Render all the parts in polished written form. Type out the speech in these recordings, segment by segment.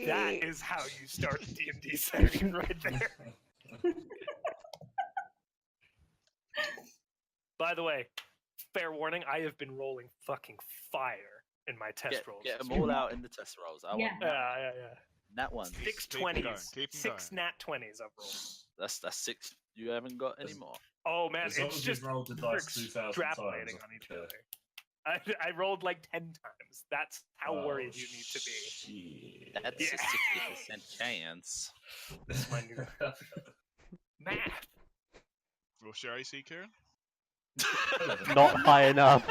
That is how you start a D&D session right there. By the way, fair warning, I have been rolling fucking fire in my test rolls. Get them all out in the test rolls. I want Yeah. Nat 1. 6 Keep 'em going, 20s. keep 'em 6 going. nat 20s I've rolled. That's 6. You haven't got any more. Oh man, As long it's as just you've rolled the dice 2,000 extrapolating times, on each okay. other. I rolled like 10 times. That's how worried you need to be. Shit. That's Yeah. a 60% chance. That's my new math. What's your AC, Kieran? Not high enough.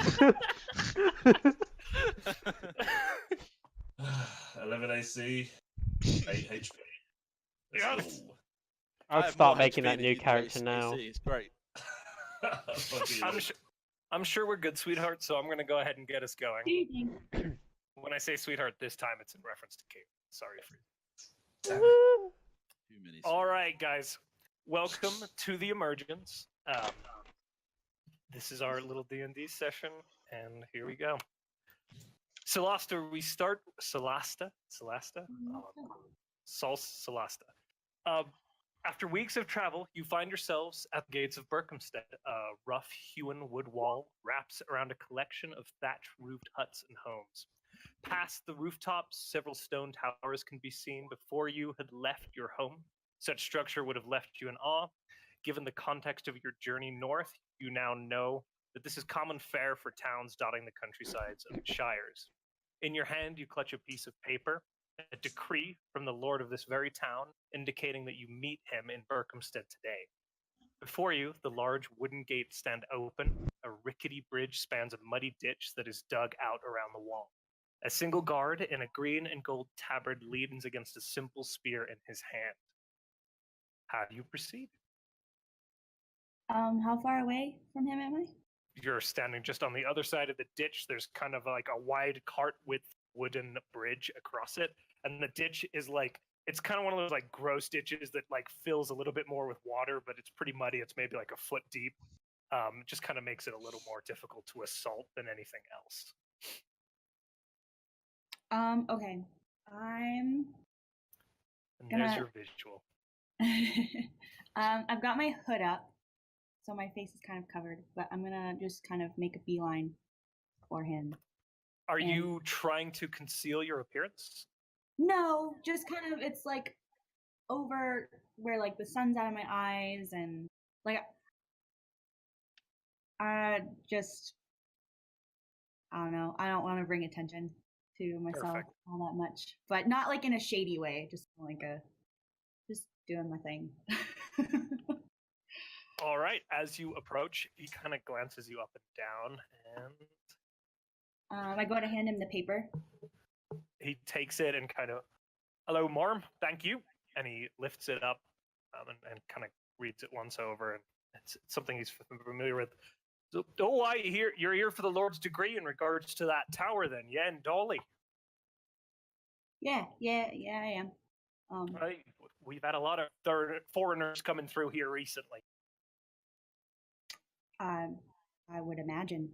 11 AC, 8 HP. Yes. Let's I'll I have start more making HP that than new you do character AC. now. It's great. go. Fuck you. I'm sure we're good, sweetheart, so I'm going to go ahead and get us going. Evening. When I say sweetheart this time, it's in reference to Kate. Sorry for Too many All right, guys. Welcome to the Emergence. This is our little D&D session, and here we go. Solasta, we start... Solasta? Solasta. After weeks of travel, you find yourselves at the gates of Berkhamsted. A rough-hewn wood wall wraps around a collection of thatch-roofed huts and homes. Past the rooftops, several stone towers can be seen. Before you had left your home, such structure would have left you in awe. Given the context of your journey north, you now know that this is common fare for towns dotting the countrysides of the shires. In your hand, you clutch a piece of paper, a decree from the lord of this very town, indicating that you meet him in Berkhamsted today. Before you, the large wooden gates stand open. A rickety bridge spans a muddy ditch that is dug out around the wall. A single guard in a green and gold tabard leans against a simple spear in his hand. How do you proceed? How far away from him am I? You're standing just on the other side of the ditch. There's kind of like a wide cart with wooden bridge across it, and the ditch is like, it's kind of one of those like gross ditches that like fills a little bit more with water, but it's pretty muddy. It's maybe like a foot deep. It just kind of makes it a little more difficult to assault than anything else. Okay. I'm And Gonna- there's your visual. I've got my hood up, so my face is kind of covered, but I'm gonna just kind of make a beeline for him. Are And- you trying to conceal your appearance? No, just kind of, it's like over where like the sun's out of my eyes, and like I don't know. I don't want to bring attention to myself Perfect. all that much, but not like in a shady way. Just like just doing my thing. All right. As you approach, he kind of glances you up and down, and I go to hand him the paper. he takes it and kind of, hello, Marm, thank you. And he lifts it up and kind of reads it once over, and it's something he's familiar with. So, you're here for the Lord's decree in regards to that tower, then, yeah, in Dawley. Yeah, I am. Right. We've had a lot of foreigners coming through here recently. I would imagine.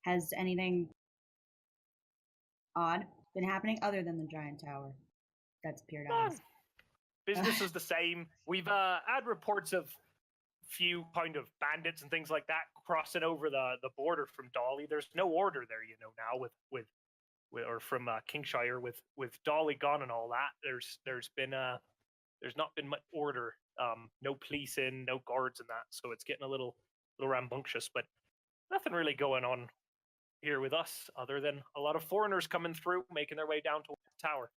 Has anything odd been happening other than the giant tower that's appeared on us? Business is the same. We've had reports of few kind of bandits and things like that crossing over the border from Dawley. There's no order there, now with or from Kingshire with Dawley gone and all that. There's not been much order. No police in, no guards and that. So it's getting a little rambunctious, but nothing really going on here with us other than a lot of foreigners coming through, making their way down to the tower.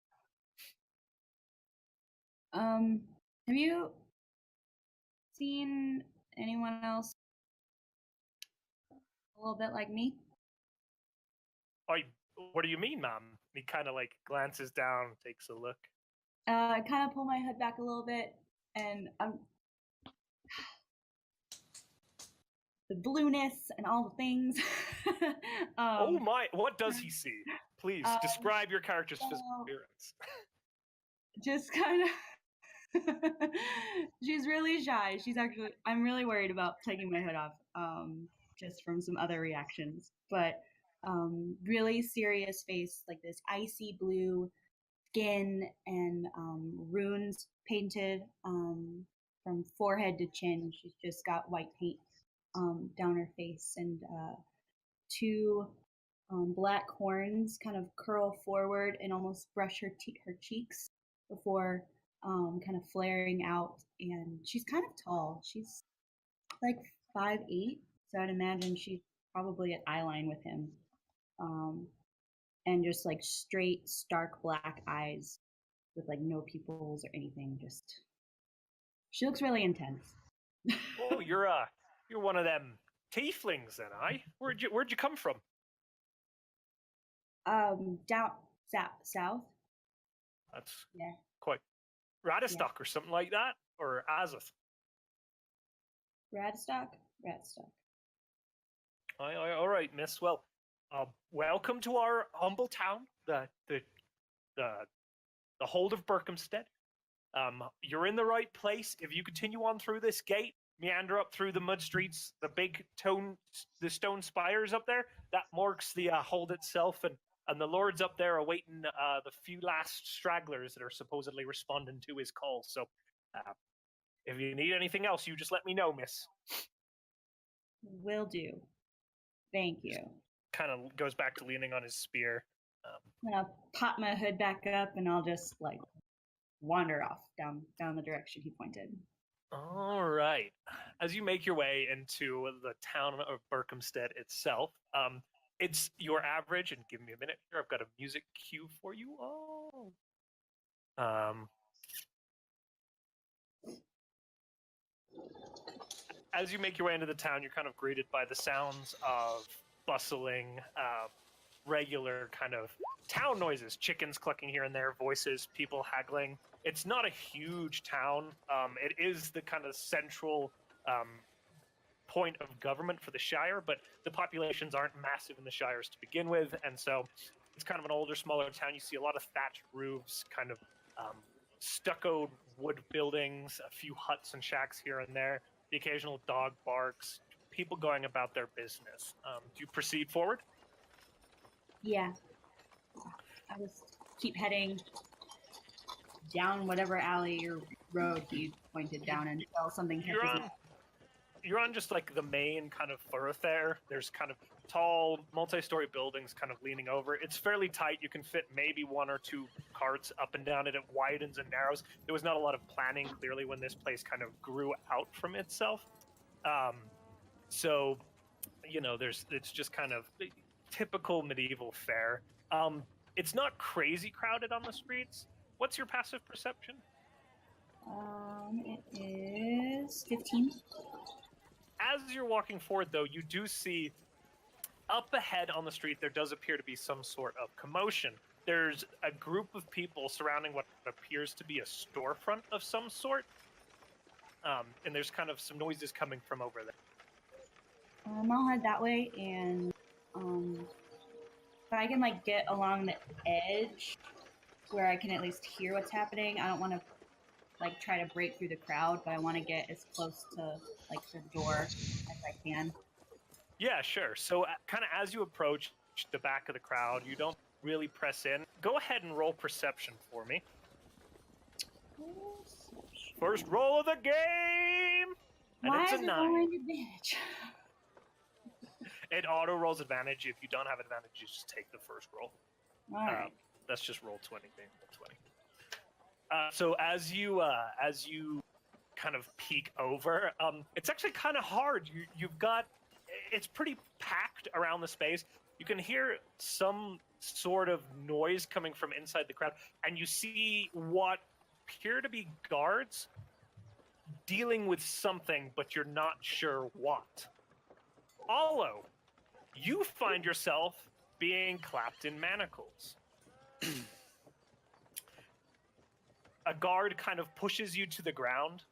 Have you seen anyone else a little bit like me? What do you mean, ma'am? He kind of like glances down, takes a look. I kind of pull my hood back a little bit, and the blueness and all the things. Oh my! What does he see? Please describe your character's physical appearance. Just kind of. She's really shy. I'm really worried about taking my hood off. Just from some other reactions, but really serious face, like this icy blue skin and runes painted from forehead to chin. She's just got white paint down her face, and two black horns kind of curl forward and almost brush her cheeks before kind of flaring out. And she's kind of tall. She's like 5'8", so I'd imagine she's probably at eye line with him. And just like straight, stark black eyes with like no pupils or anything. Just she looks really intense. Oh, you're one of them tieflings, then, aye? Where'd you come from? Down south. That's Yeah. quite Radistock or something like that, or Azoth. Radstock. Aye, all right, miss. Well, welcome to our humble town, the hold of Berkhamsted. You're in the right place. If you continue on through this gate, meander up through the mud streets, the stone spires up there, that marks the hold itself, and the lord's up there awaiting the few last stragglers that are supposedly responding to his call. So, if you need anything else, you just let me know, miss. Will do. Thank you. Kind of goes back to leaning on his spear. I'm gonna pop my hood back up, and I'll just like wander off down the direction he pointed. All right. As you make your way into the town of Berkhamsted itself, it's your average, and give me a minute here, I've got a music cue for you all. As you make your way into the town, you're kind of greeted by the sounds of bustling, regular kind of town noises, chickens clucking here and there, voices, people haggling. It's not a huge town. It is the kind of central point of government for the shire, but the populations aren't massive in the shires to begin with, and so it's kind of an older, smaller town. You see a lot of thatched roofs, kind of stuccoed wood buildings, a few huts and shacks here and there, the occasional dog barks, people going about their business. Do you proceed forward? Yeah. I just keep heading down whatever alley or road he pointed down until something catches me. You're on just like the main kind of thoroughfare. There's kind of tall, multi-story buildings kind of leaning over. It's fairly tight. You can fit maybe one or two carts up and down it. It widens and narrows. There was not a lot of planning, clearly, when this place kind of grew out from itself. So, you know, it's just kind of typical medieval fare. It's not crazy crowded on the streets. What's your passive perception? It is 15. As you're walking forward, though, you do see up ahead on the street, there does appear to be some sort of commotion. There's a group of people surrounding what appears to be a storefront of some sort. And there's kind of some noises coming from over there. I'll head that way, and if I can like get along the edge where I can at least hear what's happening. I don't want to like try to break through the crowd, but I want to get as close to like the door as I can. Yeah, sure. So kind of as you approach the back of the crowd, you don't really press in. Go ahead and roll perception for me. First roll of the game! And Why it's is a it 9. rolling advantage? It auto rolls advantage. If you don't have advantage, you just take the first roll. All right. That's just roll 20. Roll 20. So as you kind of peek over, it's actually kind of hard. It's pretty packed around the space. You can hear some sort of noise coming from inside the crowd, and you see what appear to be guards dealing with something, but you're not sure what. Olo, you find yourself being clapped in manacles. A guard kind of pushes you to the ground.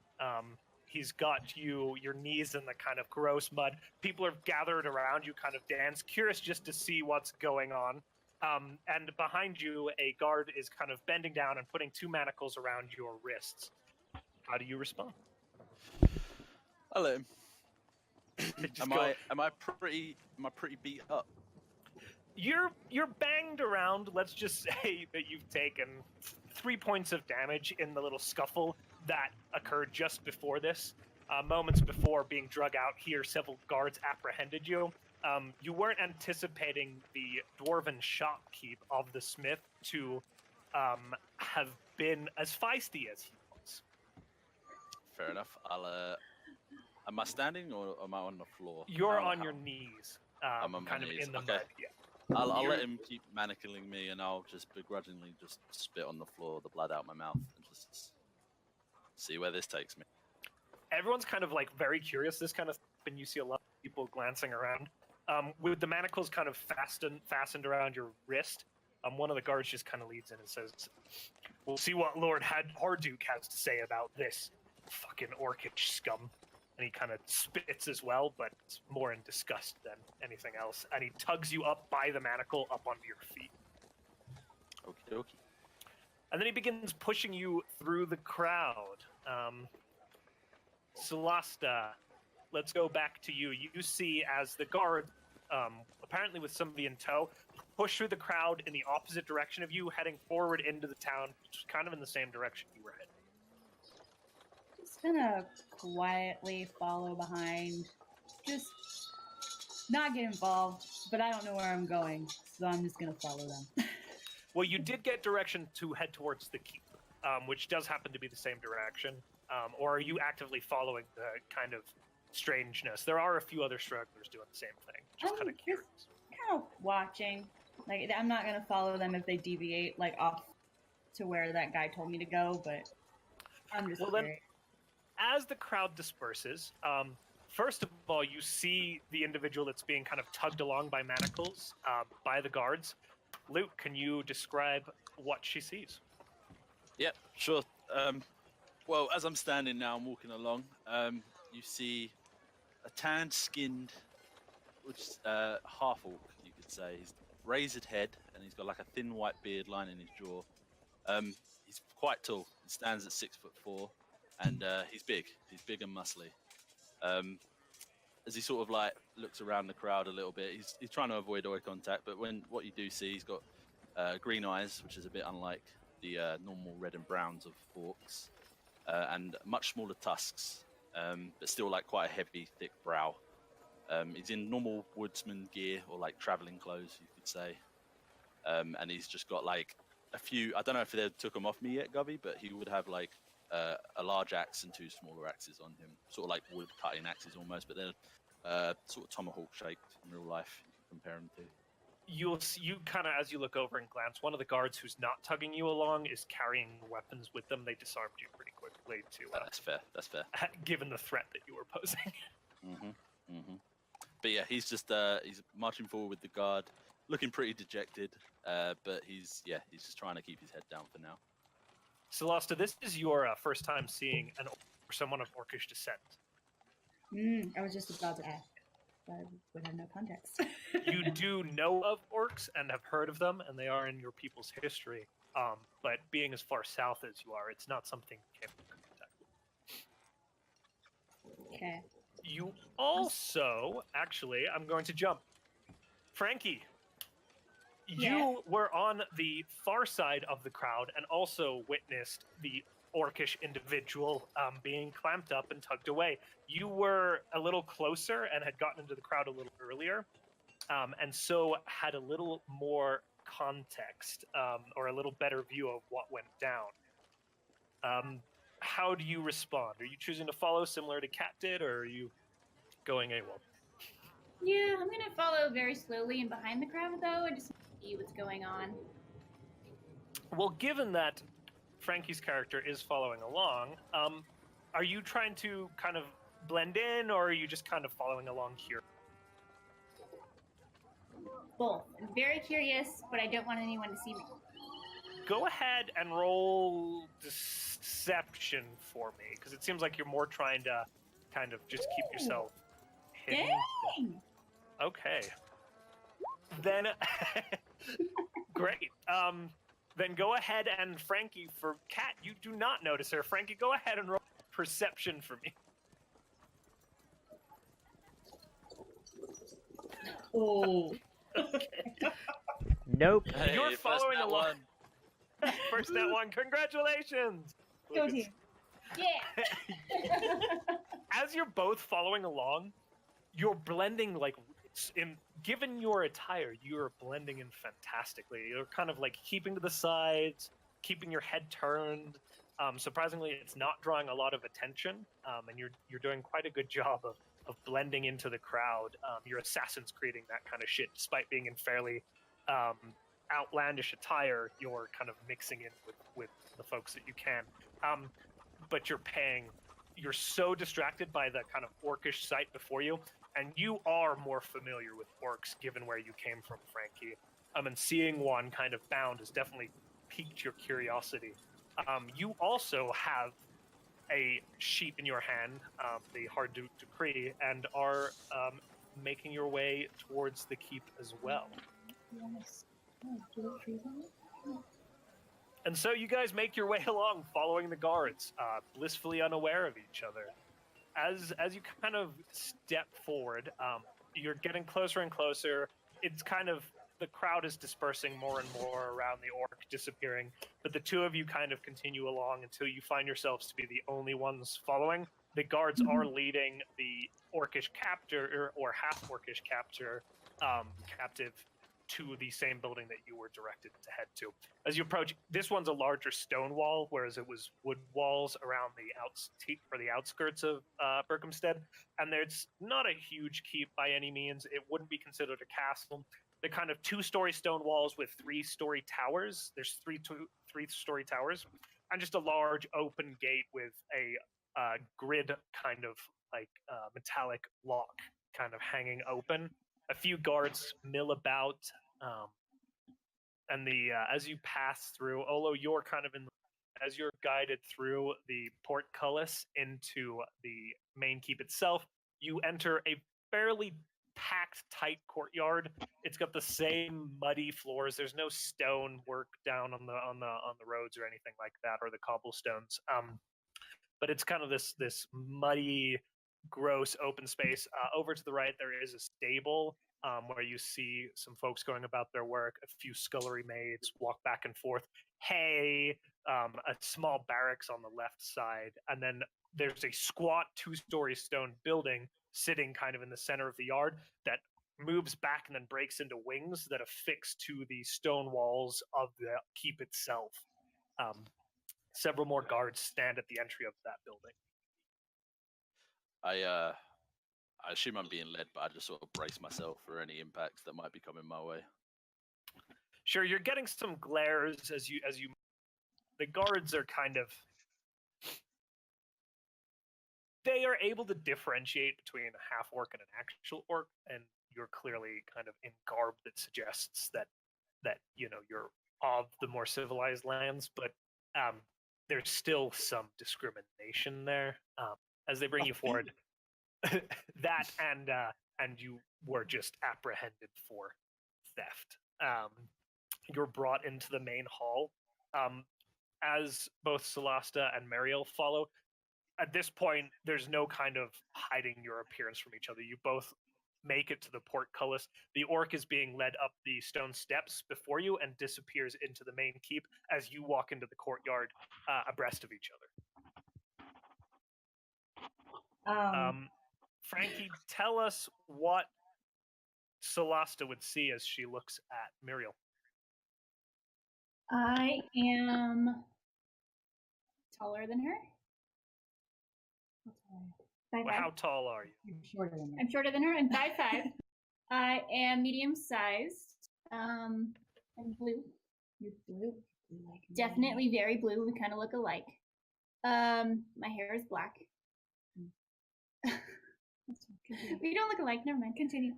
He's got your knees in the kind of gross mud. People are gathered around you, kind of dance, curious just to see what's going on. And behind you, a guard is kind of bending down and putting 2 manacles around your wrists. How do you respond? Hello. Am I pretty beat up? You're banged around. Let's just say that you've taken 3 points of damage in the little scuffle that occurred just before this. Moments before being drug out here, several guards apprehended you. You weren't anticipating the dwarven shopkeep of the smith to have been as feisty as he was. Fair enough. Am I standing or am I on the floor? You're How- on how- your knees, I'm on my kind of knees, in the okay. mud. Yeah. I'll let him keep manacling me, and I'll just begrudgingly just spit on the floor, the blood out my mouth, and just see where this takes me. Everyone's kind of like very curious. This kind of and you see a lot of people glancing around. With the manacles kind of fastened around your wrist, one of the guards just kind of leads in and says, "We'll see what Lord Harduke has to say about this fucking orcish scum." And he kind of spits as well, but it's more in disgust than anything else. And he tugs you up by the manacle up onto your feet. Okie dokie. And then he begins pushing you through the crowd. Celasta, let's go back to you. You see as the guard, apparently with somebody in tow, push through the crowd in the opposite direction of you, heading forward into the town, which is kind of in the same direction you were heading. Just gonna quietly follow behind. Just not get involved, but I don't know where I'm going, so I'm just gonna follow them. Well, you did get direction to head towards the keep, which does happen to be the same direction. Or are you actively following the kind of strangeness? There are a few other stragglers doing the same thing. Just kind of Just curious. kind of watching. Like, I'm not gonna follow them if they deviate like off to where that guy told me to go, but I'm just Well, then, curious. as the crowd disperses, first of all, you see the individual that's being kind of tugged along by manacles by the guards. Luke, can you describe what she sees? Yep, sure. Well, as I'm standing now, I'm walking along. You see a tanned-skinned, which is half orc, you could say. He's razored head, and he's got like a thin white beard lining his jaw. He's quite tall. He stands at 6'4", and he's big. He's big and muscly. As he sort of like looks around the crowd a little bit, he's trying to avoid eye contact. But what you do see, he's got green eyes, which is a bit unlike the normal red and browns of orcs, and much smaller tusks, but still like quite a heavy, thick brow. He's in normal woodsman gear or like traveling clothes, you could say, and he's just got like a few. I don't know if they took them off me yet, Gubby, but he would have like a large axe and 2 smaller axes on him, sort of like wood cutting axes almost, but they're sort of tomahawk shaped in real life. You can compare them to. You kind of, as you look over and glance, one of the guards who's not tugging you along is carrying weapons with them. They disarmed you pretty quickly too, That's fair. That's fair. given the threat that you were posing. But yeah, he's just he's marching forward with the guard, looking pretty dejected. But he's just trying to keep his head down for now. Celasta, this is your first time seeing someone of orcish descent. I was just about to ask, but I would have no context. You do know of orcs and have heard of them, and they are in your people's history. But being as far south as you are, it's not something you can contact. Okay. You also, actually, I'm going to jump. Frankie, you were on the far side of the crowd and also witnessed the orcish individual being clamped up and tugged away. You were a little closer and had gotten into the crowd a little earlier, and so had a little more context or a little better view of what went down. How do you respond? Are you choosing to follow similar to Kat did, or are you going AWOL? Yeah, I'm gonna follow very slowly and behind the crowd though, and just see what's going on. Well, given that Frankie's character is following along, are you trying to kind of blend in, or are you just kind of following along here? Both. I'm very curious, but I don't want anyone to see me. Go ahead and roll deception for me, because it seems like you're more trying to kind of just keep yourself hidden. Dang! Okay. Then, great. Then go ahead and Frankie, for Kat, you do not notice her. Frankie, go ahead and roll perception for me. Oh, Nope. Hey, You're first following nat along. one. First net one. Congratulations. Go Look, team. Yeah. As you're both following along, you're blending like given your attire, you're blending in fantastically. You're kind of like keeping to the sides, keeping your head turned. Surprisingly, it's not drawing a lot of attention, and you're doing quite a good job of blending into the crowd. Your assassin's creating that kind of shit, despite being in fairly outlandish attire. You're kind of mixing in with the folks that you can. But you're so distracted by the kind of orcish sight before you, and you are more familiar with orcs given where you came from, Frankie. And seeing one kind of bound has definitely piqued your curiosity. You also have a sheet in your hand, the Harduke decree, and are making your way towards the keep as well. Yes. Oh, do you freeze on it? And so you guys make your way along, following the guards, blissfully unaware of each other. As you kind of step forward, you're getting closer and closer. It's kind of, the crowd is dispersing more and more around the orc, disappearing. But the two of you kind of continue along until you find yourselves to be the only ones following. The guards are leading the orcish captor, or half-orcish captive, to the same building that you were directed to head to. As you approach, this one's a larger stone wall, whereas it was wood walls around the outskirts of Berkhamsted. And there's not a huge keep by any means. It wouldn't be considered a castle. They're kind of 2-story stone walls with 3-story towers. There's three-story towers, and just a large open gate with a grid kind of like metallic lock kind of hanging open. A few guards mill about, and as you pass through, Olo, you're kind of as you're guided through the portcullis into the main keep itself. You enter a fairly packed, tight courtyard. It's got the same muddy floors. There's no stone work down on the roads or anything like that, or the cobblestones. But it's kind of this muddy, gross open space. Over to the right, there is a stable where you see some folks going about their work. A few scullery maids walk back and forth. Hay, a small barracks on the left side, and then there's a squat 2-story stone building sitting kind of in the center of the yard that moves back and then breaks into wings that affix to the stone walls of the keep itself. Several more guards stand at the entry of that building. I assume I'm being led, but I just sort of brace myself for any impacts that might be coming my way. Sure, you're getting some glares as you. The guards are kind of. They are able to differentiate between a half orc and an actual orc, and you're clearly kind of in garb that suggests that you're of the more civilized lands, but there's still some discrimination there as they bring you forward. That and you were just apprehended for theft. You're brought into the main hall. As both Solasta and Mariel follow, at this point, there's no kind of hiding your appearance from each other. You both make it to the portcullis. The orc is being led up the stone steps before you and disappears into the main keep as you walk into the courtyard abreast of each other. Frankie, tell us what Solasta would see as she looks at Muriel. I am taller than her. Well, how tall are you? I'm shorter than I'm shorter than her. I'm 5'5". I am medium sized. I'm blue. You're blue. Like Definitely very blue. We kind of look alike. My hair is black. We don't look alike. Never mind. Continue.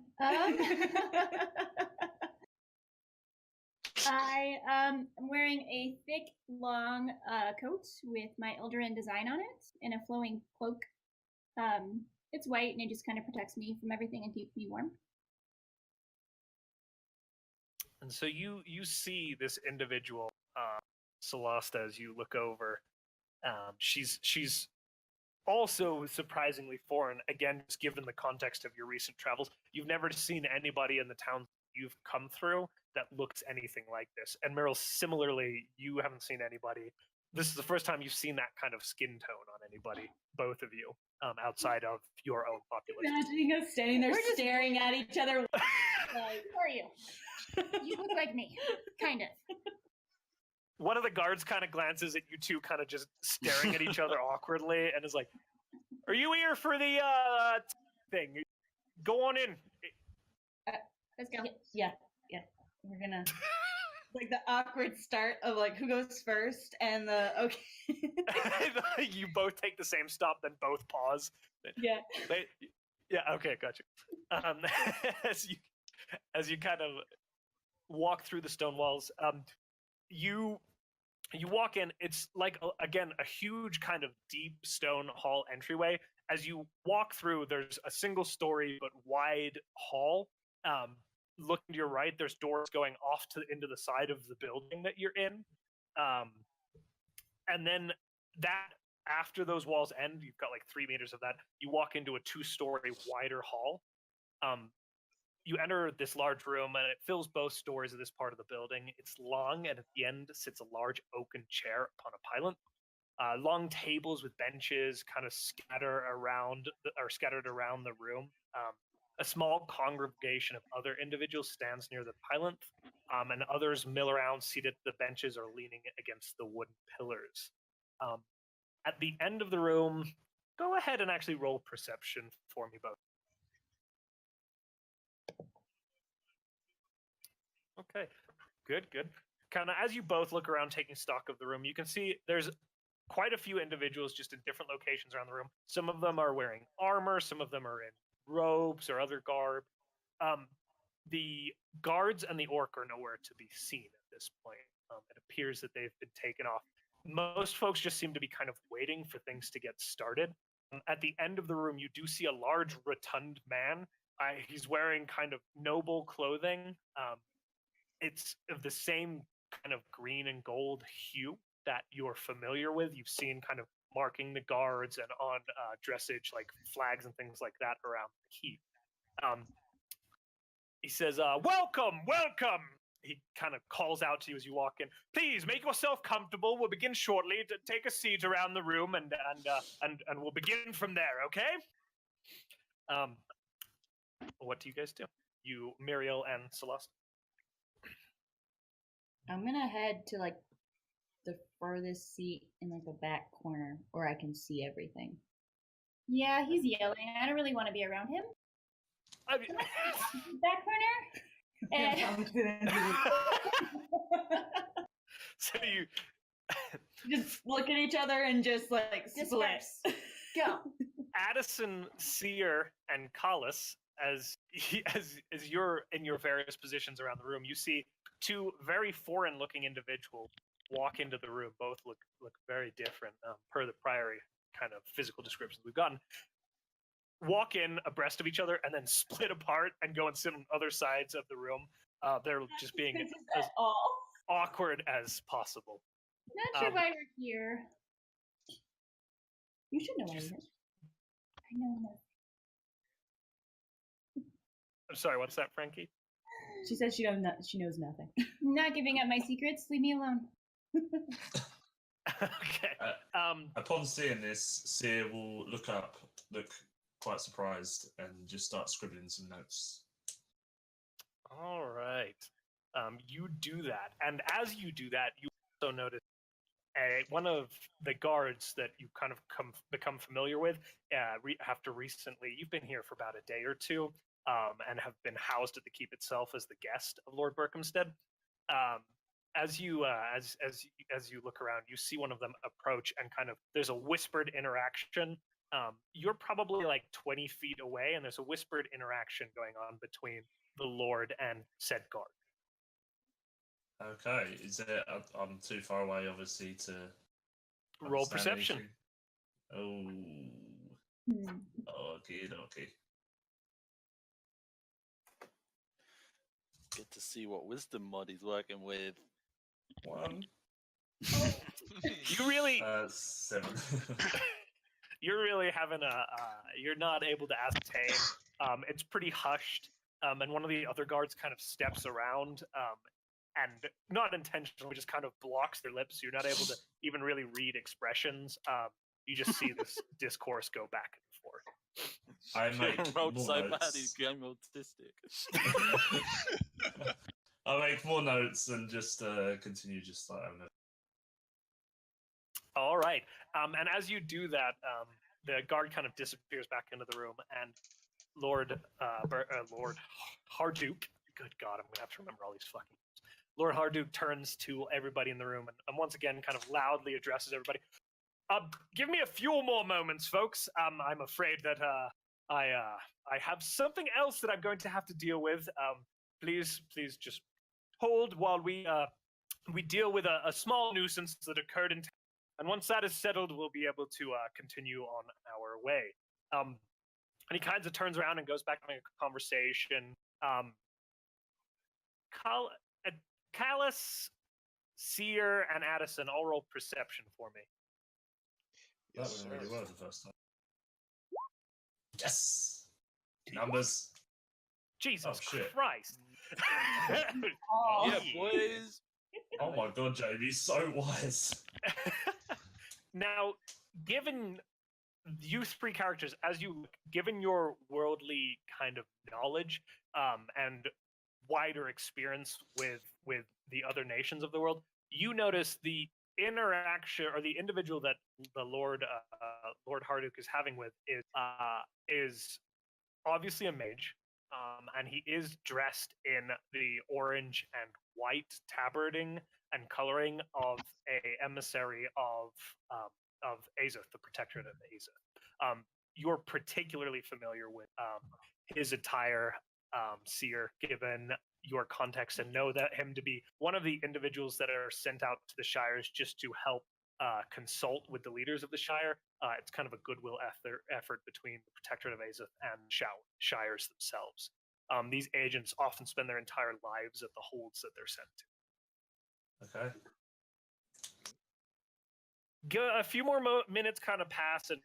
I am wearing a thick, long coat with my Eldarin design on it and a flowing cloak. It's white and it just kind of protects me from everything and keeps me warm. And so you see this individual, Solasta, as you look over. She's also surprisingly foreign. Again, just given the context of your recent travels, you've never seen anybody in the town you've come through that looks anything like this. And Meryl, similarly, you haven't seen anybody. This is the first time you've seen that kind of skin tone on anybody, both of you, outside of your own population. Imagining us standing there staring at each other. Like, who are you? You look like me, kind of. One of the guards kind of glances at you two, kind of just staring at each other awkwardly, and is like, "Are you here for the thing? Go on in." Let's go. Yeah. We're gonna like the awkward start of like who goes first and the okay. You both take the same stop, then both pause. Yeah. Yeah. Okay. Gotcha. As you kind of walk through the stone walls, you walk in. It's like again a huge kind of deep stone hall entryway. As you walk through, there's a single story but wide hall. Looking to your right, there's doors going off into the side of the building that you're in. And then that, after those walls end, you've got like 3 meters of that, you walk into a 2-story wider hall. You enter this large room, and it fills both stories of this part of the building. It's long, and at the end sits a large oaken chair upon a pylon. Long tables with benches kind of scattered around the room. A small congregation of other individuals stands near the pylon, and others mill around seated at the benches or leaning against the wooden pillars. At the end of the room, go ahead and actually roll perception for me both. Okay, good. Kind of as you both look around taking stock of the room, you can see there's quite a few individuals just in different locations around the room. Some of them are wearing armor, some of them are in robes or other garb. The guards and the orc are nowhere to be seen at this point. It appears that they've been taken off. Most folks just seem to be kind of waiting for things to get started. At the end of the room, you do see a large, rotund man. He's wearing kind of noble clothing. It's of the same kind of green and gold hue that you're familiar with. You've seen kind of marking the guards and on dressage, like flags and things like that around the keep. He says, welcome. He kind of calls out to you as you walk in. Please make yourself comfortable. We'll begin shortly. Take a seat around the room, and we'll begin from there. Okay? What do you guys do? You, Muriel, and Celeste. I'm gonna head to like the furthest seat in like the back corner where I can see everything. Yeah, he's yelling. I don't really want to be around him. I mean, Back corner. And so you just look at each other and just like split. go. Addison, Seer, and Collis, as you're in your various positions around the room, you see 2 very foreign-looking individuals walk into the room. Both look very different per the prior kind of physical descriptions we've gotten. Walk in abreast of each other and then split apart and go and sit on other sides of the room. They're just being as awkward as possible. Not sure why we're here. You should know why you're here. I know nothing. I'm sorry, what's that, Frankie? She said she knows nothing. I'm not giving up my secrets. Leave me alone. Okay. Upon seeing this, Seer will look quite surprised, and just start scribbling some notes. All right. You do that, and as you do that, you also notice one of the guards that you kind of become familiar with after recently. You've been here for about a day or two, and have been housed at the keep itself as the guest of Lord Berkhamsted. As you look around, you see one of them approach, and kind of there's a whispered interaction. You're probably like 20 feet away, and there's a whispered interaction going on between the Lord and said guard. Okay, I'm too far away, obviously, to Roll understand perception. anything. Okay. Get to see what wisdom mod he's working with. 1. You really, 7. you're really having you're not able to ascertain. It's pretty hushed. and one of the other guards kind of steps around, and not intentionally, just kind of blocks their lips. So you're not able to even really read expressions. You just see this discourse go back and forth. I make rolled more so bad notes. he's going autistic. I make more notes and just continue just like having a... All right. And as you do that, the guard kind of disappears back into the room, and Lord Harduke. Good God, I'm gonna have to remember all these fucking names. Lord Harduke turns to everybody in the room and once again kind of loudly addresses everybody. Give me a few more moments, folks. I'm afraid that I have something else that I'm going to have to deal with. Please just hold while we deal with a small nuisance that occurred in town. And once that is settled, we'll be able to continue on our way. And he kind of turns around and goes back to a conversation. Callus, Seer, and Addison all roll perception for me. That went really well the first time. Yes! Numbers. Jesus shit. Christ. Oh. Yeah, boys. Oh my god, Jamie's so wise. Now, given you three characters, given your worldly kind of knowledge and wider experience with the other nations of the world, you notice the interaction or the individual that the Lord Harduke is having with is obviously a mage, and he is dressed in the orange and white tabarding and coloring of a emissary of Azoth, the Protectorate of Azoth. You're particularly familiar with his attire, Seer, given your context, and know that him to be one of the individuals that are sent out to the shires just to help consult with the leaders of the shire. It's kind of a goodwill effort between the Protectorate of Azoth and shires themselves. These agents often spend their entire lives at the holds that they're sent to. Okay. A few more minutes kind of pass, and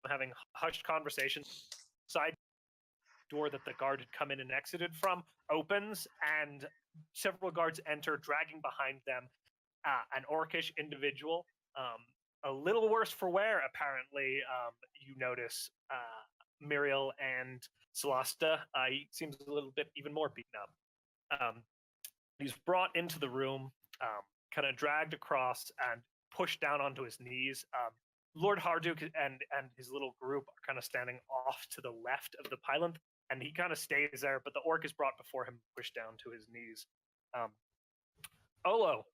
having hushed conversations. Side door that the guard had come in and exited from opens, and several guards enter, dragging behind them an orcish individual, a little worse for wear, apparently. You notice Muriel and Celasta. He seems a little bit even more beaten up. He's brought into the room, kind of dragged across and pushed down onto his knees. Lord Harduke and his little group are kind of standing off to the left of the pylon, and he kind of stays there, but the orc is brought before him, pushed down to his knees. Olo,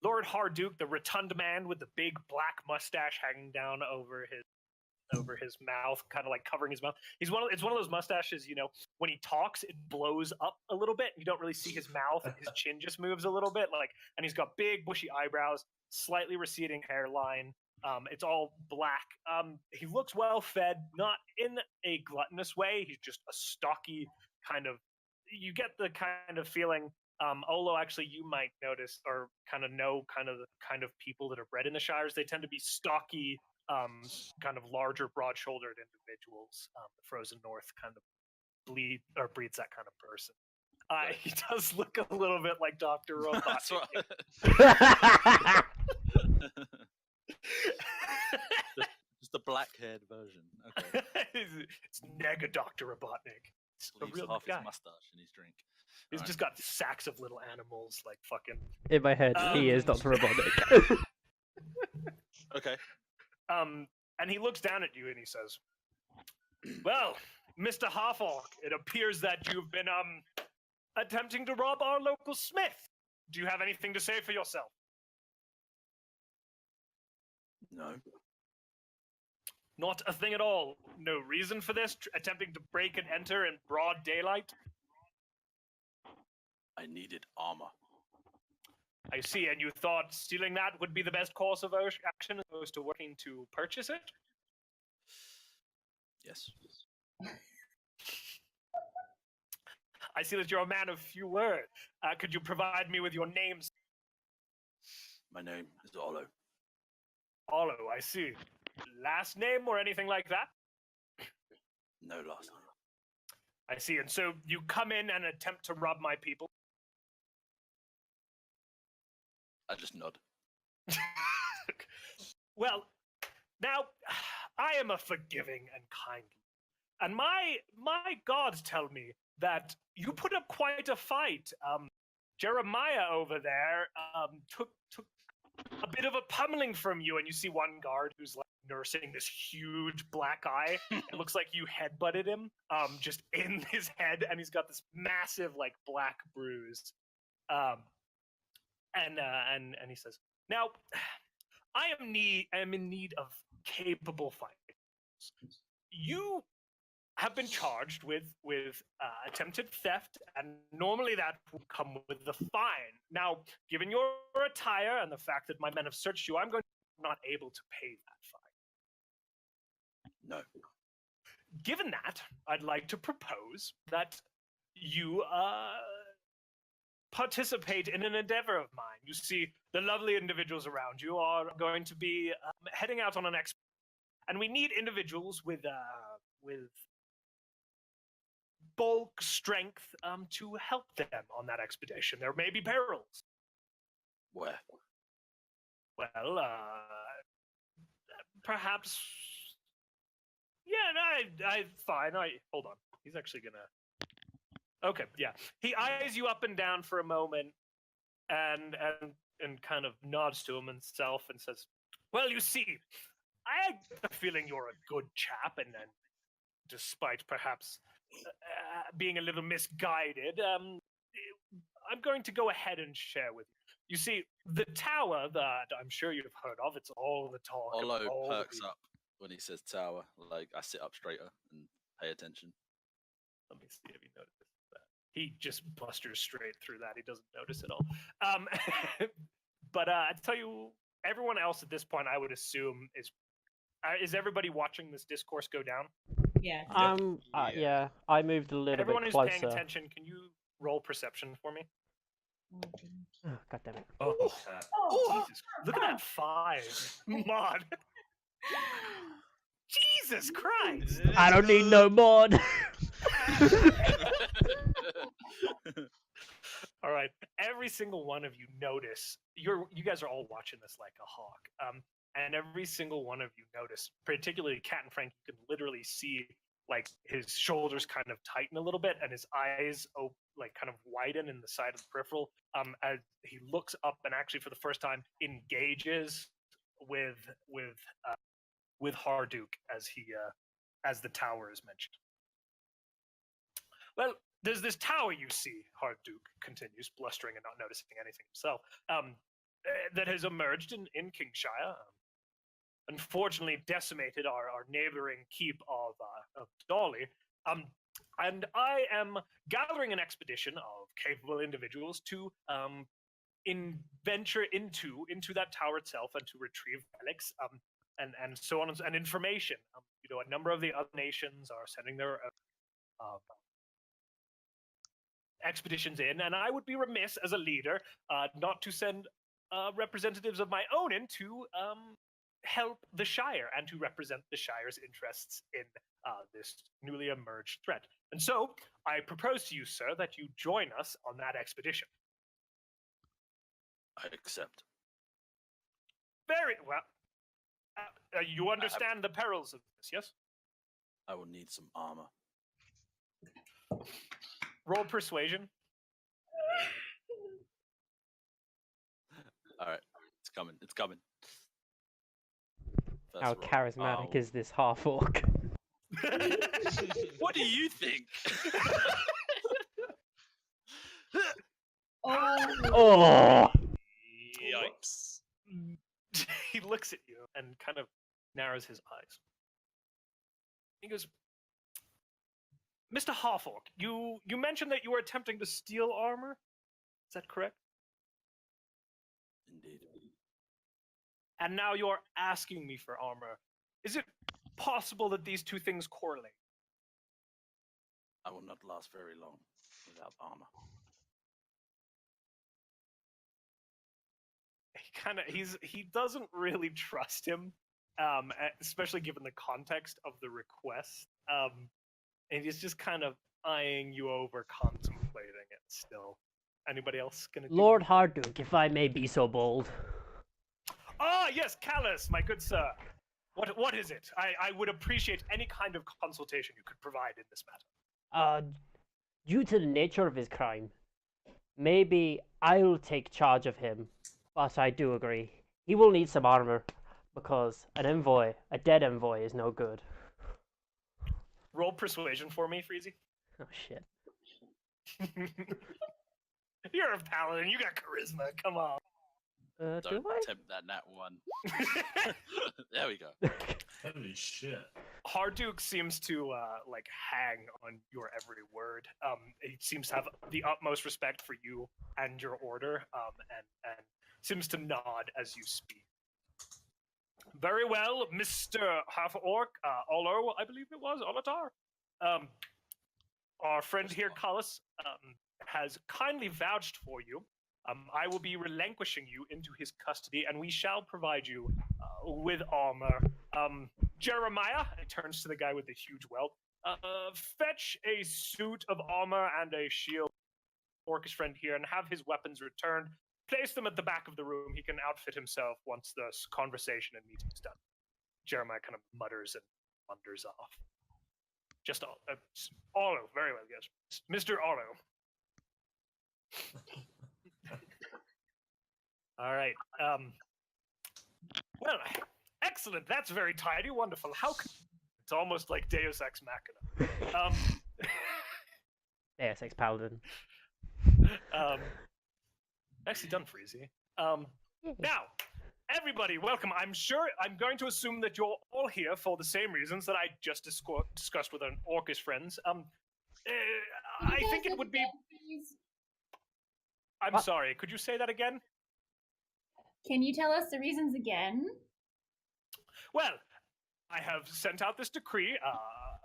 Lord Harduke, the rotund man with the big black mustache hanging down over his mouth, kind of like covering his mouth. It's one of those mustaches, you know, when he talks, it blows up a little bit. You don't really see his mouth. His chin just moves a little bit, and he's got big bushy eyebrows, slightly receding hairline. It's all black. He looks well fed, not in a gluttonous way. He's just a stocky kind of. You get the kind of feeling. Olo, actually, you might notice or kind of know the kind of people that are bred in the shires. They tend to be stocky, kind of larger, broad-shouldered individuals. The frozen north kind of breeds that kind of person. He does look a little bit like Dr. Robot. That's what... just a black-haired version. Okay. It's Nega Dr. Robotnik. It's a Leaves real half guy. his mustache in his drink. He's Right. just got sacks of little animals, like fucking. In my head, he is Dr. Robotnik. Okay. And he looks down at you and he says, "Well, Mr. Half-Orc, it appears that you've been attempting to rob our local smith. Do you have anything to say for yourself?" No. Not a thing at all. No reason for this? Attempting to break and enter in broad daylight? I needed armor. I see, and you thought stealing that would be the best course of action as opposed to working to purchase it? Yes. I see that you're a man of few words. Could you provide me with your names? My name is Olo. Olo, I see. Last name or anything like that? No last name. I see. And so you come in and attempt to rob my people? I just nod. Well, now, I am a forgiving and kind, and my gods tell me that you put up quite a fight. Jeremiah over there took a bit of a pummeling from you, and you see one guard who's like nursing this huge black eye. It looks like you headbutted him, just in his head, and he's got this massive like black bruise. And he says, "Now, I am in need of capable fighters. You have been charged with attempted theft, and normally that would come with a fine. Now, given your attire and the fact that my men have searched you, I'm not able to pay that fine. No. Given that, I'd like to propose that you participate in an endeavor of mine. You see, the lovely individuals around you are going to be heading out on an expedition, and we need individuals with bulk strength to help them on that expedition. There may be perils." Where? Well, perhaps. Yeah, I fine. Hold on. He's actually gonna. Okay, yeah. He eyes you up and down for a moment, and kind of nods to himself and says, "Well, you see, I have a feeling you're a good chap, and despite perhaps being a little misguided, I'm going to go ahead and share with you. You see, the tower that I'm sure you've heard of, it's all the talk. Olo perks up when he says tower. Like, I sit up straighter and pay attention. Let me see if he notices that. He just busters straight through that. He doesn't notice at all. But I tell you, everyone else at this point, I would assume, is everybody watching this discourse go down? Yeah. Yeah, I moved a little Everyone bit who's closer. paying attention, can you roll perception for me? Oh, God damn it. Oh, Jesus, look at that 5. Mod. Jesus Christ. I don't need no mod. All right, every single one of you notice, you guys are all watching this like a hawk. And every single one of you notice, particularly Cat and Frank, you can literally see like his shoulders kind of tighten a little bit and his eyes like kind of widen in the side of the peripheral as he looks up and actually for the first time engages with Harduke as the tower is mentioned. "Well, there's this tower you see," Harduke continues, blustering and not noticing anything himself, that has emerged in Kingshire. Unfortunately decimated our neighboring keep of Dawley. And I am gathering an expedition of capable individuals to venture into that tower itself and to retrieve relics and so on and information. A number of the other nations are sending their expeditions in, and I would be remiss as a leader not to send representatives of my own in to help the Shire and to represent the Shire's interests in this newly emerged threat. And so I propose to you, sir, that you join us on that expedition. I accept. Very well. You understand the perils of this, yes? I will need some armor. Roll persuasion. All right, it's coming. It's coming. First How roll. charismatic is this half-orc? What do you think? Oh! Yikes. He looks at you and kind of narrows his eyes. He goes, "Mr. Halfork, you mentioned that you were attempting to steal armor? Is that correct? Indeed. And now you're asking me for armor. Is it possible that these two things correlate?" I will not last very long without armor. He doesn't really trust him, especially given the context of the request. And he's just kind of eyeing you over, contemplating it still. Anybody else gonna do Lord anything? Harduke, if I may be so bold. Ah, yes, Callus, my good sir. What is it? I would appreciate any kind of consultation you could provide in this matter. Due to the nature of his crime, maybe I'll take charge of him. But I do agree, he will need some armor, because a dead envoy, is no good. Roll persuasion for me, Freezy. Oh shit. You're a paladin. You got charisma. Come on. Do Don't I? attempt that nat one. There we go. Holy shit. Harduke seems to like hang on your every word. He seems to have the utmost respect for you and your order, and seems to nod as you speak. Very well, Mr. Half-Orc, Olo, I believe it was, Olatar. Our friend here, Callus, has kindly vouched for you. I will be relinquishing you into his custody, and we shall provide you with armor. Jeremiah, it turns to the guy with the huge welt, fetch a suit of armor and a shield, Orcish friend here, and have his weapons returned. Place them at the back of the room. He can outfit himself once the conversation and meeting is done. Jeremiah kind of mutters and wanders off. Just Olo, very well, yes. Mr. Olo. All right. Well, excellent. That's very tidy. Wonderful. It's almost like Deus Ex Machina. Deus Ex Paladin. Nicely done, Freezy. Now, everybody, welcome. I'm going to assume that you're all here for the same reasons that I just discussed with an Orcish friends. I think it would be... I'm sorry, could you say that again? Can you tell us the reasons again? Well, I have sent out this decree.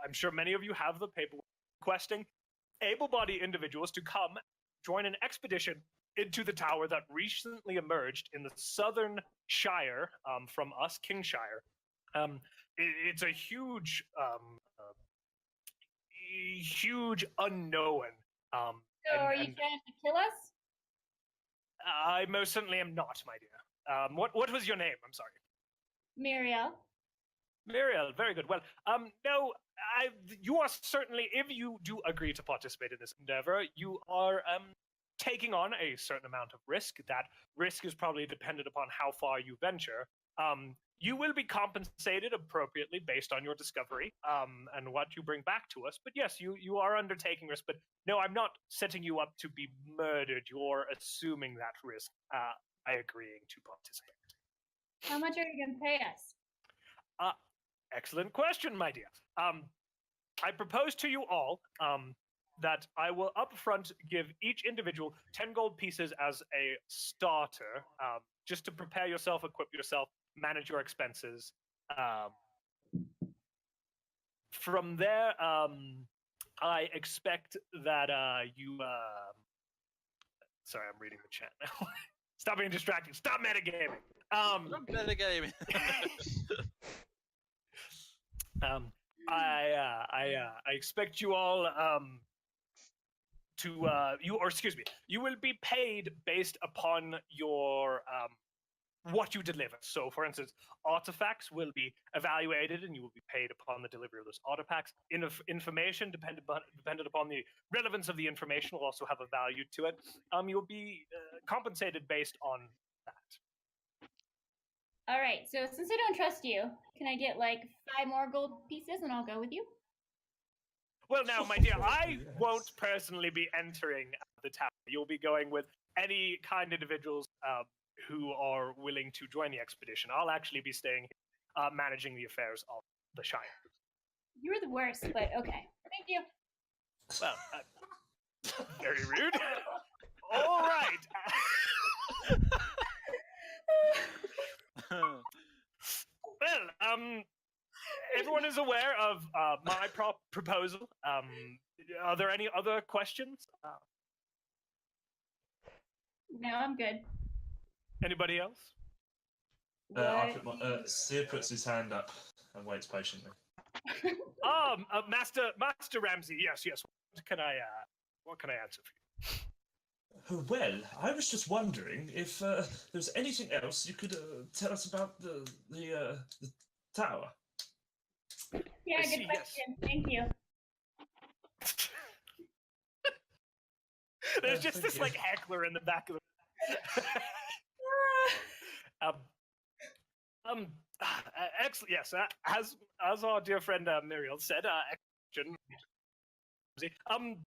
I'm sure many of you have the paperwork requesting able-bodied individuals to come join an expedition into the tower that recently emerged in the southern shire from us, Kingshire. It's a huge unknown. So are you trying to kill us? I most certainly am not, my dear. What was your name? I'm sorry. Muriel. Muriel, very good. Well, no, you are certainly, if you do agree to participate in this endeavor, you are taking on a certain amount of risk. That risk is probably dependent upon how far you venture. You will be compensated appropriately based on your discovery and what you bring back to us. But yes, you are undertaking risk. But no, I'm not setting you up to be murdered. You're assuming that risk by agreeing to participate. How much are you going to pay us? Excellent question, my dear. I propose to you all that I will upfront give each individual 10 gold pieces as a starter, just to prepare yourself, equip yourself, manage your expenses. From there, I expect that you... Sorry, I'm reading the chat now. Stop being distracting. Stop metagaming. Metagaming. I expect you all you will be paid based upon your what you deliver. So, for instance, artifacts will be evaluated, and you will be paid upon the delivery of those artifacts. Information, dependent upon the relevance of the information, will also have a value to it. You'll be compensated based on that. All right, so since I don't trust you, can I get like 5 more gold pieces and I'll go with you? Well, now, my dear, I won't personally be entering the tower. You'll be going with any kind individuals who are willing to join the expedition. I'll actually be staying here, managing the affairs of the Shire. You're the worst, but okay. Thank you. Well, very rude. All right. Well, everyone is aware of my proposal. Are there any other questions? No, I'm good. Anybody else? Seer puts his hand up and waits patiently. Master Ramsey. Yes. can I what can I answer for you? Well, I was just wondering if there's anything else you could tell us about the tower. Yeah, I good see, yes. question. Thank you. There's just thank this you. like heckler in the back of the. um, excellent. Yes, as our dear friend Muriel said, excellent.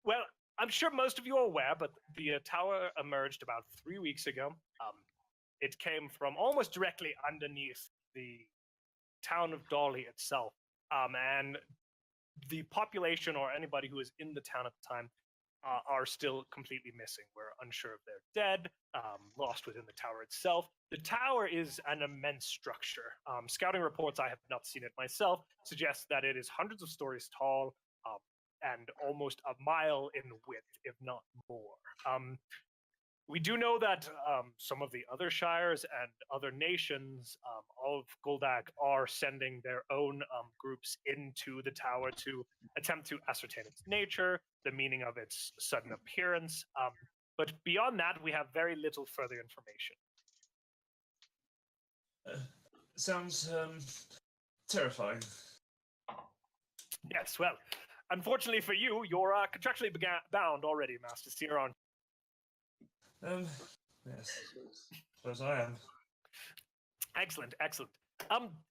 Well, I'm sure most of you are aware, but the tower emerged about 3 weeks ago. It came from almost directly underneath the town of Dawley itself, and the population or anybody who is in the town at the time are still completely missing. We're unsure if they're dead, lost within the tower itself. The tower is an immense structure. Scouting reports, I have not seen it myself, suggest that it is hundreds of stories tall and almost a mile in width, if not more. We do know that some of the other shires and other nations of Goldak are sending their own groups into the tower to attempt to ascertain its nature, the meaning of its sudden appearance. But beyond that, we have very little further information. Sounds terrifying. Yes, well, unfortunately for you, you're contractually bound already, Master Seer, on. Yes, suppose I am. Excellent, excellent.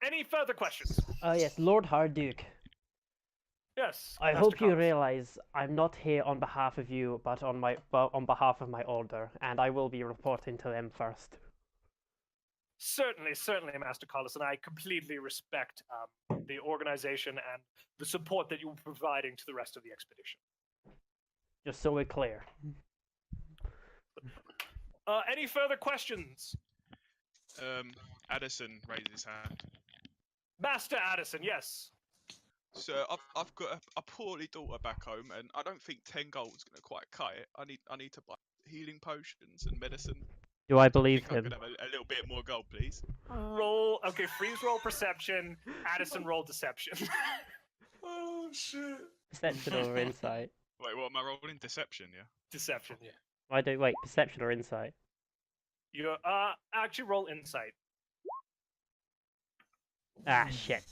Any further questions? Yes, Lord Harduke. Yes. I Master hope you Collins. realize I'm not here on behalf of you, but on behalf of my order, and I will be reporting to them first. Certainly, certainly, Master Collis, and I completely respect the organization and the support that you're providing to the rest of the expedition. Just so we're clear. Any further questions? Addison raised his hand. Master Addison, yes. So I've got a poorly daughter back home, and I don't think 10 gold's gonna quite cut it. I need to buy healing potions and medicine. Do I I believe think I him? could have a little bit more gold, please. Roll. Okay, freeze roll perception. Addison roll deception. Oh shit! Perception or insight? Wait, what am I rolling? Deception, yeah. Deception, yeah. Wait, perception or insight? You actually roll insight. Ah, shit.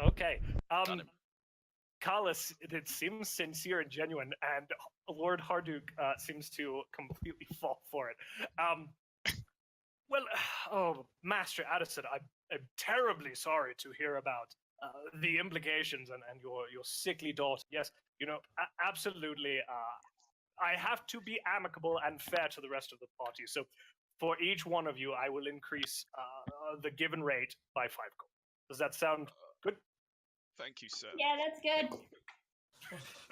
Okay. Got him. Collis, it seems sincere and genuine, and Lord Harduke seems to completely fall for it. Well, oh, Master Addison, I'm terribly sorry to hear about the implications and your sickly daughter. Yes, you know, absolutely. I have to be amicable and fair to the rest of the party. So, for each one of you, I will increase the given rate by 5 gold. Does that sound good? Thank you, sir. Yeah, that's good.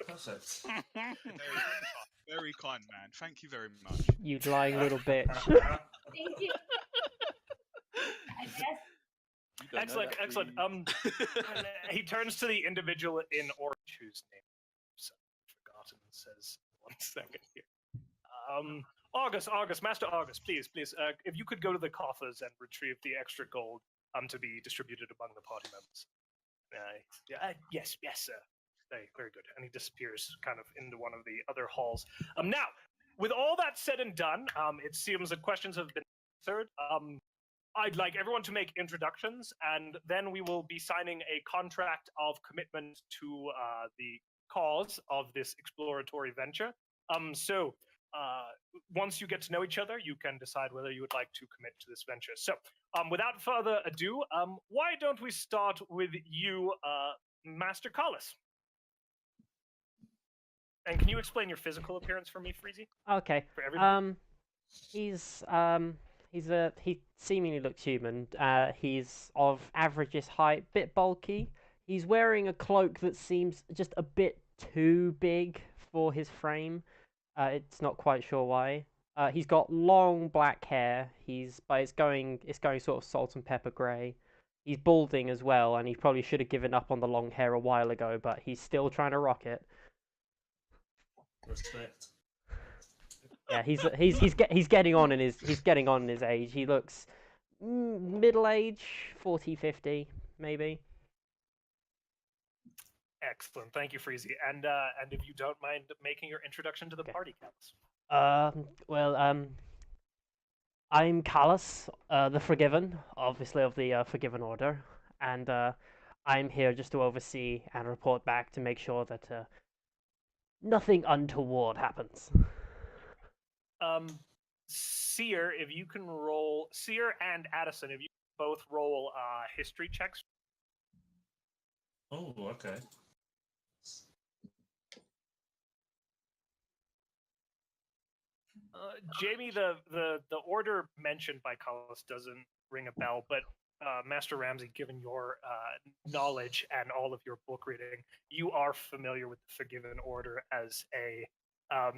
Perfect. Very kind, man. Thank you very much. You lying little bitch. Thank you. I guess. You don't know Excellent, that, excellent. please. And, he turns to the individual in orange whose name I've forgotten. Says 1 second here. August, Master August, please, if you could go to the coffers and retrieve the extra gold to be distributed among the party members. Yes, sir. Very good. And he disappears kind of into one of the other halls. Now, with all that said and done, it seems that questions have been answered. I'd like everyone to make introductions, and then we will be signing a contract of commitment to the cause of this exploratory venture. So once you get to know each other, you can decide whether you would like to commit to this venture. So without further ado, why don't we start with you, Master Collis? And can you explain your physical appearance for me, Freezy? Okay. For everybody? He seemingly looks human. He's of average height, bit bulky. He's wearing a cloak that seems just a bit too big for his frame. It's not quite sure why. He's got long black hair. It's going sort of salt and pepper grey. He's balding as well, and he probably should have given up on the long hair a while ago, but he's still trying to rock it. Respect. Yeah, he's getting on in his age. He looks middle age, 40, 50 maybe. Excellent. Thank you, Freezy. And if you don't mind making your introduction to the Okay. party, Callus. I'm Callus, the Forgiven, obviously of the Forgiven Order, and I'm here just to oversee and report back to make sure that nothing untoward happens. Seer, if you can roll, Seer and Addison, if you both roll history checks. Oh, okay. Jamie, the order mentioned by Callus doesn't ring a bell, but Master Ramsey, given your knowledge and all of your book reading, you are familiar with the Forgiven Order as a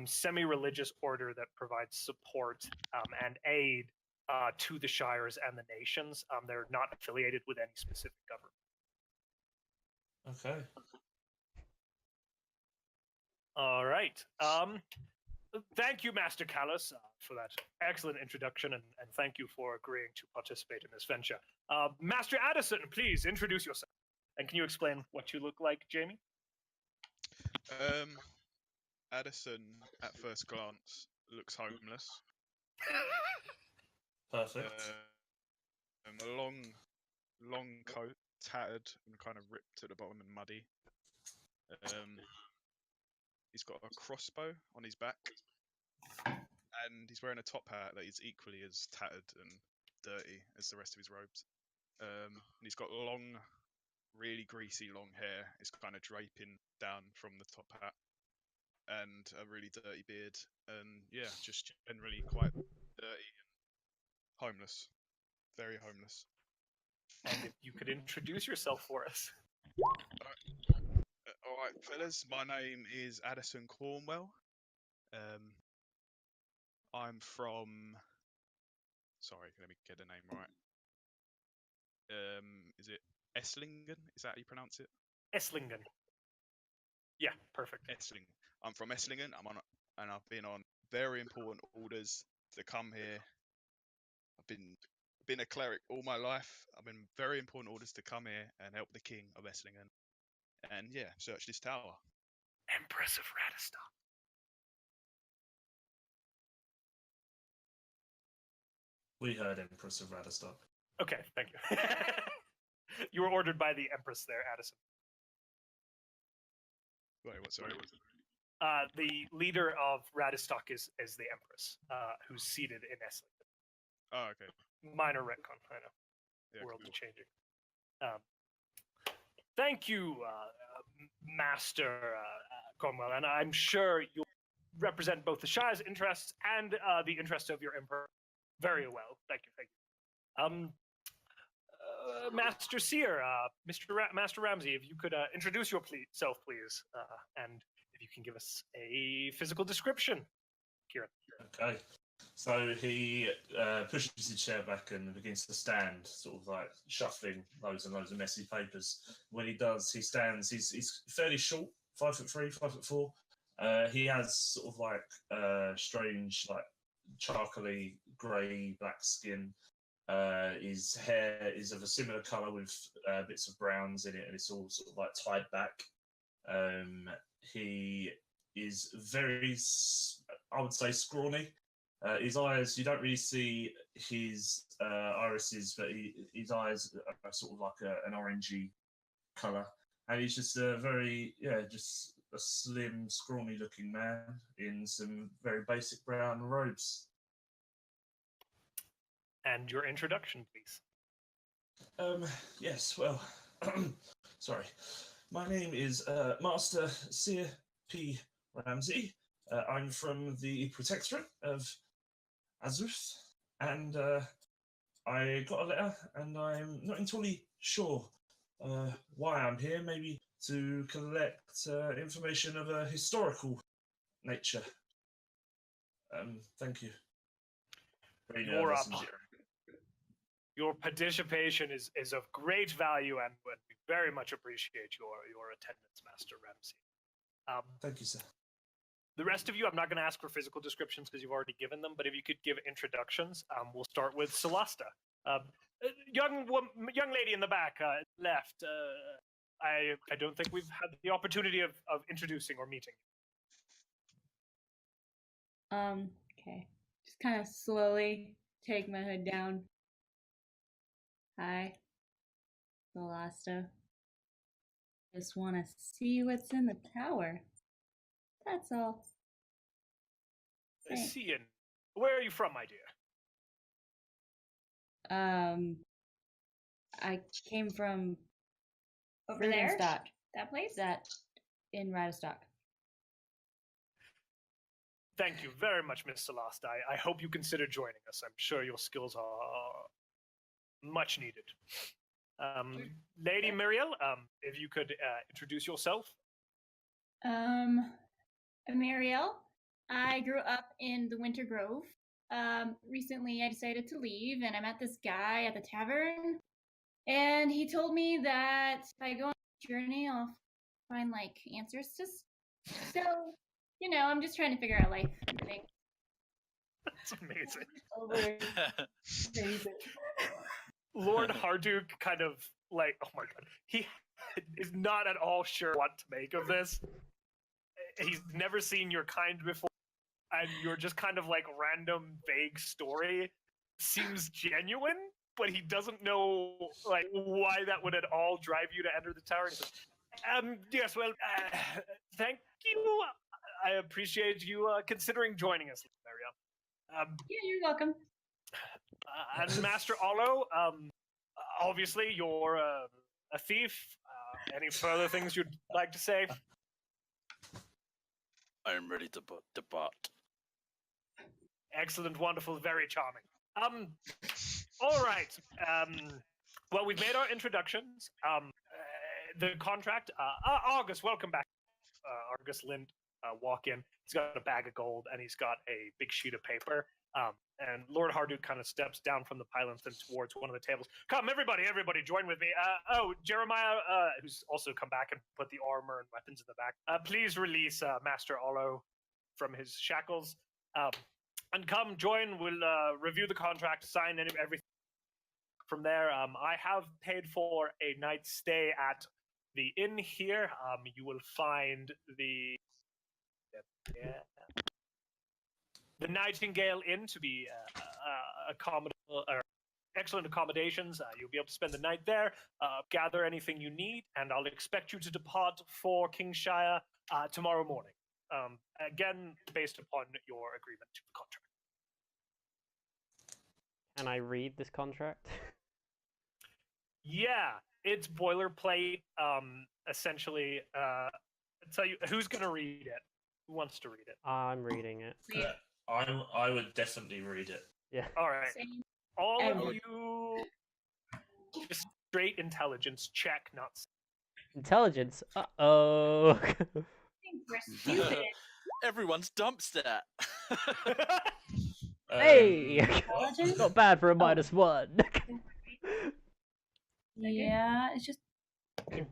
semi-religious order that provides support and aid to the shires and the nations. They're not affiliated with any specific government. Okay. All right. Thank you, Master Callus, for that excellent introduction, and thank you for agreeing to participate in this venture. Master Addison, please introduce yourself. And can you explain what you look like, Jamie? Addison, at first glance, looks homeless. Perfect. A long coat, tattered and kind of ripped at the bottom and muddy. He's got a crossbow on his back, and he's wearing a top hat that is equally as tattered and dirty as the rest of his robes. And he's got long, really greasy long hair. It's kind of draping down from the top hat, and a really dirty beard. And yeah, just generally quite dirty and homeless, very homeless. And if you could introduce yourself for us. All right, fellas. My name is Addison Cornwell. I'm from. Sorry, let me get the name right. Is it Esslingen? Is that how you pronounce it? Esslingen. Yeah, perfect. Esslingen. I'm from Esslingen. And I've been on very important orders to come here. I've been a cleric all my life. I've been very important orders to come here and help the king of Esslingen. And yeah, search this tower. Empress of Radistock. We heard Empress of Radistock. Okay, thank you. You were ordered by the Empress there, Addison. Wait, what? Sorry. The leader of Radistock is the Empress, who's seated in Esslingen. Oh, okay. Minor retcon, I know. Yeah, World cool. is changing. Thank you, Master Cornwell, and I'm sure you'll represent both the Shire's interests and the interests of your Emperor very well. Thank you. Master Seer, Master Ramsey, if you could introduce yourself, please, and if you can give us a physical description, Kieran. Okay. So he pushes his chair back and begins to stand, sort of like shuffling loads and loads of messy papers. When he does, he stands. He's fairly short, 5'3", 5'4". He has sort of like strange, like charcoaly grey black skin. His hair is of a similar colour with bits of browns in it, and it's all sort of like tied back. He is very, I would say, scrawny. His eyes, you don't really see his irises, but his eyes are sort of like an orangey colour. And he's just just a slim, scrawny looking man in some very basic brown robes. And your introduction, please. Yes, well, sorry. My name is Master Seer P. Ramsey. I'm from the Protectorate of Azuth, and I got a letter, and I'm not entirely sure why I'm here. Maybe to collect information of a historical nature. Thank you. Very nervous and jittery. Your participation is of great value, and we very much appreciate your attendance, Master Ramsey. Thank you, sir. The rest of you, I'm not going to ask for physical descriptions because you've already given them, but if you could give introductions, we'll start with Celesta. Young lady in the back, left. I don't think we've had the opportunity of introducing or meeting. Okay. Just kind of slowly take my hood down. Hi, Velasta. Just want to see what's in the tower. That's all. Thanks. Cian, where are you from, my dear? I came from Over there? Rudenstock. That place? That in Radostock. Thank you very much, Miss Celeste. I hope you consider joining us. I'm sure your skills are much needed. Lady Muriel, if you could introduce yourself. Mariel. I grew up in the Winter Grove. Recently I decided to leave, and I met this guy at the tavern. And he told me that if I go on a journey, I'll find, like, answers to So, you know, I'm just trying to figure out life. I think. That's amazing. Amazing. Lord Harduke kind of like, oh my god, he is not at all sure what to make of this. He's never seen your kind before, and you're just kind of like random, vague story seems genuine, but he doesn't know like why that would at all drive you to enter the tower. He says, yes, well, thank you. I appreciate you considering joining us, Marielle. Yeah, you're welcome. And Master Olo, obviously you're a thief. Any further things you'd like to say? I am ready to depart. Excellent, wonderful, very charming. All right. Well, we've made our introductions. The contract. Argus, welcome back. Argus Lind, walk in. He's got a bag of gold and he's got a big sheet of paper. And Lord Harduke kind of steps down from the pylons and towards one of the tables. Come, everybody, join with me. Jeremiah, who's also come back and put the armor and weapons in the back. Please release Master Olo from his shackles. And come, join. We'll review the contract, sign everything. From there, I have paid for a night's stay at the inn here. You will find the Nightingale Inn to be excellent accommodations. You'll be able to spend the night there, gather anything you need, and I'll expect you to depart for Kingshire tomorrow morning. Again, based upon your agreement to the contract. Can I read this contract? Yeah, it's boilerplate. Essentially, I'll tell you who's going to read it. Who wants to read it? I'm reading it. I would definitely read it. Yeah. All right. Same. All of you, just straight intelligence check, not. Intelligence. Uh-oh. I think we're stupid. Everyone's dump stat. Hey! Intelligence? Not bad for a -1. Yeah, it's just. I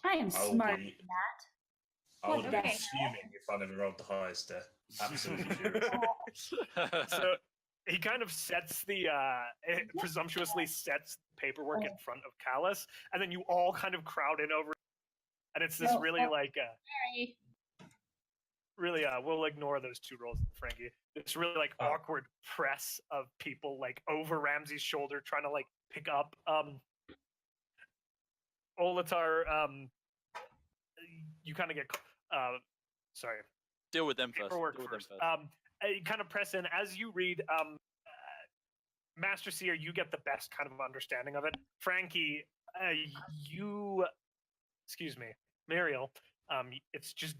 am I will smart. be- That. I would have been Okay. fuming if I never rolled the highest there. Absolutely furious. So he kind of sets the presumptuously sets paperwork in front of Callus, and then you all kind of crowd in over it. And it's this really like Sorry. really we'll ignore those two rolls, Frankie. It's really like awkward press of people like over Ramsey's shoulder trying to like pick up Olatar. You kind of get sorry. Deal with them first. Paperwork Deal with them first. first. You kind of press in as you read. Master Seer, you get the best kind of understanding of it. Frankie, excuse me, Muriel, it's just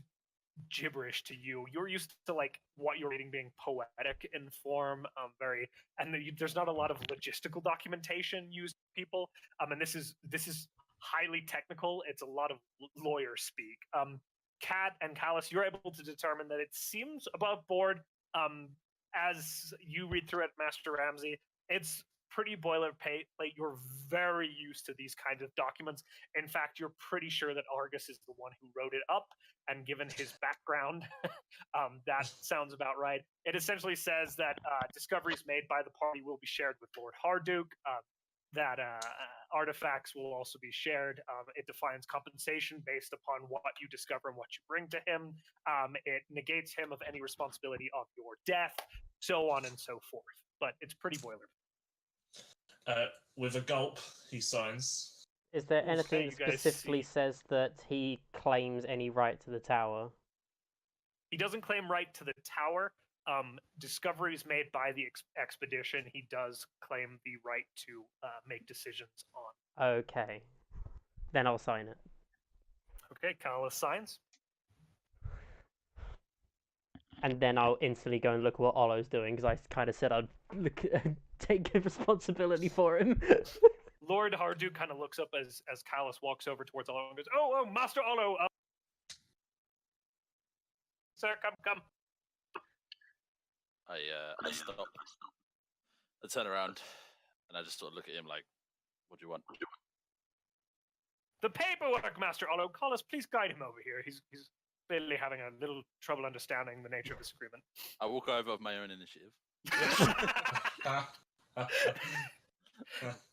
gibberish to you. You're used to like what you're reading being poetic in form, there's not a lot of logistical documentation used by people. And this is highly technical. It's a lot of lawyer speak. Kat and Callus, you're able to determine that it seems above board. As you read through it, Master Ramsey, it's pretty boilerplate. Like, you're very used to these kinds of documents. In fact, you're pretty sure that Argus is the one who wrote it up, and given his background, that sounds about right. It essentially says that discoveries made by the party will be shared with Lord Harduke. that artifacts will also be shared. It defines compensation based upon what you discover and what you bring to him. It negates him of any responsibility of your death, so on and so forth. But it's pretty boilerplate. With a gulp, he signs. Is there Okay, anything you that guys specifically see- says that he claims any right to the tower? He doesn't claim right to the tower. Discoveries made by the expedition, he does claim the right to make decisions on. Okay. Then I'll sign it. Okay, Kala signs. And then I'll instantly go and look what Olo's doing, because I kind of said I'd look, take responsibility for him. Lord Harduke kind of looks up as Callus walks over towards Olo and goes, "Oh, Master Olo! Sir, come." I stop. I turn around and I just sort of look at him like, "What do you want?" The paperwork, Master Olo. Callus, please guide him over here. He's clearly having a little trouble understanding the nature of this agreement. I walk over of my own initiative.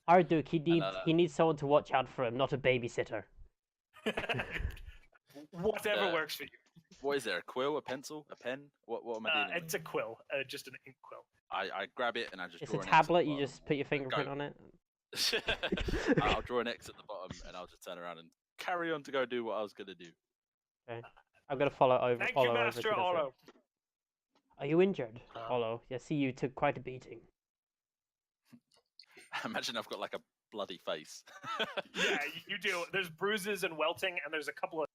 Harduke, he needs someone to watch out for him, not a babysitter. Whatever works for you. What is there? A quill, a pencil, a pen? What am I dealing with? It's a quill, just an ink quill. I grab it and I just It's draw a an X at the tablet, you bottom. just put your fingerprint on it. I'll draw an X at the bottom and I'll just turn around and carry on to go do what I was going to do. Okay. I'm going to follow over. Thank Olo you, over Master to the front. Olo. Are you injured, Olo? I see you took quite a beating. Imagine I've got like a bloody face. Yeah, you do. There's bruises and welting, and there's a couple of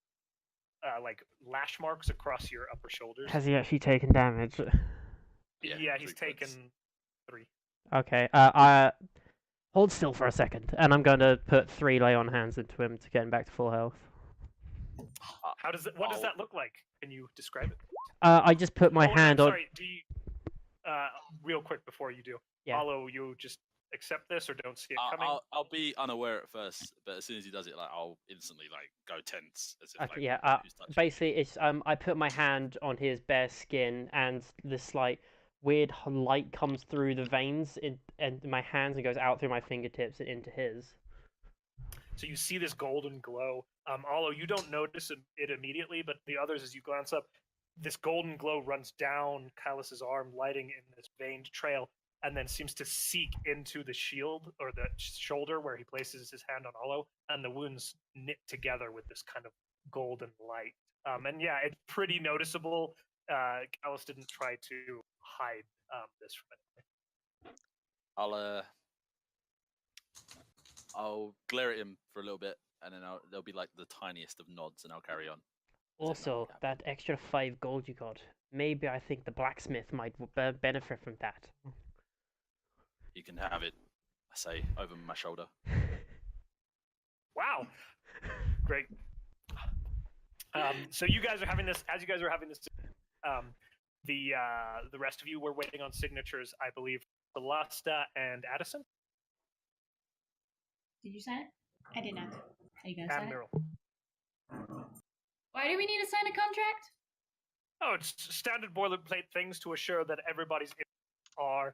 like lash marks across your upper shoulders. Has he actually taken damage? Yeah, he's 3 points. taken 3. Okay, hold still for a second, and I'm going to put 3 lay on hands into him to get him back to full health. What does that look like? Can you describe it? I just put my hand on. Sorry, do you, real quick before you do. Yeah. Olo, you just accept this or don't see it coming? I'll be unaware at first, but as soon as he does it, like I'll instantly like go tense. As if, Okay, like, yeah. who's touching me? Basically, it's I put my hand on his bare skin, and this like weird light comes through the veins and my hands and goes out through my fingertips and into his. So you see this golden glow. Olo, you don't notice it immediately, but the others, as you glance up, this golden glow runs down Callus's arm, lighting in this veined trail, and then seems to seek into the shield or the shoulder where he places his hand on Olo, and the wounds knit together with this kind of golden light. And yeah, it's pretty noticeable. Callus didn't try to hide this from anyone. I'll glare at him for a little bit, and then there'll be like the tiniest of nods, and I'll carry on. Also, that extra 5 gold you got, maybe I think the blacksmith might benefit from that. You can have it, I say, over my shoulder. Wow, great. So you guys are having this. As you guys are having this, the rest of you were waiting on signatures, I believe. Velasta and Addison. Did you sign it? I did not. Are you gonna sign it? Admiral. Why do we need to sign a contract? Oh, it's standard boilerplate things to assure that everybody's interests are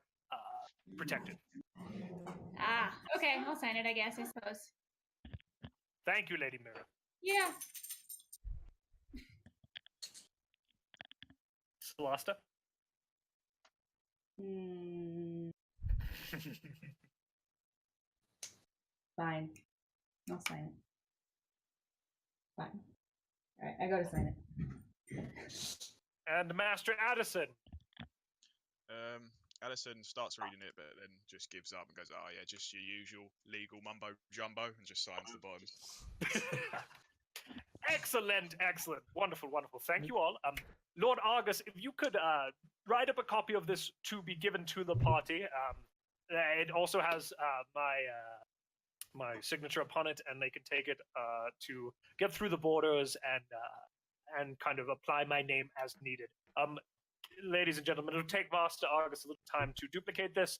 protected. Ah, okay, I'll sign it, I guess, I suppose. Thank you, Lady Mira. Yeah. Velasta. Fine. I'll sign it. Fine. Alright, I go to sign it. And Master Addison. Addison starts reading it, but then just gives up and goes, "Oh yeah, just your usual legal mumbo jumbo," and just signs the bottom. Excellent. Wonderful. Thank you all. Lord Argus, if you could write up a copy of this to be given to the party. It also has my signature upon it, and they can take it to get through the borders and kind of apply my name as needed. Ladies and gentlemen, it'll take Master Argus a little time to duplicate this.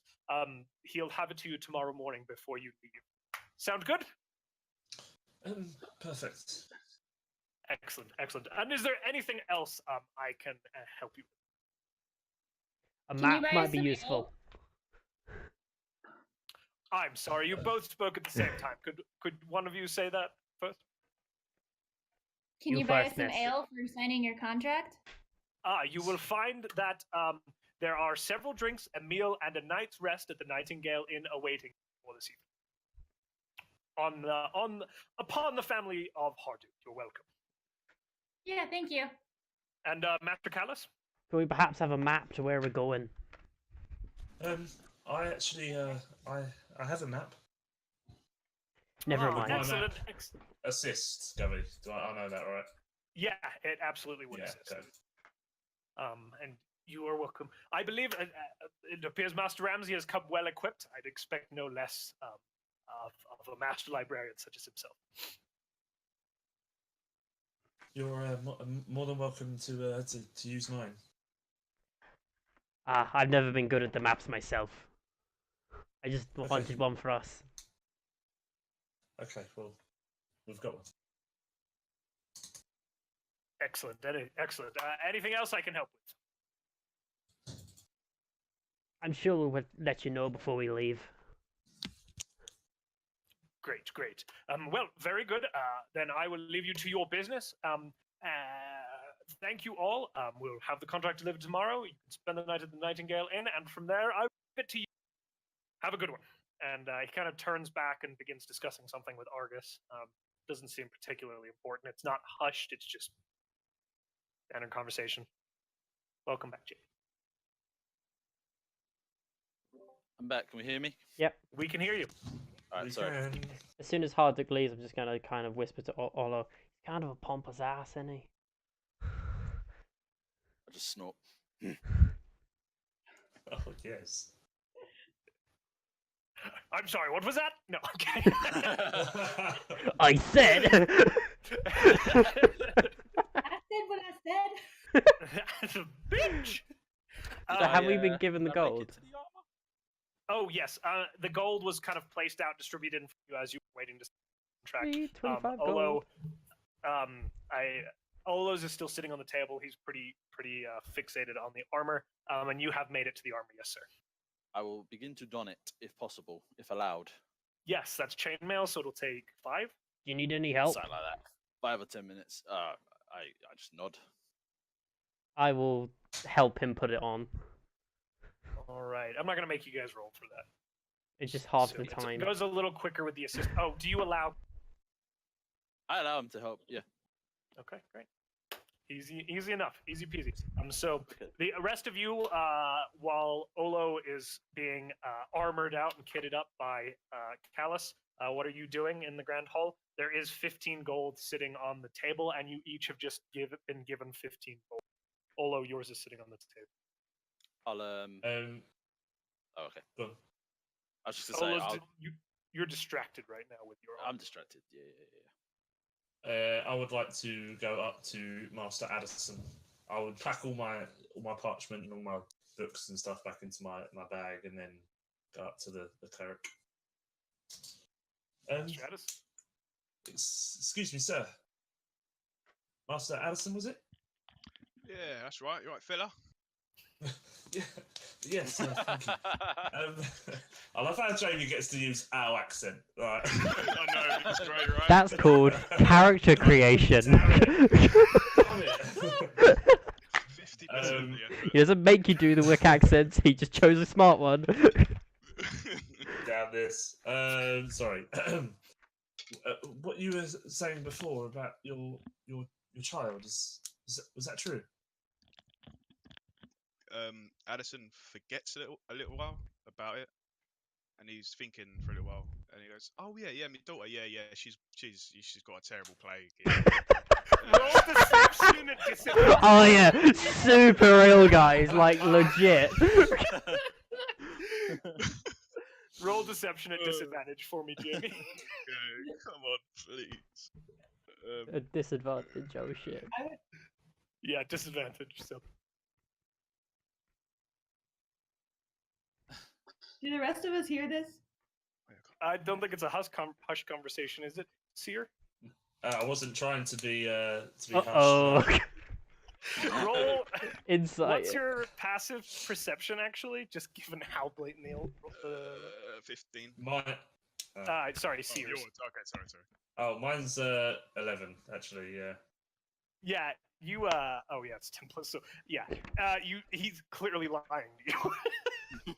He'll have it to you tomorrow morning before you leave. Sound good? Perfect. Excellent. And is there anything else I can help you with? A Can you map buy might us be some useful. I'm sorry, you both spoke at the same time. Could one of you say that first? Can You you buy us first, some miss. ale for signing your contract? You will find that there are several drinks, a meal, and a night's rest at the Nightingale Inn awaiting for this evening. Upon the family of Harduke, you're welcome. Yeah, thank you. And Master Callus? Can we perhaps have a map to where we're going? I actually, I have a map. Never Ah, mind. Excellent. Assist, Gabby. I know that, right? Yeah, it absolutely would Yeah. assist. Okay. And you are welcome. I believe it appears Master Ramsey has come well equipped. I'd expect no less of a master librarian such as himself. You're more than welcome to use mine. I've never been good at the maps myself. I just Okay. wanted one for us. Okay, well, we've got one. Excellent. Excellent. Anything else I can help with? I'm sure we'll let you know before we leave. Great, great. Well, very good. Then I will leave you to your business. Thank you all. We'll have the contract delivered tomorrow. You can spend the night at the Nightingale Inn, and from there, I'll give it to you. Have a good one. And he kind of turns back and begins discussing something with Argus. Doesn't seem particularly important. It's not hushed. It's just standard conversation. Welcome back, Jay. I'm back. Can we hear me? We can hear you. All right, We sorry. can. As soon as Harduke leaves, I'm just gonna kind of whisper to Olo. He's kind of a pompous ass, isn't he? I just snort. Oh, yes. I'm sorry, what was that? No, I'm kidding. I said. I said what I said. Bitch! So have we been given the Can I make gold? it to the armor? Oh, yes. The gold was kind of placed out, distributed for you as you were waiting to contract. Sweet, 25 Olo, gold. Olo's is still sitting on the table. He's pretty fixated on the armor. And you have made it to the armor, yes, sir. I will begin to don it, if possible, if allowed. Yes, that's chainmail, so it'll take 5. Do you need any help? Something like that. 5 or 10 minutes. I just nod. I will help him put it on. All right. I'm not going to make you guys roll for that. It's just half So the it time. goes a little quicker with the assist. Oh, do you allow? I allow him to help. Yeah. Okay, great. Easy enough. Easy peasy. So Okay. the rest of you, while Olo is being armored out and kitted up by Callus, what are you doing in the Grand Hall? There is 15 gold sitting on the table, and you each have just been given 15 gold. Olo, yours is sitting on the table. I'll Oh, okay. Go on. I was just gonna say Olo's you're distracted right now with your. I'm distracted. Yeah. I would like to go up to Master Addison. I would pack all my parchment and all my books and stuff back into my bag, and then go up to the cleric. Stratus? Excuse me, sir. Master Addison, was it? Yeah, that's right. You're right, fella. Yeah. Yes. Thank you. I love how Jamie gets to use our accent. Right. I know, it's great, right? That's called character creation. 50% He doesn't make you do the Wick accents, he just chose a smart one. Down this. Sorry. What you were saying before about your child was that true? Addison forgets a little while about it, and he's thinking for a little while, and he goes, "Oh yeah, my daughter, yeah, she's got a terrible plague." Roll deception at disadvantage. Oh yeah, super real guys, like legit. Roll deception at disadvantage for me, Jamie. Okay, come on, please. A disadvantage, oh shit. Yeah, disadvantage. So Do the rest of us hear this? I don't think it's a hush conversation, is it, Seer? I wasn't trying to be Uh-oh. harsh. Roll. Insight. What's your passive perception, actually? Just given how blatantly. 15. Sorry, Oh, Sears. yours. Okay, sorry. Oh, mine's 11 actually. Yeah. Yeah, you. Oh, yeah, it's 10 plus. So yeah, he's clearly lying to you.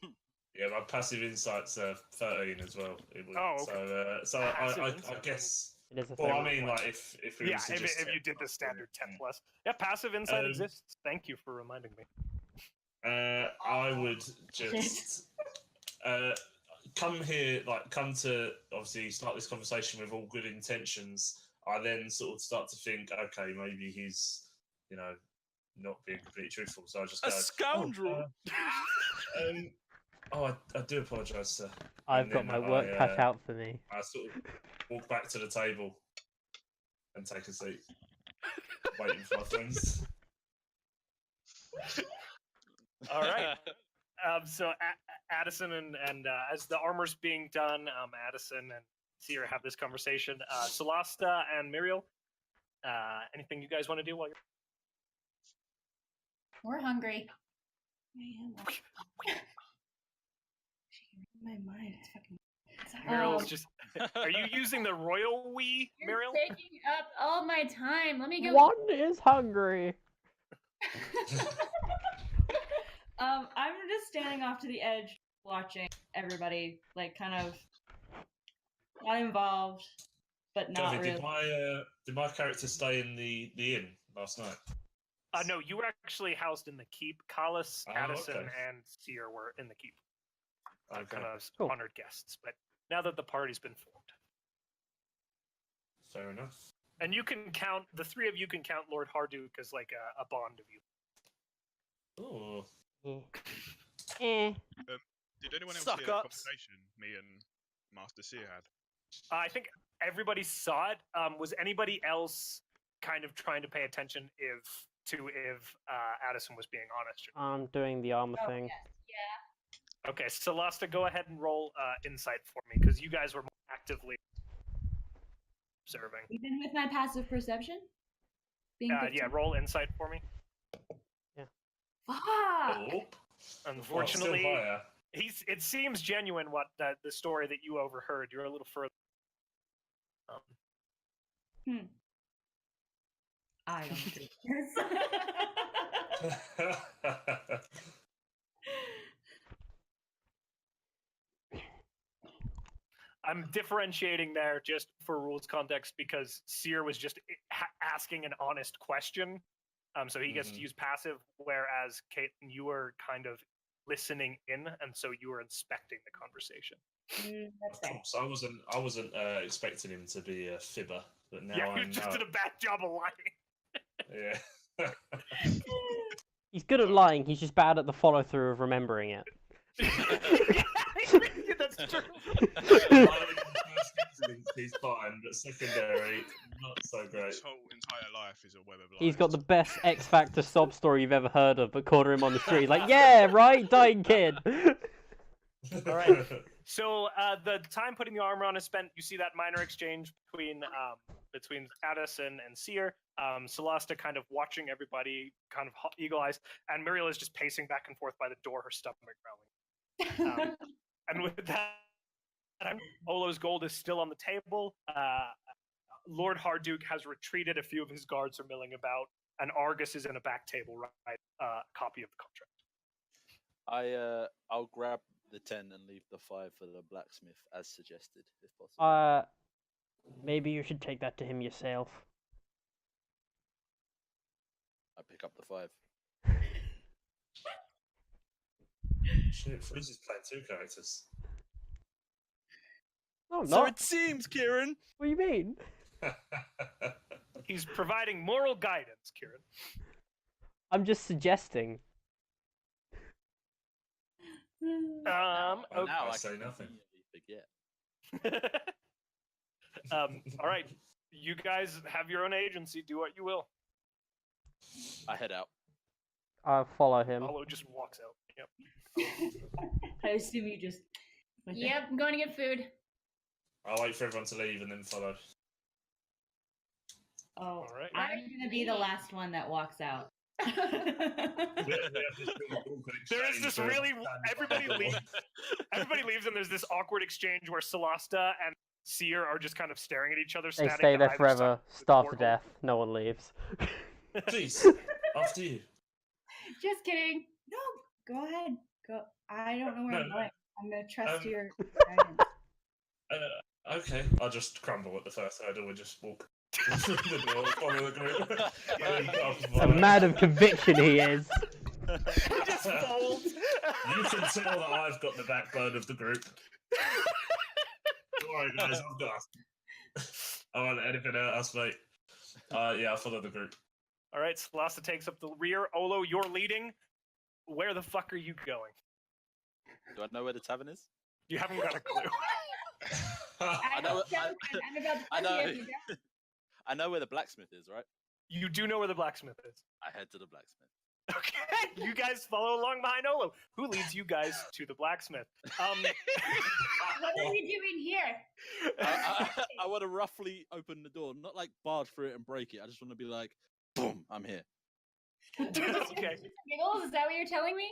Yeah, my passive insight's 13 as well. Oh, okay. So Passive I insight, guess. It is a Well, I thing. mean, like if it Yeah, was to just if 10 you did the plus, standard 10 yeah. plus. Yeah, passive insight Um, exists. Thank you for reminding me. I would just come to obviously start this conversation with all good intentions. I then sort of start to think, okay, maybe he's, not being completely truthful. So I just A go, scoundrel. I do apologise, sir. I've And got then my work cut out for me. I sort of walk back to the table and take a seat, waiting for my friends. All right. So Addison and as the armor's being done, Addison and Seer have this conversation. Solasta and Muriel, anything you guys want to do while you're? We're hungry. My mind is fucking. Muriel's just. Are you using the royal we, You're Muriel? taking up all my time. Let me go. One is hungry. I'm just standing off to the edge, watching everybody, like kind of not involved, but not Jovi, really. did my character stay in the inn last night? No, you were actually housed in the keep. Collis, Oh, Addison, okay. and Seer were in the keep. Okay. Kind of Cool. honored guests. But now that the party's been formed. Fair enough. And you can count, the three of you can count Lord Harduke as like a bond of you. Oh. Eh. Did anyone else Suck hear that ups. conversation me and Master Seer had? I think everybody saw it. Was anybody else kind of trying to pay attention if Addison was being honest? I'm doing the armor thing. Yeah. Okay, Celesta, go ahead and roll insight for me because you guys were more actively observing. Even with my passive perception? Being Yeah, roll insight for me. Fuck! Oh. Unfortunately, Well, still higher. it seems genuine what the story that you overheard. You're a little further. I don't do this. I'm differentiating there just for rules context because Seer was just asking an honest question. So he gets to use passive, whereas Caitlin, you were kind of listening in, and so you were inspecting the conversation. That's Of fair. course, I wasn't expecting him to be a fibber, but now Yeah, you I just know. did a bad job of lying. Yeah. He's good at lying, he's just bad at the follow through of remembering it. That's true. He's fine, but secondary, not so great. His whole entire life is a web of lies. He's got the best X Factor sob story you've ever heard of, but corner him on the street. He's like, yeah, right, dying kid. All right. So the time putting the armor on is spent. You see that minor exchange between Addison and Seer. Celesta kind of watching everybody, kind of eagle eyes, and Muriel is just pacing back and forth by the door, her stomach growling. And with that, Olo's gold is still on the table. Lord Harduke has retreated. A few of his guards are milling about, and Argus is in a back table, right? Copy of the contract. I'll grab the 10 and leave the 5 for the blacksmith as suggested, if possible. Maybe you should take that to him yourself. I pick up the 5. Shit, Freeze is playing two characters. No, I'm So not. it seems, Kieran. What do you mean? He's providing moral guidance, Kieran. I'm just suggesting. Now Okay. I say can nothing. immediately forget. All right. You guys have your own agency. Do what you will. I head out. I'll follow him. Olo just walks out. Yep. I assume you just. Yep, I'm going to get food. I'll wait for everyone to leave and then follow. Oh, All right. I'm gonna be the last one that walks out. There is this really everybody leaves and there's this awkward exchange where Celasta and Seer are just kind of staring at each other. They standing stay to there either forever, side of the starve to portal. death. No one leaves. Please, after you. Just kidding. No, go ahead. Go. I don't know where I'm No. going. I'm gonna trust Um, your guidance. Okay, I'll just crumble at the first hurdle and just walk. The door, follow the group. A man of conviction he is. He just folds. You can tell that I've got the backbone of the group. Don't worry, guys, I'm done. I want anything else, mate. Yeah, I'll follow the group. All right, Celasta takes up the rear. Olo, you're leading. Where the fuck are you going? Do I know where the tavern is? You haven't got a clue. I know. I'm about to I know. you down. I know where the blacksmith is, right? You do know where the blacksmith is. I head to the blacksmith. Okay, you guys follow along behind Olo, who leads you guys to the blacksmith. What are we doing here? I want to roughly open the door, not like barge through it and break it. I just want to be like, boom, I'm here. Okay. Giggles, is that what you're telling me?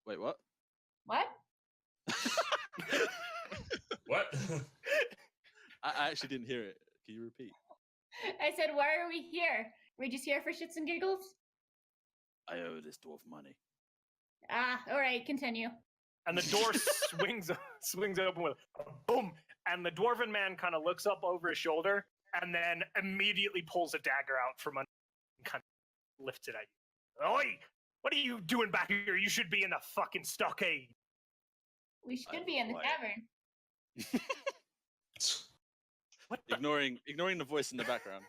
Wait, what? What? What? I actually didn't hear it. Can you repeat? I said, why are we here? We're just here for shits and giggles? I owe this dwarf money. Ah, alright, continue. And the door swings open with a boom, and the dwarven man kind of looks up over his shoulder and then immediately pulls a dagger out from under and kind of lifts it at you. Oi! What are you doing back here? You should be in the fucking stockade. We should be in the Quiet. tavern. What the? Ignoring the voice in the background.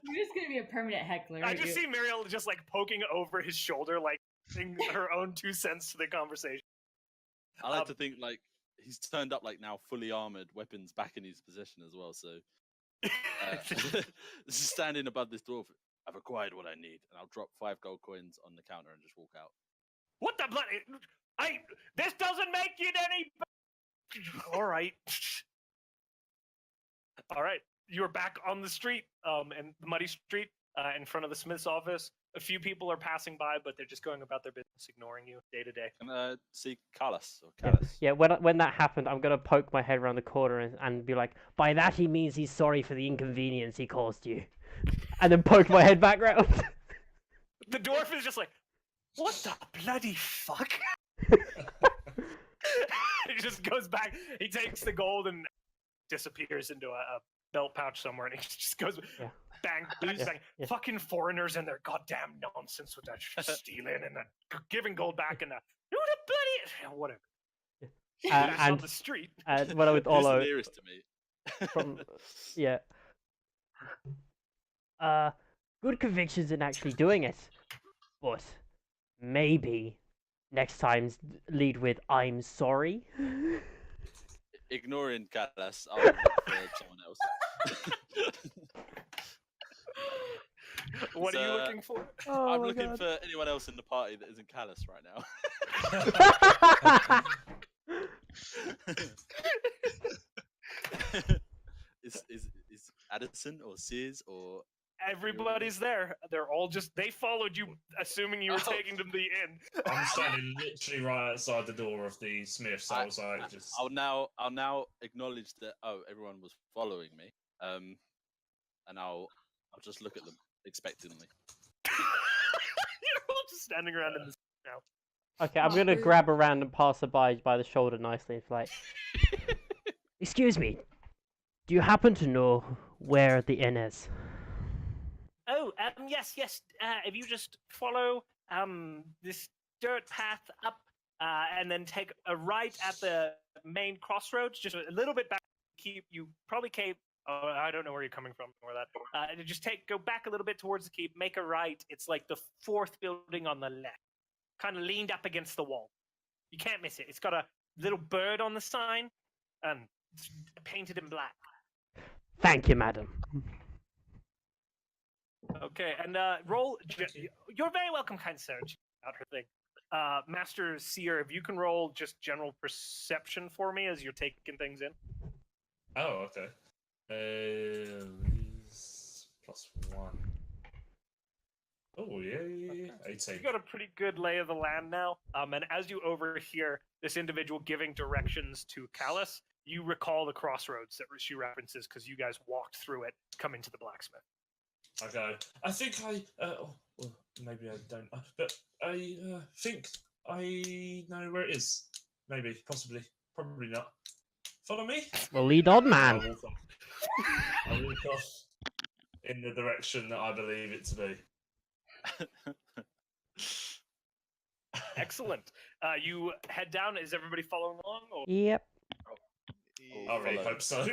You're just gonna be a permanent heckler. I aren't just you? see Muriel just like poking over his shoulder, like giving her own 2 cents to the conversation. I like to think like he's turned up like now fully armored, weapons back in his possession as well. So just standing above this dwarf. I've acquired what I need, and I'll drop 5 gold coins on the counter and just walk out. What the bloody? This doesn't make it any. All right. All right. You're back on the street, in the muddy street, in front of the smith's office. A few people are passing by, but they're just going about their business, ignoring you day to day. Can see Carlos or Callis? Yeah, when that happened, I'm gonna poke my head around the corner and be like, by that he means he's sorry for the inconvenience he caused you. And then poke my head back round. The dwarf is just like, what the bloody fuck? He just goes back. He takes the gold and disappears into a belt pouch somewhere, and he just goes bang, bang, bang. Yeah. Fucking foreigners and their goddamn nonsense with that stealing and the giving gold back and the who the bloody whatever. That's on And the street. when I with Who's the Olo, nearest to me? from yeah. Good convictions in actually doing it, but maybe next time lead with "I'm sorry." Ignoring Callis, I'll look for someone else. What So, are you looking for? Oh I'm my looking God. for anyone else in the party that isn't Callis right now. is Addison or Sears or Everybody's there. They're all they followed you, assuming you were Oh. taking them to the inn. I'm standing literally right outside the door of the smith, so I was like, just. I'll now acknowledge that everyone was following me, and I'll just look at them expectantly. You're all just standing around in this now. Okay, I'm gonna grab a random passerby by the shoulder nicely and be like, "Excuse me, do you happen to know where the inn is?" Oh, yes. If you just follow this dirt path up, and then take a right at the main crossroads, just a little bit back. You probably came. Oh, I don't know where you're coming from. Or that. Just go back a little bit towards the keep. Make a right. It's like the 4th building on the left, kind of leaned up against the wall. You can't miss it. It's got a little bird on the sign, and it's painted in black. Thank you, madam. Okay, and roll. You're very welcome, kind sir. Out her thing. Master Seer, if you can roll just general perception for me as you're taking things in. Oh, okay. +1. Oh, yeah. You 18. got a pretty good lay of the land now. And as you overhear this individual giving directions to Callus, you recall the crossroads that she references because you guys walked through it coming to the blacksmith. I go, I think well, maybe I don't, but I think I know where it is. Maybe, possibly, probably not. Follow me? Well, lead on, I man. walk off. I walk off in the direction that I believe it to be. Excellent. You head down. Is everybody following along? Or? Yep. I really follow. hope so.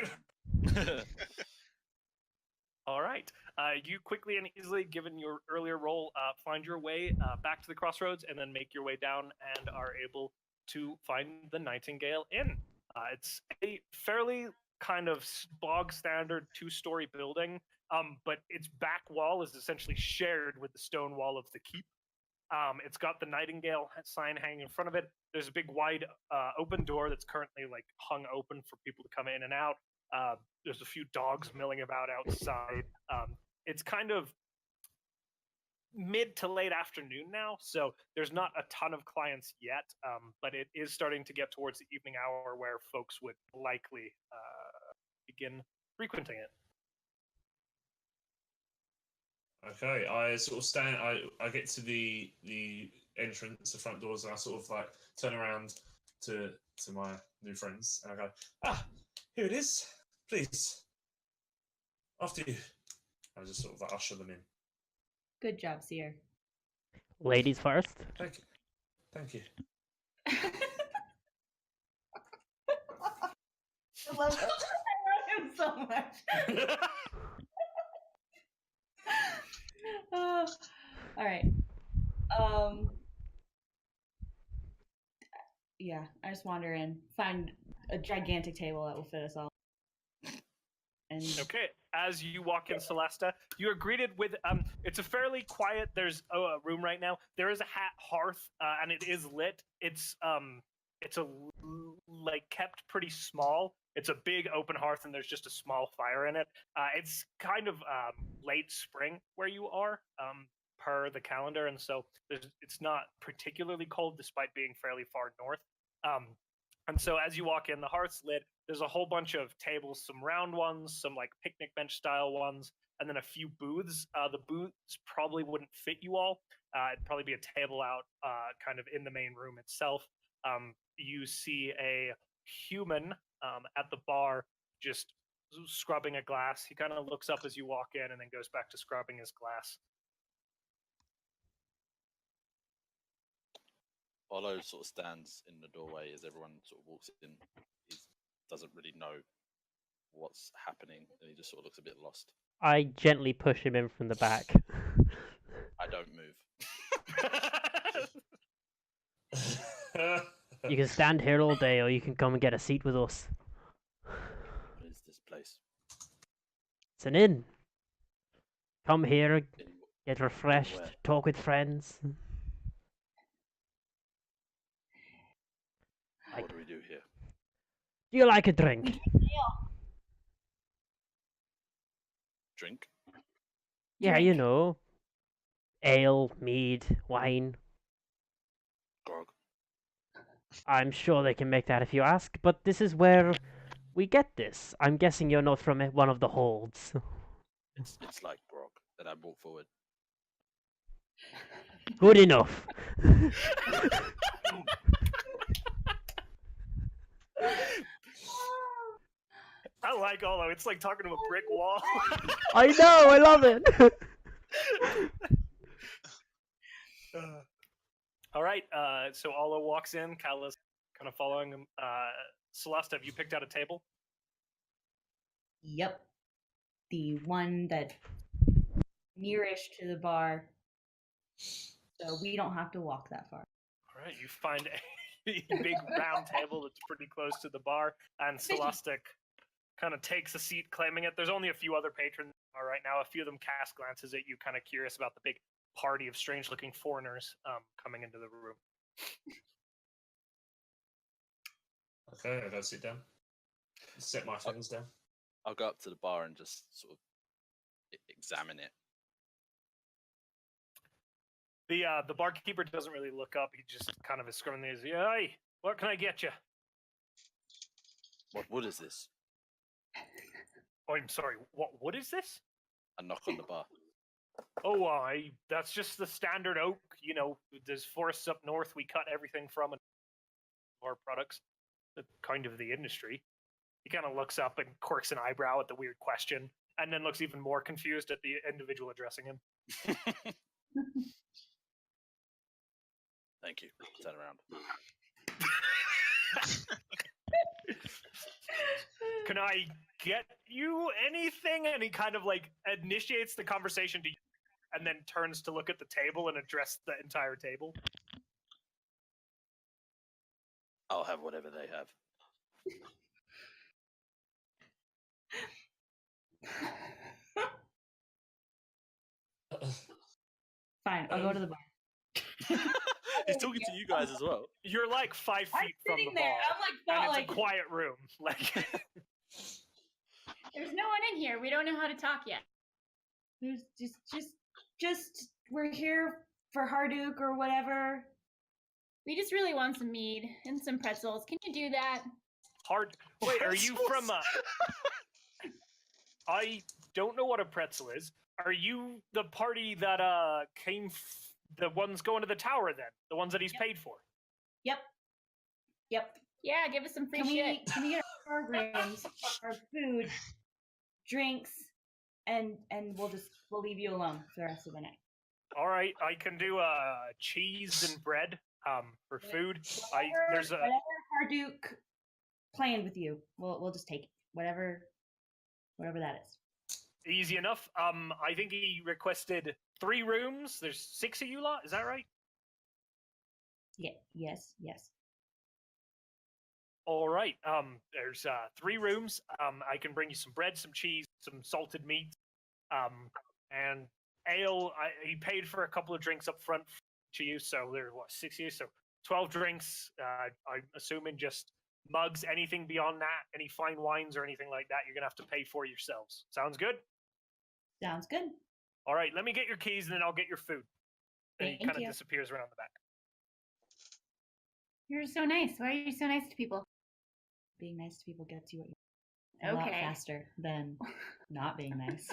All right. You quickly and easily, given your earlier roll, find your way back to the crossroads and then make your way down and are able to find the Nightingale Inn. It's a fairly kind of bog standard 2-story building, but its back wall is essentially shared with the stone wall of the keep. It's got the Nightingale sign hanging in front of it. There's a big wide open door that's currently like hung open for people to come in and out. There's a few dogs milling about outside. It's kind of mid to late afternoon now, so there's not a ton of clients yet, but it is starting to get towards the evening hour where folks would likely begin frequenting it. Okay, I sort of stand. I get to the entrance, the front doors, and I sort of like turn around to my new friends, and I go, here it is. Please, after you. I just sort of like usher them in. Good job, Seer. Ladies first. Thank you. Thank you. I love him so much. All right. Yeah, I just wander in, find a gigantic table that will fit us all. And Okay, as you walk in, Celesta, you are greeted with it's a fairly quiet. There's a room right now. There is a hearth, and it is lit. It's like kept pretty small. It's a big open hearth, and there's just a small fire in it. It's kind of late spring where you are, per the calendar, and so it's not particularly cold despite being fairly far north. And so as you walk in, the hearth's lit. There's a whole bunch of tables, some round ones, some like picnic bench style ones, and then a few booths. The booths probably wouldn't fit you all. It'd probably be a table out kind of in the main room itself. You see a human at the bar just scrubbing a glass. He kind of looks up as you walk in and then goes back to scrubbing his glass. Olo sort of stands in the doorway as everyone sort of walks in. He doesn't really know what's happening, and he just sort of looks a bit lost. I gently push him in from the back. I don't move. You can stand here all day, or you can come and get a seat with us. What is this place? It's an inn. Come here, In- get refreshed, where? talk with friends. What do we do here? Do you like a drink? Drink? Yeah, you know. Ale, mead, wine. Grog? I'm sure they can make that if you ask, but this is where we get this. I'm guessing you're not from one of the holds. It's like grog. Then I walk forward. Good enough. I like Olo. It's like talking to a brick wall. I know, I love it. All right, so Olo walks in. Callus kind of following him. Celeste, have you picked out a table? yep, the one that nearest to the bar, so we don't have to walk that far. All right, you find a big round table that's pretty close to the bar, and Celeste kind of takes a seat, claiming it. There's only a few other patrons right now. A few of them cast glances at you, kind of curious about the big party of strange-looking foreigners coming into the room. Okay, I go sit down. Set my things down. I'll go up to the bar and just sort of examine it. The barkeeper doesn't really look up. He just kind of is scrubbing his. Hey, what can I get you? What wood is this? Oh, I'm sorry. What is this? A knock on the bar. Oh, that's just the standard oak. You know, there's forests up north. We cut everything from and our products. Kind of the industry. He kind of looks up and quirks an eyebrow at the weird question, and then looks even more confused at the individual addressing him. Thank you. Turn around. Can I get you anything? And he kind of like initiates the conversation to you, and then turns to look at the table and address the entire table. I'll have whatever they have. Fine, I'll go to the bar. He's talking to you guys as well. You're like 5 feet I'm from sitting the there. bar, I'm like, and not it's like a quiet room. Like, There's no one in here. We don't know how to talk yet. there's just we're here for Harduke or whatever. We just really want some mead and some pretzels. Can you do that? hard. Wait, are you from? I don't know what a pretzel is. Are you the party that came? The ones going to the tower, then? The ones that he's paid for? Yep. Yeah, give us some free Can shit. we get our programs, our food, drinks, and we'll leave you alone for the rest of the night. All right, I can do cheese and bread for food. There's a Whatever Harduke planned with you, we'll just take it. Whatever that is. easy enough. I think he requested 3 rooms. There's 6 of you lot. Is that right? Yeah. Yes. All right. There's 3 rooms. I can bring you some bread, some cheese, some salted meat, and ale. He paid for a couple of drinks up front to you, so there what 6 of you, so 12 drinks. I'm assuming just mugs. Anything beyond that, any fine wines or anything like that, you're gonna have to pay for yourselves. Sounds good? Sounds good. All right. Let me get your keys, and then I'll get your food. And he Thank kind of you. disappears around the back. You're so nice. Why are you so nice to people? Being nice to people gets you what you want a lot Okay. faster than not being nice.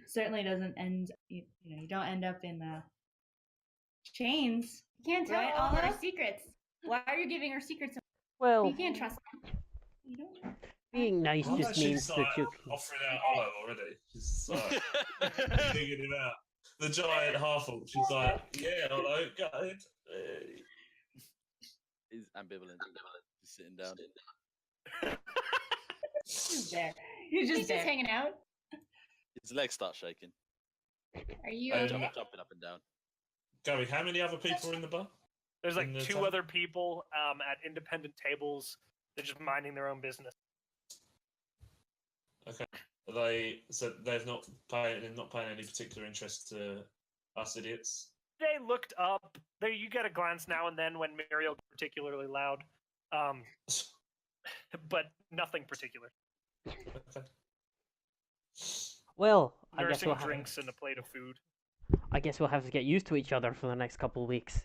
Certainly doesn't end. You don't end up in chains. You can't tell Right, all of our Olive? secrets. Why are you giving our secrets? Well, You can't trust them. You don't. being nice Well, just she's means that like you. offering out Olo already. She's like digging him out. The giant half-orc. She's like, yeah, Olo, go ahead. Hey. He's ambivalent. He's sitting down. He's there. He's just He's there. just hanging out. His legs start shaking. Are you Um, okay? Jumping up and down. Gary, how many other people are in the bar? There's like In the 2 tavern? other people at independent tables. They're just minding their own business. Okay. They're not paying any particular interest to us idiots. They looked up. You get a glance now and then when Muriel gets particularly loud, but nothing particular. Okay. Well, Nursing drinks and a plate of food. I guess we'll have to get used to each other for the next couple of weeks.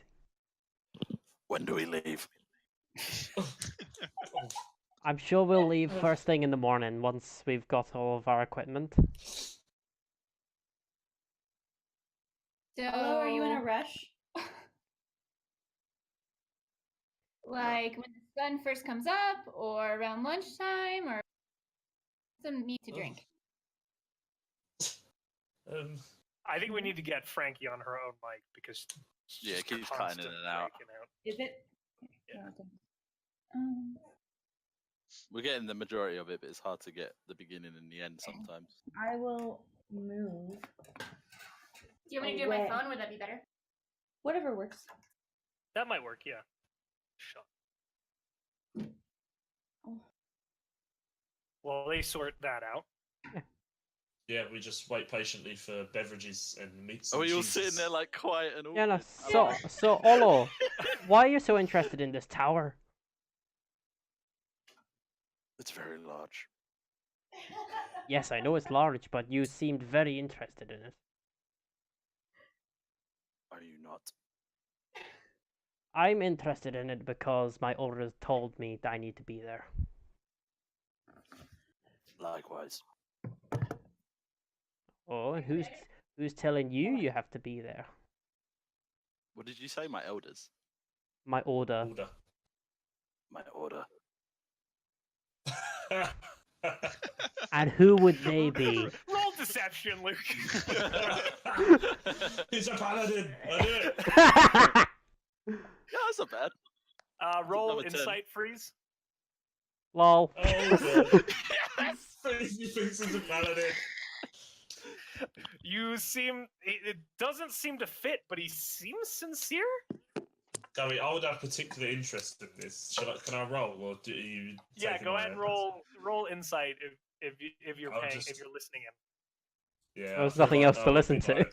When do we leave? I'm sure we'll leave first thing in the morning once we've got all of our equipment. So, Hello, are you in a rush? like when the sun first comes up, or around lunchtime, or some meat to drink? I think we need to get Frankie on her own mic because Yeah, she's keeps cutting in constantly and out. breaking out. Is it? Yeah. Um, We're getting the majority of it, but it's hard to get the beginning and the end sometimes. I will move. Do you want me to do it on Away. my phone? Would that be better? Whatever works. That might work, yeah. Sure. Oh. Well, they sort that out. Yeah, we just wait patiently for beverages and meats. Are and we all cheeses. sitting there like quiet and all? Yeah, no, so Olo, why are you so interested in this tower? It's very large. Yes, I know it's large, but you seemed very interested in it. Are you not? I'm interested in it because my orders told me that I need to be there. Likewise. Oh, and who's telling you have to be there? What did you say, my elders? My order. Order. My order. And who would they be? Roll deception, Luke. He's a paladin. I knew it. Yeah, that's not bad. Roll Another 10. insight freeze. Lol. Oh, God. He thinks he's a paladin. You seem. It doesn't seem to fit, but he seems sincere. Gary, I would have particular interest in this. Can I roll, or do you? Yeah, take go my ahead and advice? roll insight if you're I'll paying just- if you're listening in. Yeah. There's I feel nothing like else that to would listen be to. like-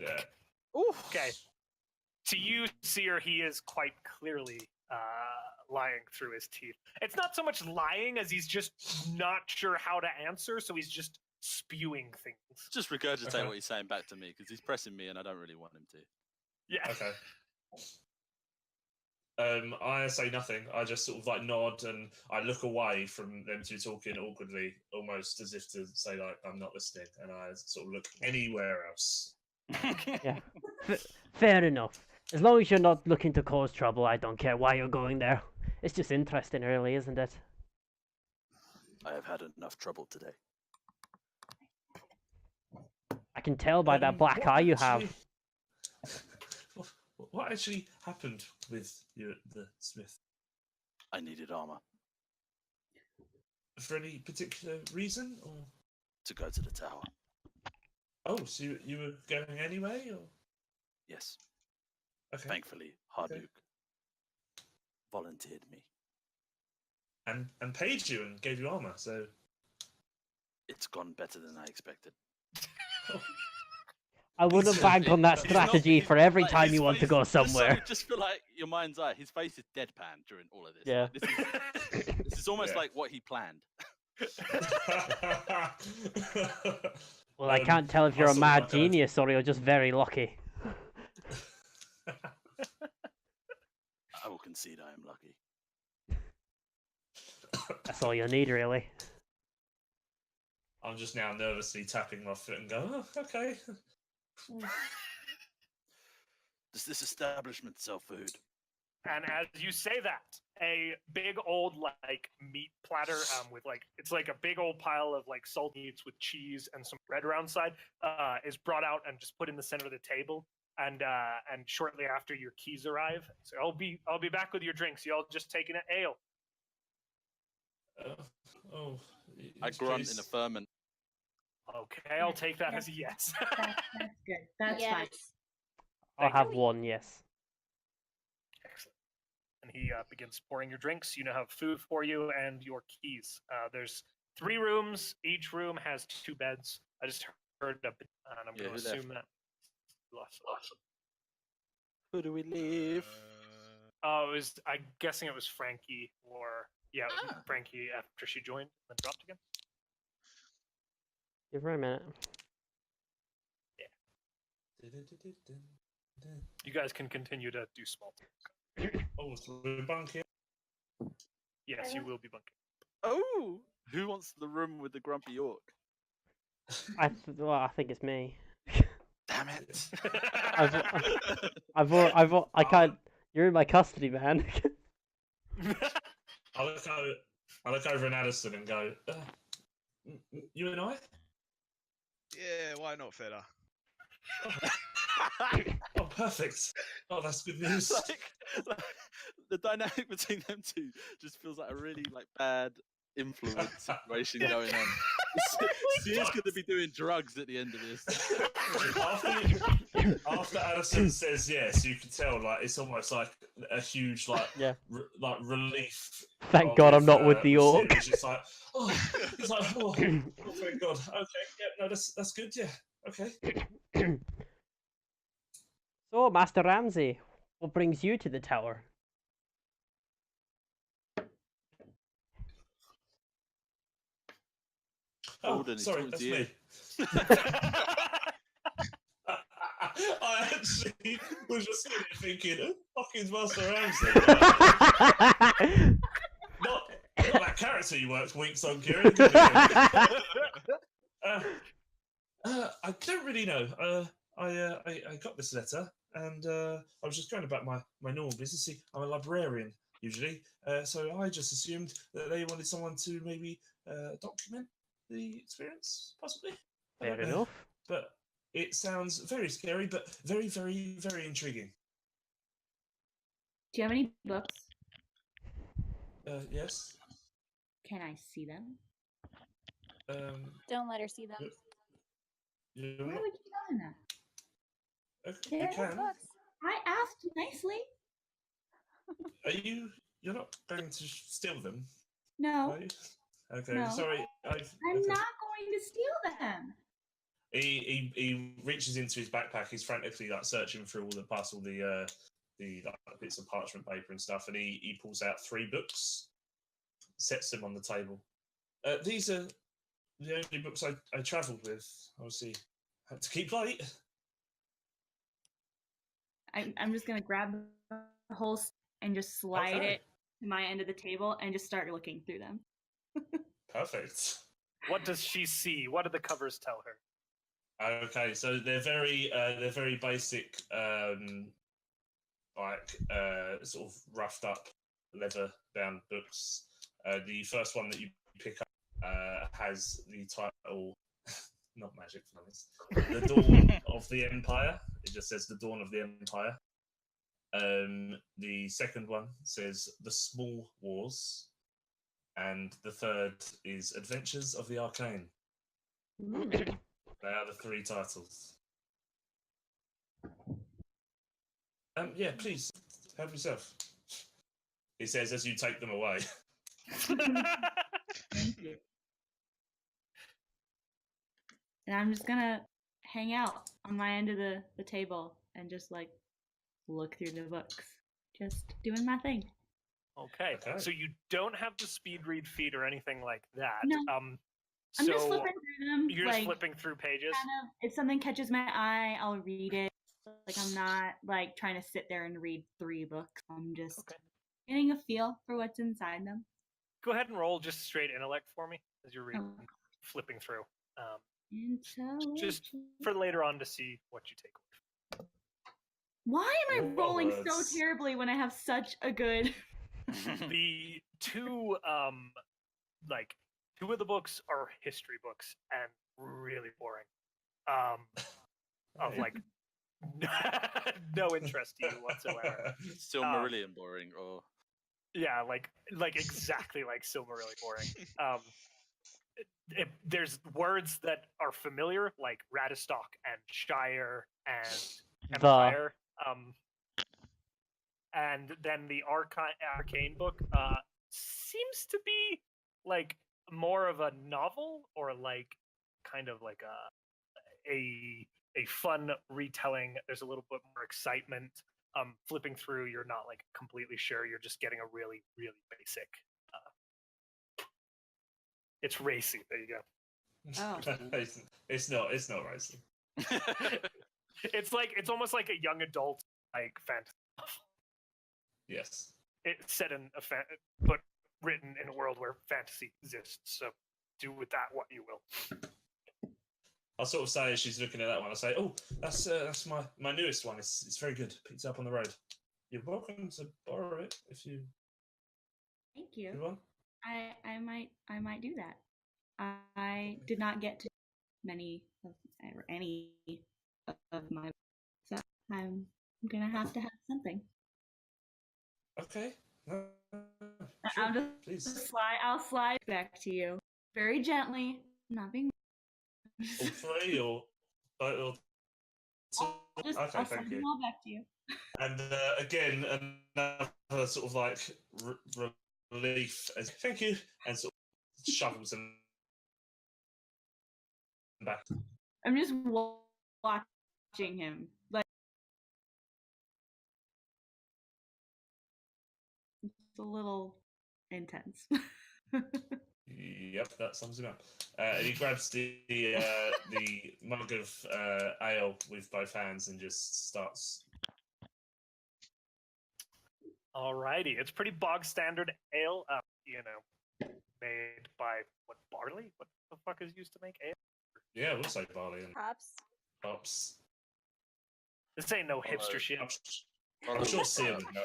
Yeah. Oof. Okay. To you, Seer, he is quite clearly lying through his teeth. It's not so much lying as he's just not sure how to answer, so he's just spewing things. Just regurgitate Okay. what he's saying back to me because he's pressing me and I don't really want him to. Yeah. Okay. I say nothing. I just sort of like nod and I look away from them two talking awkwardly, almost as if to say like I'm not listening, and I sort of look anywhere else. Yeah. Fair enough. As long as you're not looking to cause trouble, I don't care why you're going there. It's just interesting, really, isn't it? I have had enough trouble today. I can tell by that black What eye you have. actually- What actually happened with you, the smith? I needed armor For any particular reason, or to go to the tower. oh, so you were going anyway, or Yes. okay, Thankfully, Harduke volunteered me. and paid you and gave you armor. So It's gone better than I expected. I wouldn't He's- bank on that He's not- strategy he's- for every like, time his you want to face- go just so- somewhere. Just feel like your mind's eye. His face is deadpan during all of this. Yeah. Like, this is almost Yeah. like what he planned. Well, I can't tell if I you're a sort of mad like genius or you're just very lucky. I will concede I am lucky. That's all you need, really. I'm just now nervously tapping my foot and go, oh, okay. Does this establishment sell food? And as you say that, a big old like meat platter with like it's like a big old pile of like salt meats with cheese and some bread around side is brought out and just put in the center of the table. And shortly after your keys arrive, so I'll be back with your drinks. Y'all just taking an ale. Oh, I yes, grunt please. in affirmation. Okay, I'll take that as a yes. That's good. That's Yes. fine. I'll Thank have one, yes. Excellent. And he begins pouring your drinks. You now have food for you and your keys. There's 3 rooms. Each room has 2 beds. I just heard a bit, and I'm Yeah, going who to left? assume that. Awesome. Who do we leave? Oh, I'm guessing it was Frankie or yeah, Ah. Frankie after she joined and then dropped again. Give her a minute. You guys can continue to do small talk. Oh, so we're bunking. Yes, you will be bunking. Oh, who wants the room with the grumpy orc? I think it's me. Damn it! I can't. You're in my custody, man. I look over at Addison and go, you and I? Yeah, why not, fella? Oh, perfect. Oh, that's good news. like, the dynamic between them two just feels like a really bad influence situation going on. Seer's going to be doing drugs at the end of this. After Addison says yes, you can tell it's almost like a huge Yeah. relief. Thank of God I'm his, not with the orc. It's just like, oh, it's like, oh thank God. Okay, yeah, no, that's good. Yeah, okay. So, Master Ramsey, what brings you to the tower? Oh, Alden is sorry, talking that's to you. me. I actually was just sitting there thinking, who the fuck is Master Ramsay? Not that character you worked weeks on, Kieran. Good for you. I don't really know. I got this letter, and I was just going about my normal business. See, I'm a librarian usually, so I just assumed that they wanted someone to maybe document the experience, possibly. I Fair don't know. enough. But it sounds very scary, but very, very, very intriguing. Do you have any books? Yes. Can I see them? Don't let her see them. You, Why would you tell him that? you They're can. books. I asked nicely. Are you? You're not going to steal them, No, are you? Okay. No. Sorry. I'm not going to steal them. He reaches into his backpack. He's frantically like searching through all the like, bits of parchment paper and stuff, and he pulls out 3 books, sets them on the table. These are the only books I travelled with. Obviously, had to keep light. I'm just gonna grab the whole and just slide Okay. it to my end of the table and just start looking through them. Perfect. What does she see? What do the covers tell her? Okay, so they're very basic, sort of roughed up leather bound books. The first one that you pick up has the title, not magic for this, The Dawn of the Empire. It just says The Dawn of the Empire. The second one says The Small Wars, and the third is Adventures of the Arcane. They are the 3 titles. Yeah, please help yourself. He says as you take them away. Thank you. And I'm just gonna hang out on my end of the table and just like look through the books. Just doing my thing. Okay. Okay. So you don't have the speed read feed or anything like that. No. I'm just So flipping through them. you're like, just flipping through pages. kind of, if something catches my eye, I'll read it. Like I'm not like trying to sit there and read 3 books. I'm just Okay. getting a feel for what's inside them. Go ahead and roll just straight intellect for me as you're reading, Oh. flipping through. Just For later on to see what you take away. why am I Well, rolling so that's- terribly when I have such a good? The 2 2 of the books are history books and really boring. Of like no interest to you whatsoever. Silmarillion boring, or Yeah, like exactly like Silmarillion boring. There's words that are familiar, like Radistock and Shire and Empire. And then the Arcane book seems to be like more of a novel, or like kind of like a fun retelling. There's a little bit more excitement. Flipping through, you're not like completely sure. You're just getting a really, really basic. It's racy. There you go. Oh. It's not racing. It's almost like a young adult like fantasy. Yes. It's set in but written in a world where fantasy exists. So do with that what you will. I'll sort of say as she's looking at that one, I'll say, "Oh, that's my newest one. It's very good. Picked it up on the road. You're welcome to borrow it if you Thank you. want." I might do that. I did not get to many of or any of my, so I'm gonna have to have something. Okay. No, I'll sure, just please. I'll slide back to you very gently, not being. All 3 or two? Okay, I'll thank send you. them all back to you. And again, another sort of like relief. Thank you, and sort of shovels them back. I'm just watching him. Like it's a little intense. Yep, that sums him up. And he grabs the mug of ale with both hands and just starts. Alrighty, it's pretty bog standard ale. Made by what, barley? What the fuck is used to make ale? Yeah, we'll say barley and Hops. hops. This ain't no hipster shit. I'm sure Sia would know.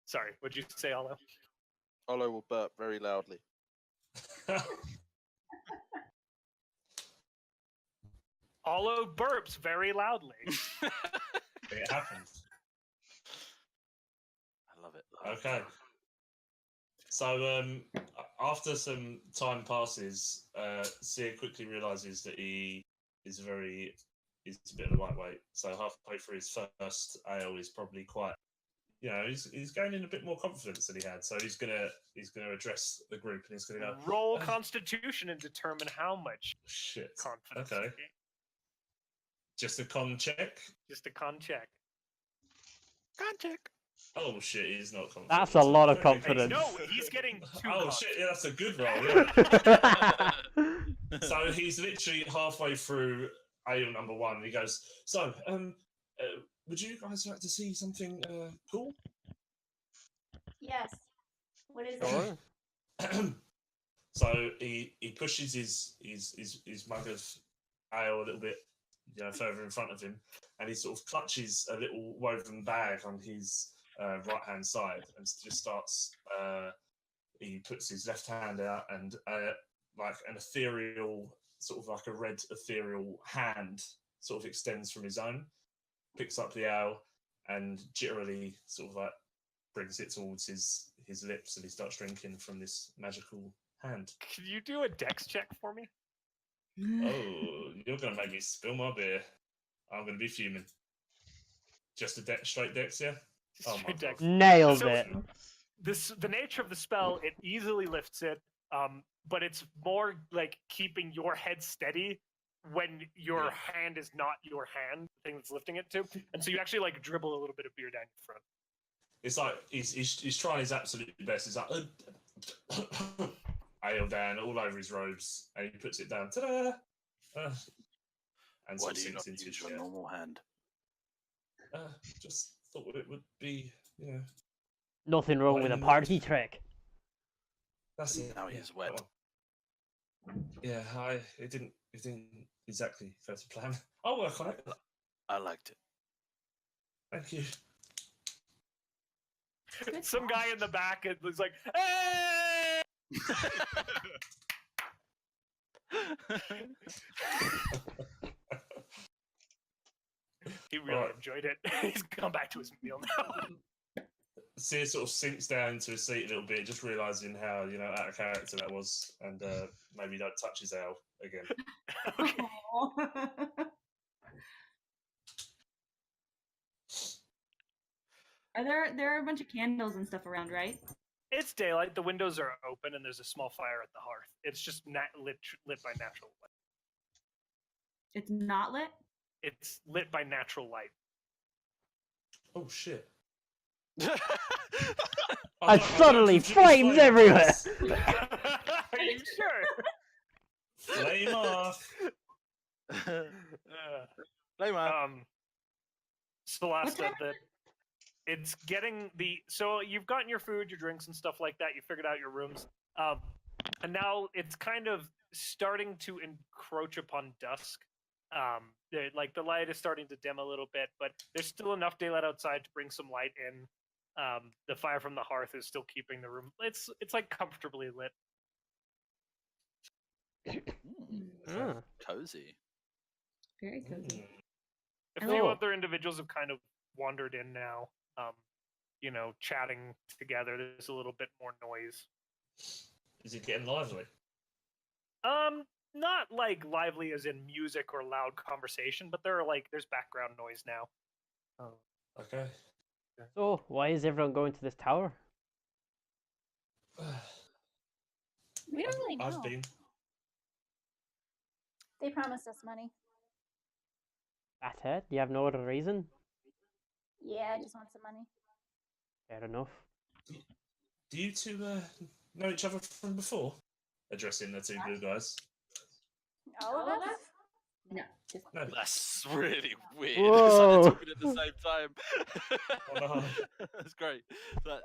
Sorry, what'd you say, Olo? Olo will burp very loudly. Olo burps very loudly. It happens. I love it. Okay. So after some time passes, Sia quickly realizes that he's a bit of a lightweight. So halfway through his first ale, he's probably quite, he's gaining a bit more confidence than he had. So he's gonna address the group and he's gonna go, Roll Constitution and determine how much shit. confidence. Okay. you gain. Just a con check. Just a con check. Con check. Oh shit, he's not confident. That's a lot of Okay. confidence. No, he's getting two. Oh cons. shit, yeah, that's a good roll. Yeah. So he's literally halfway through ale number 1. And he goes, "So, would you guys like to see something cool?" Yes. What is Sure. it? So he pushes his mug of ale a little bit, further in front of him, and he sort of clutches a little woven bag on his right hand side and just starts. He puts his left hand out and like an ethereal, sort of like a red ethereal hand, sort of extends from his own, picks up the ale, and jitterily sort of like brings it towards his lips, and he starts drinking from this magical hand. Can you do a dex check for me? Oh, you're gonna make me spill my beer. I'm gonna be fuming. Just a straight dex, yeah? Oh my Straight dex. God. Nailed So- it. The nature of the spell, it easily lifts it, but it's more like keeping your head steady when your Yeah. hand is not your hand, the thing that's lifting it to, and so you actually like dribble a little bit of beer down your front. It's like he's trying his absolute best. He's like ale down all over his robes, and he puts it down. Ta-da! And Why sort of do you sinks not into his use your chair. normal hand? Just thought it would be, Nothing wrong What with a in the party trick. that's it. Now yeah, he's wet. that one. Yeah, it didn't exactly go to plan. I'll work on it. I liked it. Thank you. Good Some job. guy in the back is like, "Hey!" He really Alright. enjoyed it. He's gone back to his meal now. Sear sort of sinks down into his seat a little bit, just realizing how out of character that was, and maybe don't touch his ale again. Okay. There are a bunch of candles and stuff around, right? It's daylight. The windows are open, and there's a small fire at the hearth. It's just lit by natural light. It's not lit. It's lit by natural light. Oh shit! And suddenly flames everywhere. Are you sure? Flame off! Play man. Celeste, time that it's getting so you've gotten your food, your drinks, and stuff like that. You figured out your rooms, and now it's kind of starting to encroach upon dusk. The light is starting to dim a little bit, but there's still enough daylight outside to bring some light in. The fire from the hearth is still keeping the room. It's like comfortably lit. Ah. Cozy. Very cozy. A I few like- other individuals have kind of wandered in now. Chatting together. There's a little bit more noise. Is it getting lively? Not like lively as in music or loud conversation, but there's background noise now. Okay. So, why is everyone going to this tower? We don't really know. I've been. They promised us money. That's it? You have no other reason? Yeah, I just want some money. Fair enough. do you two know each other from before? Addressing the two blue guys. All of us? No, just No. That's really weird. Whoa. It's like they're talking at the same time. Oh, no. That's great. But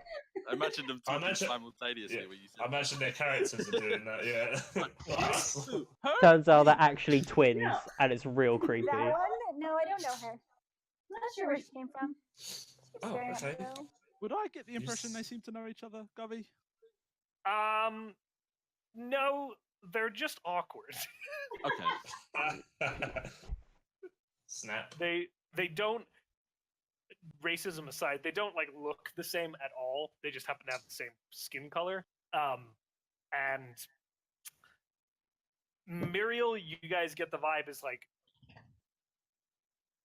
I imagine them talking simultaneously yeah, when you I said imagine their characters are doing that. Yeah. Turns out they're actually twins, and it's real creepy. That one? No, I don't know her. I'm not sure where she came from. She's Oh, staring at okay. the girl. Would I get the impression s- they seem to know each other, Gubby? No, they're just awkward. Okay. Snap. They don't, racism aside, they don't like look the same at all. They just happen to have the same skin color. And Muriel, you guys get the vibe is like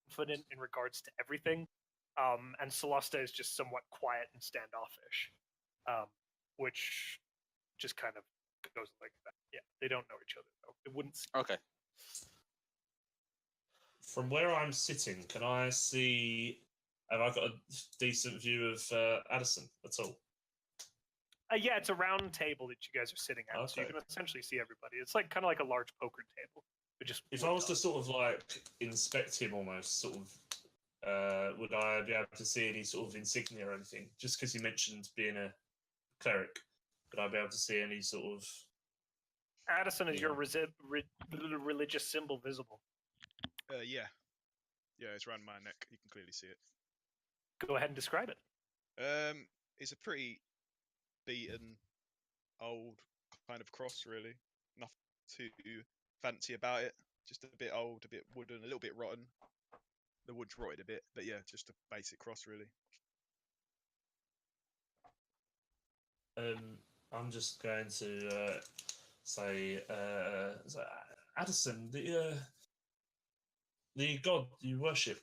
confident in regards to everything. And Celesta is just somewhat quiet and standoffish. Which just kind of goes like that. Yeah, they don't know each other though. It wouldn't. Okay. From where I'm sitting, can I see? Have I got a decent view of Addison at all? Yeah, it's a round table that you guys are sitting at, so you Okay. can essentially see everybody. It's like kind of like a large poker table, but just If I was to sort of like inspect him almost, sort of, would I be able to see any sort of insignia or anything? Just because you mentioned being a cleric, would I be able to see any sort of? Addison, is your Yeah. religious symbol visible? Yeah. Yeah, it's around my neck. You can clearly see it. Go ahead and describe it. It's a pretty beaten, old kind of cross, really. Nothing too fancy about it. Just a bit old, a bit wooden, a little bit rotten. The wood's rotted a bit, but yeah, just a basic cross, really. I'm just going to say, so Addison, the god you worship.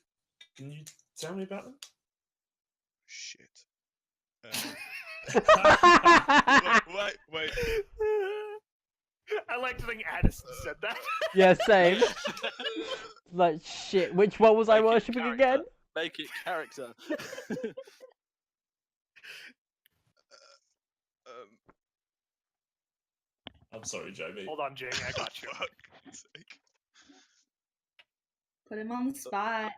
Can you tell me about them? Shit. Wait. I like to think Addison said that. Yeah, same. Like, shit, which one was I Make it worshipping character. again? Make it character. I'm sorry, Jamie. Hold on, Jing, I got you. Fuck's sake. put him on the spot.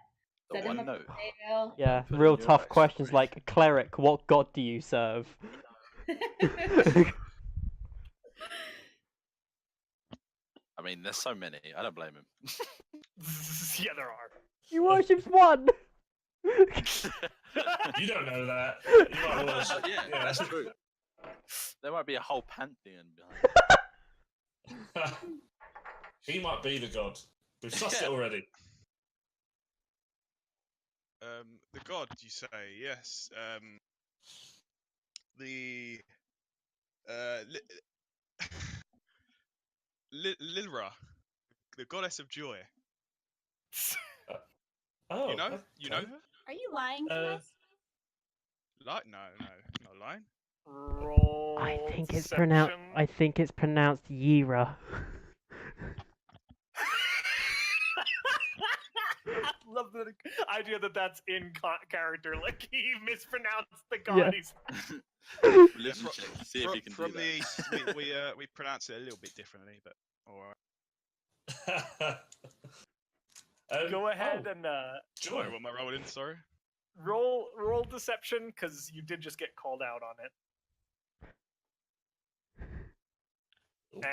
The Set him one up note. potato. Yeah, Put in real your tough questions backstory. like, cleric, what god do you serve? I mean, there's so many. I don't blame him. Yeah, there are. He worships one! You don't know that. You might worship. yeah, that's true. There might be a whole pantheon behind. He might be the god. We've sussed it Yeah. already. The god, you say? Yes. The Lilra, the goddess of joy. Oh, You know? You know okay. her? Are you lying to Uh, us? No, not lying. Roll I think it's deception. pronounced Yira. I love the idea that that's in character. Like he mispronounced the god. Yeah. He's Religion Fro- check. See if you can from do the that. east, we pronounce it a little bit differently, but all right. go ahead oh, and joy. Sorry, what am I rolling? Sorry. roll deception because you did just get called out on it.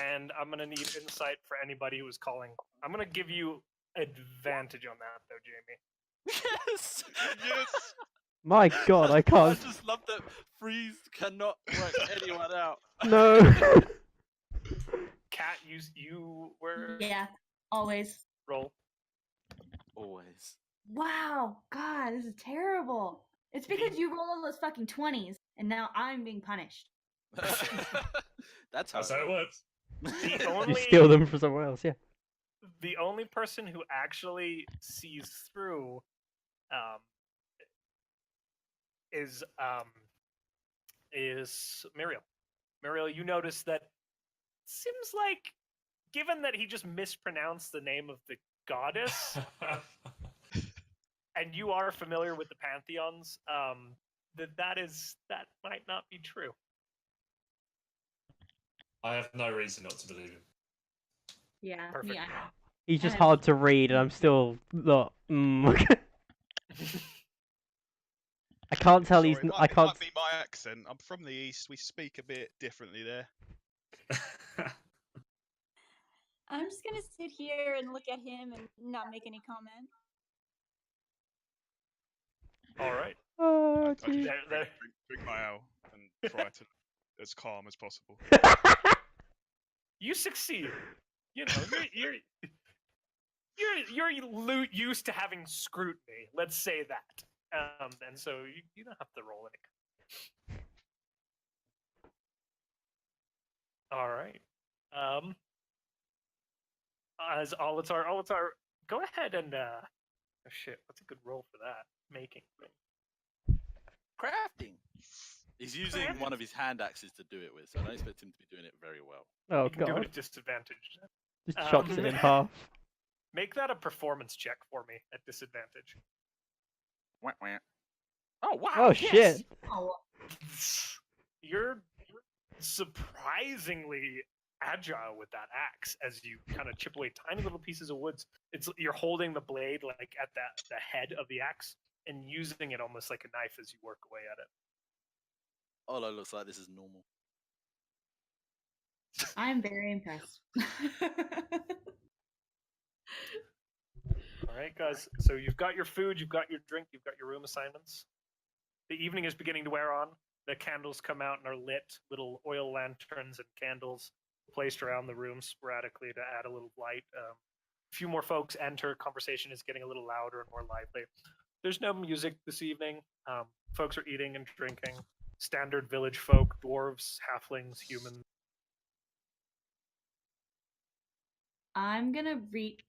And I'm gonna need insight for anybody who is calling. I'm gonna give you advantage on that though, Jamie. Yes! Yes. My god, I I can't. just love that Freeze cannot work anyone out. No. Kat, you were Yeah, always. roll. Always. Wow, God, this is terrible. It's because you roll all those fucking 20s, and now I'm being punished. That's how That's how it works. The You only steal them from somewhere else, yeah. the only person who actually sees through is Muriel. Muriel, you notice that seems like, given that he just mispronounced the name of the goddess, and you are familiar with the pantheons, that might not be true. I have no reason not to believe him. Yeah, Perfect. me. He's just have- hard to read, and I'm still not. I can't tell he's. Sorry, I it can't. might be my accent. I'm from the east. We speak a bit differently there. I'm just gonna sit here and look at him and not make any comment. All right. Oh, I just gee. drink my ale and try to as calm as possible. You succeed. You know, you're used to having scrutiny. Let's say that. And so you don't have to roll any. All right. As Alatar, go ahead and oh shit, what's a good roll for that? Making thing. Crafting. He's using one of his hand axes to do it with, so I don't expect him to be doing it very well. Oh You can do it god. at disadvantage. Just chops it in half. Make that a performance check for me at disadvantage. Wah, wah. Oh wow! Oh yes! shit. Oh, You're surprisingly agile with that axe as you kind of chip away tiny little pieces of woods. You're holding the blade like at the head of the axe and using it almost like a knife as you work away at it. Olo looks like this is normal. I'm very impressed. All right, guys. So you've got your food, you've got your drink, you've got your room assignments. The evening is beginning to wear on. The candles come out and are lit. Little oil lanterns and candles placed around the room sporadically to add a little light. A few more folks enter. Conversation is getting a little louder and more lively. There's no music this evening. Folks are eating and drinking. Standard village folk, dwarves, halflings, humans. I'm gonna reach.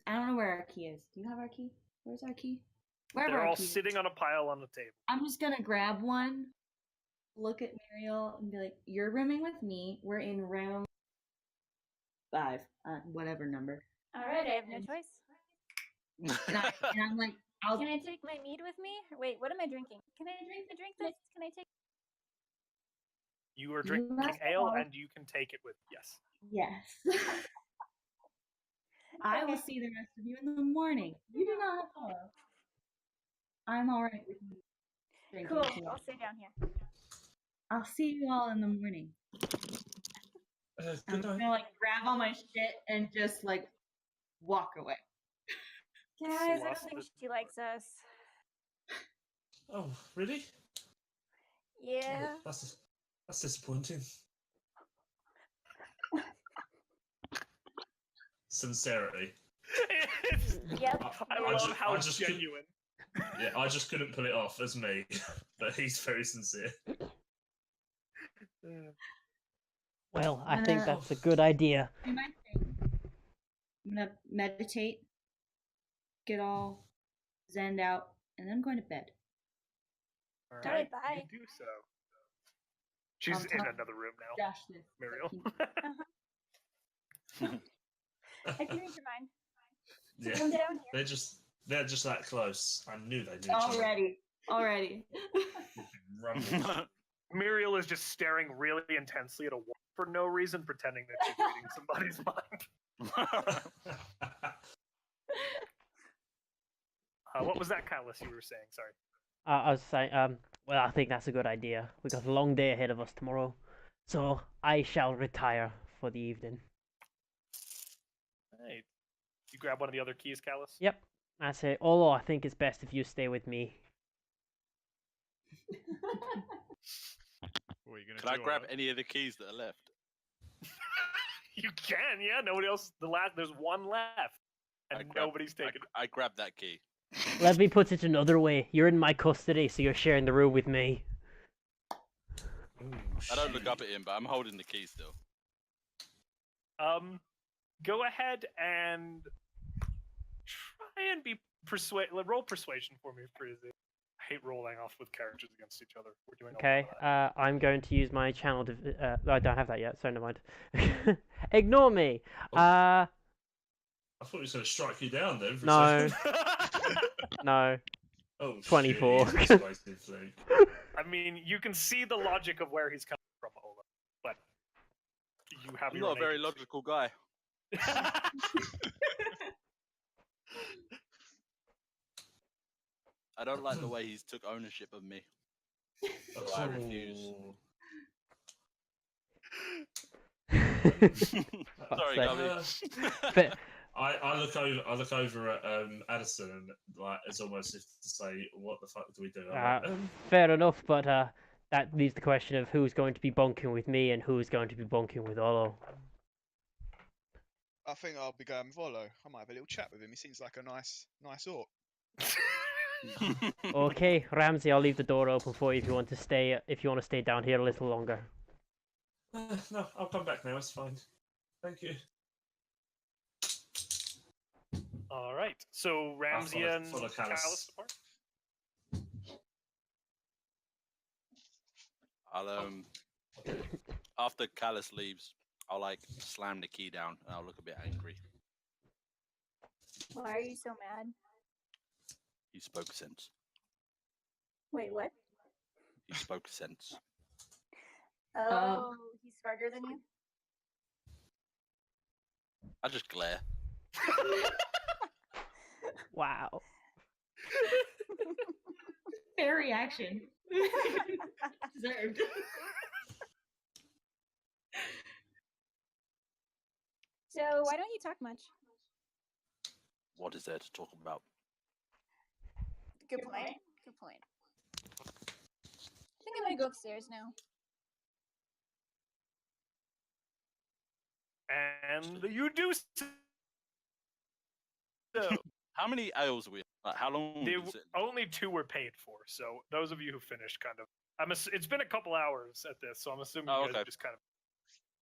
I don't know where our key is. Do you have our key? Where's our key? Wherever They're our all key is. sitting on a pile on the table. I'm just gonna grab one, look at Muriel, and be like, "You're rooming with me. We're in room 5, whatever number." All right, I have no choice. And I'm like, "I'll." Can I take my mead with me? Wait, what am I drinking? Can I drink the drink that's? Can I take? You are You drinking must ale, know. and you can take it with yes. Yes. I will see the rest of you in the morning. You do not have to go. I'm all right with you drinking Cool. too. I'll stay down here. I'll see you all in the morning. I'm Good gonna night. like grab all my shit and just like walk away. Guys, I don't Lost think it. she likes us. Oh, really? Yeah. That's disappointing. Sincerity. Yep. I love how I just genuine. Yeah, I just couldn't pull it off as me, but he's very sincere. Well, I I'm think gonna- that's a good idea. Do my thing. I'm gonna meditate, get all zenned out, and then I'm going to bed. All All right, right, bye. you do so. She's I'll in tell another room now, Josh this. Muriel. I can read your mind. Yeah, Come down here. they're just that close. I knew they knew each other. Already. Rumble. Muriel is just staring really intensely at a wall for no reason, pretending that she's reading somebody's mind. What was that, Callus, you were saying? Sorry. I was saying, well, I think that's a good idea. We got a long day ahead of us tomorrow, so I shall retire for the evening. Hey, you grab one of the other keys, Callus? Yep, I say, Olo, I think it's best if you stay with me. What are you gonna Can I do? grab Olo? any of the keys that are left? You can, yeah. Nobody else. There's one left, and nobody's taken. I grabbed that key. Let me put it another way. You're in my custody, so you're sharing the room with me. Ooh, I don't look shit. up at him, but I'm holding the key still. Go ahead and try and be roll persuasion for me, Frizzy. I hate rolling off with characters against each other. We're doing Okay, a lot of that. I'm going to use my channel. I don't have that yet, so never mind. Ignore me. I thought he was going to strike you down then. For No. A second. No. Oh, 24. Shit, he's persuasive, Luke. I mean, you can see the logic of where he's coming from, Ola, but you have I'm your not own a very agency. logical guy. I don't like the way he's took ownership of me. So I refuse. Sorry, Fuck's Gummy. But I look over at Addison and like it's almost as if to say, what the fuck do we do? I'm like, fair enough, but that leaves the question of who's going to be bunking with me and who's going to be bunking with Olo. I think I'll be going with Olo. I might have a little chat with him. He seems like a nice orc. Okay, Ramsey, I'll leave the door open for you if you want to stay. If you want to stay down here a little longer. no, I'll come back now. It's fine. Thank you. All right. So Ramsey follow- and follow Callus. Callus depart. I'll after Callus leaves, I'll like slam the key down and I'll look a bit angry. Why are you so mad? He spoke sense. Wait, what? He spoke sense. Oh, he's smarter than you? I just glare. Wow. Fair reaction. Deserved. So why don't you talk much? What is there to talk about? Good point. Good point. I think I'm gonna go upstairs now. And you do so. How many ales are we? Like, how long? They, is it? only 2 were paid for, so those of you who finished kind of. It's been a couple hours at this, so I'm assuming you guys are just kind of.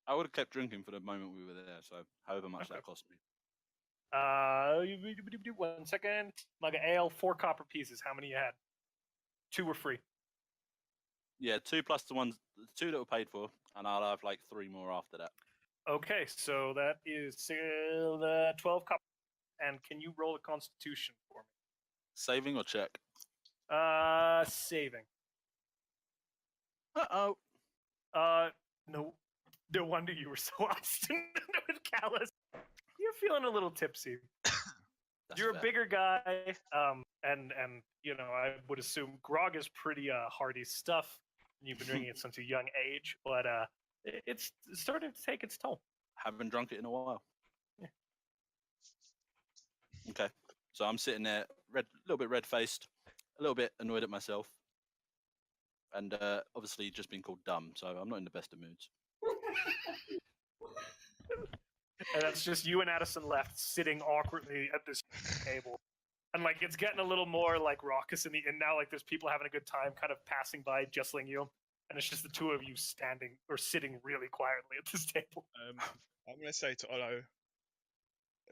I would have kept drinking for the moment we were there, so however much that cost me. 1 second. Like an ale, 4 copper pieces. How many you had? 2 were free. Yeah, 2 plus the 2 that were paid for, and I'll have like 3 more after that. Okay, so that is 12 copper. And can you roll a Constitution for me? Saving or check? Saving. Uh-oh. No. No wonder you were so obstinate with Callus. You're feeling a little tipsy. You're a bigger guy, and you know, I would assume grog is pretty hearty stuff. You've been drinking it since a young age, but it's starting to take its toll. Haven't drunk it in a while. Yeah. Okay, so I'm sitting there, a little bit red-faced, a little bit annoyed at myself, and obviously just been called dumb, so I'm not in the best of moods. And that's just you and Addison left, sitting awkwardly at this table. And like it's getting a little more like raucous in the inn now. Like there's people having a good time, kind of passing by, justling you, and it's just the 2 of you standing or sitting really quietly at this table. I'm gonna say to Olo,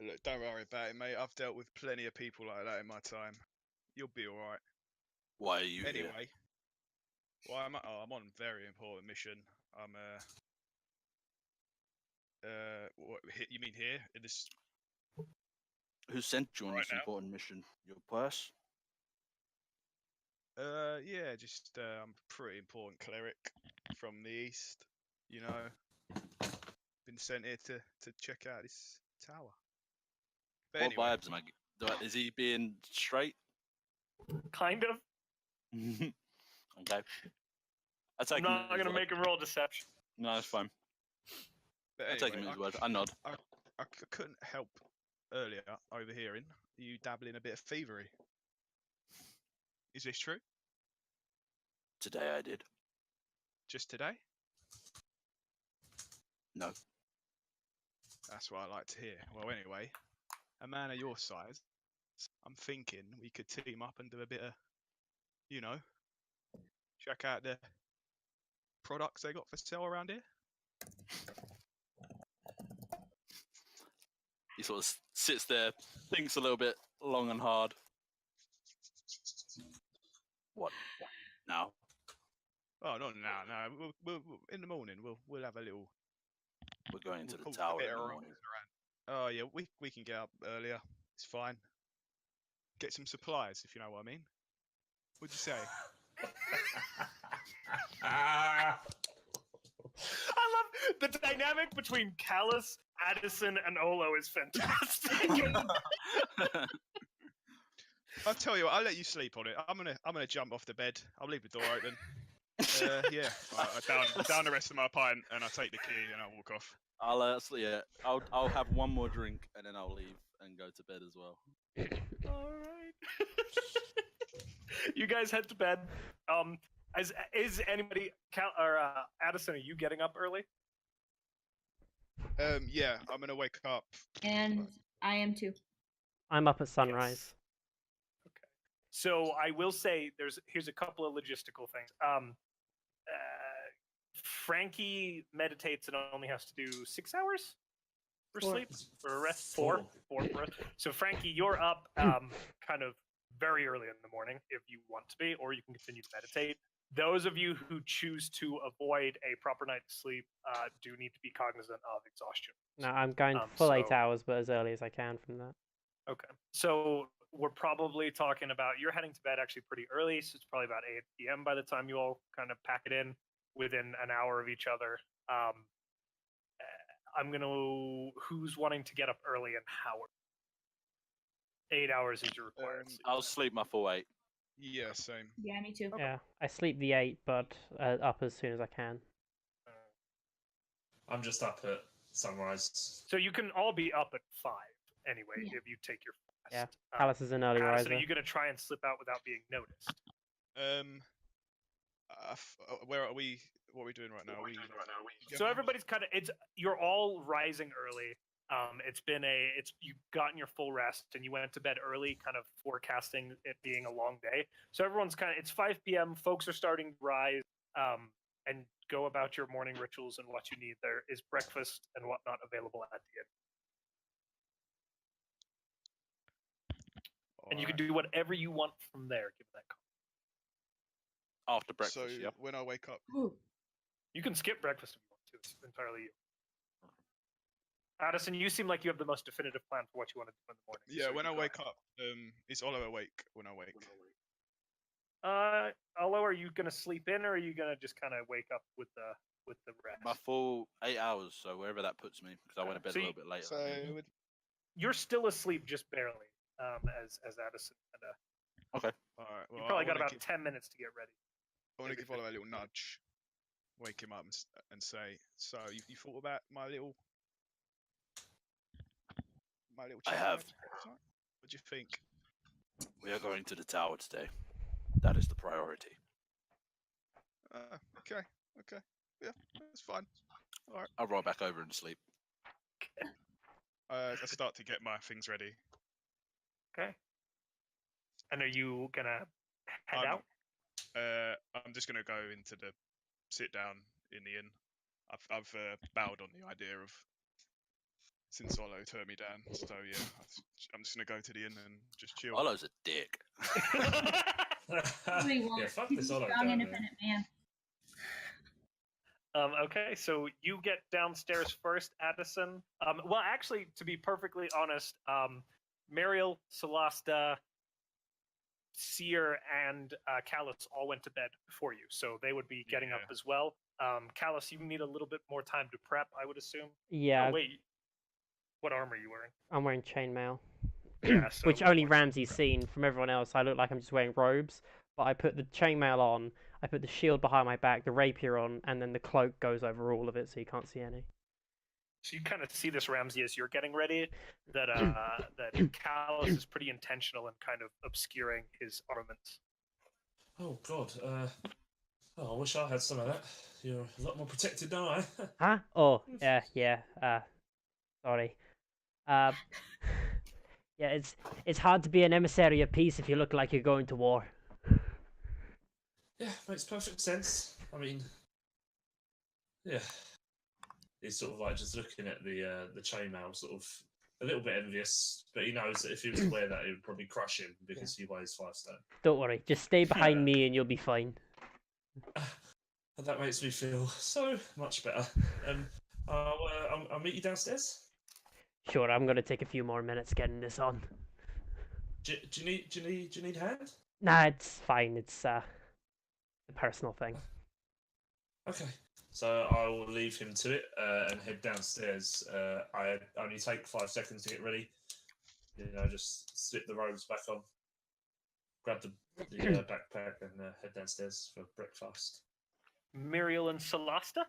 look, don't worry about it, mate. I've dealt with plenty of people like that in my time. You'll be all right. Why are you Anyway, here? well, I'm on a very important mission. I'm what you mean here in this? Who sent you on Right this now? important mission? Your purse? Yeah, just I'm a pretty important cleric from the east. You know, been sent here to check out this tower. But What anyway, vibes am I? Is he being straight? Kind of. Okay. I'm not going to make him roll deception. No, that's fine. but I take him anyway, at his word. I nod. I couldn't help earlier overhearing you dabbling a bit of thievery. Is this true? Today I did. Just today? No. That's what I like to hear. Well, anyway, a man of your size, I'm thinking we could team up and do a bit of, you know, check out the products they got for sale around here. He sort of sits there, thinks a little bit long and hard. What? Now? Oh, not now. No, we'll in the morning. We'll have a little. We're going to the we'll tower bit in the around- morning. Oh yeah, we can get up earlier. It's fine. Get some supplies, if you know what I mean. What'd you say? I love the dynamic between Callus, Addison, and Olo is fantastic. I'll tell you what, I'll let you sleep on it. I'm gonna jump off the bed. I'll leave the door open. Yeah. I down the rest of my pint and I take the key and I walk off. I'll have one more drink and then I'll leave and go to bed as well. All right. You guys head to bed. Is anybody Addison? Are you getting up early? Yeah, I'm gonna wake up. And I am too. I'm up at sunrise. Yes. Okay. So I will say here's a couple of logistical things. Frankie meditates and only has to do 6 hours for sleep or rest. Four for rest. So Frankie, you're up kind of very early in the morning if you want to be, or you can continue to meditate. Those of you who choose to avoid a proper night's sleep do need to be cognizant of exhaustion. No, I'm going full 8 hours, but as early as I can from that. Okay. So we're probably talking about, you're heading to bed actually pretty early, so it's probably about 8 p.m. by the time you all kind of pack it in within an hour of each other. Who's wanting to get up early and how? 8 hours is your required sleep. I'll sleep my full 8. Yeah, same. Yeah, me too. Yeah, I sleep the 8, but up as soon as I can. I'm just up at sunrise. So you can all be up at 5 anyway if you take your Yeah, fast. Alice is an early Addison, riser. are you going to try and slip out without being noticed? Where are we? What are we doing right now? So everybody's kind of you're all rising early. You've gotten your full rest and you went to bed early, kind of forecasting it being a long day. So everyone's it's 5 p.m. Folks are starting to rise and go about your morning rituals and what you need. There is breakfast and whatnot available at the inn. And you can do whatever you want from there, given that call. After breakfast, So when I wake up, you can skip breakfast if you want to. It's entirely you. Addison, you seem like you have the most definitive plan for what you want to do in the morning. yeah, so when you I go wake ahead. up, is Olo awake when I wake? Olo, are you gonna sleep in, or are you gonna just kind of wake up with the rest? My full 8 hours, so wherever that puts me, because I went to bed So a little bit later. So You're still asleep just barely, as Addison. And, Okay. all right. Well, you probably I got wanna about give, 10 minutes to get ready. I want to give Olo a little nudge, wake him up, and say, "So you thought about my little I chat have. tonight? What do you think?" We are going to the tower today. That is the priority. Okay. Yeah, that's fine. All right. I'll roll back over and sleep. I start to get my things ready. Okay. And are you gonna head I'm- out? I'm just gonna go into the sit down in the inn. I've bowed on the idea of since Olo turned me down. So yeah, I'm just gonna go to the inn and just chill. Olo's a dick. Really won't. Yeah, fuck He's this a Olo strong, down there. independent man. Okay, so you get downstairs first, Addison. Well, actually, to be perfectly honest, Mariel, Celasta, Seer, and Callus all went to bed before you, so they would be getting up Yeah. as well. Callus, you need a little bit more time to prep, I would assume. Yeah, Oh, wait. What armor are you wearing? I'm wearing chainmail. Yeah, so Which only Ramsey's seen. From everyone else, I look like I'm just wearing robes. But I put the chainmail on, I put the shield behind my back, the rapier on, and then the cloak goes over all of it so you can't see any. So you kind of see this, Ramsey, as you're getting ready, that that Callus is pretty intentional in kind of obscuring his armaments. Oh God. I wish I had some of that. You're a lot more protected, don't I? Huh? Oh, yeah. Sorry. Yeah, it's hard to be an emissary of peace if you look like you're going to war. Yeah, makes perfect sense. I mean, yeah. He's sort of like just looking at the chainmail, sort of a little bit envious, but he knows that if he was to wear that, it would probably crush him because he weighs 5 stone. Don't worry, just stay behind me and you'll be fine. And that makes me feel so much better. I'll meet you downstairs. Sure, I'm gonna take a few more minutes getting this on. Do you need a hand? Nah, it's fine. It's a personal thing. Okay. So I will leave him to it and head downstairs. I only take 5 seconds to get ready. Just slip the robes back on, grab the backpack, and head downstairs for breakfast. Muriel and Celasta?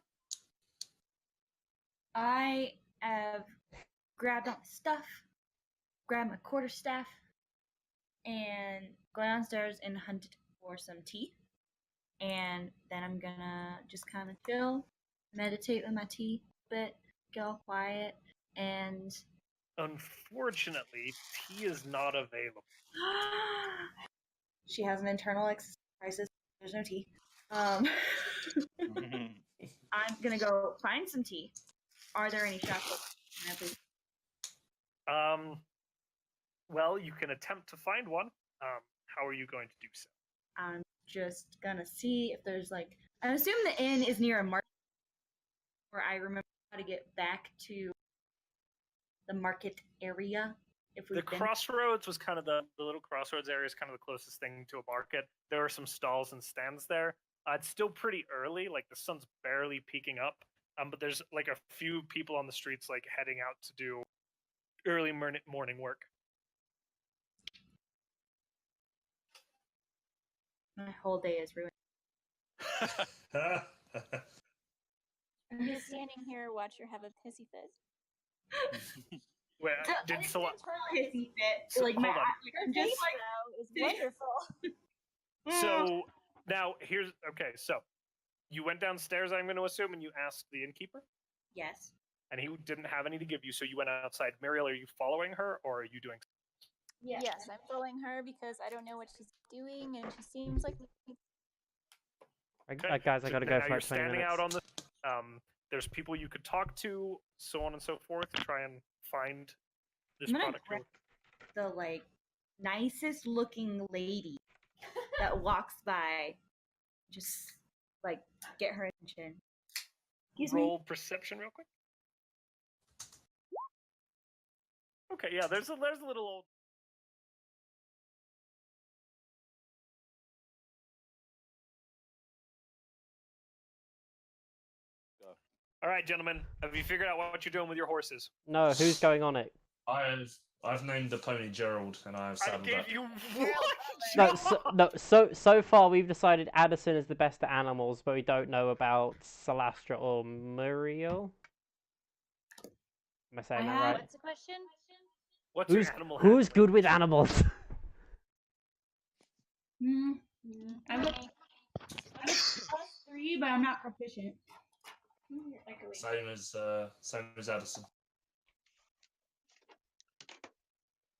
I have grabbed all my stuff, grabbed my quarterstaff, and go downstairs and hunt for some tea. And then I'm gonna just kind of chill, meditate with my tea a bit, get all quiet, and Unfortunately, tea is not available. she has an internal crisis. There's no tea. I'm gonna go find some tea. Are there any shops? Well, you can attempt to find one. How are you going to do so? I'm just gonna see if there's I assume the inn is near a market, where I remember how to get back to the market area. If we The crossroads was kind of the little crossroads area is kind of the closest thing to a market. There are some stalls and stands there. It's still pretty early, like the sun's barely peeking up. But there's a few people on the streets heading out to do early morning work. My whole day is ruined. I'm just standing here, watch her have a pissy fit. Wait, did Hissy fit. So, My hold on. Her face though is wonderful. So now so you went downstairs, I'm going to assume, and you asked the innkeeper? Yes. And he didn't have any to give you, so you went outside. Muriel, are you following her, or are you doing? Yes, I'm following her because I don't know what she's doing, and she seems like. Okay. Guys, I gotta go Now for you're 20 standing minutes. out on the. There's people you could talk to, so on and so forth, to try and find this I'm gonna product. grab the nicest looking lady that walks by. Just get her attention. Excuse Roll me. perception real quick. Okay, yeah, there's a little old. All right, gentlemen, have you figured out what you're doing with your horses? No, who's going on it? I've named the pony Gerald, and I have I saddled gave up. you So far we've decided Addison is the best at animals, but we don't know about Celastra or Muriel. Am I saying that right? What's the question? What's Who's your animal? who's good with animals? I'm a +3, but I'm not proficient. Same as Addison.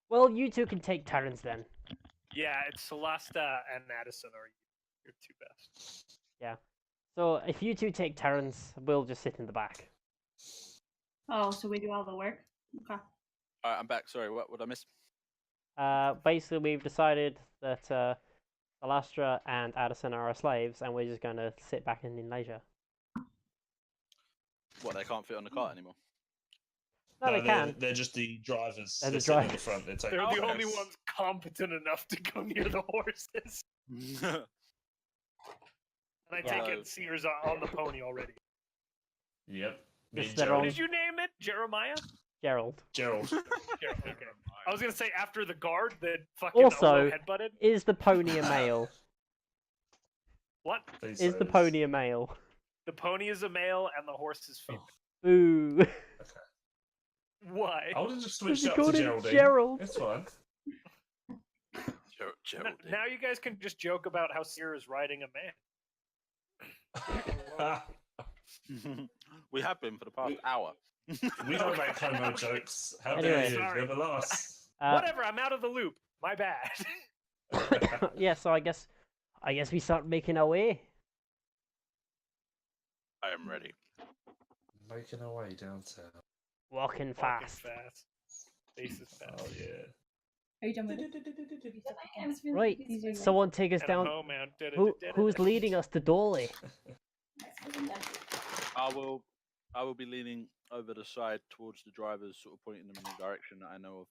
Well, you two can take turns then. Yeah, it's Celasta and Addison are your two best. Yeah. So if you two take turns, we'll just sit in the back. Oh, so we do all the work? Okay. Alright, I'm back. Sorry, what I miss? Basically, we've decided that Celastra and Addison are our slaves, and we're just going to sit back in leisure. What, they can't fit on the cart anymore? No, they can. They're just the drivers. They're the sitting at drivers. the front. They're the only ones competent enough to go near the horses. And I take it Sears on the pony already. Yep. Just What their own did you name it? Jeremiah? Gerald. Gerald. Okay. I was gonna say after the guard that fucking Also, headbutted. is the pony a male? What? Is the pony a male? The pony is a male and the horse is female. Ooh. Why? I would have just switched You up called to him Geraldine. Gerald. It's fine. Geraldine. Now you guys can just joke about how Sear is riding a man. We have been for the past hour. We don't make homo jokes. How Anyway. dare you? Sorry. You're the last. Whatever, I'm out of the loop. My bad. Yeah, so I guess we start making our way. I am ready. Making our way downtown. Walking Walking fast. fast. Face is fast. Oh yeah. Are you done with it? Right, someone take us And down. oh, man. Who's leading us to Dawley? I will be leaning over the side towards the drivers, sort of pointing them in the direction that I know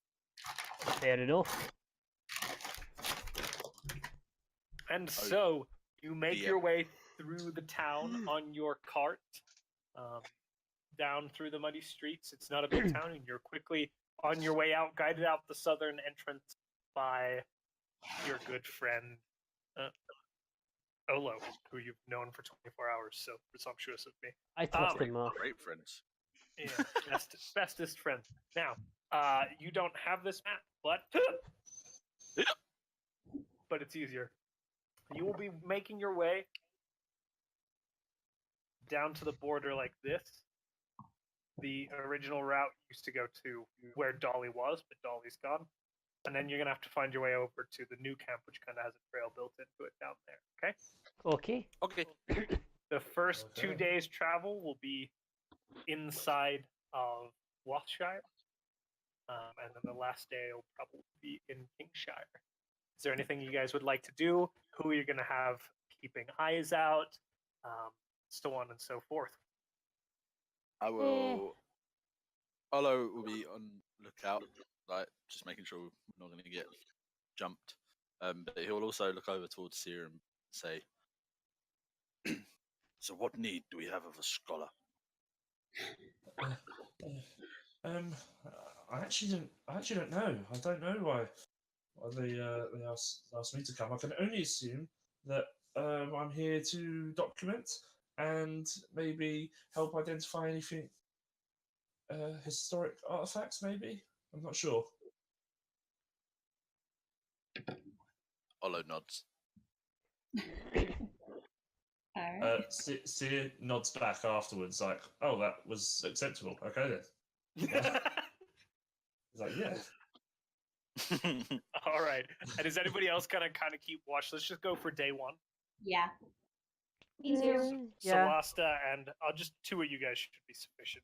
of. Fair enough. And so You make Yep. your way through the town on your cart, down through the muddy streets. It's not a big town, and you're quickly on your way out, guided out the southern entrance by your good friend Olo, who you've known for 24 hours. So presumptuous of me. I trust him more. Great friends. Yeah, bestest friend. Now, you don't have this map, but it's easier. You will be making your way down to the border like this. The original route used to go to where Dawley was, but Dawley's gone. And then you're going to have to find your way over to the new camp, which kind of has a trail built into it down there, okay? Okay. Okay. The first 2 days' travel will be inside of Wothshire. And then the last day will probably be in Kingshire. Is there anything you guys would like to do? Who you're going to have keeping eyes out? So on and so forth. I will. Olo will be on lookout, like just making sure we're not going to get jumped. But he'll also look over towards Seer and say, "So, what need do we have of a scholar?" I actually don't know. I don't know why they asked me to come. I can only assume that I'm here to document and maybe help identify anything historic artifacts. Maybe I'm not sure. Olo nods. Alright. Seer nods back afterwards, like, "Oh, that was acceptable. Okay then." Yeah. He's like, "Yeah." All right. And does anybody else kind of keep watch? Let's just go for day one. Yeah. Me too. Yeah. Solasta and just two of you guys should be sufficient.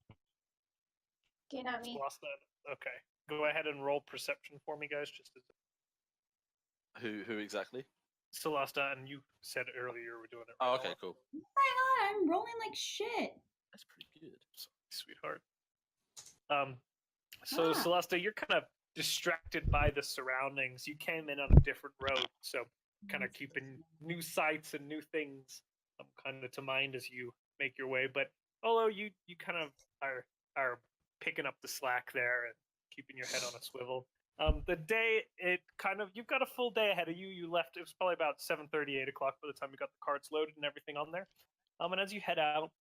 Okay, not me. Solasta, okay. Go ahead and roll perception for me, guys. Just as Who exactly? Solasta, and you said earlier we're doing it. Oh, right okay, now. cool. Oh my god, I'm rolling like shit. That's pretty good. Sorry, sweetheart. So Ah. Celesta, you're kind of distracted by the surroundings. You came in on a different road, so kind of keeping new sights and new things kind of to mind as you make your way. But although you kind of are picking up the slack there and keeping your head on a swivel. The day you've got a full day ahead of you. You left, it was probably about 7:30, 8 o'clock by the time you got the carts loaded and everything on there. And as you head out,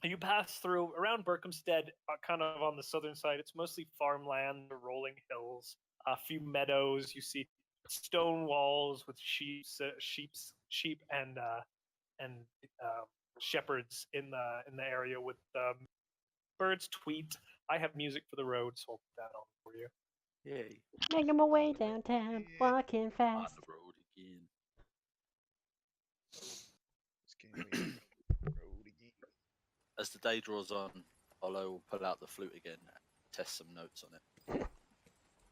you pass through around Berkhamsted, kind of on the southern side. It's mostly farmland, the rolling hills, a few meadows. You see stone walls with sheep and shepherds in the area with birds tweet. I have music for the road, so I'll put that on for you. Yay. Making my way downtown, walking On fast. the road again. As the day draws on, Olo will pull out the flute again and test some notes on it.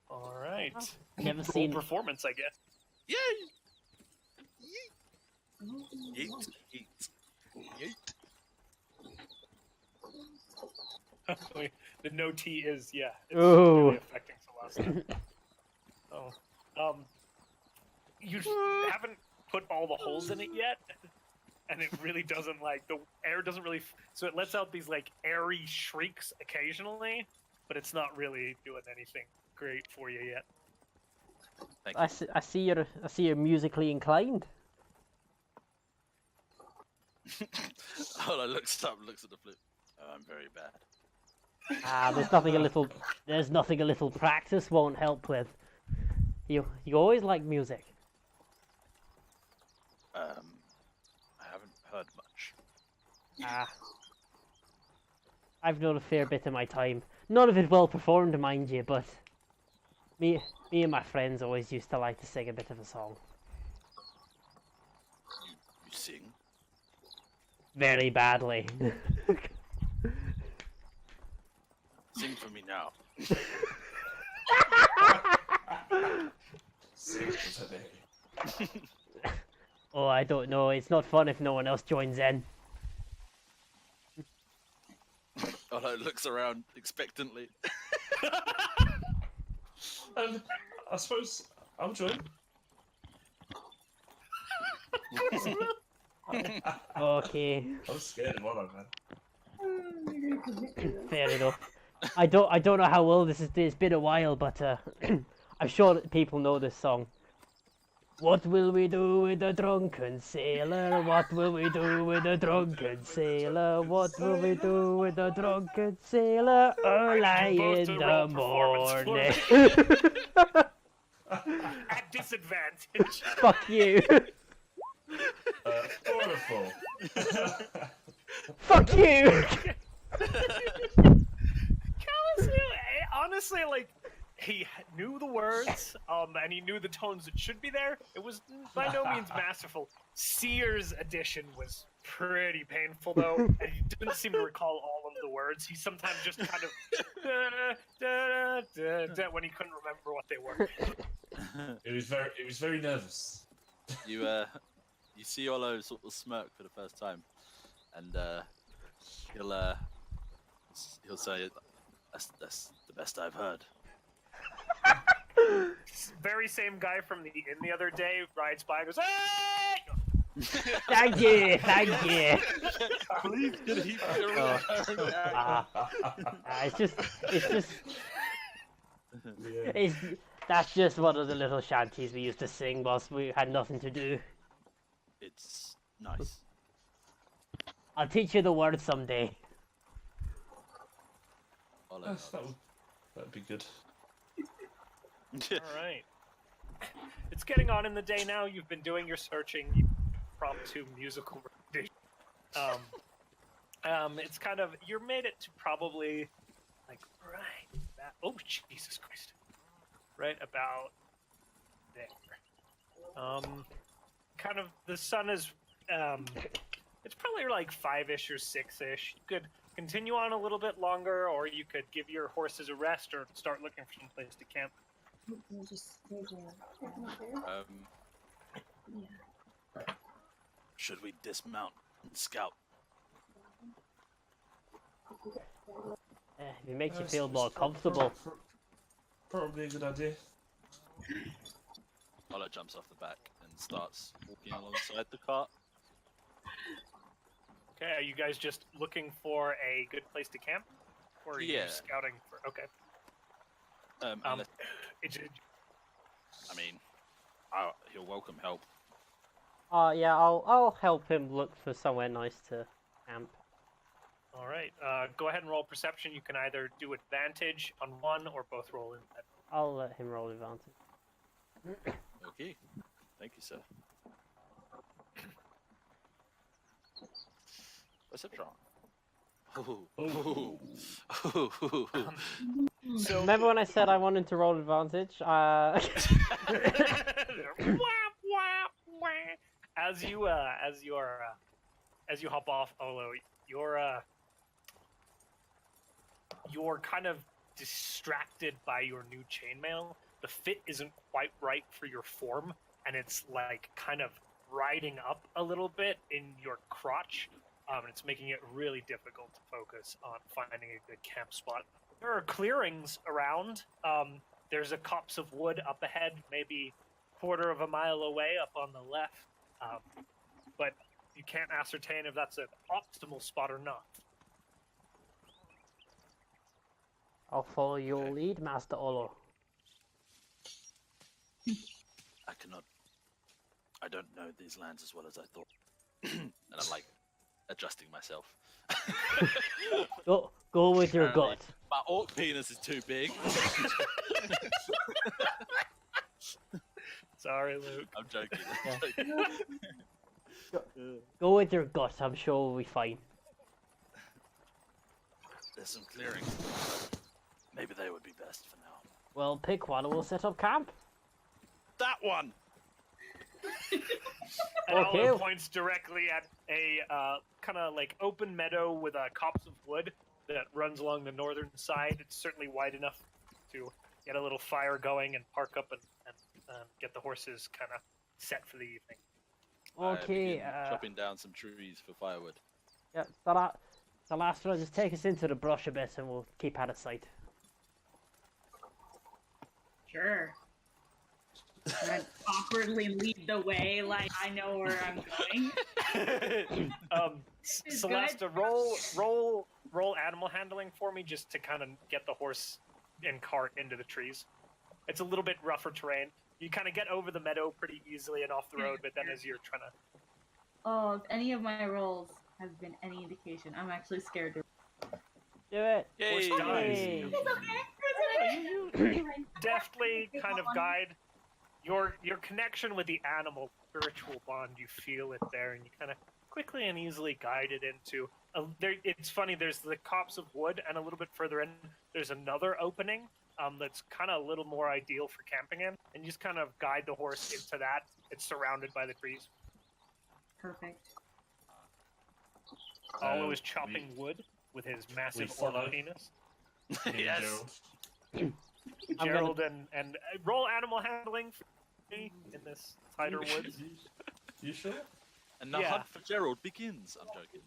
All right. Never Roll seen. performance, I guess. Yay! Yeet. Yeet. Yeet. The no T is, yeah. It's Ooh. really affecting Celeste. You haven't put all the holes in it yet, and it really doesn't the air doesn't really. So it lets out these airy shrieks occasionally, but it's not really doing anything great for you yet. Thank you. I see you're musically inclined. Olo looks up, looks at the flute. Oh, I'm very bad. There's nothing a little practice won't help with. You always like music. I haven't heard much. I've known a fair bit in my time. None of it well performed, mind you, but me and my friends always used to like to sing a bit of a song. You sing? Very badly. Sing for me now. Sing for me. Oh, I don't know. It's not fun if no one else joins in. Olo looks around expectantly. I suppose I'll join. Okay, I'm scared of Wallow, man. fair enough. I don't know how well this is. It's been a while, but I'm sure that people know this song. What will we do with a drunken sailor? What will we do with a drunken sailor? What will we do with a drunken sailor? Early both in to the roll performance morning. At disadvantage. Fuck you. Wonderful. Fuck you. Honestly, like, he knew the words, and he knew the tones that should be there. It was by no means masterful. Sears' edition was pretty painful, though, and he didn't seem to recall all of the words. He sometimes just kind of when he couldn't remember what they were. It was very nervous. You see Olo sort of smirk for the first time, and he'll say, "That's the best I've heard." Very same guy from the inn the other day rides by and goes, "Hey!" Thank you. Thank you. Please, can he That's just one of the little shanties we used to sing whilst we had nothing to do. It's nice. I'll teach you the words someday. Olo That'd be good. All right. It's getting on in the day now. You've been doing your searching. You prompt to musical rendition. It's kind of, you made it to probably like right that. Oh Jesus Christ! Right about there. Kind of the sun is. It's probably like 5-ish or 6-ish. You could continue on a little bit longer, or you could give your horses a rest, or start looking for some place to camp. Should we dismount and scout? It makes you feel more comfortable. Probably a good idea. Olo jumps off the back and starts walking alongside the cart. Okay, are you guys just looking for a good place to camp? Or are you Yeah. scouting for... Okay. Unless- It's, I mean, he'll welcome help. Yeah, I'll help him look for somewhere nice to camp. all right. Go ahead and roll perception. You can either do advantage on one or both roll in. I'll let him roll advantage. Okay. Thank you, sir. Perception. So Remember when I said I wanted to roll advantage? as you hop off, Olo, you're kind of distracted by your new chainmail. The fit isn't quite right for your form, and it's like kind of riding up a little bit in your crotch. It's making it really difficult to focus on finding a good camp spot. There are clearings around. There's a copse of wood up ahead, maybe quarter of a mile away up on the left. But you can't ascertain if that's an optimal spot or not. I'll follow your lead, Master Olo. I don't know these lands as well as I thought. And I'm like adjusting myself. Go with your Apparently, gut. My orc penis is too big. Sorry, Luke. I'm joking. Go with your gut. I'm sure we'll be fine. There's some clearings. Maybe they would be best for now. Well, pick one and we'll set up camp. That one! And Okay. Olive points directly at a kind of like open meadow with a copse of wood that runs along the northern side. It's certainly wide enough to get a little fire going and park up and get the horses kind of set for the evening. Okay. Begin chopping down some trees for firewood. Yeah. The last one. Just take us into the brush a bit, and we'll keep out of sight. Sure. And I awkwardly lead the way, like I know where I'm going. Is Celesta, roll animal handling for me, just to kind of get the horse and cart into the trees. It's a little bit rougher terrain. You kind of get over the meadow pretty easily and off the road, but then as you're trying to... Oh, if any of my rolls have been any indication, I'm actually scared to. Do it. Horse Yay! dies. Yay. You deftly kind of guide your connection with the animal, spiritual bond. You feel it there, and you kind of quickly and easily guide it into. It's funny. There's the copse of wood, and a little bit further in, there's another opening that's kind of a little more ideal for camping in, and you just kind of guide the horse into that. It's surrounded by the trees. Perfect. Olo is chopping wood with his massive follow. orc penis. Yes. Gerald and roll animal handling for me in this tighter woods. You sure? And the Yeah. hunt for Gerald begins. I'm joking.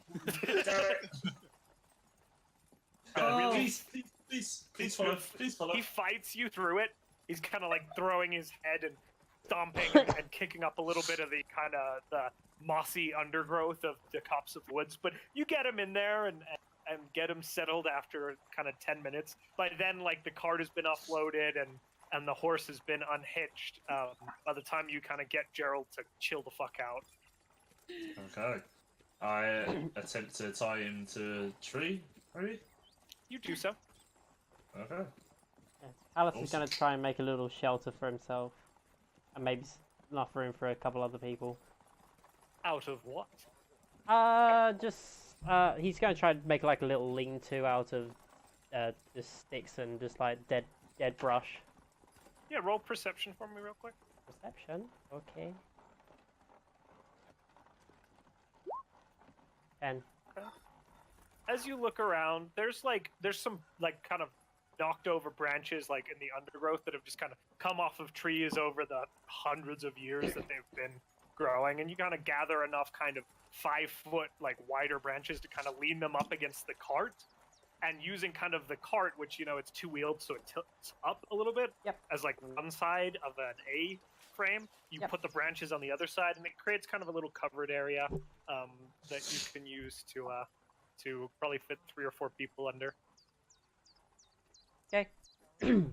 Oh. Please follow. Please follow. He fights you through it. He's kind of like throwing his head and stomping and kicking up a little bit of the kind of the mossy undergrowth of the copse of woods. But you get him in there and get him settled after kind of 10 minutes. By then, like, the cart has been offloaded and the horse has been unhitched. By the time you kind of get Gerald to chill the fuck out. Okay. I attempt to tie him to a tree, maybe? You do so. Okay. Alice is Awesome. going to try and make a little shelter for himself. And maybe enough room for a couple other people. Out of what? He's going to try to make like a little lean-to out of just sticks and just like dead brush. Yeah, roll perception for me real quick. Perception? Okay. 10. As you look around, there's some like kind of knocked over branches like in the undergrowth that have just kind of come off of trees over the hundreds of years that they've been growing, and you kind of gather enough kind of 5-foot like wider branches to kind of lean them up against the cart, and using kind of the cart, which it's two-wheeled, so it tilts up a little bit. Yep. As like one side of an A frame, you Yep. put the branches on the other side, and it creates kind of a little covered area that you can use to probably fit 3 or 4 people under. Okay. Do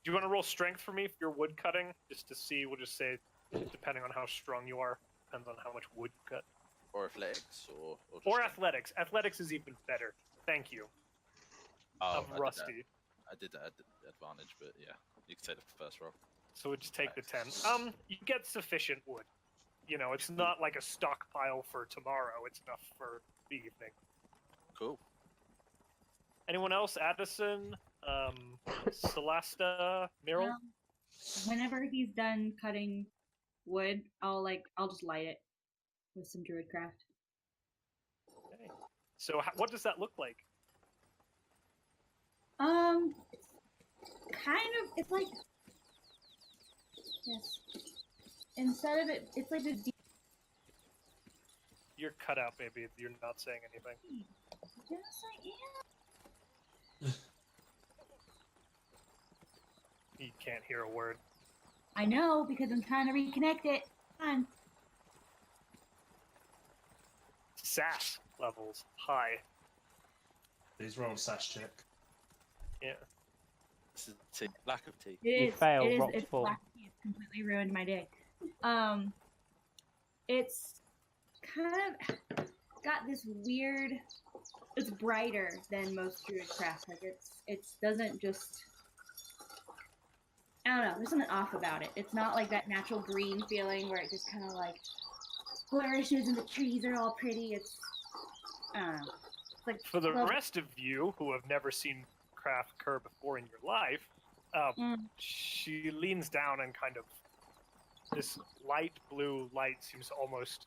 you want to roll strength for me if you're wood cutting, just to see? We'll just say, depending on how strong you are, depends on how much wood you cut. Or athletics, or just Or strength. athletics. Athletics is even better. Thank you. Oh, Of Rusty. I did that at the advantage, but yeah, you can take the first roll. So we'll just take the 10. You get sufficient wood. It's not like a stockpile for tomorrow. It's enough for the evening. Cool. Anyone else? Addison, Celesta, Myrrel? Whenever he's done cutting wood, I'll just light it with some druidcraft. Okay. So what does that look like? It's like yes. Instead of it, it's like this. You're cut out, baby. You're not saying anything. Yes, I am. You can't hear a word. I know because I'm trying to reconnect it. Come on. Sass levels high. Please roll a sash check. Yeah. This is tea. Lack of tea. It You is. fail, It is. rocks It's fall. black. It's completely ruined my day. It's kind of got this weird. It's brighter than most druidcraft. Like it doesn't just. I don't know. There's something off about it. It's not like that natural green feeling where it just kind of like flourishes and the trees are all pretty. It's. I don't know. It's like For the well, rest of you who have never seen craft occur before in your life, she leans down and kind of this light blue light seems to almost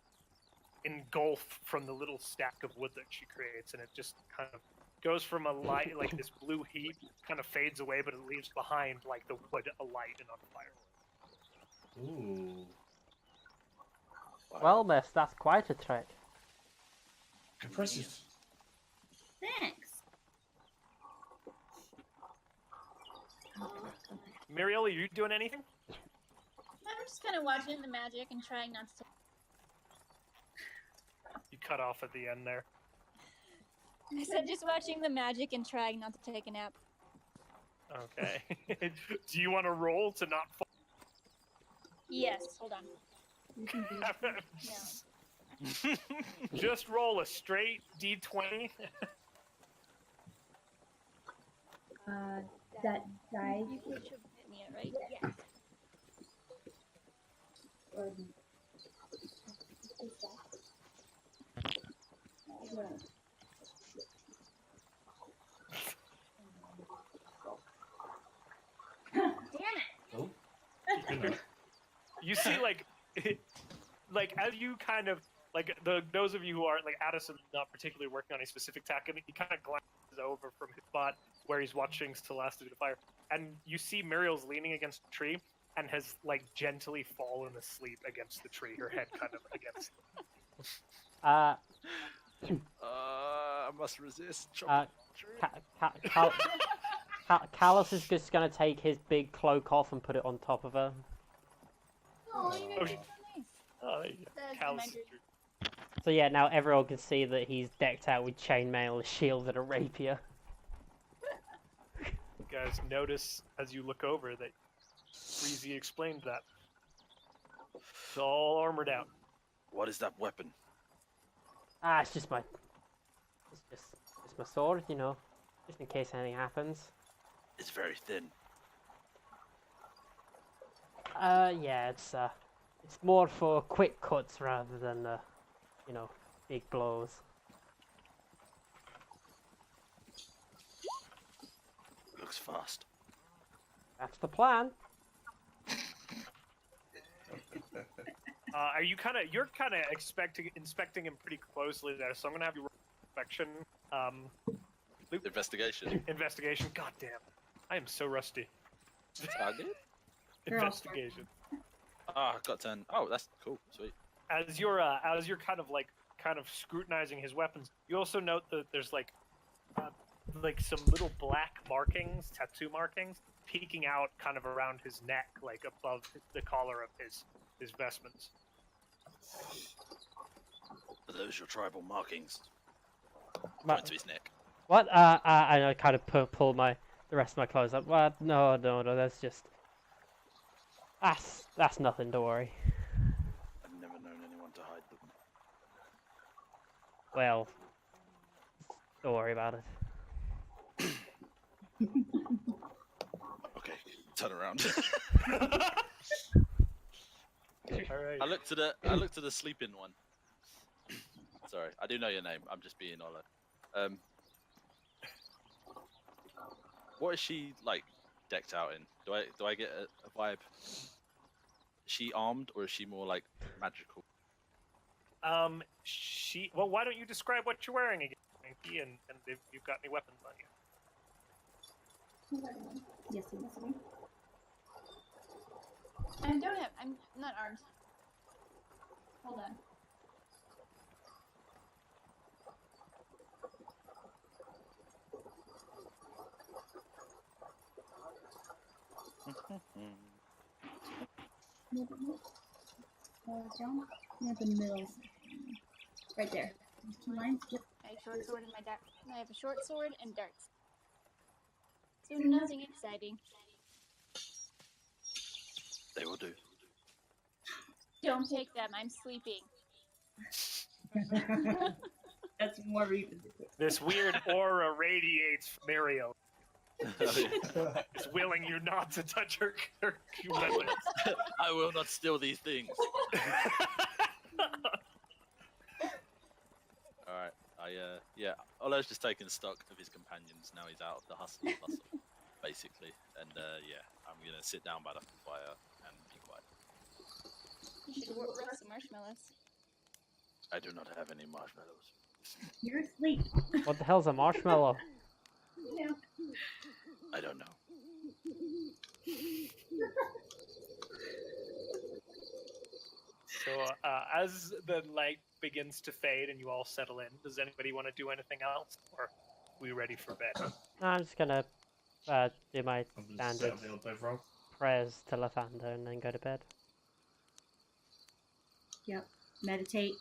engulf from the little stack of wood that she creates, and it just kind of goes from a light like this blue heat kind of fades away, but it leaves behind like the wood alight and on fire. Ooh. Well, miss, that's quite a trick. Impressive. thanks. Muriel, are you doing anything? I'm just kind of watching the magic and trying not to. You cut off at the end there. I said just watching the magic and trying not to take a nap. Okay. Do you want to roll to not fall? Yes, hold on. No. Just roll a straight D20. That died. You should hit me it, right? Yes. Oh. You see, like as you kind of like those of you who aren't like Addison, not particularly working on a specific tack, and he kind of glances over from his spot where he's watching Celeste do the fire, and you see Muriel's leaning against a tree and has like gently fallen asleep against the tree, her head kind of against. I must resist. Callus is just gonna take his big cloak off and put it on top of her. Oh, you Oh, guys are so nice. Oh, there you go. That's Cal's- my dream. So yeah, now everyone can see that he's decked out with chainmail, a shield, and a rapier. You guys notice as you look over that Breezy explained that. It's all armored out. What is that weapon? Ah, it's just my sword, you know, just in case anything happens. It's very thin. Yeah, it's more for quick cuts rather than you know, big blows. Looks fast. That's the plan. You're kind of inspecting him pretty closely there, so I'm gonna have you roll inspection. Luke, Investigation. investigation. God damn, I am so rusty. Target? Investigation. Ah, got 10. Oh, that's cool. Sweet. As you're kind of scrutinizing his weapons, you also note that there's like some little black markings, tattoo markings, peeking out kind of around his neck, like above the collar of his vestments. Are those your tribal markings? Ma- Point to his neck. What? I kind of pull the rest of my clothes up. What? No, that's just that's nothing. Don't worry. I've never known anyone to hide them. Well, don't worry about it. Okay, turn around. All right. I looked to the sleeping one. Sorry, I do know your name. I'm just being Ola. What is she like decked out in? Do I get a vibe? Is she armed or is she more like magical? Well, why don't you describe what you're wearing again, Frankie, and if you've got any weapons on you? Yes, yes. I'm not armed. Hold on. Down near the middle. Right there. These 2 lines. Yep. I have a short sword and I have a short sword and darts. So nothing exciting. They will do. Don't take them. I'm sleeping. That's more reason. This weird aura radiates from Muriel. It's willing you not to touch her weapons. I will not steal these things. Alright, yeah, Ola's just taking stock of his companions. Now he's out of the hustle and bustle, basically. And yeah, I'm gonna sit down by the fire and be quiet. You should roast some marshmallows. I do not have any marshmallows. You're asleep. What the hell's a marshmallow? Yeah. I don't know. So as the light begins to fade and you all settle in, does anybody want to do anything else, or are we ready for bed? No, I'm just gonna do my I'm just standard. setting me on bed roll. prayers to Lathander and then go to bed. Yep. Meditate.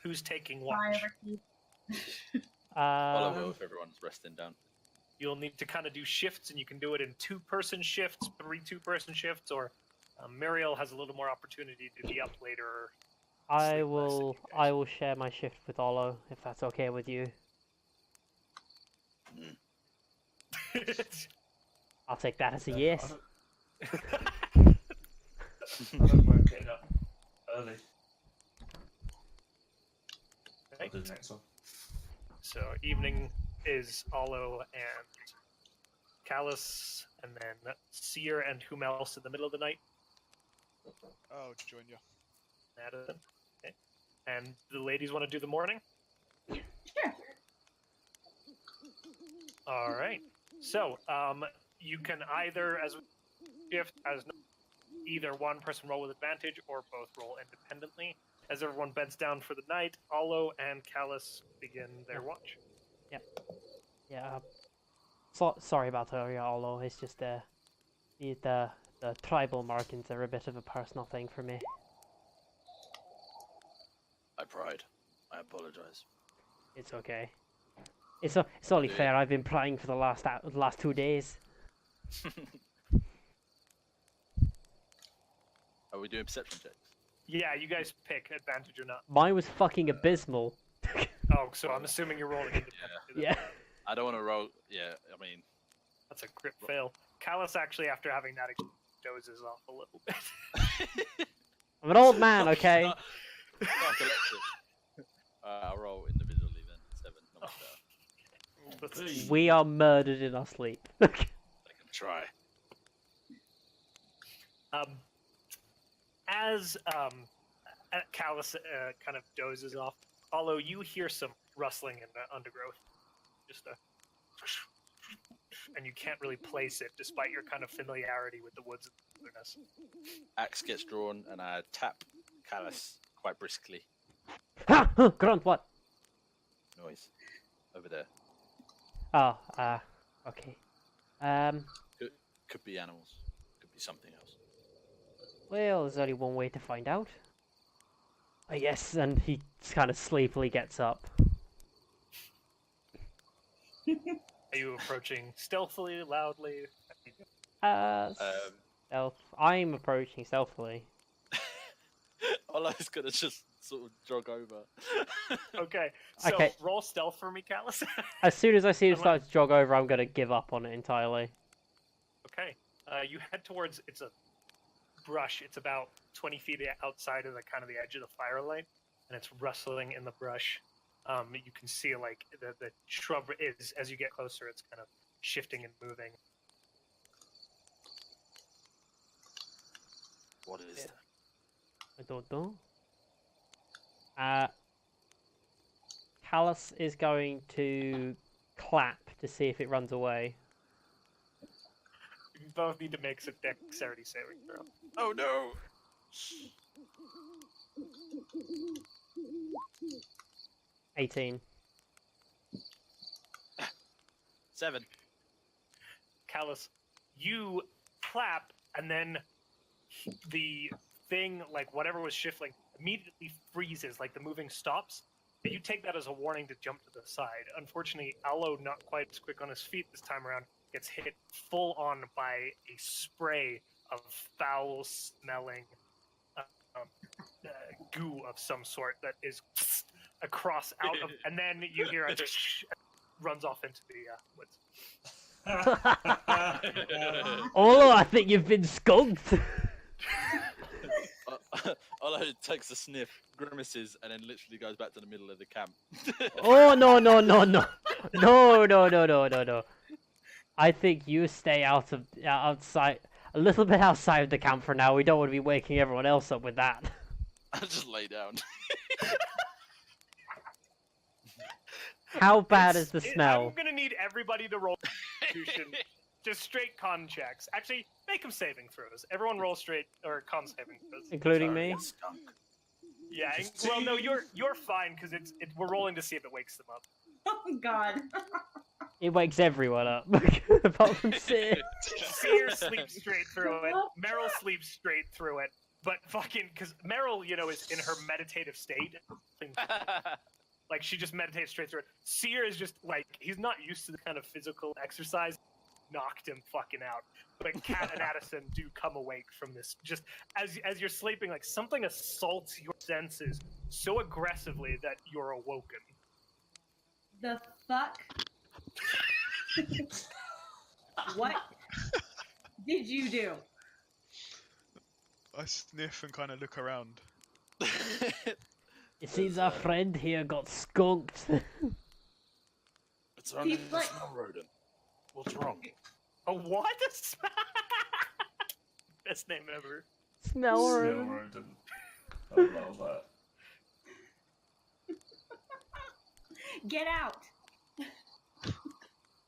Who's taking Cry watch? over tea. Follow Um, if everyone's resting down. You'll need to kind of do shifts, and you can do it in 2-person shifts, 3 2-person shifts, or Muriel has a little more opportunity to be up later. Or I sleep less than will. you I will share my shift with Olo if that's okay with you. guys. I'll take that as a Yeah, yes. I don't mind getting up early. I'll do the next one. So evening is Olo and Callus, and then Seer and whom else in the middle of the night? I'll join you. Madison. Okay. And the ladies want to do the morning? Sure. All right. So you can either as shift as either one person roll with advantage or both roll independently. As everyone beds down for the night, Olo and Callus begin their watch. Yeah. Sorry about earlier, Olo. It's just the tribal markings are a bit of a personal thing for me. I pride. I apologize. It's okay. It's only fair. I've been prying for the last 2 days. Are we doing perception checks? Yeah, you guys pick advantage or not. Mine was fucking abysmal. Oh, so I'm assuming you're rolling independently. Yeah. I don't want to roll. Yeah, I mean, That's a crit fail. Callus actually, after having that, dozes off a little bit. I'm an old man, okay? not collective. I'll roll individually then. 7. Not much better. Let's- We are murdered in our sleep. I can try. As Callus kind of dozes off, although you hear some rustling in the undergrowth, just and you can't really place it despite your kind of familiarity with the woods and the wilderness. Axe gets drawn and I tap Callus quite briskly. Ha! Grunt, what? Noise. Over there. Oh, okay. Could be animals. Could be something else. Well, there's only one way to find out. Yes, and he kind of sleepily gets up. Are you approaching stealthily, loudly? Stealth. I'm approaching stealthily. Ola's gonna just sort of jog over. Okay, so Okay. roll stealth for me, Callus. As soon as I see him Unless- start to jog over, I'm gonna give up on it entirely. Okay, you head towards, it's a brush. It's about 20 feet outside of the kind of the edge of the firelight, and it's rustling in the brush. You can see like the shrub is, as you get closer, it's kind of shifting and moving. What is that? I don't know. Callus is going to clap to see if it runs away. You both need to make a dexterity saving throw. Oh no! 18. 7. Callus, you clap, and then the thing, like whatever was shifting, immediately freezes, like the moving stops. But you take that as a warning to jump to the side. Unfortunately, Alo, not quite as quick on his feet this time around, gets hit full on by a spray of foul-smelling goo of some sort that is across out of, and then you hear it runs off into the woods. Oh, I think you've been skunked. Ola takes a sniff, grimaces, and then literally goes back to the middle of the camp. Oh, no, no, no, no. No, no, no, no, no, no. I think you stay outside, a little bit outside of the camp for now. We don't want to be waking everyone else up with that. I'll just lay down. How bad is the smell? I'm gonna need everybody to roll Constitution, just straight con checks. Actually, make them saving throws. Everyone roll straight or con saving throws. Including Sorry, me? skunk. Yeah. No, you're fine because we're rolling to see if it wakes them up. Oh God. It wakes everyone up, apart from Sid. Seer sleeps straight through it. Meryl sleeps straight through it. But fucking, because Meryl, is in her meditative state. Like, she just meditates straight through it. Seer is just, like, he's not used to the kind of physical exercise. Knocked him fucking out. But Kat and Addison do come awake from this. Just as you're sleeping, like, something assaults your senses so aggressively that you're awoken. The fuck? What did you do? I sniff and kind of look around. It seems our friend here got skunked. It's only He's a like- small rodent. What's wrong? A what? Best name ever. Smell Smell rodent. rodent. I love that. Get out!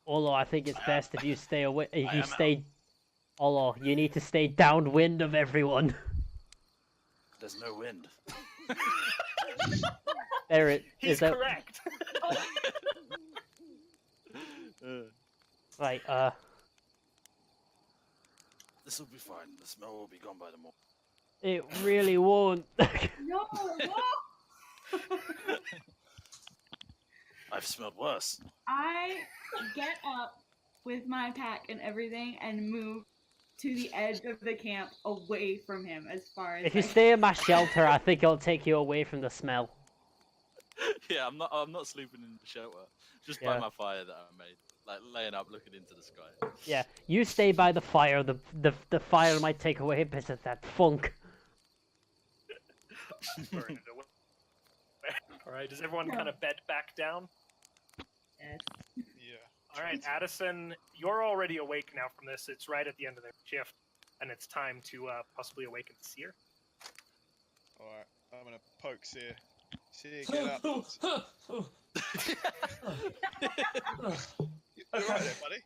Although I think it's best if you stay away. If I you am stay. Although you need to stay downwind of everyone. There's no wind. There it He's is. That correct. right? This will be fine. The smell will be gone by the morning. It really won't. No! I've smelled worse. I get up with my pack and everything and move to the edge of the camp away from him as far as If you I stay in my shelter, I think it'll take you away from the smell. Yeah, I'm not sleeping in the shelter. Just Yeah. by my fire that I made. Like laying up looking into the sky. Yeah, you stay by the fire. The fire might take away a bit of that funk. Burn it away. All right, does everyone kind of bed back down? Yes. Yeah. All right, Addison, you're already awake now from this. It's right at the end of their shift, and it's time to possibly awaken Seer. Alright, I'm gonna poke Seer. Seer, get up. You alright there, buddy?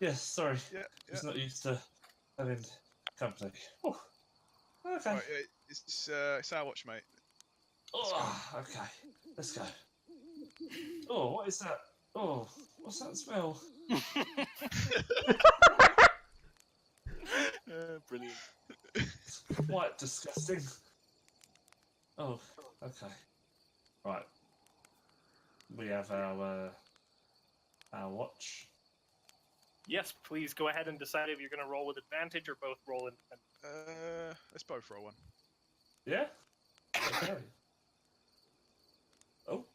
Yes, sorry. Yeah, yeah. He's not used to having company. Oh, okay. Right, yeah, it's our watch, mate. Oh, okay. Let's go. Oh, what is that? Oh, what's that smell? Brilliant. Quite disgusting. Oh, okay. Right. We have our watch. Yes, please go ahead and decide if you're going to roll with advantage or both roll independent. Let's both roll one. Yeah? Okay. Oh.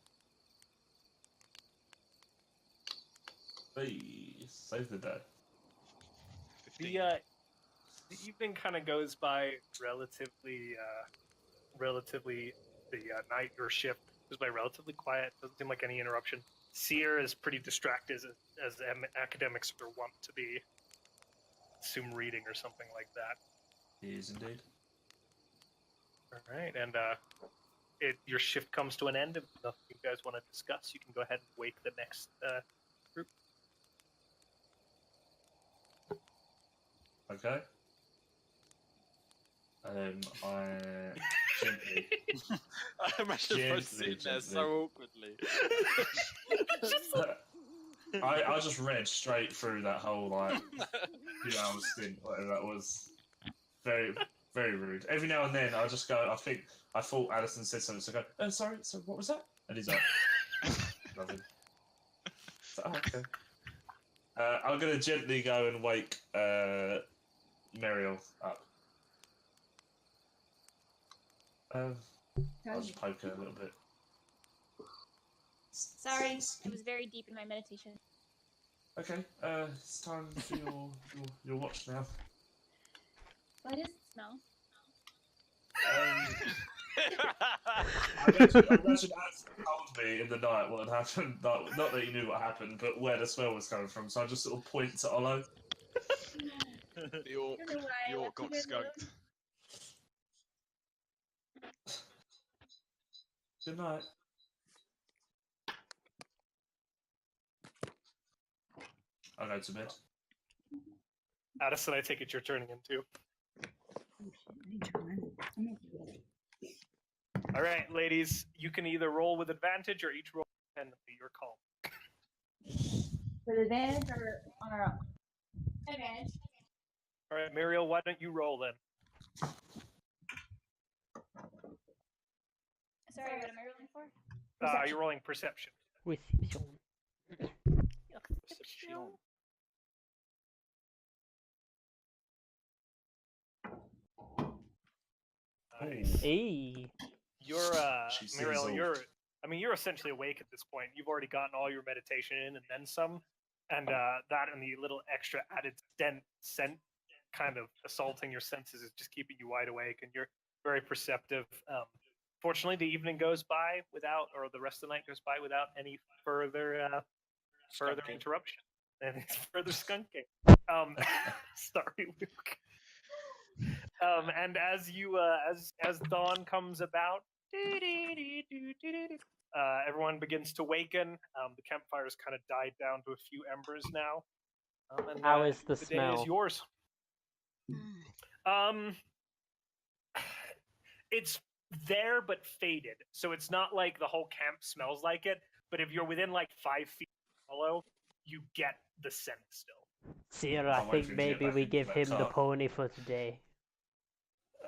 Hey, save the day. 15. The evening kind of goes by relatively. The night or shift goes by relatively quiet. Doesn't seem like any interruption. Seer is pretty distracted as academics are wont to be. Assume reading or something like that. He is indeed. All right, and your shift comes to an end. If nothing you guys want to discuss, you can go ahead and wake the next group. Okay. I gently. I imagine Gently, both sitting there so gently. awkwardly. I just read straight through that whole few hours stint, whatever that was. Very, very rude. Every now and then I just go. I thought Addison said something, so I go, "Oh, sorry. So what was that?" And he's like, "Nothing." So, oh, okay. I'm gonna gently go and wake Muriel up. I'll just poke her a little bit. Sorry, I was very deep in my meditation. Okay, it's time for your watch now. What does it smell? I imagine Addison told me in the night what had happened. Not that he knew what happened, but where the smell was coming from. So I just sort of point to Olo. The orc, I don't know why I the orc left got you guys skunked. Good night. I'll go to bed. Addison, I take it you're turning into. All right, ladies, you can either roll with advantage or each roll independently. Your call. With advantage or on our own? Advantage. All right, Muriel, why don't you roll then? Sorry, what am I rolling for? You're rolling perception. Reception. Perception. Nice. Hey. You're She sees Muriel, all. you're essentially awake at this point. You've already gotten all your meditation in and then some, and that and the little extra added scent kind of assaulting your senses is just keeping you wide awake, and you're very perceptive. Fortunately, the evening goes by without, or the rest of the night goes by without any further Skunking. interruption and further skunking. Sorry, Luke. And as you as dawn comes about, everyone begins to waken. The campfire's kind of died down to a few embers now. And, How is the day smell? is yours. It's there but faded, so it's not like the whole camp smells like it. But if you're within like 5 feet of the hollow, you get the scent still. Sierra, I Can't wait think for him to get maybe back we into give that him the car. pony for today.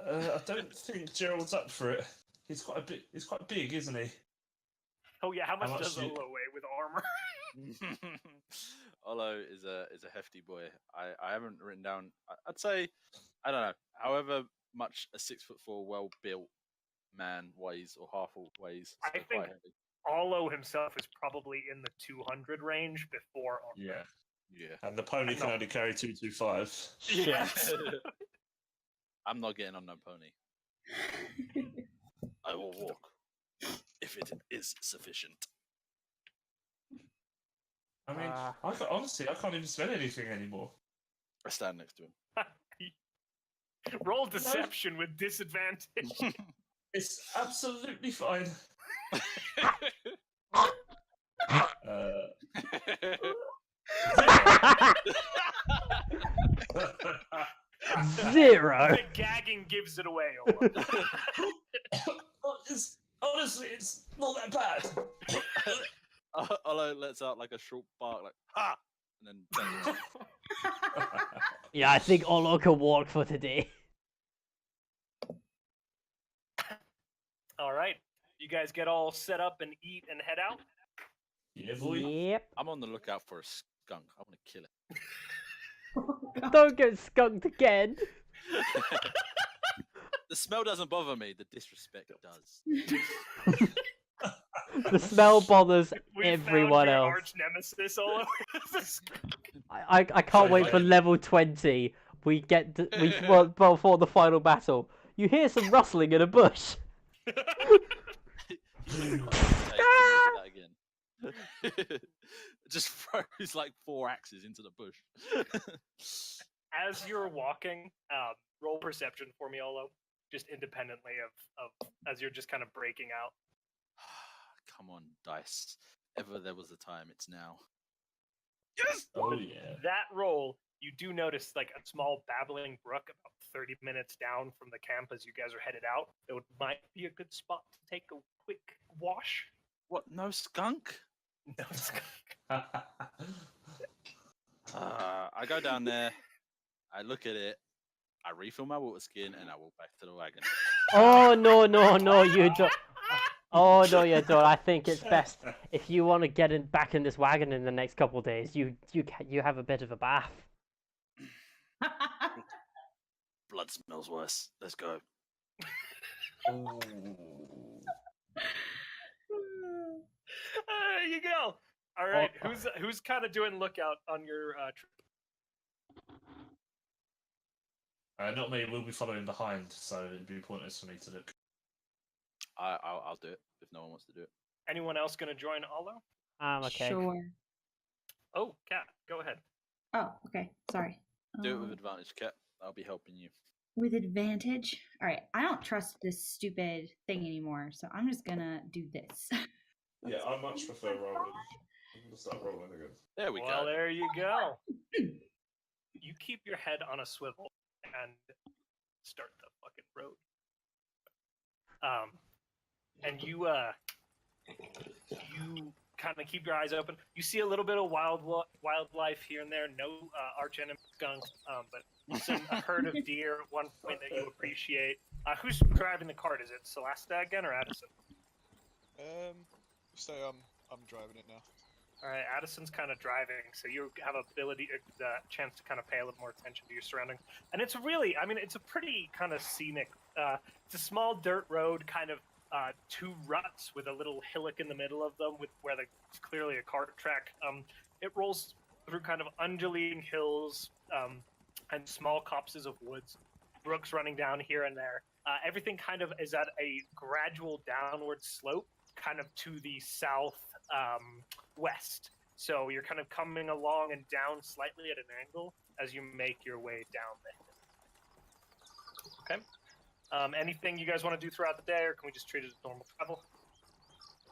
I don't think Gerald's up for it. He's quite big, isn't he? Oh yeah, how much much does do you- Olo weigh with armor? Olo is a hefty boy. I haven't written down. I'd say, I don't know. However much a 6'4" well built man weighs or half orc weighs, I so think- quite heavy. Olo himself is probably in the 200 range before armor. Yeah. Yeah. And the pony can No. only carry 225. Yes. I'm not getting on no pony. I will walk if it is sufficient. I mean, honestly, I can't even smell anything anymore. I stand next to him. Roll deception with disadvantage. It's absolutely fine. Zero. The gagging gives it away. Olo. Honestly, it's not that bad. Olo lets out like a short bark, like ha, and then turns around. Yeah, I think Olo can walk for today. All right, you guys get all set up and eat and head out. Yeah, boy. Yep. I'm on the lookout for a skunk. I want to kill it. Don't get skunked again. The smell doesn't bother me. The disrespect does. The smell bothers We everyone found your else. arch nemesis, Olo. I can't wait for level 20. We get well before the final battle. You hear some rustling in a bush. that again. Just throws like 4 axes into the bush. As you're walking, roll perception for me, Olo. Just independently of as you're just kind of breaking out. Come on, dice. Ever there was a time, it's now. Yes. Oh yeah. That roll, you do notice like a small babbling brook about 30 minutes down from the camp as you guys are headed out. It might be a good spot to take a quick wash. What? No skunk? No, I go down there. I look at it. I refill my water skin and I walk back to the wagon. Oh no, you don't. Oh no, you don't. I think it's best if you want to get back in this wagon in the next couple of days. You have a bit of a bath. Blood smells worse. Let's go. There you go. All right, who's kind of doing lookout on your trip? Not me. We'll be following behind, so it'd be pointless for me to look. I'll do it if no one wants to do it. Anyone else going to join Olo? Okay. Sure. Oh, Kat, go ahead. Oh, okay. Sorry. Do it with advantage, Cat. I'll be helping you. With advantage? All right. I don't trust this stupid thing anymore, so I'm just gonna do this. Yeah, I much prefer rolling. I'm gonna start rolling again. There we Well, go. there you go. You keep your head on a swivel and start the fucking road. And you kind of keep your eyes open. You see a little bit of wildlife here and there. No arch enemy skunk, but a herd of deer at one point that you appreciate. Who's driving the cart? Is it Celesta again or Addison? So I'm driving it now. All right, Addison's kind of driving, so you have the chance to kind of pay a little more attention to your surroundings. And it's really, I mean, it's a pretty kind of scenic. It's a small dirt road, kind of 2 ruts with a little hillock in the middle of them, where there's clearly a cart track. It rolls through kind of undulating hills and small copses of woods, brooks running down here and there. Everything kind of is at a gradual downward slope, kind of to the south west. So you're kind of coming along and down slightly at an angle as you make your way down the hill. Okay. Anything you guys want to do throughout the day, or can we just treat it as normal travel?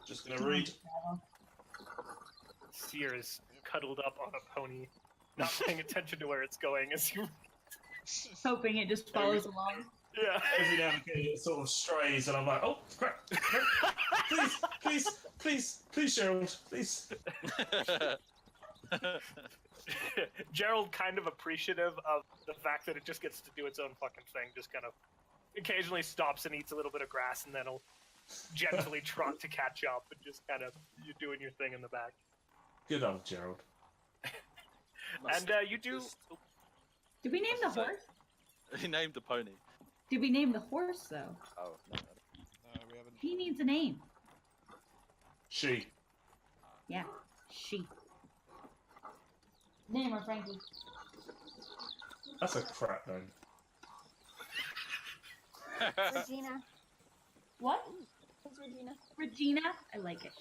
Just gonna read. Seer is cuddled up on a pony, not paying attention to where it's going as you. Hoping it just follows along. Yeah. Every now and again it sort of strays, and I'm like, oh crap! Please, Gerald, please. Gerald, kind of appreciative of the fact that it just gets to do its own fucking thing, just kind of occasionally stops and eats a little bit of grass, and then it'll gently trot to catch up, and just kind of you doing your thing in the back. Good old Gerald. And you do. Did we name the horse? He named the pony. Did we name the horse though? Oh no. No, we haven't. He needs a name. She. Yeah, she. Name her, Frankie. That's a crap name. Regina. What? It's Regina. Regina? I like it.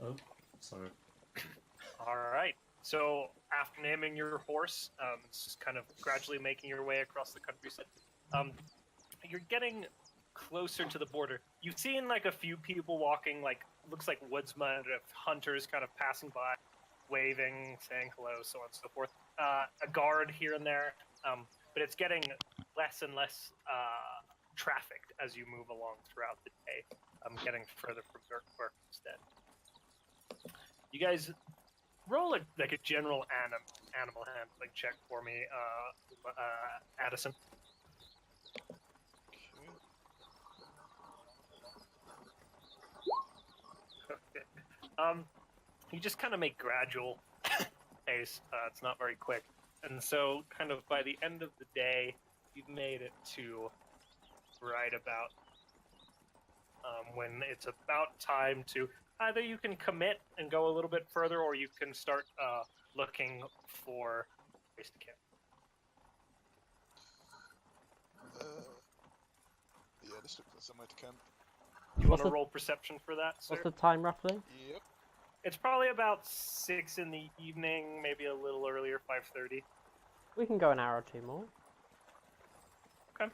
Oh, sorry. All right. So after naming your horse, it's just kind of gradually making your way across the countryside. You're getting closer to the border. You've seen like a few people walking, like looks like woodsmen, hunters, kind of passing by, waving, saying hello, so on and so forth. A guard here and there, but it's getting less and less trafficked as you move along throughout the day. Getting further from Berkhamsted. You guys roll like a general animal handling check for me, Addison. Okay. You just kind of make gradual pace. It's not very quick, and so kind of by the end of the day, you've made it to right about when it's about time to either you can commit and go a little bit further, or you can start looking for a place to camp. Yeah, let's look for somewhere to camp. You want What's to the- roll perception for that, sir? What's the time roughly? Yep. It's probably about 6 in the evening, maybe a little earlier, 5:30. We can go an hour or two more. Okay.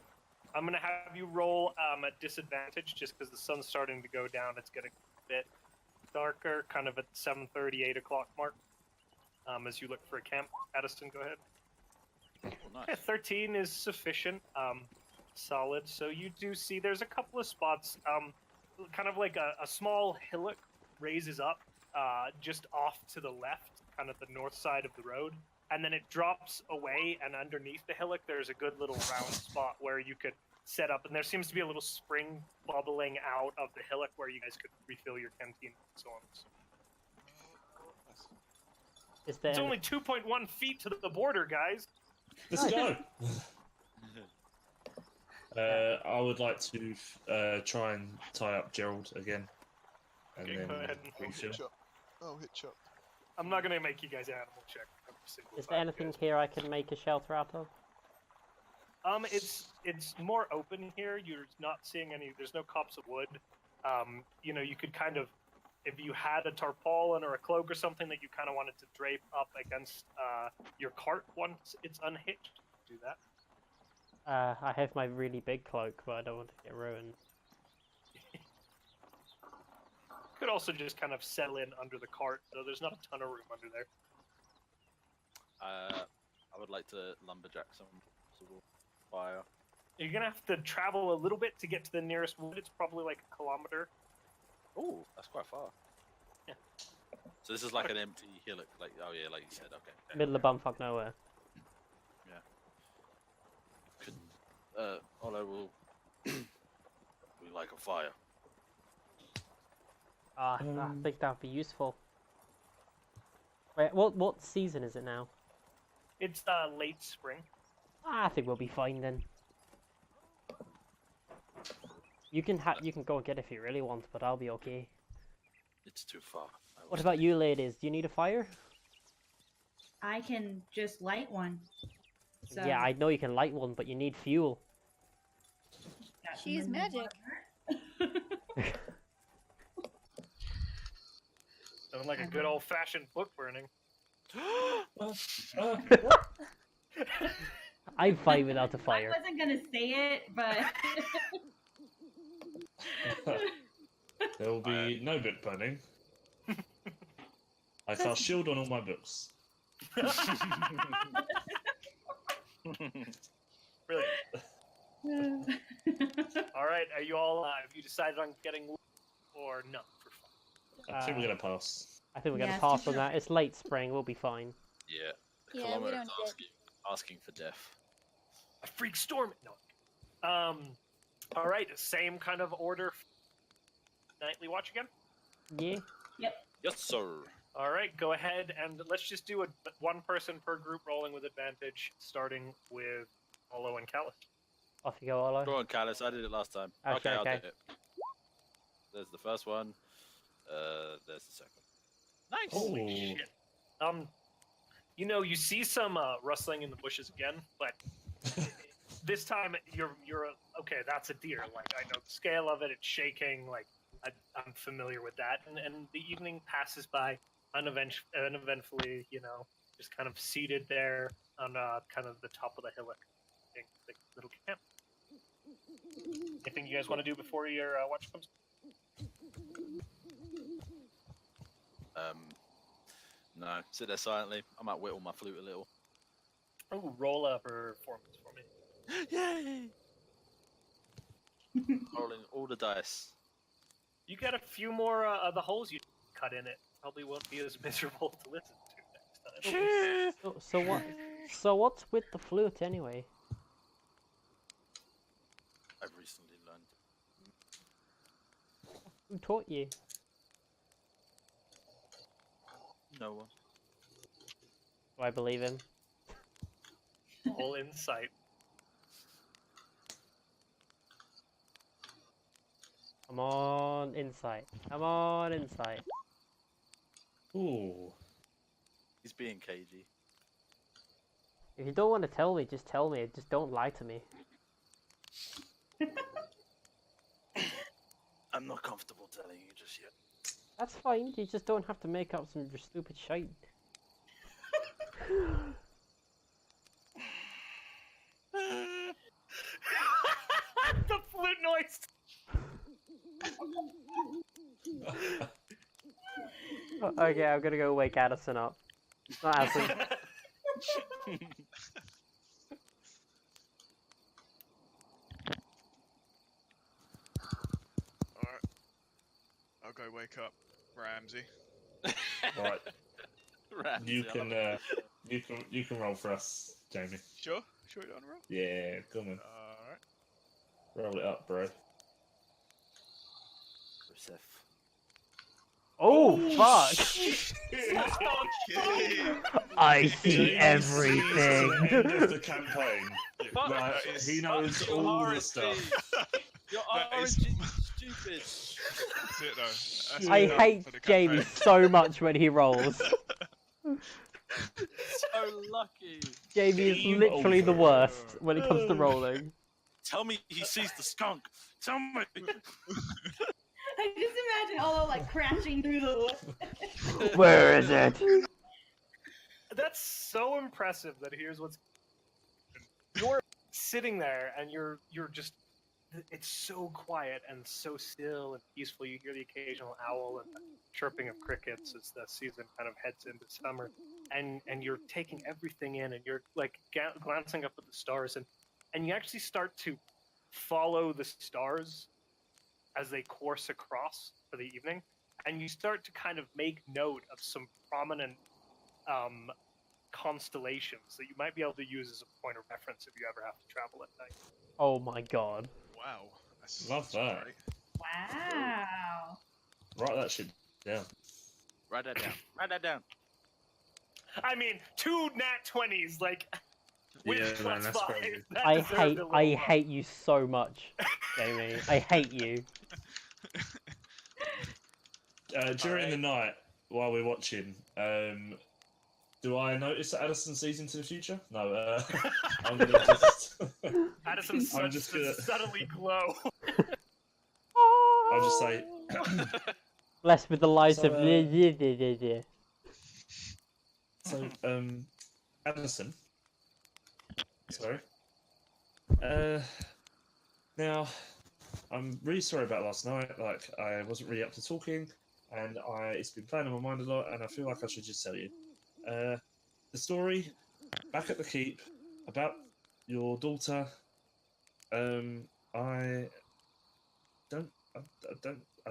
I'm going to have you roll at disadvantage just because the sun's starting to go down. It's getting a bit darker, kind of at 7:30, 8 o'clock mark. As you look for a camp. Addison, go ahead. Oh, nice. Yeah, 13 is sufficient. Solid. So you do see there's a couple of spots, kind of like a small hillock raises up just off to the left, kind of the north side of the road. And then it drops away, and underneath the hillock, there's a good little round spot where you could set up. And there seems to be a little spring bubbling out of the hillock where you guys could refill your canteen and so on. Is there? It's only 2.1 feet to the border, guys. Let's go. I would like to try and tie up Gerald again, and Okay, then go ahead and refill. Oh, hit chop. I'm not going to make you guys animal check. every single Is time, there anything guys. here I can make a shelter out of? It's more open here. You're not seeing any. There's no copse of wood. You know, you could kind of, if you had a tarpaulin or a cloak or something that you kind of wanted to drape up against your cart once it's unhitched, do that. I have my really big cloak, but I don't want to get ruined. Could also just kind of settle in under the cart, though there's not a ton of room under there. I would like to lumberjack some possible fire. You're gonna have to travel a little bit to get to the nearest wood. It's probably like a kilometer. Oh, that's quite far. Yeah. So this is like an empty hillock, like like you said. Okay. Middle of bumfuck nowhere. Olo will. We like a fire. I think that'd be useful. Wait, what season is it now? It's late spring. I think we'll be fine then. You can go and get it if you really want, but I'll be okay. It's too far. What about you, ladies? Do you need a fire? I can just light one. So Yeah, I know you can light one, but you need fuel. that's She's in the magic. Sounds like a good old-fashioned book burning. I'm fine without a I fire. wasn't gonna say it, but There will be no book burning. I cast shield on all my books. Brilliant. All right, are you all? Have you decided on getting wood or no for fun? I think we're gonna pass. I think we're Yeah, gonna stick pass on to- that. It's late spring. We'll be fine. Yeah. The Yeah, we kilometer don't is get- asking for death. A freak storm. No. All right, same kind of order. Nightly watch again. Yeah. Yes, sir. All right, go ahead and let's just do a one person per group rolling with advantage, starting with Olo and Callus. Off you go, Olo. Go on, Callus. I did it last time. Okay, I'll okay. do it. There's the first one. There's the second. Nice. Oh. Holy shit. You know, you see some rustling in the bushes again, but this time you're okay. That's a deer. Like I know the scale of it. It's shaking. Like I'm familiar with that. And the evening passes by uneventfully. You know, just kind of seated there on kind of the top of the hillock, in the little camp. Anything you guys want to do before your watch comes? No. Sit there silently. I might whittle my flute a little. Oh, roll a performance for me. Yay! Rolling all the dice. You get a few more of the holes you cut in it. Probably won't be as miserable to listen to next time. So what? So what's with the flute anyway? I've recently learned. Who taught you? No one. Do I believe him? All insight. Come on, insight. Come on, insight. Ooh. He's being cagey. If you don't want to tell me, just tell me. Just don't lie to me. I'm not comfortable telling you just yet. That's fine. You just don't have to make up some stupid shite. The flute noise. Okay, I'm gonna go wake Addison up. Not Addison. Alright. I'll go wake up Ramsey. Right. Ramsey, You I love can it. you can roll for us, Jamie. Sure? Sure you don't roll? Yeah, come on. Alright. Roll it up, bro. Rusev. Oh, fuck! Okay. I see Jamie's everything. the end of the campaign. Fuck. Like, that is- he knows Fuck your all the RNG. stuff. Your That is- RNG is stupid. That's it though. That's I it done hate for the Jamie campaign. so much when he rolls. So lucky. Jamie is Game literally the over. worst when it comes to rolling. Tell me he sees the skunk. Tell me. I just imagine Olo like crashing through the wood. Where is it? That's so impressive that here's what's you're sitting there and you're just it's so quiet and so still and peaceful. You hear the occasional owl and the chirping of crickets as the season kind of heads into summer, and you're taking everything in and you're like glancing up at the stars and you actually start to follow the stars as they course across for the evening, and you start to kind of make note of some prominent constellations that you might be able to use as a point of reference if you ever have to travel at night. Oh my god. Wow. That's, Love that's that. great. Wow. Write that shit down. Write that down. Write that down. I mean, 2 nat 20s, like, with Yeah, man, that's +5, crazy. that I deserved hate a little I love. hate you so much, Jamie. I hate you. During the night, while we're watching, do I notice that Addison sees into the future? No, I'm gonna just. Addison I'm starts just to gonna. subtly glow. I'll just say. Blessed with the light So, of yeah. So, Addison. Sorry. Now, I'm really sorry about last night. Like, I wasn't really up to talking, and it's been playing on my mind a lot, and I feel like I should just tell you. The story back at the keep about your daughter. I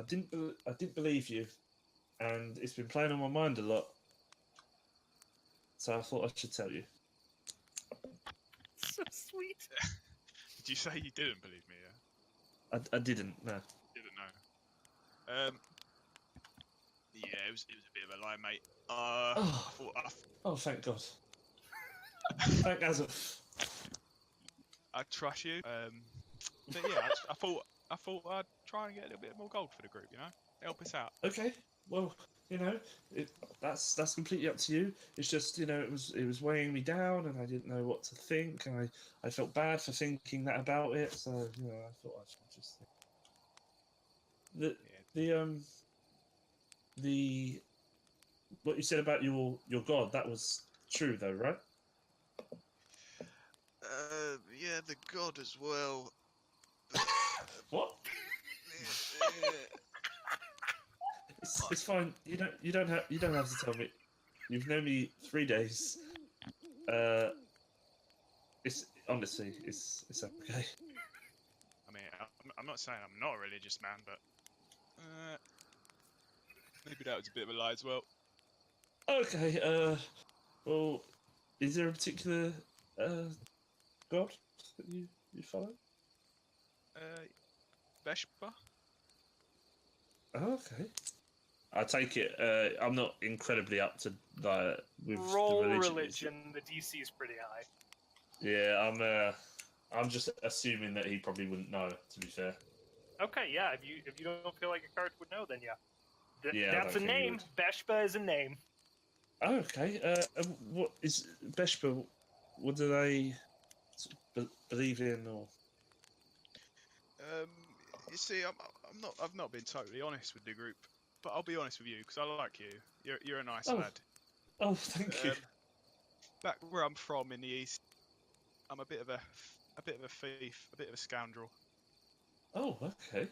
didn't believe you, and it's been playing on my mind a lot. So I thought I should tell you. So sweet. Did you say you didn't believe me? Yeah. I didn't. No. Didn't know. Yeah, it was a bit of a lie, mate. I thought Oh, thank God. Thank Azov. I trust you. But yeah, I thought I'd try and get a little bit more gold for the group. You know, help us out. Okay. Well, you know, that's completely up to you. It's just, you know, it was weighing me down, and I didn't know what to think, and I felt bad for thinking that about it. So, you know, I thought I should just the what you said about your god, that was true though, right? Yeah, the god as well. What? It's fine. You don't have to tell me. You've known me 3 days. It's honestly, it's okay. I mean, I'm not saying I'm not a religious man, but maybe that was a bit of a lie as well. Okay. Well, is there a particular god that you follow? Veshpa? Oh, okay. I take it. I'm not incredibly up to with Roll the religion. The DC is pretty high. Yeah, I'm just assuming that he probably wouldn't know. To be fair. Okay, yeah. If you don't feel like a card would know, then yeah. Yeah, I That's a don't think he name. Beshpa is a name. Oh, okay. What is Beshpa? What do they believe in, or? You see, I've not been totally honest with the group, but I'll be honest with you because I like you. You're a nice lad. Oh, thank you. Back where I'm from in the east, I'm a bit of a thief, a bit of a scoundrel. Oh, okay.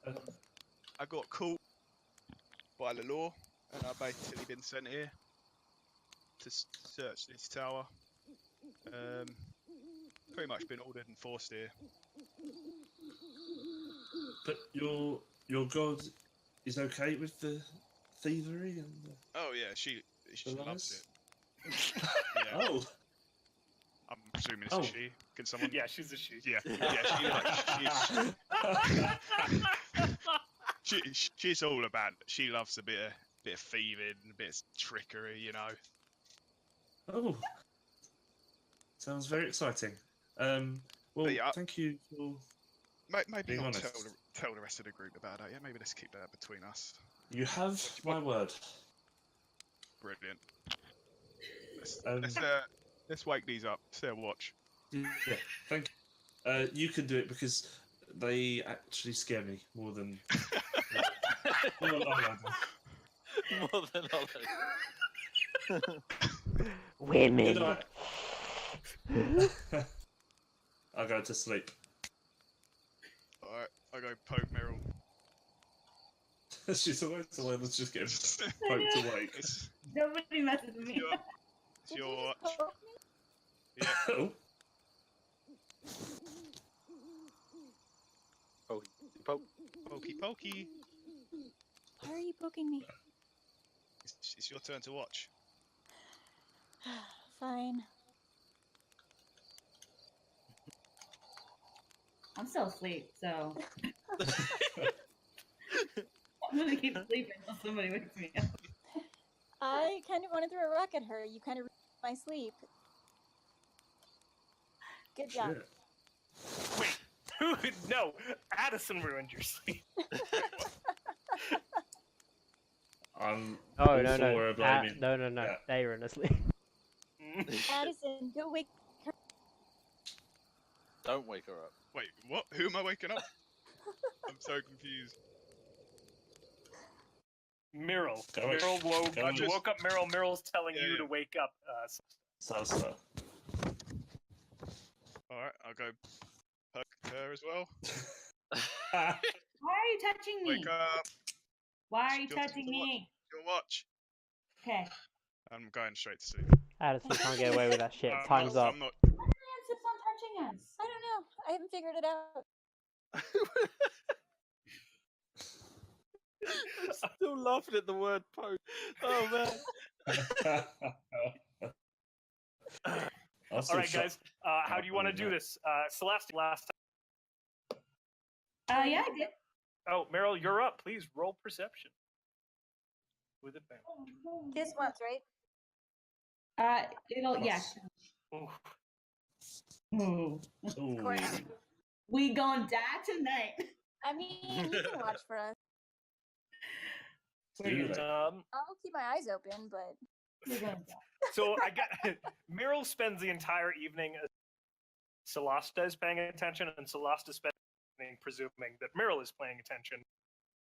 I got caught by the law, and I've basically been sent here to search this tower. Pretty much been ordered and forced here. But your god is okay with the thievery and the... Oh yeah, she loves it. Yeah. Oh. I'm presuming it's a she. Can someone? Yeah, she's a she. Yeah, she's all about. She loves a bit of thieving, a bit of trickery, you know. Oh. Sounds very exciting. Well, yeah, thank you for maybe being not honest. tell the rest of the group about that. Yeah, maybe let's keep that between us. You have my word. Brilliant. Let's wake these up. Stay and watch. Yeah, thank you. You can do it because they actually scare me more than more than I do. More than all Women. Good night. I'll go to sleep. Alright, I'll go poke Meryl. She's always the one that's just getting poked awake. Nobody messes with me. It's your watch. Poke me? Yeah. Oh. Oh, poke. Pokey pokey. Why are you poking me? It's your turn to watch. Fine. I'm still asleep, so I'm gonna keep sleeping until somebody wakes me up. I kind of want to throw a rock at her. You kind of ruined my sleep. Good job. Wait, dude, no. Addison ruined your sleep. I'm Oh all no no for blaming. no. Yeah. They were asleep. Addison, go wake her. Don't wake her up. Wait, what? Who am I waking up? I'm so confused. Meryl. Correct. Meryl woke, Correct. you woke up Meryl. Meryl's telling Yeah, you yeah. to wake up. So. Alright, I'll go poke her as well. Why are you touching me? Wake up. Why are you It's your turn touching to watch. me? Your watch. Okay. I'm going straight to sleep. Addison, you can't get away with that shit. I'm Time's not, up. I'm not. Why insists on touching us? I don't know. I haven't figured it out. Still laughing at the word poke. Oh man. All right, guys. How do you want to do this? Celeste, last time. Yeah, I did. Oh, Meryl, you're up. Please roll perception. With advantage. This once, right? Yes. Oof. Ooh. Of course. We gonna die tonight. I mean, you can watch for us. I'll keep my eyes open, but We're gonna die. So I got Meryl spends the entire evening. Celeste is paying attention, and Celeste is spending the evening presuming that Meryl is paying attention.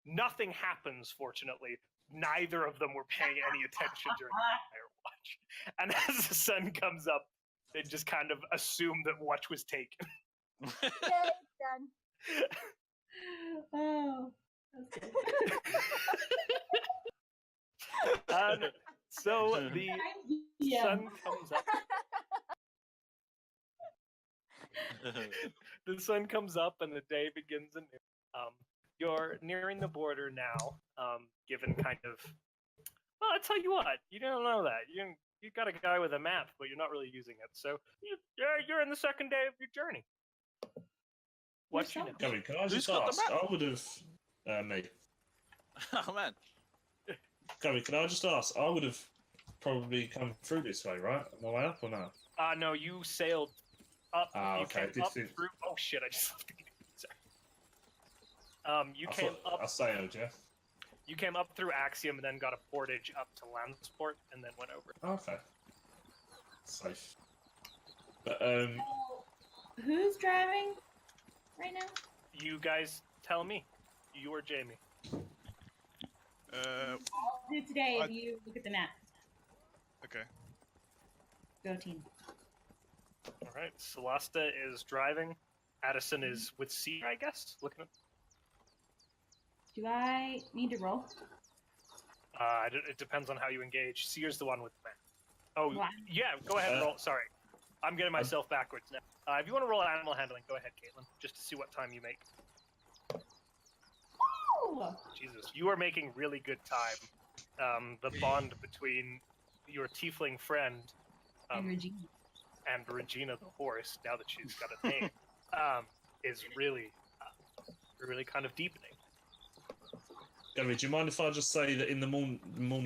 Nothing happens, fortunately. Neither of them were paying any attention during the entire watch. And as the sun comes up, they just kind of assume that watch was taken. yeah, it's done. Oh. And so the sun comes up. The sun comes up and the day begins anew. You're nearing the border now, given kind of... Well, I'll tell you what, you don't know that. You got a guy with a map, but you're not really using it. So you're in the second day of your journey. What you know? Gary, can I just got the ask? I would have... mate. Oh man. Gary, can I just ask? I would have probably come through this way, right? On my way up or no? No, you sailed up. Ah, You okay. came up through... Oh shit, I just left the game. Sorry. You came up... I sailed, yeah? You came up through Axiom and then got a portage up to Landsport and then went over. Okay. Safe. But, Who's driving right now? You guys tell me. You or Jamie. I'll do today if you look at the map. Okay. Go team. All right. Celeste is driving. Addison is with C, I guess. Looking at. Do I need to roll? It depends on how you engage. Seer's the one with the map. Oh, What? yeah. Go ahead and roll. Sorry, I'm getting myself backwards now. If you want to roll animal handling, go ahead, Caitlin, just to see what time you make. Oh! Jesus, you are making really good time. The bond between your tiefling friend And Regina. and Regina the horse, now that she's got a name, is really kind of deepening. Gary, do you mind if I just say that in the morning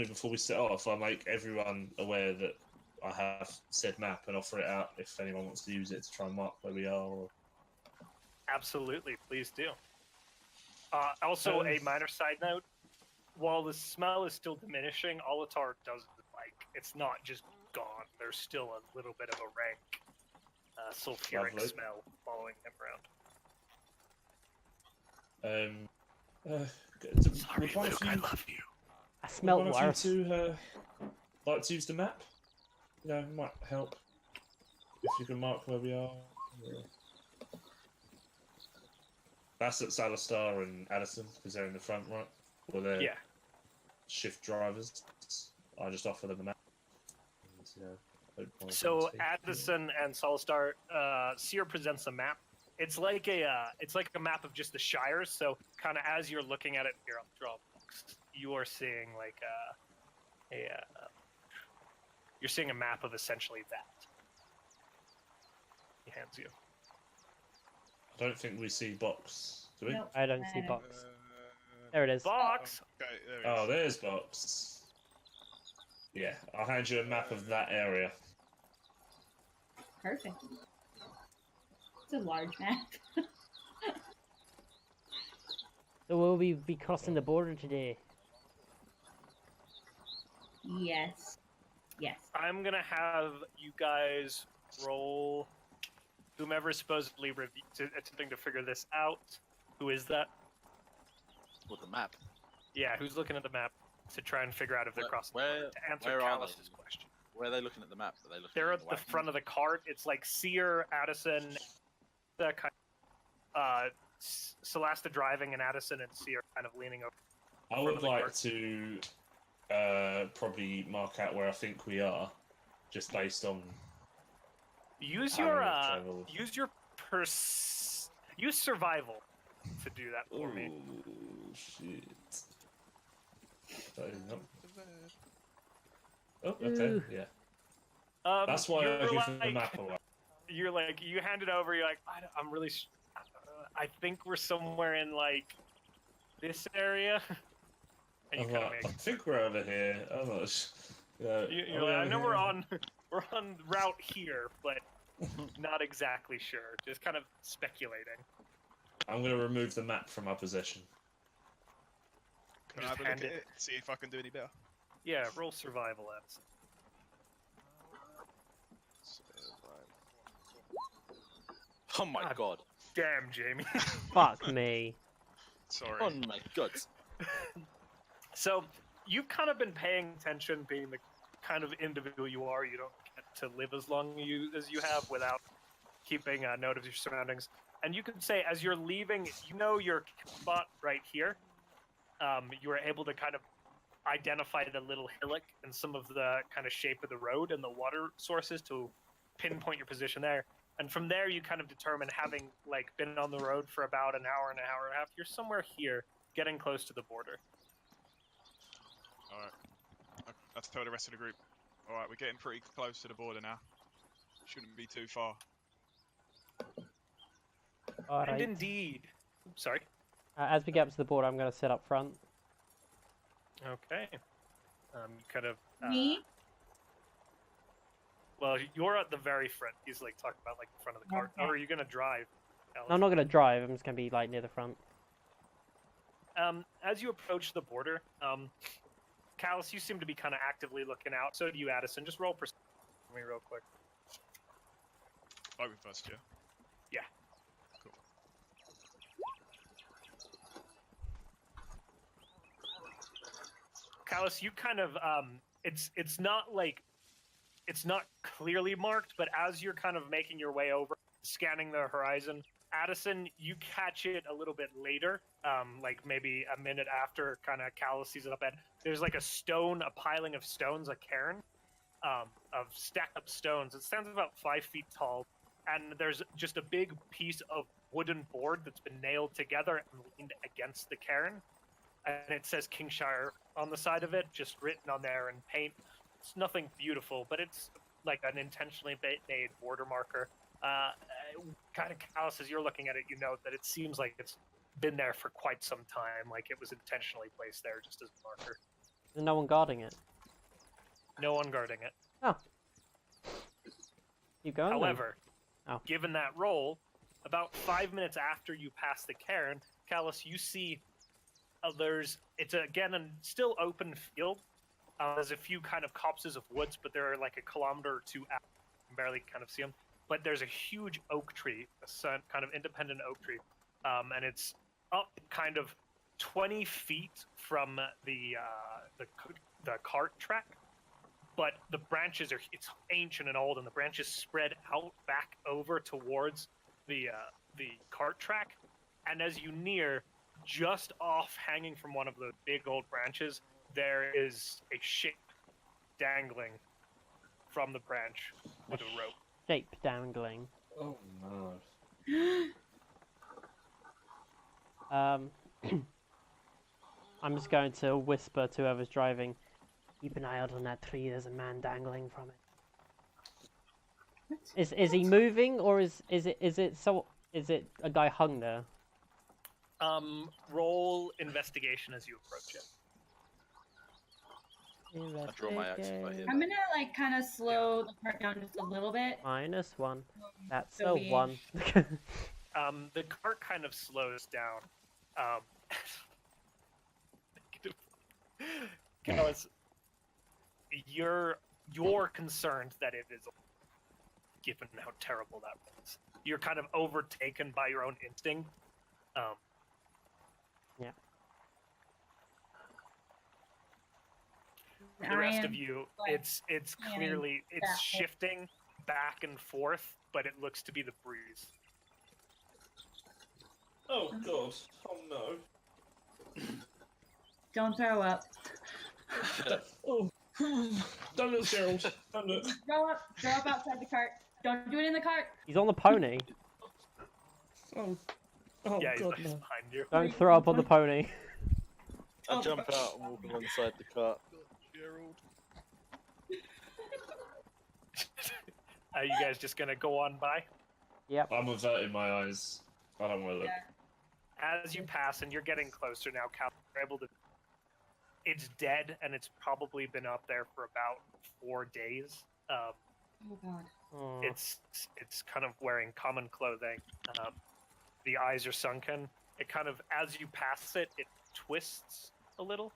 before we set off, I make everyone aware that I have said map and offer it out if anyone wants to use it to try and mark where we are? Or... Absolutely, please do. Also, a minor side note, while the smell is still diminishing, Olatar does it's not just gone. There's still a little bit of a rank sulfuric Lovely. smell following him around. Sorry, Luke, I love you. I smell would worse. you like to use the map? You know, it might help if you can mark where we are. Yeah. That's at Salastar and Addison because they're in the front, right? Or they're shift drivers. I just offer them the map. And, So Addison and Solstar, Seer presents a map. It's like a map of just the shires. So kind of as you're looking at it, here I'll draw a box. You are seeing like you're seeing a map of essentially that. He hands you. I don't think we see box. Do we? Nope. I don't see box. There it is. Box. Okay, there it is. Oh, there's box. Yeah, I'll hand you a map of that area. Perfect. It's a large map. So will we be crossing the border today? Yes. Yes. I'm gonna have you guys roll. Whomever is supposedly attempting to figure this out. Who is that? With the map. Yeah, who's looking at the map to try and figure out if they're crossing the where- border? To answer where are Callus's they? question. Where are they looking at the map? Are they looking They're at at the front of the cart. It's like Seer, Addison, that kind Celesta driving, and Addison and Seer kind of leaning over. I would like to probably mark out where I think we are, just based on. Use how your we've travelled. use survival to do that for me. Oh shit! Oh, okay, Ooh. yeah. That's That's why I give the map away. You're like, you hand it over. You're like, I'm really. I think we're somewhere in like this area. And you I'm kind of like, make. I think we're over here. I'm not. You're like, I know we're on route here, but not exactly sure. Just kind of speculating. I'm going to remove the map from my possession. Can I Just have a look hand at it. it? See if I can do any better. Yeah, roll survival, Addison. Oh my god. Damn, Jamie. Fuck me. Sorry. Oh my god. So you've kind of been paying attention, being the kind of individual you are. You don't get to live as long as you have without keeping a note of your surroundings. And you could say, as you're leaving, you know your spot right here. You were able to kind of identify the little hillock and some of the kind of shape of the road and the water sources to pinpoint your position there. And from there, you kind of determine, having like been on the road for about an hour and a half, you're somewhere here, getting close to the border. Alright. I'll tell the rest of the group. Alright, we're getting pretty close to the border now. Shouldn't be too far. All And right. indeed, sorry. As we get up to the border, I'm going to sit up front. Okay. Kind of. Me? Well, you're at the very front. He's like talking about like the front of the cart. Okay. Or are you gonna drive? Alice? No, I'm not going to drive. I'm just going to be like near the front. As you approach the border, Callus, you seem to be kind of actively looking out. So do you, Addison. Just roll perception for me real quick. Like we first, yeah? Yeah. Cool. Callus, you kind of it's not like it's not clearly marked, but as you're kind of making your way over, scanning the horizon, Addison, you catch it a little bit later, like maybe a minute after kind of Callus sees it up at. There's like a piling of stones, a cairn, of stacked up stones. It stands about 5 feet tall, and there's just a big piece of wooden board that's been nailed together and leaned against the cairn. And it says Kingshire on the side of it, just written on there in paint. It's nothing beautiful, but it's like an intentionally made border marker. Kind of callous as you're looking at it, you note that it seems like it's been there for quite some time, like it was intentionally placed there just as a marker. There's no one guarding it. No one guarding it. Oh. Keep going. then. However, Oh. given that roll, about 5 minutes after you pass the cairn, Callus, you see it's again a still open field. There's a few kind of copses of woods, but they're like a kilometer or two out. You can barely kind of see them. But there's a huge oak tree, kind of independent oak tree, and it's up kind of 20 feet from the cart track. But the branches it's ancient and old, and the branches spread out back over towards the cart track. And as you near, just off, hanging from one of the big old branches, there is a shape dangling from the branch with a rope. Shape dangling. Oh no. I'm just going to whisper to whoever's driving. Keep an eye out on that tree. There's a man dangling from it. Is he moving, or is it a guy hung there? Roll investigation as you approach it. I draw my axe if I hear I'm that. gonna like kind of slow the cart down just a little bit. -1. That's so a we- 1. The cart kind of slows down. Because you're concerned that it is, given how terrible that was. You're kind of overtaken by your own instinct. Yeah. For the rest of I you, like, it's clearly that it's way. shifting back and forth, but it looks to be the breeze. Oh god. Oh no. Don't throw up. Oh. Don't look, Gerald. Don't look. Throw up outside the cart. Don't do it in the cart. He's on the pony. Oh. Oh Yeah, he's god. he's No. behind you. Don't throw up on the pony. I jump out and walk alongside the cart. Gerald. Are you guys just gonna go on by? Yep. I'm averting my eyes. I don't want to look. Yeah. As you pass, and you're getting closer now, Cal, you're able to. It's dead, and it's probably been up there for about 4 days. Oh god. Oh. It's kind of wearing common clothing. The eyes are sunken. It kind of, as you pass it, it twists a little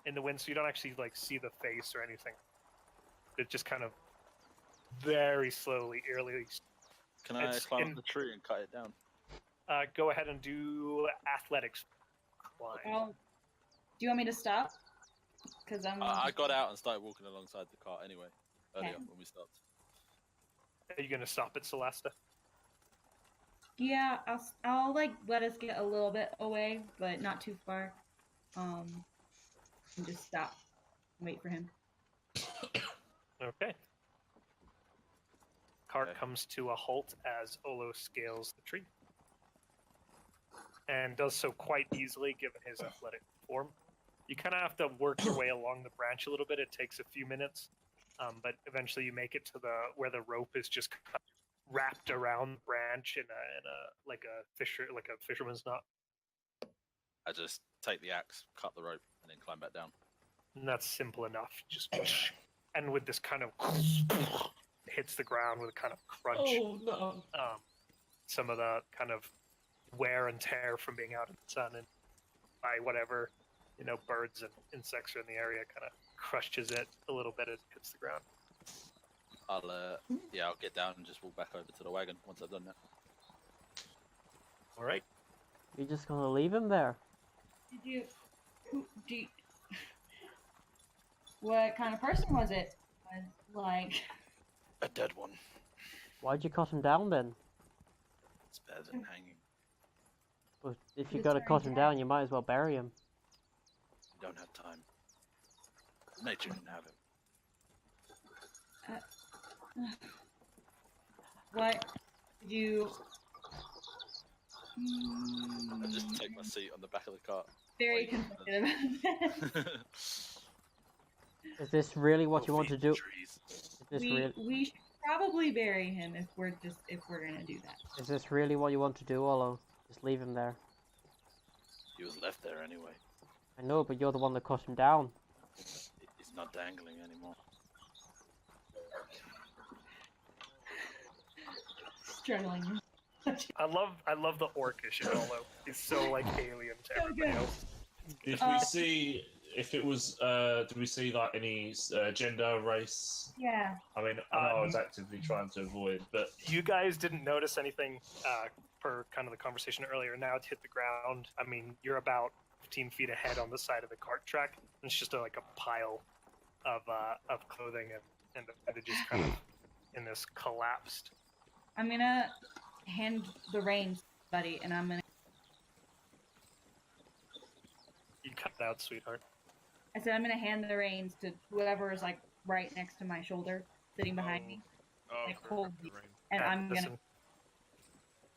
in the wind, so you don't actually like see the face or anything. It just kind of very slowly, eerily. Can I It's climb in- up the tree and cut it down? Go ahead and do athletics. Climb. Well, do you want me to stop? Because I'm. I got out and started walking alongside the cart anyway, earlier Okay. when we stopped. Are you gonna stop at Celesta? Yeah, I'll like let us get a little bit away, but not too far. And just stop. Wait for him. Okay. Cart Okay. comes to a halt as Olo scales the tree. And does so quite easily given his athletic form. You kind of have to work your way along the branch a little bit. It takes a few minutes, but eventually you make it to where the rope is just kind of wrapped around the branch in a fisherman's knot. I just take the axe, cut the rope, and then climb back down. And that's simple enough. Just and with this kind of hits the ground with a kind of crunch. Oh no. Some of the kind of wear and tear from being out in the sun and by whatever birds and insects are in the area kind of crushes it a little bit as it hits the ground. I'll get down and just walk back over to the wagon once I've done that. All right. You're just gonna leave him there? What kind of person was it? Was like. A dead one. Why'd you cut him down then? It's better than hanging. Well, if you It's gotta very cut him dead. down, you might as well bury him. You don't have time. Nature can have him. What did you? I just take my seat on the back of the cart. Very Wait. conflicted about that. Is this really what you want to do? Trees. Is this real? We should probably bury him if we're gonna do that. Is this really what you want to do, Olo? Just leave him there. He was left there anyway. I know, but you're the one that cut him down. He's not dangling anymore. Struggling. I love the orcish in Olo. He's so like alien to So everybody good. else. Did we see if it was? Did we see like any gender, race? Yeah. I mean, I know I was actively trying to avoid, but You guys didn't notice anything per kind of the conversation earlier. Now it's hit the ground. I mean, you're about 15 feet ahead on the side of the cart track. And it's just like a pile of clothing and the bandages kind of in this collapsed. I'm gonna hand the reins, buddy, and I'm gonna. You cut it out, sweetheart. I said I'm gonna hand the reins to whoever is like right next to my shoulder, sitting behind me, Oh, like for hold the me, rain. and I'm gonna Listen.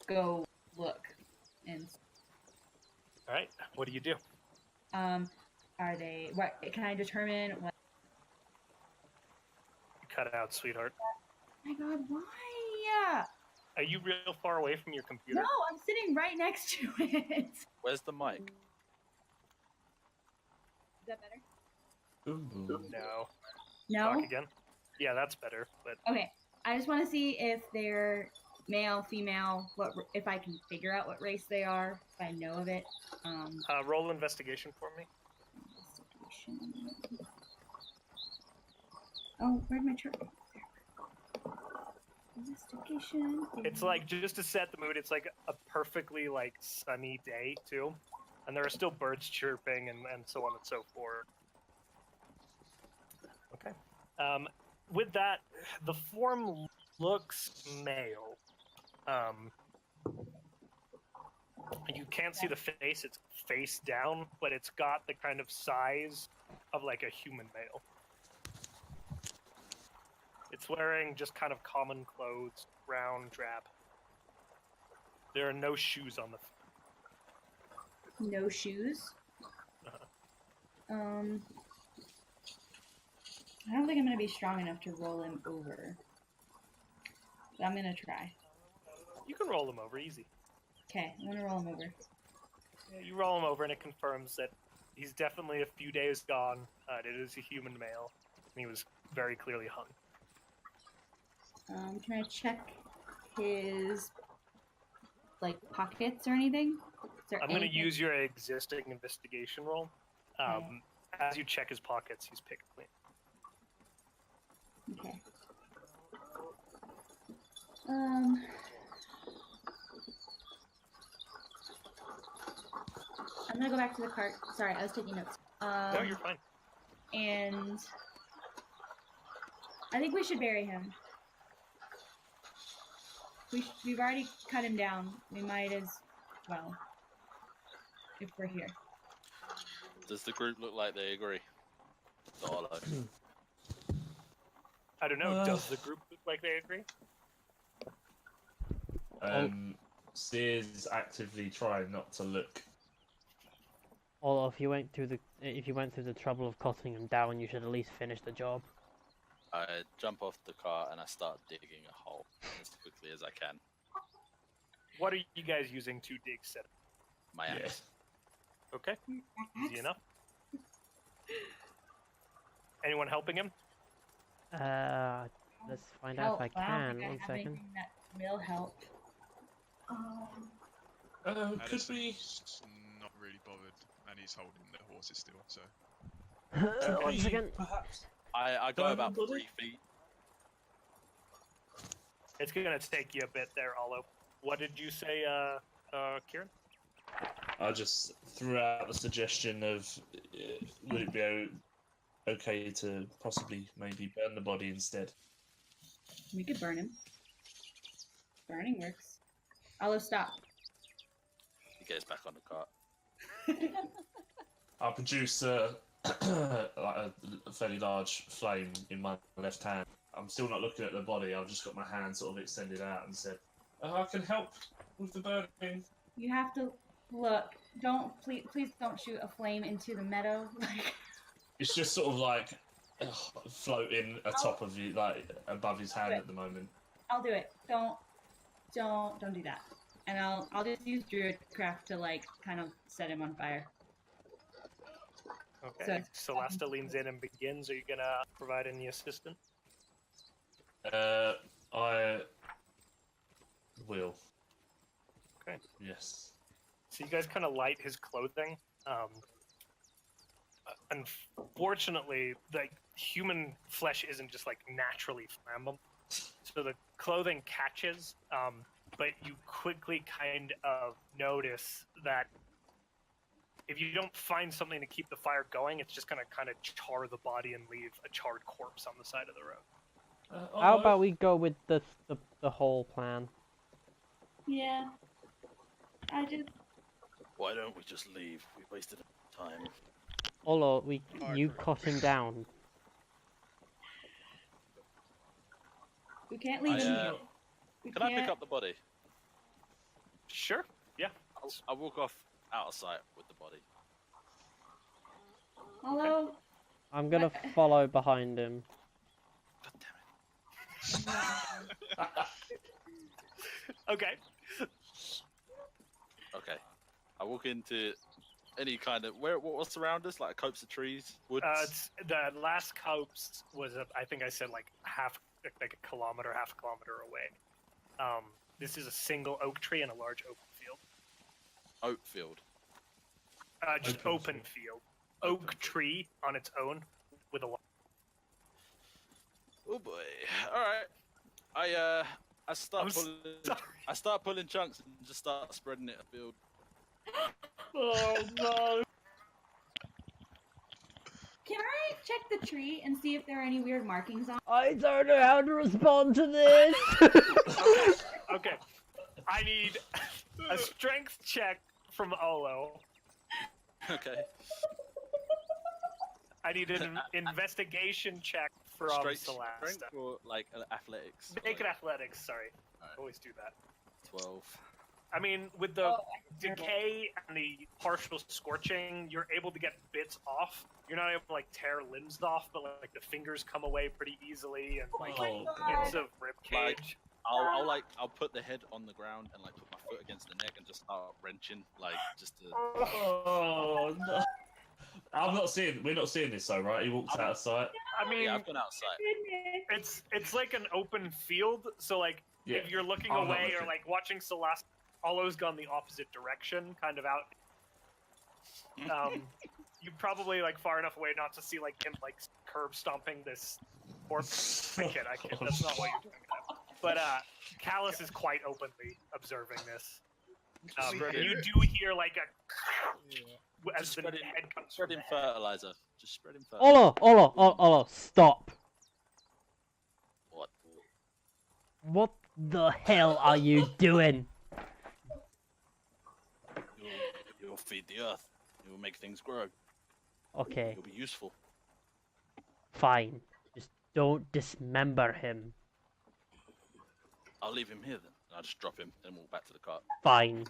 go look. And All right. What do you do? are they? What can I determine? What? You cut out, sweetheart. Oh my God, why? Are you real far away from your computer? No, I'm sitting right next to it. Is Where's the mic? that better? Ooh. No. No. Talk again. Yeah, that's better. But Okay, I just want to see if they're male, female. If I can figure out what race they are, if I know of it. roll investigation for me. Investigation. Oh, where'd my chart? Investigation. It's like, just to set the mood, it's like a perfectly like sunny day too, and there are still birds chirping and so on and so forth. Okay. With that, the form looks male. You can't see the face; it's face down, but it's got the kind of size of like a human male. It's wearing just kind of common clothes, brown drab. There are no shoes on the feet. No shoes. Uh-huh. I don't think I'm gonna be strong enough to roll him over. But I'm gonna try. You can roll him over easy. Okay, I'm gonna roll him over. Yeah, you roll him over and it confirms that he's definitely a few days gone. It is a human male, and he was very clearly hung. Can I check his like pockets or anything? Is there I'm going to anything- use your existing investigation roll. As you check his pockets, he's picked clean. Okay. I'm gonna go back to the cart. Sorry, I was taking notes. No, you're fine. And I think we should bury him. We've already cut him down. We might as well, if we're here. Does the group look like they agree? Dawley. I don't know. Does the group look like they agree? Sears actively trying not to look. Although if you went through the trouble of cutting him down, you should at least finish the job. I jump off the cart and I start digging a hole as quickly as I can. What are you guys using to dig set? My axe. Okay. Easy enough. Anyone helping him? Let's find out if I don't can. think I One have second. anything that will help. Could Addison's we? not really bothered, and he's holding the horses still. So One second. Perhaps. I go Diamond about body? 3 feet. It's going to take you a bit there, Olo. What did you say, Kieran? I just threw out the suggestion of would it be okay to possibly maybe burn the body instead? We could burn him. Burning works. I'll stop. He gets back on the cart. I'll produce like a fairly large flame in my left hand. I'm still not looking at the body. I've just got my hand sort of extended out and said, "I can help with the burning." You have to look. Please don't shoot a flame into the meadow. It's just sort of like floating atop of you, like above his hand at the moment. I'll do it. Don't do that. And I'll just use druidcraft to like kind of set him on fire. Okay. Celesta leans in and begins. Are you going to provide any assistance? I will. Okay. Yes. So you guys kind of light his clothing. Unfortunately, like human flesh isn't just like naturally flammable. So the clothing catches, but you quickly kind of notice that if you don't find something to keep the fire going, it's just going to kind of char the body and leave a charred corpse on the side of the road. How about we go with the whole plan? Yeah. Why don't we just leave? We wasted time. Although I you agree. cut him down. We can't leave him here. We Can I pick can't- up the body? Sure. Yeah. I'll walk off out of sight with the body. Hello? I'm gonna follow behind him. God damn Okay. it. Okay. I walk into any kind of what's around us, like copse of trees, woods. It's, the last copse was, I think I said like a kilometer, half a kilometer away. This is a single oak tree in a large open field. Oat field. Just open field. Oak tree on its own with a. Oh boy! All right. I start pulling chunks and just start spreading it afield. Oh no! Can I check the tree and see if there are any weird markings on it? I don't know how to respond to this. Okay. I need a strength check from Olo. Okay. I need an investigation check from Straight Celeste. strength or like athletics? Make it athletics, sorry. Alright. Always do that. 12. I mean, with the decay and the partial scorching, you're able to get bits off. You're not able to like tear limbs off, but like the fingers come away pretty easily, and like bits of rib cage. I'll put the head on the ground and like put my foot against the neck and just start wrenching, like just to. Oh no! We're not seeing this, though, right? He walks out of sight. I mean, Yeah, I've gone outside. it's like an open field, so like Yeah. if you're looking I'm not away or looking. like watching Celeste, Olo's gone the opposite direction, kind of out. You probably like far enough away not to see like him like curb stomping this corpse. I kid. That's not what you're doing. But Callus is quite openly observing this. You do hear like a as the Spread head comes from in the head. fertilizer. Just spread in fertilizer. Olo, stop. What? What the hell are you doing? You'll feed the earth. You'll make things grow. Okay, You'll be useful. fine. Just don't dismember him. I'll leave him here then. I'll just drop him and walk back to the cart. Fine.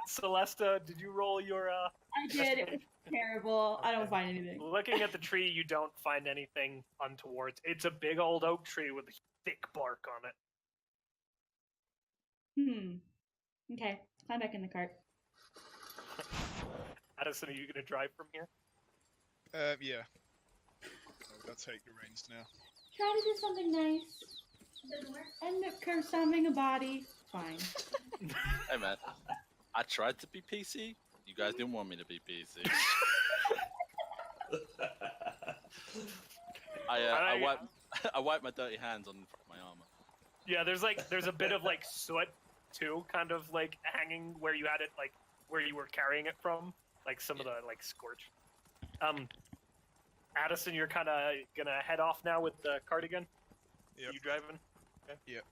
Celesta, did you roll your I did. It was terrible. I don't find anything. Looking at the tree, you don't find anything untoward. It's a big old oak tree with thick bark on it. Okay. Climb back in the cart. Addison, are you going to drive from here? Yeah. I'll take the reins now. Try to do something nice. End up curb stomping a body. Fine. Hey man, I tried to be PC. You guys didn't want me to be PC. I wipe my dirty hands on my armor. Yeah, there's a bit of like soot too, kind of like hanging where you had it, like where you were carrying it from, like some of the like scorch. Addison, you're kind of gonna head off now with the cardigan. Yep. You driving? Okay. Yep.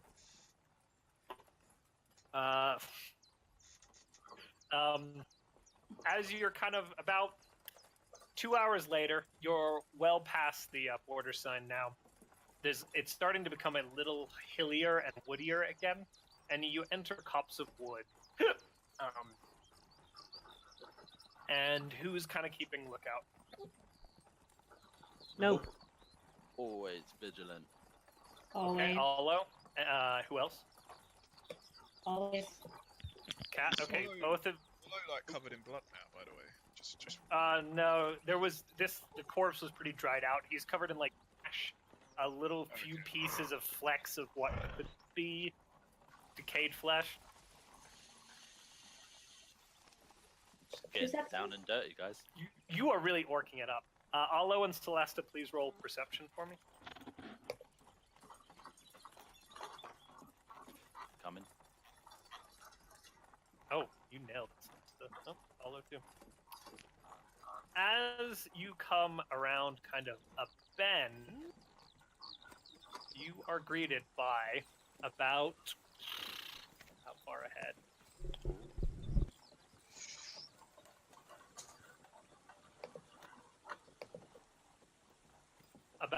As you're kind of about 2 hours later, you're well past the border sign now. It's starting to become a little hillier and woodier again, and you enter a copse of wood. And who's kind of keeping lookout? Nope. Always vigilant. Always. Okay, Olo. Who else? Always. Cat. Okay, Olo. both of. Although, like, covered in blood now, by the way. Just. No, there was this. The corpse was pretty dried out. He's covered in like ash, a little few pieces of flecks of what could be decayed flesh. Getting down and dirty, guys. You are really orking it up. Olo and Celesta, please roll perception for me. Coming. Oh, you nailed it. Oh, Olo too. As you come around kind of a bend, you are greeted by about how far ahead?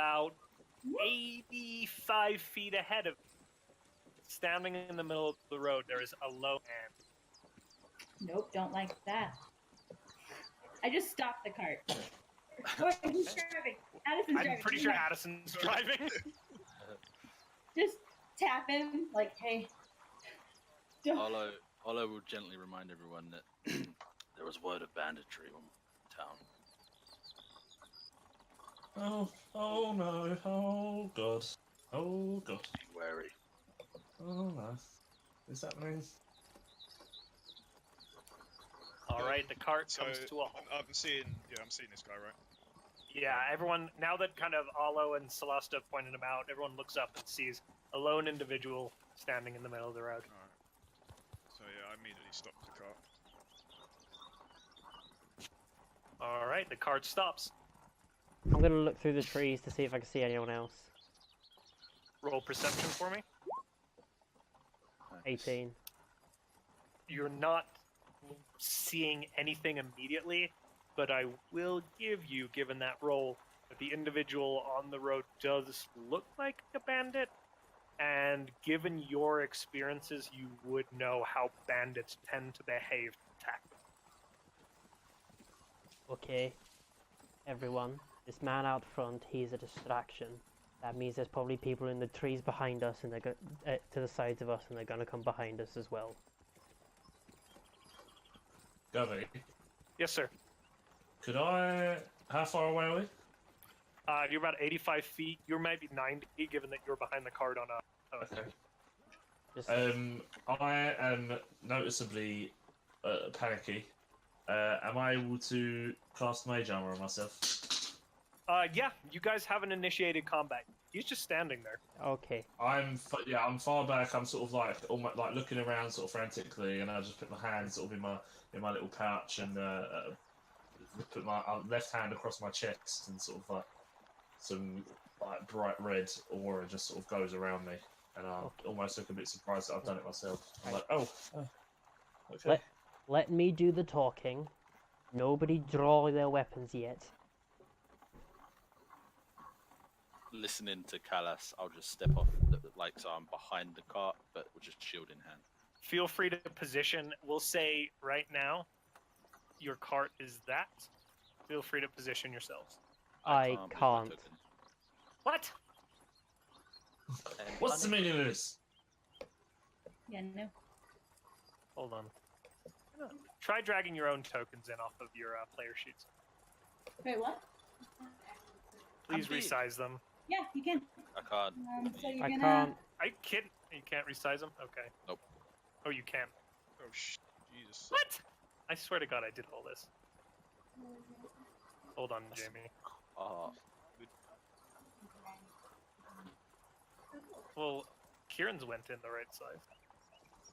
about 85 feet ahead of you. Standing in the middle of the road, there is a lone man. Nope, don't like that. I just stopped the cart. Oh, who's driving? Addison's driving. I'm pretty sure Addison's driving. Just tap him, like, hey. Don't. Olo will gently remind everyone that there was word of banditry in town. Oh no, oh god. Oh god. Be wary. Oh no. Is that mean? All right, the cart So comes to a halt. I'm seeing this guy, right? Yeah, everyone, now that kind of Olo and Celesta pointed him out, everyone looks up and sees a lone individual standing in the middle of the road. Alright. So yeah, I immediately stopped the cart. All right, the cart stops. I'm gonna look through the trees to see if I can see anyone else. Roll perception for me. 18. You're not seeing anything immediately, but I will give you, given that roll, that the individual on the road does look like a bandit, and given your experiences, you would know how bandits tend to behave to attack them. Okay, everyone, this man out front, he's a distraction. That means there's probably people in the trees behind us, and they're to the sides of us, and they're gonna come behind us as well. Govey, Yes, sir. could I... How far away are we? You're about 85 feet. You might be 90, given that you're behind the cart on a... Okay. Just, I am noticeably panicky. Am I able to cast Mage Armor on myself? Yeah, you guys haven't initiated combat. He's just standing there. okay. I'm far back. I'm sort of like almost like looking around sort of frantically, and I just put my hands sort of in my little pouch and put my left hand across my chest, and sort of like some like bright red aura just sort of goes around me, and I almost look a bit surprised that I've done it myself. I'm like, oh, okay. Let me do the talking. Nobody draw their weapons yet. Listening to Callas, I'll just step off, like so I'm behind the cart, but with just shield in hand. Feel free to position. We'll say right now, your cart is that. Feel free to position yourselves. I move my can't. token. What? What's the meaning of this? Yeah, no. Hold on. Try dragging your own tokens in off of your player sheets. Wait, what? Please I'm big. resize them. Yeah, you can. I can't. So you're I gonna... can't. Are you kidding? You can't resize them? Okay. Nope. Oh, you can. Oh Jesus. What? I swear to God, I did all this. Hold on, Jamie. Oh, Well, Kieran's went in the right size.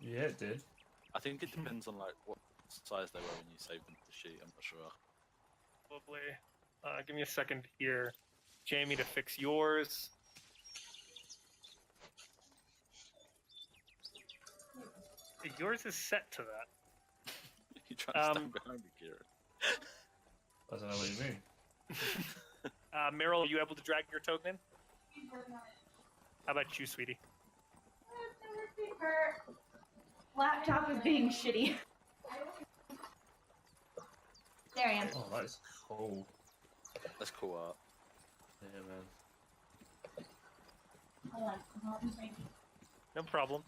Yeah, it did. I think it depends on like what size they were when you saved them to the sheet. I'm not sure. Lovely. Give me a second here, Jamie, to fix yours. Yours is set to that. You trying to stand behind me, Kieran? I don't know what you mean. Meryl, are you able to drag your token in? How about you, sweetie? Her laptop is being shitty. There I am. Oh, that's cool. That's cool art. Yeah, man. Hold on. No problem.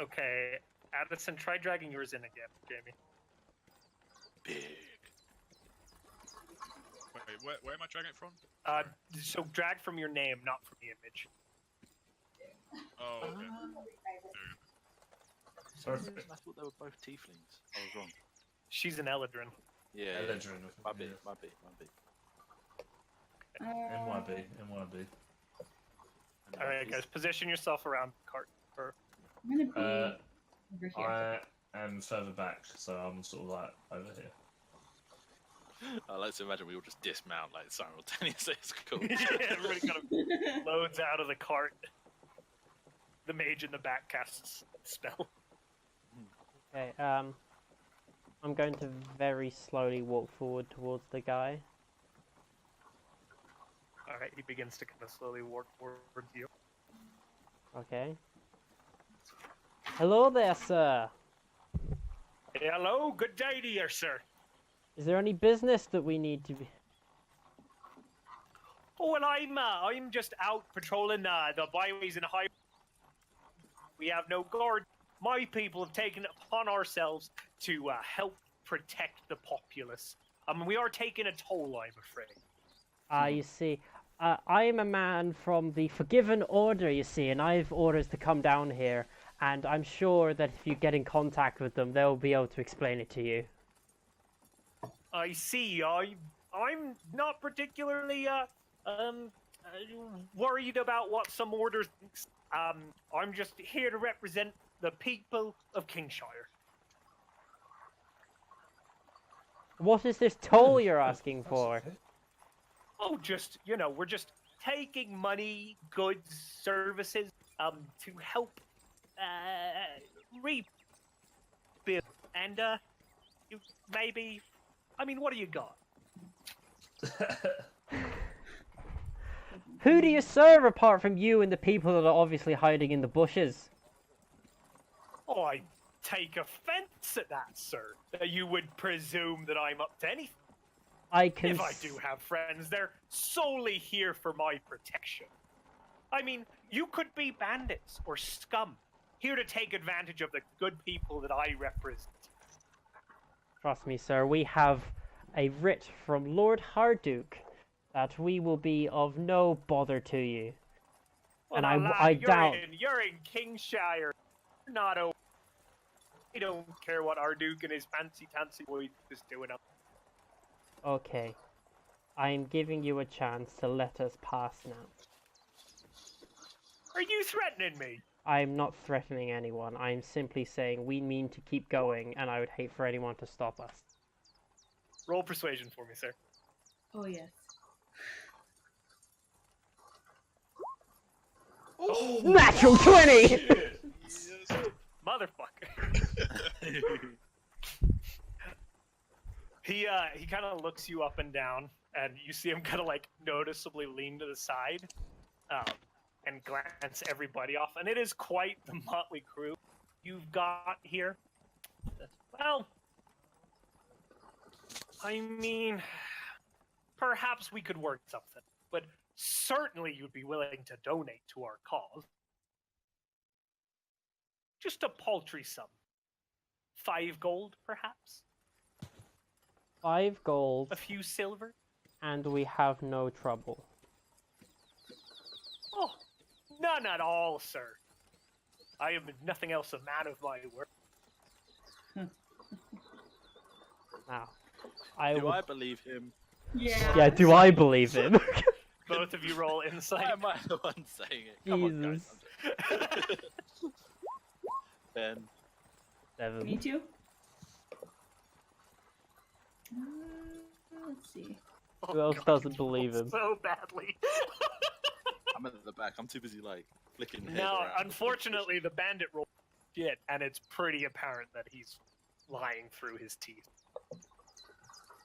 Okay, Addison, try dragging yours in again, Jamie. Big. Wait, where am I dragging it from? So drag from your name, not from the image. Oh, okay. Perfect. I thought they were both tieflings. I was wrong. She's an Eladrin. Yeah. Eladrin. My bit. NYB. All right, guys, position yourself around the cart. I'm gonna be Uh, over here. I am further back, so I'm sort of like over here. I like to imagine we all just dismount like simultaneously. It's cool. Yeah, everybody kind of loads out of the cart. The mage in the back casts a spell. Okay, I'm going to very slowly walk forward towards the guy. All right, he begins to kind of slowly walk towards you. Okay. Hello there, sir. Hello, good day to you, sir. Is there any business that we need to be... Oh, well, I'm just out patrolling the byways and highways. We have no guard. My people have taken it upon ourselves to help protect the populace. We are taking a toll, I'm afraid. You see, I am a man from the Forgiven Order, you see, and I have orders to come down here, and I'm sure that if you get in contact with them, they'll be able to explain it to you. I see. I'm not particularly worried about what some orders thinks. I'm just here to represent the people of Kingshire. What is this toll you're asking for? Oh, just, we're just taking money, goods, services, to help, rebuild. And, maybe, what do you got? Who do you serve apart from you and the people that are obviously hiding in the bushes? Oh, I take offense at that, sir. That you would presume that I'm up to anything. If I do have friends, they're solely here for my protection. You could be bandits or scum, here to take advantage of the good people that I represent. Trust me, sir, we have a writ from Lord Harduke that we will be of no bother to you. Well, and lad, I doubt... You're in Kingshire. You're not over. I don't care what Harduke and his fancy-tancy boy is doing up. Okay. I am giving you a chance to let us pass now. Are you threatening me? I am not threatening anyone. I am simply saying we mean to keep going, and I would hate for anyone to stop us. Roll persuasion for me, sir. Oh, yes. Oh, natural 20! Motherfucker. He kind of looks you up and down, and you see him kind of like noticeably lean to the side, and glance everybody off. And it is quite the motley crew you've got here. Well, perhaps we could work something, but certainly you'd be willing to donate to our cause. Just a paltry sum. 5 gold, perhaps? 5 gold. A few silver? And we have no trouble. Oh, none at all, sir. I am nothing else a man of my word. Now, Do I believe him? Yeah. Yeah, do I believe him? Both of you roll insight. Why am I the one saying it? Come on, guys. Jesus. Ben. 7. Me too. Let's see. Who else doesn't believe him? So badly. I'm at the back. I'm too busy, flicking head No, around. unfortunately, the bandit rolled shit, and it's pretty apparent that he's lying through his teeth.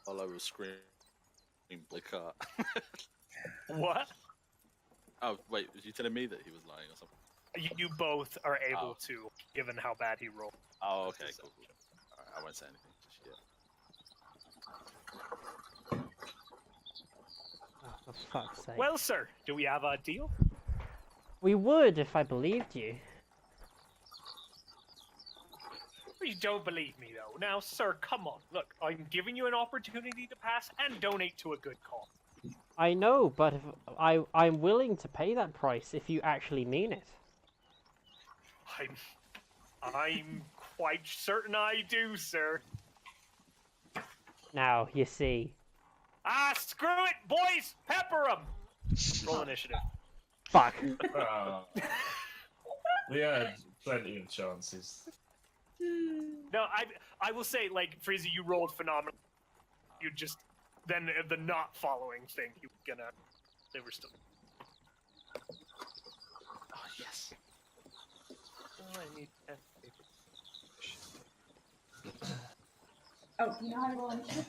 While I was screaming the car. What? Oh, wait, was you telling me that he was lying or something? You both are able to, given how bad he rolled. Oh, okay, cool. Alright, I won't say anything just yet. Oh, for fuck's sake. Well, sir, do we have a deal? We would if I believed you. You don't believe me, though. Now, sir, come on. Look, I'm giving you an opportunity to pass and donate to a good cause. I know, but if I'm willing to pay that price if you actually mean it. I'm quite certain I do, sir. Now, you see. Ah, screw it, boys! Pepper 'em! Roll initiative. Fuck. We had plenty of chances. No, I will say, Freezy, you rolled phenomenal. You just, then the not following thing, they were still. Oh, yes. Oh, I need 10 paper. Oh, you know how to roll initiative?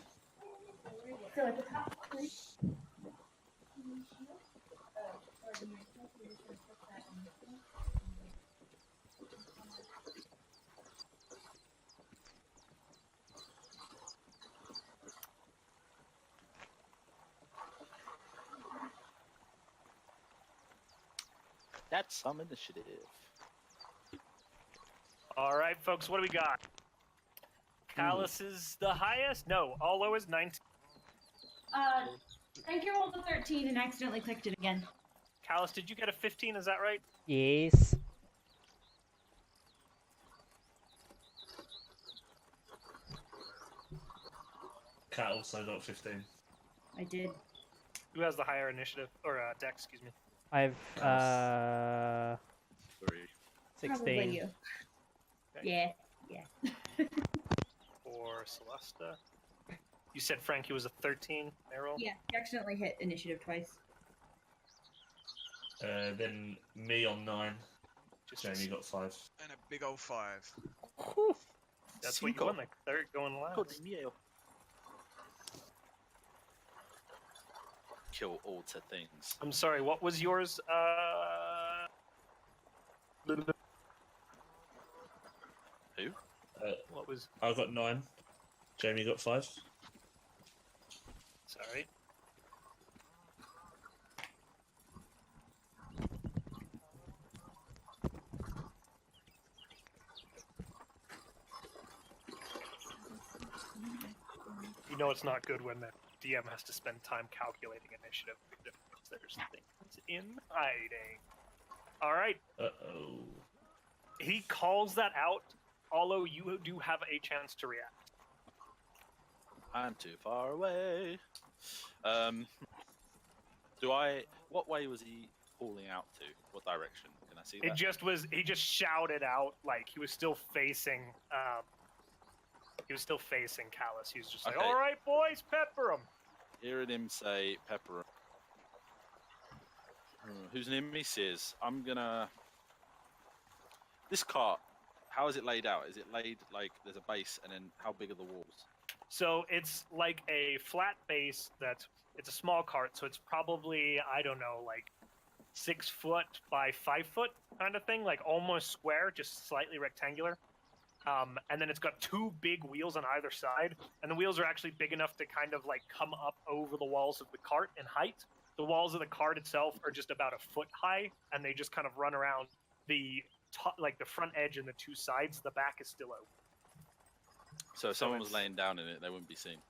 So at the top, please. That's some initiative. All right, folks, what do we got? Callus is the highest? No, Allo is 19. Thank you rolled a 13 and accidentally clicked it again. Callus, did you get a 15? Is that right? Yes. Cat also got 15. I did. Who has the higher initiative or dex? Excuse me. I've 3. 16. Probably you. Okay. Yeah. For Celesta, you said Frankie was a 13. Errol. Yeah, you accidentally hit initiative twice. Then me on 9. Just Jamie got 5. And a big old 5. That's what you won. Like third going last. Kill all to things. I'm sorry. What was yours? Who? What was? I got 9. Jamie got 5. Sorry. You know it's not good when the DM has to spend time calculating initiative because there's things in hiding. All right. Uh-oh. He calls that out, although you do have a chance to react. I'm too far away. What way was he calling out to? What direction? Can I see that? He just shouted out like he was still facing Callus. He was just like, Okay. "All right, boys, pepper him." Hearing him say pepper. Whose name is? I'm gonna. This cart, how is it laid out? Is it laid like there's a base and then how big are the walls? So it's like a flat base it's a small cart, so it's probably, I don't know, like 6 foot by 5 foot kind of thing, like almost square, just slightly rectangular. And then it's got 2 big wheels on either side, and the wheels are actually big enough to kind of like come up over the walls of the cart in height. The walls of the cart itself are just about a foot high, and they just kind of run around the top, like the front edge and the 2 sides. The back is still open. So if someone was laying down in it, they wouldn't be seen.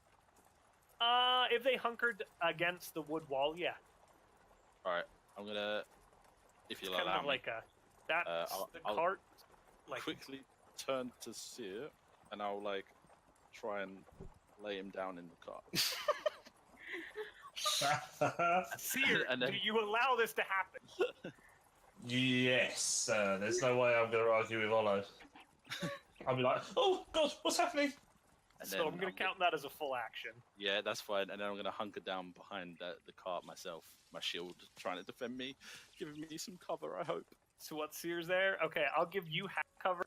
If they hunkered against the wood wall, yeah. All right, I'm gonna, if you'll Kind allow of me, like that's the I'll cart. Like quickly turn to see it, and I'll like try and lay him down in the cart. Seer, And then- do you allow this to happen? Yes. There's no way I'm going to argue with Olo. I'll be like, oh, God, what's happening? And So then I'm going to count that as a full action. Yeah, that's fine. And then I'm gonna hunker down behind the cart myself, my shield, trying to defend me, giving me some cover. I hope. So what Seer's there? Okay, I'll give you half cover.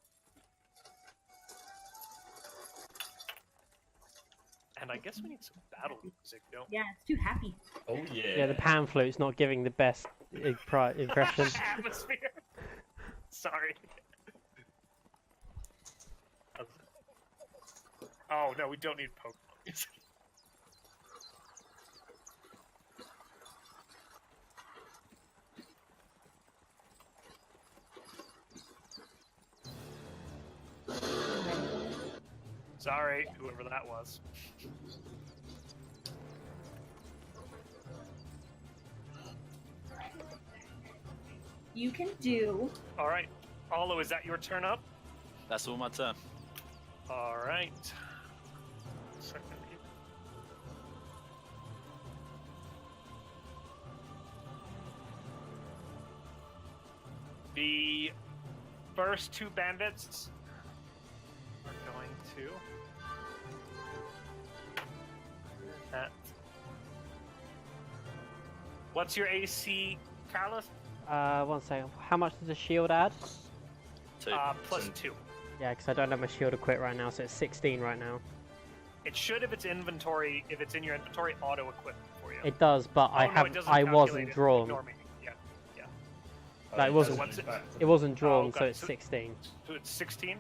And I guess we need some battle music, don't we? Yeah, it's too happy. Oh, yeah. Yeah, the pan flute's not giving the best impression. Atmosphere. Sorry. Oh no, we don't need Pokemon music. Sorry, whoever that was. You can do. All right, Olo, is that your turn up? That's all my turn. All right. Second here. The first 2 bandits are going to. What's your AC, Carlos? 1 second. How much does the shield add? 2. Plus 2. Yeah, because I don't have my shield equipped right now, so it's 16 right now. It should, if it's in your inventory, auto-equip for you. It does, but Oh, no, it doesn't I calculate wasn't it. drawn. Ignore me. Yeah. No, it wasn't. what's it? It wasn't drawn, Oh, so okay. it's 16. So it's 16?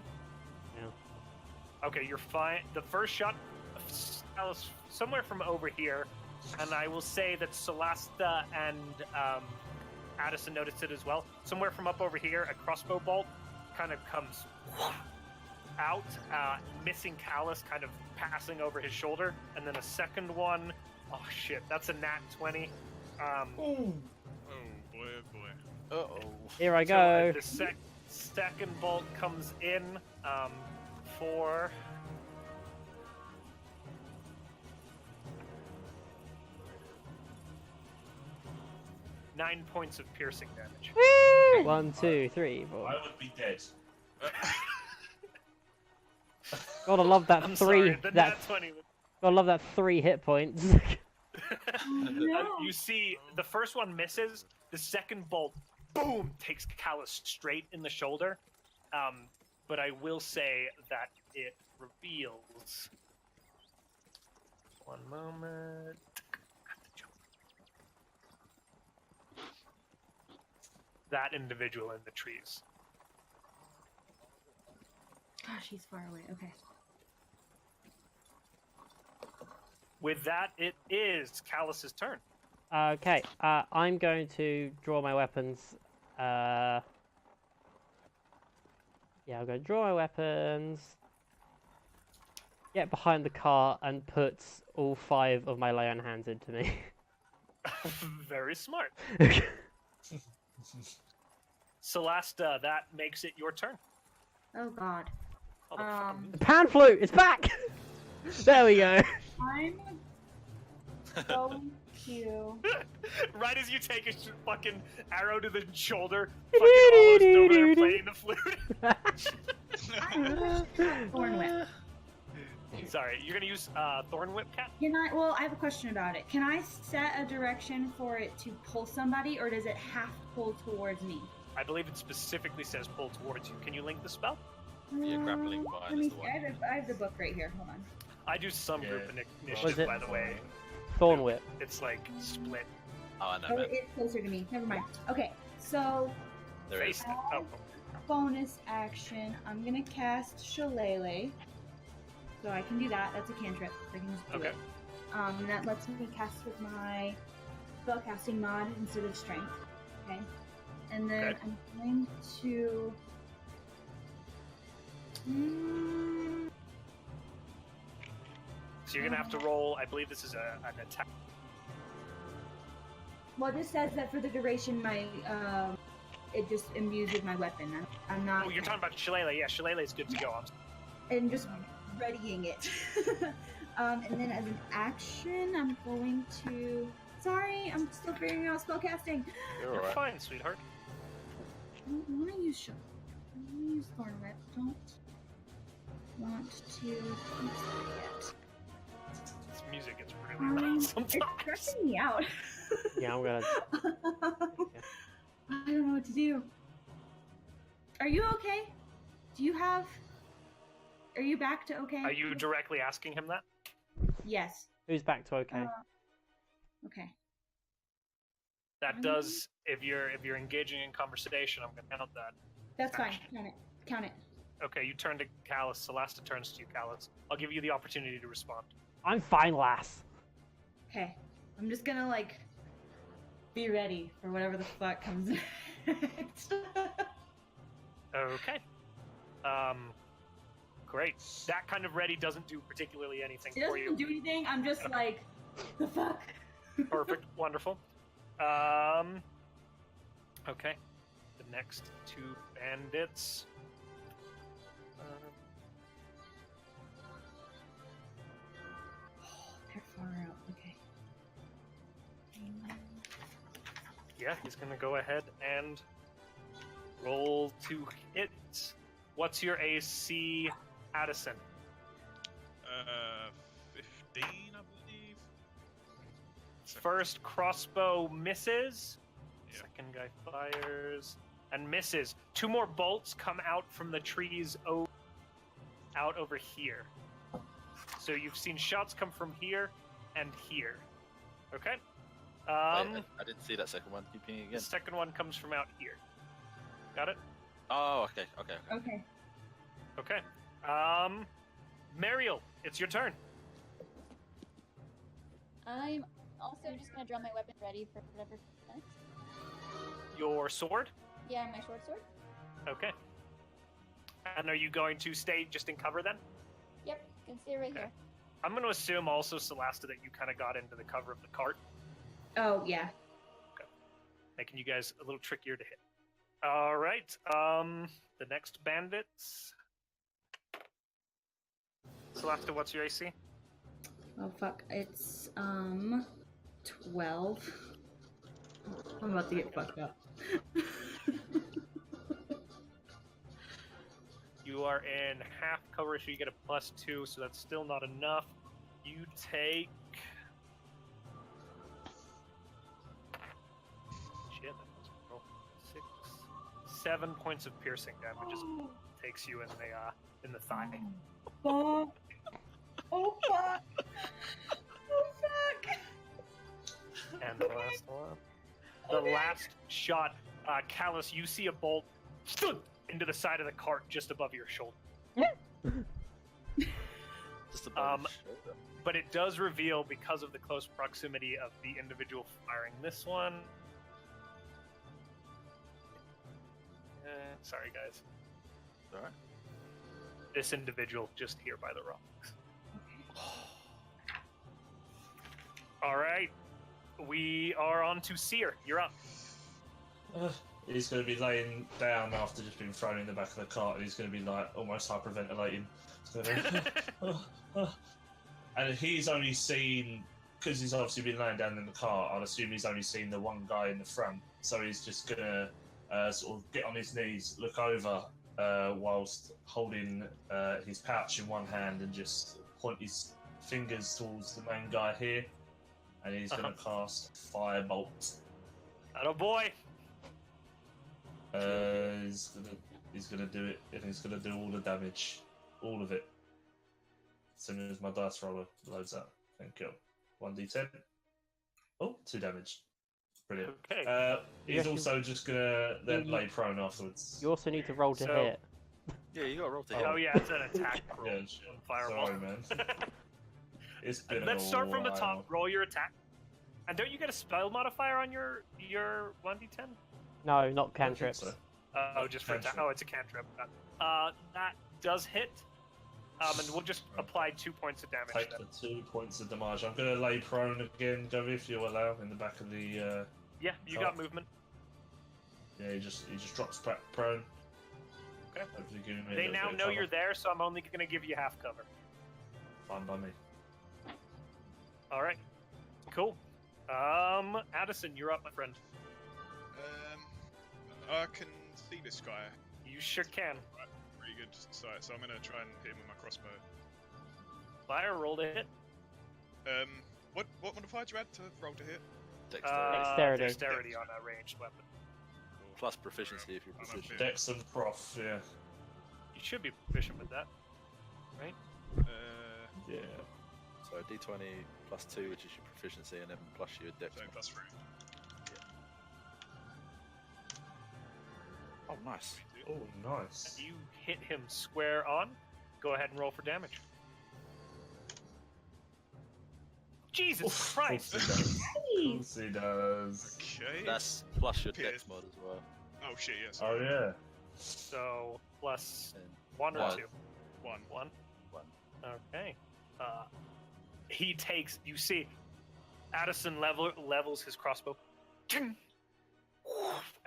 Yeah. Okay, you're fine. The first shot was somewhere from over here, and I will say that Celesta and Addison noticed it as well. Somewhere from up over here, a crossbow bolt kind of comes out, missing Callus, kind of passing over his shoulder, and then a second one. Oh shit, that's a nat 20. Oh boy, oh boy. Uh-oh. Here I So, go. the second bolt comes in for 9 points of piercing damage. 1, 2, 3, 4. I would be dead. Gotta love that I'm 3. sorry, the That nat 20. gotta love that 3 hit points. No. You see, the first one misses. The second bolt, boom, takes Callus straight in the shoulder. But I will say that it reveals. One moment. That individual in the trees. Gosh, he's far away. Okay. With that, it is Callus's turn. Okay, I'm going to draw my weapons. Yeah, I'm going to draw my weapons. Get behind the car and put all 5 of my lay on hands into me. Very smart. Celesta, that makes it your turn. Oh God. Oh, the fucking- The pan flute is back. There we go. I'm going to. Right as you take a fucking arrow to the shoulder, fucking almost over there playing the flute. Thorn whip. Sorry, you're gonna use Thorn Whip, Cat? Can I? Well, I have a question about it. Can I set a direction for it to pull somebody, or does it have to pull towards me? I believe it specifically says pull towards you. Can you link the spell? Yeah, grappling vine Let is me the see. one. I have the book right here. Hold on. I do some group Yeah. initiative, Was it- by the way. Thorn whip. It's like split. Oh, I know, Oh, man. it's closer to me. Never mind. Okay, so There is. Oh, bonus action. I'm gonna cast Shillelagh. So I can do that. That's a cantrip. So I can just do okay. it. And that lets me cast with my spellcasting mod instead of strength. Okay. And then Okay. I'm going to. So you're gonna have to roll. I believe this is an attack. Well, this says that for the duration, my it just imbues with my weapon. I'm not. Oh, you're talking about Shillelagh. Yeah, Shillelagh is good to go. And just readying it. And then as an action, I'm going to. Sorry, I'm still figuring out spellcasting. You're You're alright. fine, sweetheart. I don't want to use Shield. I want to use Thorn Whip. Don't want to use that yet. This music gets really loud It's sometimes. stressing me out. Yeah, I'm gonna. I don't know what to do. Are you okay? Do you have? Are you back to okay? Are you directly asking him that? Yes. Who's back to okay? Okay. That does. If you're engaging in conversation, I'm gonna count that. That's fine. Action. Count it. Count it. Okay, you turn to Callus. Celesta turns to you, Callus. I'll give you the opportunity to respond. I'm fine, lass. Okay. I'm just gonna like be ready for whatever the fuck comes next. Okay. Great. That kind of ready doesn't do particularly anything It for doesn't you. do anything. I'm just like, the fuck. Perfect. Wonderful. Okay. The next 2 bandits. They're far out. Okay. Yeah, he's gonna go ahead and roll to hit. What's your AC, Addison? 15, I believe. First crossbow misses. Yeah. Second guy fires and misses. 2 more bolts come out from the trees out over here. So you've seen shots come from here and here. Okay. Wait, I didn't see that second one. Keep pinging The again. second one comes from out here. Got it? Oh, okay. Okay. Okay. Mariel, it's your turn. I'm also just gonna draw my weapon ready for whatever next. your sword. Yeah, my short sword. Okay. And are you going to stay just in cover then? Yep, can stay right Okay. here. I'm going to assume also, Celasta, that you kind of got into the cover of the cart, Oh yeah. making you guys a little trickier to hit. All right. The next bandits. Celasta, what's your AC? Oh fuck. It's 12. I'm about to get fucked up. You are in half cover, so you get a +2, so that's still not enough. You take... Shit, that was roll 6, 7 points of piercing damage. Just takes you in the thigh. Oh, oh fuck. Oh fuck. And the last one. The last shot, Callus, you see a bolt into the side of the cart just above your shoulder. Just above his shoulder. But it does reveal, because of the close proximity of the individual firing this one. Sorry, guys. All right. This individual just here by the rocks. All right. We are on to Seer. You're up. He's going to be laying down after just being thrown in the back of the cart, and he's going to be like almost hyperventilating. And he's only seen, because he's obviously been laying down in the cart, I'd assume he's only seen the one guy in the front. So he's just going to sort of get on his knees, look over whilst holding his pouch in one hand and just point his fingers towards the main guy here. And he's going to cast Firebolt. Atta boy. He's gonna do it, and he's gonna do all the damage, all of it. As soon as my dice roller loads up. Thank you. 1d10. Oh, 2 damage. Brilliant. Okay. He's Yes, also just gonna then lay prone afterwards. You also need to roll to So- hit. Yeah, you got to roll to hit. Oh yeah, it's an attack roll. Yeah, on Fireball. sorry, man. It's been Let's a start from the while. top. Roll your attack. And don't you get a spell modifier on your 1d10? No, not I think cantrips. so. Oh, just for attack. Cantrip. Oh, it's a cantrip. That does hit. And we'll just apply 2 points of damage. Take then. the 2 points of damage. I'm gonna lay prone again, Govey, if you allow, in the back of the. Yeah, you Cart. got movement. Yeah, he just drops back prone. Okay. Hopefully giving me a They little now bit of know cover. you're there, so I'm only going to give you half cover. Fine by me. All right. Cool. Addison, you're up, my friend. I can see this guy You sure can. pretty good sight, so I'm gonna try and hit him with my crossbow. Fire, roll to hit. What modifier do you add to roll to hit? Dexterity. Dexterity on a ranged weapon. Plus proficiency if you're I'm a proficient. bit- Dex and prof, yeah. You should be proficient with that. Yeah. So d20 plus 2, which is your proficiency, and then plus your dex. So plus 3. Oh, nice. Oh, nice. You hit him square on. Go ahead and roll for damage. Jesus Christ! Of course he does. Okay. That's plus your Pierce. dex mod as well. Oh shit, yes. Oh, yeah. So plus And 1 or One. 2? 1. 1. One. Okay. He takes. You see, Addison levels his crossbow, and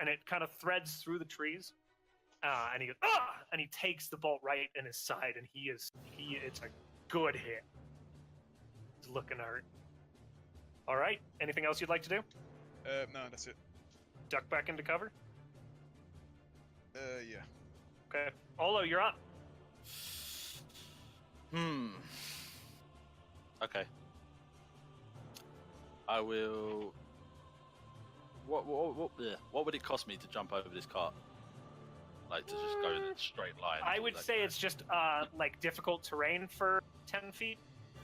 it kind of threads through the trees. And he goes, ah! And he takes the bolt right in his side, and it's a good hit. He's looking hurt. All right. Anything else you'd like to do? No, that's it. Duck back into cover. Yeah. Okay. Olo, you're up. Okay. I will. What would it cost me to jump over this cart? Like to just go in a straight line? I would say it's just like difficult terrain for 10 feet.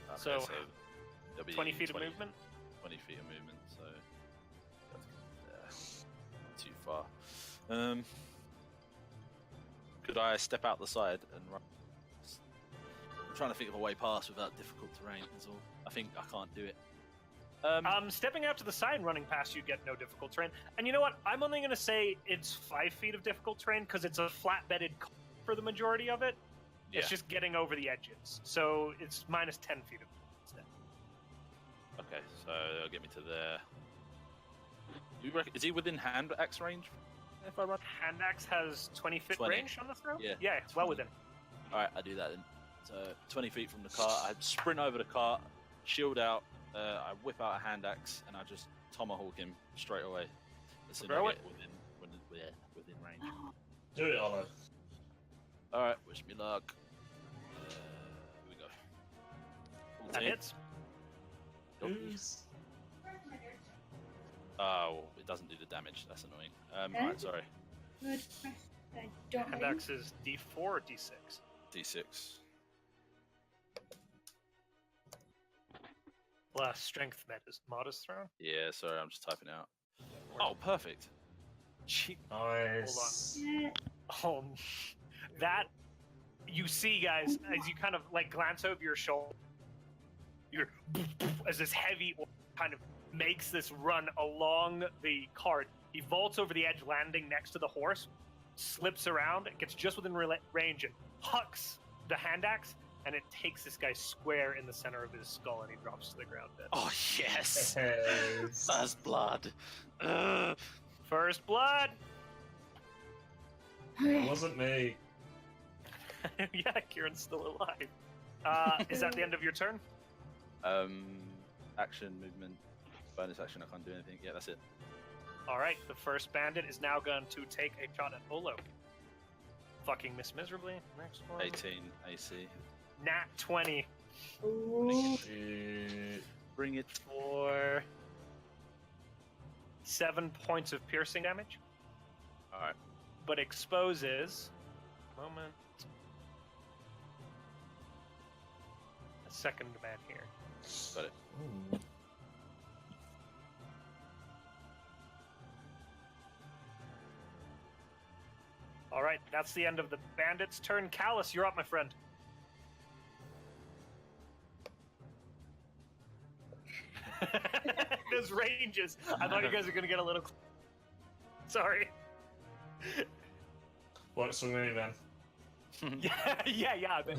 Okay, so there'll be 20 feet of movement. 20 feet of movement, so that's too far. Could I step out the side and run? I'm trying to think of a way past without difficult terrain. Is all. I think I can't do it. Stepping out to the side and running past you get no difficult terrain. And you know what? I'm only going to say it's 5 feet of difficult terrain because it's a flat-bedded for the majority of it. It's just getting over the edges. So it's minus 10 feet of instead. Okay, so that'll get me to there. Is he within hand axe range? If I run? Hand axe has 20 foot 20. range on the throw? Yeah. It's well within. Alright, I do that then. So 20 feet from the cart, I sprint over the cart, shield out, I whip out a hand axe, and I just tomahawk him straight away. As soon as I get within range. Do it, Arlo. Alright, wish me luck. Here we go. That 14. hits. Who's... Oh, it doesn't do the damage. That's annoying. Alright, sorry. Good question. I don't Hand know. axe is D4 or D6? D6. Last strength mod is thrown. Yeah, sorry, I'm just typing out. Oh, perfect. Nice. Oh, that you see, guys, as you kind of like glance over your shoulder, you're as this heavy kind of makes this run along the cart. He vaults over the edge, landing next to the horse, slips around, gets just within range, and hucks the hand axe, and it takes this guy square in the center of his skull, and he drops to the ground dead. Oh, yes! Yes. First blood! First blood! It wasn't me. Yeah, Kieran's still alive. Is that the end of your turn? Action, movement, bonus action, I can't do anything. Yeah, that's it. Alright, the first bandit is now going to take a shot at Olo. Fucking miss miserably. Next one. 18 AC. Nat 20 Ooh. Bring it. for 7 points of piercing damage, Alright. but exposes. Moment. A second man here. Got it. Ooh. Alright, that's the end of the bandit's turn. Callus, you're up, my friend. Those ranges. I thought you guys were going to get a little... Sorry. Works for me, man. Yeah. I bet.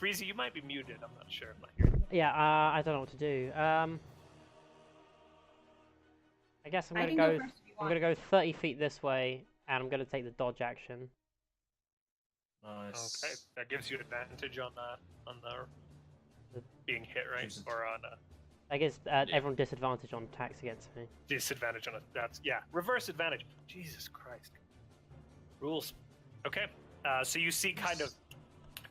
Freezy, you might be muted. I'm not sure. I'm not hearing. Yeah, I don't know what to do. I guess I'm I gonna can go. go first if you I'm want. gonna go 30 feet this way, and I'm gonna take the dodge action. Nice. Okay, that gives you advantage on the being hit, right? Gives it- Or on a I guess everyone disadvantage on attacks against me. disadvantage on a reverse advantage. Jesus Christ. Rules. Okay, so you see kind of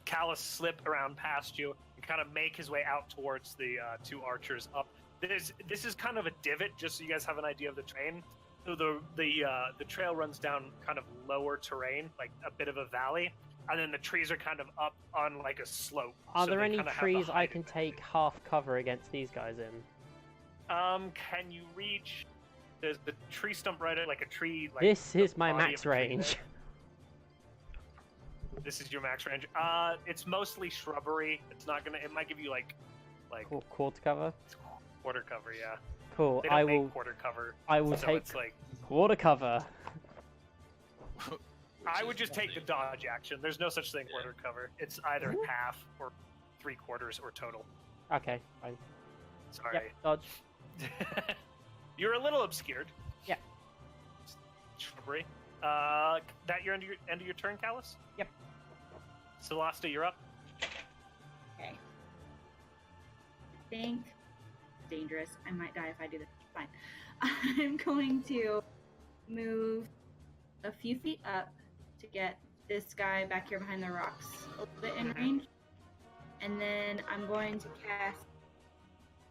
Callus slip around past you and kind of make his way out towards the 2 archers up. This is kind of a divot, just so you guys have an idea of the terrain. So the trail runs down kind of lower terrain, like a bit of a valley, and then the trees are kind of up on like a slope. Are so there they any kinda have the trees I height can advantage. take half cover against these guys in? Can you reach? There's the tree stump right at like a tree. Like This the is my body max of a tree range. there. This is your max range. It's mostly shrubbery. It's not gonna. It might give you like Quarter cover. quarter cover. Yeah. Cool. They don't I make will. quarter cover. I will So take it's like quarter cover. I would just take the dodge action. There's no such thing quarter cover. It's either half or 3/4 or total. Okay, fine. Sorry. Yep, dodge. You're a little obscured. Yeah. Shrubbery. That your end of your turn, Callus? Yep. Celasta, you're up. Okay. I think dangerous. I might die if I do this. Fine. I'm going to move a few feet up to get this guy back here behind the rocks a little bit in range. And then I'm going to cast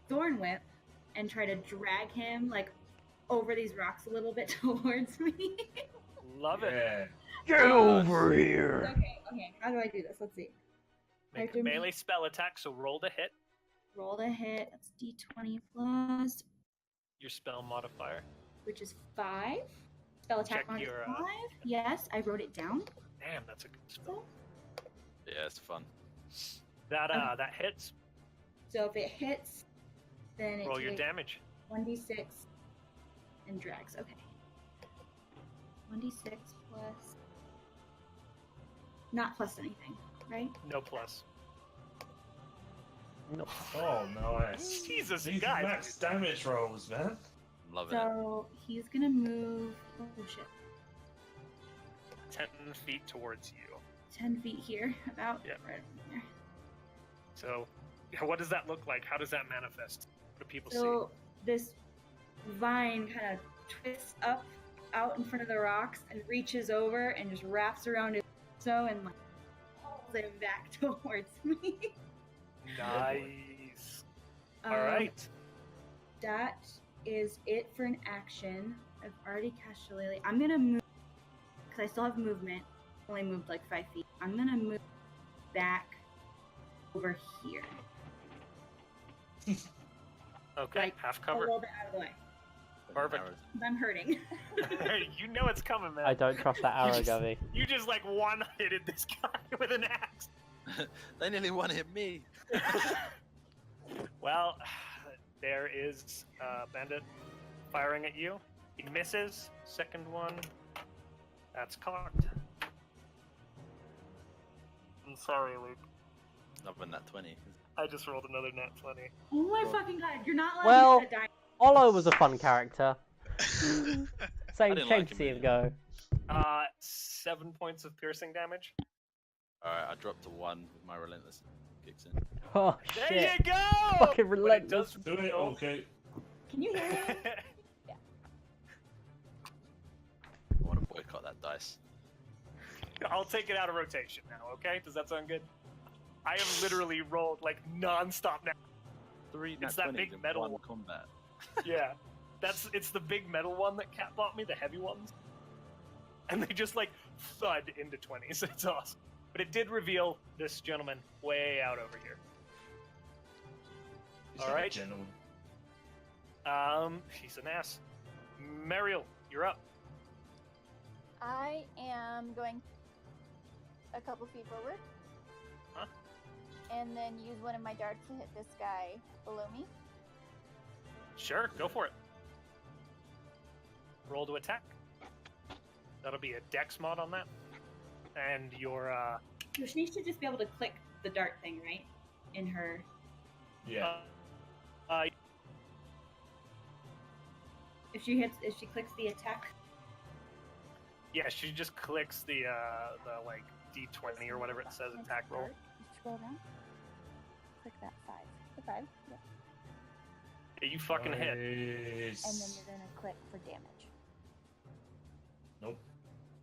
Thorn Whip and try to drag him like over these rocks a little bit towards me. Love it. Yeah. Get over here! Okay. How do I do this? Let's see. Make I a do- melee spell attack, so roll to hit Roll to hit. That's D20 plus, your spell modifier. which is 5. Spell attack Check on your, 5. Yes, I wrote it down. Damn, that's a good spell. Yeah, it's fun. That hits. So if it hits, Then it Roll your takes damage. 1d6 and drags. Okay. 1d6 plus. Not plus anything, right? No plus. No. Oh, nice. Jesus, These guys. max damage rolls, man. I'm loving it. So he's gonna move. Oh shit. 10 feet towards you. 10 feet here, about Yeah. right over there. So, what does that look like? How does that manifest? What do people So this vine kind of twists up out in front of the rocks and reaches over and just wraps around his torso and like pulls it back towards me. see? Nice. All Um, right. That is it for an action. I've already cast Shillelagh. I'm gonna move because I still have movement. Only moved like 5 feet. I'm gonna move back over here, Okay, like, half a cover. little bit out of the way. Perfect. Arrows. 'Cause I'm hurting. You know it's coming, man. I don't trust that arrow, just- Govey. You just like one-hitted this guy with an axe. They nearly one-hit me. Well, there is Bandit firing at you. He misses. Second one. That's cocked. I'm sorry, Luke. Loving that 20. I just rolled another nat 20. Oh my Well- fucking god! You're not allowed Well- to die. Olo was a fun character. Same didn't shame like to him see him either. go. 7 points of piercing damage. Alright, I dropped to 1 with my relentless kicks in. Oh There shit. you go! Fucking But it relentless. does Do it, feel- okay. Can you hear me? I want to boycott that dice. I'll take it out of rotation now, okay? Does that sound good? I have literally rolled like non-stop now. 3 It's nat that 20s big in metal one one. combat. Yeah. It's the big metal one that Cat bought me, the heavy ones. And they just like thud into 20s. It's awesome. But it did reveal this gentleman way out over here. He's All like a right. gentleman. He's an ass. Mariel, you're up. I am going a couple feet forward. Huh? And then use one of my darts to hit this guy below me. Sure, go for it. Roll to attack. That'll be a dex mod on that. And your She should just be able to click the dart thing, right? In her. Yeah. If she clicks the attack. yeah, she just clicks the like D20 or whatever it says attack roll. You scroll down. Click that 5. The 5. Yeah. Yeah, you fucking hit. Nice. And then you're gonna click for damage. Nope.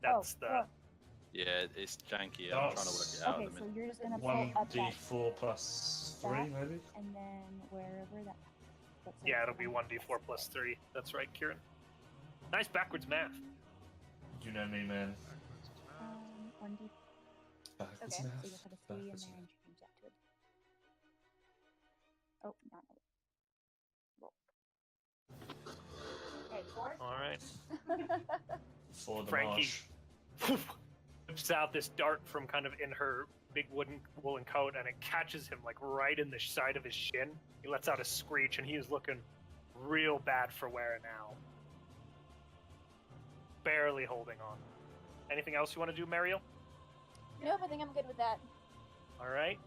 That's oh, the Yeah, it's janky. I'm trying to work it out Okay, at the so minute. you're just gonna pull up that, 1d4 plus 3, that. maybe? and then wherever that. that's yeah, like it'll be 1d4 plus 3. That's right, Kieran. Nice backwards math. You know me, man. 1d. Backwards Okay, math. so you put a 3 in there Backwards and math. change that to a. Oh, not a. Roll. Okay, 4. All right. For the Frankie. marsh. Whips out this dart from kind of in her big woolen coat, and it catches him like right in the side of his shin. He lets out a screech, and he is looking real bad for wear now. Barely holding on. Anything else you want to do, Mariel? Nope, I think I'm good with that. All right.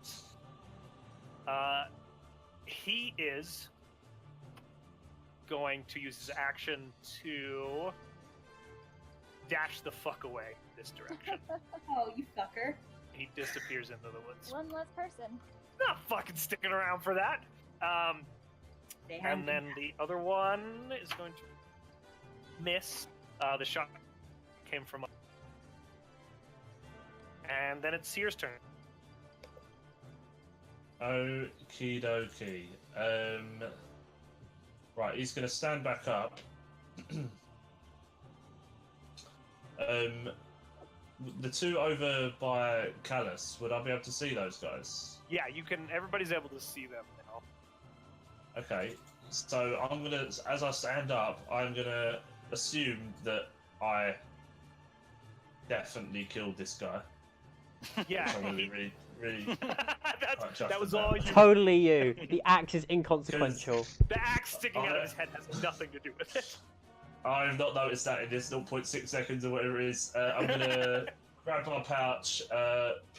He is going to use his action to dash the fuck away this direction. Oh, you fucker. He disappears into the woods. One less person. Not fucking sticking around for that. They have And then the other one is going to miss. The shot came from. And then it's Seer's turn. Okie dokie. Right, he's going to stand back up. The two over by Callus, would I be able to see those guys? Yeah, you can. Everybody's able to see them now. Okay, so I'm gonna, as I stand up, I'm gonna assume that I definitely killed this guy. Yeah, I'm gonna be he- really, really. that was all you. Totally you. The axe is inconsequential. The axe sticking out of his head has nothing to do with it. I've not noticed that in this 0.6 seconds or whatever it is. I'm gonna grab my pouch,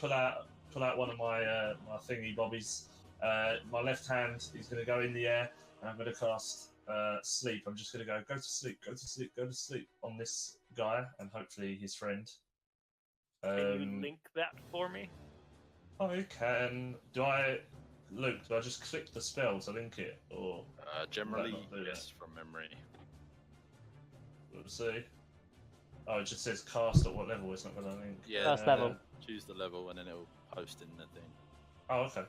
pull out one of my my thingy bobbies. My left hand is gonna go in the air, and I'm gonna cast sleep. I'm just gonna go to sleep, go to sleep, go to sleep on this guy, and hopefully his friend. Can you link that for me? I can. Luke, do I just click the spell to link it, or Generally, Might not do yes, from memory. let's see? Oh, it just says cast at what level. It's not going to link. Yeah, First level. Choose the level and then it'll post in the thing. Oh, okay.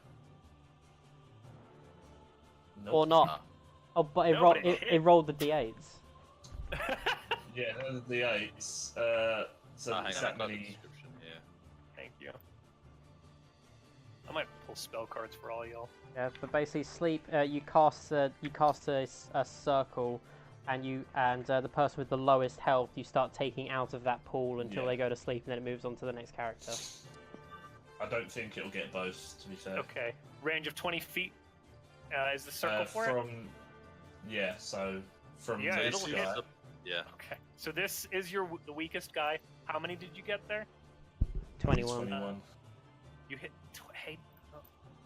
Nope. Or not. Ah. Oh, but it, No, rolled, but it it rolled the d8s. Yeah, those are the 8s. So Hang it's on, that I've got the many. description here. Thank you. I might pull spell cards for all y'all. Yeah, but basically, sleep. You cast a circle, and the person with the lowest health, you start taking out of that pool until Yeah. they go to sleep, and then it moves on to the next character. I don't think it'll get both, to be fair. Okay. Range of 20 feet. Is the circle for it? Yeah, so from Yeah, this it'll guy. hit. Yeah. Okay. So this is the weakest guy. How many did you get there? 21. 21. You hit. Hey,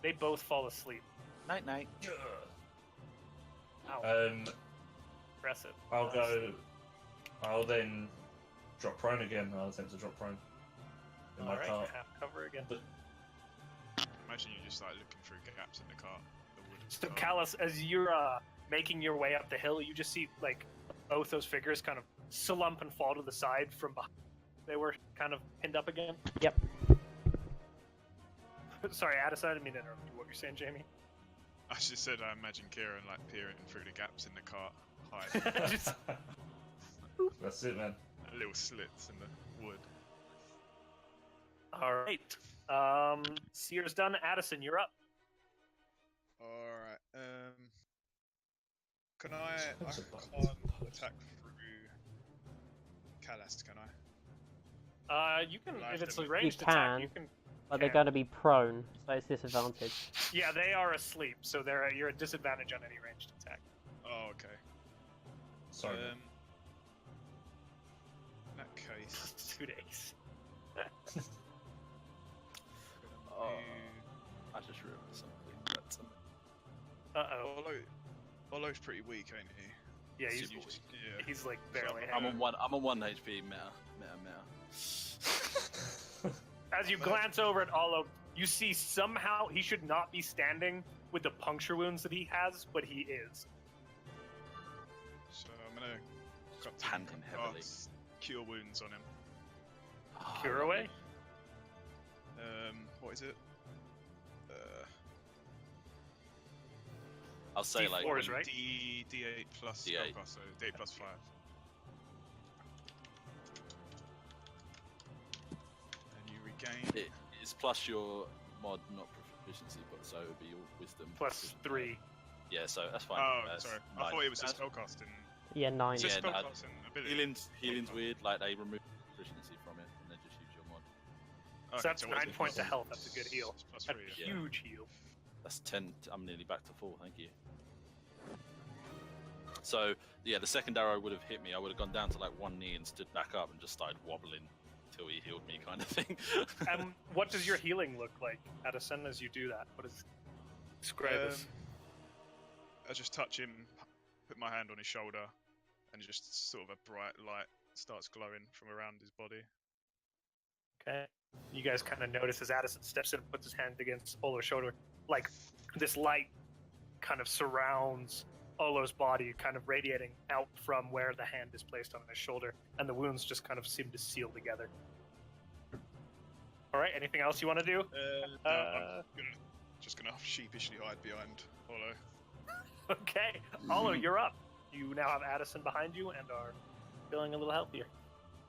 they both fall asleep. Night night. Ow. Impressive. I'll then drop prone again. I'll attempt to drop prone. In my All right. cart. Half cover again. Imagine you just like looking through gaps in the cart. The wood So cart. Callus, as you're making your way up the hill, you just see like both those figures kind of slump and fall to the side from behind. They were kind of pinned up again. Yep. Sorry, Addison, I didn't mean to interrupt you. What were you saying, Jamie? I just said I imagine Kieran like peering through the gaps in the cart, hiding Just- That's it, man. little slits in the wood. All right. Seer's done. Addison, you're up. Alright, can I That's a can't button. attack through Callus, can I? You can, Nice if it's to a meet- ranged You attack, can. you can. But they're Okay. going to be prone, so it's disadvantage. Yeah, they are asleep, so you're at disadvantage on any ranged attack. Oh, okay. Sorry. In that case, 2 days. Oh, I just remembered something. That's Uh-oh. Olo's pretty weak, ain't he? Yeah, So he's, you just- yeah. he's like barely I'm hanging. on one HP. Meta. As you glance over at Olo, you see somehow he should not be standing with the puncture wounds that he has, but he is. So I'm gonna cut to Panting heavily. cast Cure Wounds on him. Cure away? What is it? I'll say D4 like is right. D8 plus D8. spellcast, so D8 plus 5. And you regain. it's plus your mod, not proficiency, but so it would be your wisdom. Plus 3. Yeah, so that's fine. Oh, That's sorry. I 9. thought it was a That's- spellcasting. Yeah, 9. It's a Yeah, no, spellcasting ability. Healing's weird. Like they remove proficiency from it and then just use your mod. Okay, So that's what is 9 it? points of health. That's a good heal. It's plus A 3, yeah. huge heal. That's 10. I'm nearly back to full. Thank you. So yeah, the second arrow would have hit me. I would have gone down to like one knee and stood back up and just started wobbling until he healed me, kind of thing. What does your healing look like, Addison, as you do that? What is describe us? I just touch him, put my hand on his shoulder, and just sort of a bright light starts glowing from around his body. Okay. You guys kind of notice as Addison steps in and puts his hand against Olo's shoulder, like this light kind of surrounds Olo's body, kind of radiating out from where the hand is placed on his shoulder, and the wounds just kind of seem to seal together. All right. Anything else you want to do? No, I'm just gonna sheepishly hide behind Olo. Okay. Olo, you're up. You now have Addison behind you and are feeling a little healthier.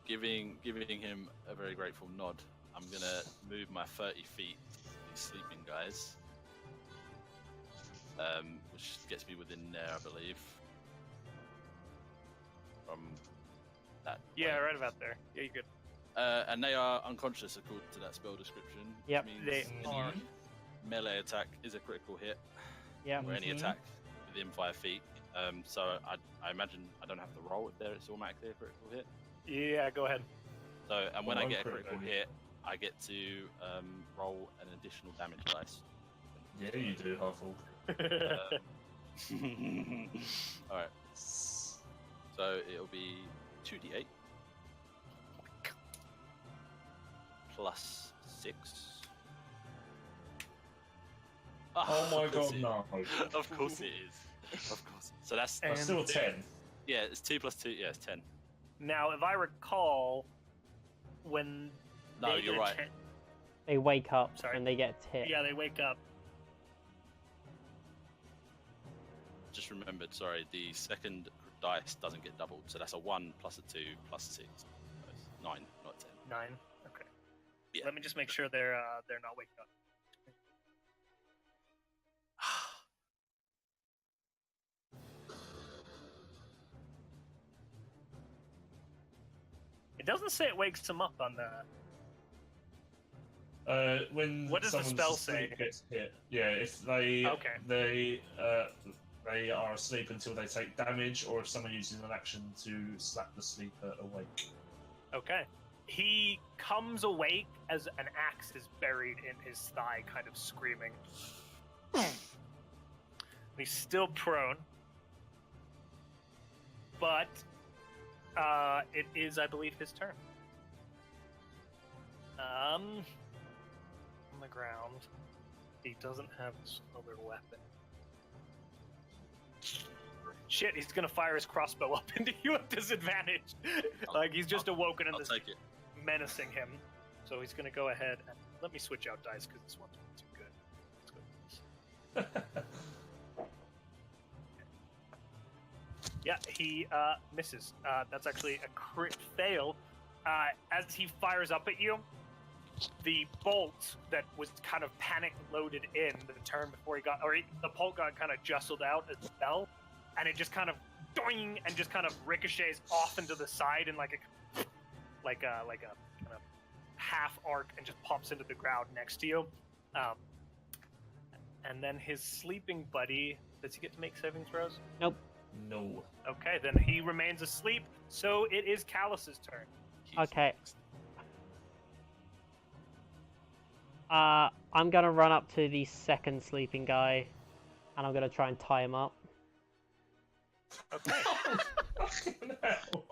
Giving him a very grateful nod. I'm gonna move my 30 feet to these sleeping guys, which gets me within there, I believe. From that. Yeah, way. right about there. Yeah, you're good. And they are unconscious according to that spell description. Yep. which means They any- are. melee attack is a critical hit, Yeah. or any attack within 5 feet. So I imagine I don't have to roll if it's automatically a critical hit. Yeah, go ahead. So, and when I One get a crit critical only. hit, I get to roll an additional damage dice. Yeah, you do, Half-Orc. Alright. So it'll be 2d8 plus 6. Oh my of course god, it- no. Of course it is. Of course. So that's That's still 10. yeah, it's 2 plus 2. Yeah, it's 10. Now, if I recall, when No, they you're get a right. They wake up Sorry. and they get hit. Yeah, they wake up. Just remembered. Sorry, the second dice doesn't get doubled, so that's a 1 plus a 2 plus a 6. So it's 9, not 10. 9. Okay. Yeah. Let me just make sure they're not waking up. It doesn't say it wakes them up on the. When What does the someone's spell asleep say? gets hit, yeah, if they Okay. they are asleep until they take damage, or if someone uses an action to slap the sleeper awake. Okay. He comes awake as an axe is buried in his thigh, kind of screaming. He's still prone. But it is, I believe, his turn. On the ground. He doesn't have his other weapon. Shit, he's gonna fire his crossbow up into you at disadvantage. Like, he's just awoken and I'll this take it. menacing him. So he's gonna go ahead and let me switch out dice because this one's too good. Let's go with this. Yeah, he misses. That's actually a crit fail. As he fires up at you, the bolt that was kind of panic loaded in the turn before he got, the bolt got kind of jostled out as well, and it just kind of doing and just kind of ricochets off into the side in like a kind of half arc and just pops into the ground next to you. And then his sleeping buddy, does he get to make saving throws? Nope. No. Okay, then he remains asleep. So it is Callus's turn. Okay. I'm gonna run up to the second sleeping guy, and I'm gonna try and tie him up. Okay. Fucking hell.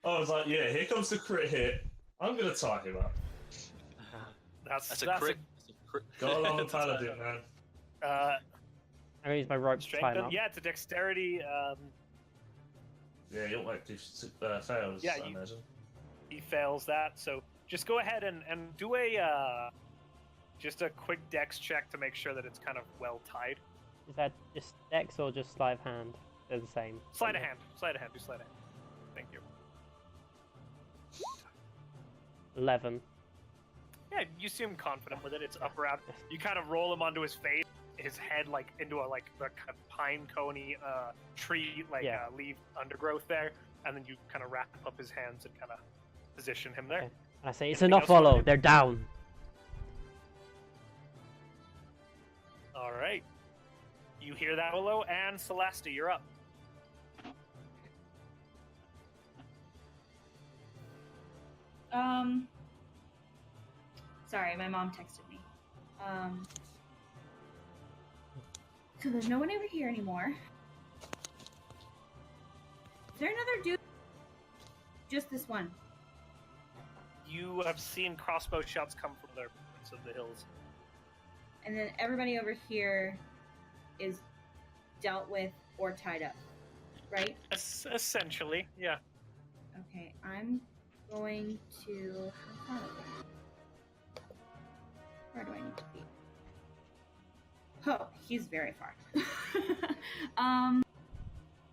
I was like, yeah, here comes the crit hit. I'm gonna tie him up. That's a crit. Gotta love a paladin, man. I'm gonna use my rope to tie strength. him up. Yeah, it's a dexterity. Yeah, you'll make fails, Yeah, I imagine. He fails that. So just go ahead and do a just a quick dex check to make sure that it's kind of well tied. Is that just dex or just sleight of hand? They're the same. Sleight of hand. Sleight of hand. Do sleight of hand. Thank you. 11. Yeah, you seem confident with it. It's up around. You kind of roll him onto his face, his head like into a the kind of pine coney tree leaf undergrowth there, and then you kind of wrap up his hands and kind of position him there. Okay. And I say, it's Anything enough, else you wanna follow. do? They're down. All right. You hear that, Willow, and Celeste, you're up. Sorry, my mom texted me. So there's no one over here anymore. Is there another dude? Just this one. You have seen crossbow shots come from the roots of the hills. And then everybody over here is dealt with or tied up, right? Essentially, yeah. Okay, I'm going to... How far away? Where do I need to be? Oh, he's very far.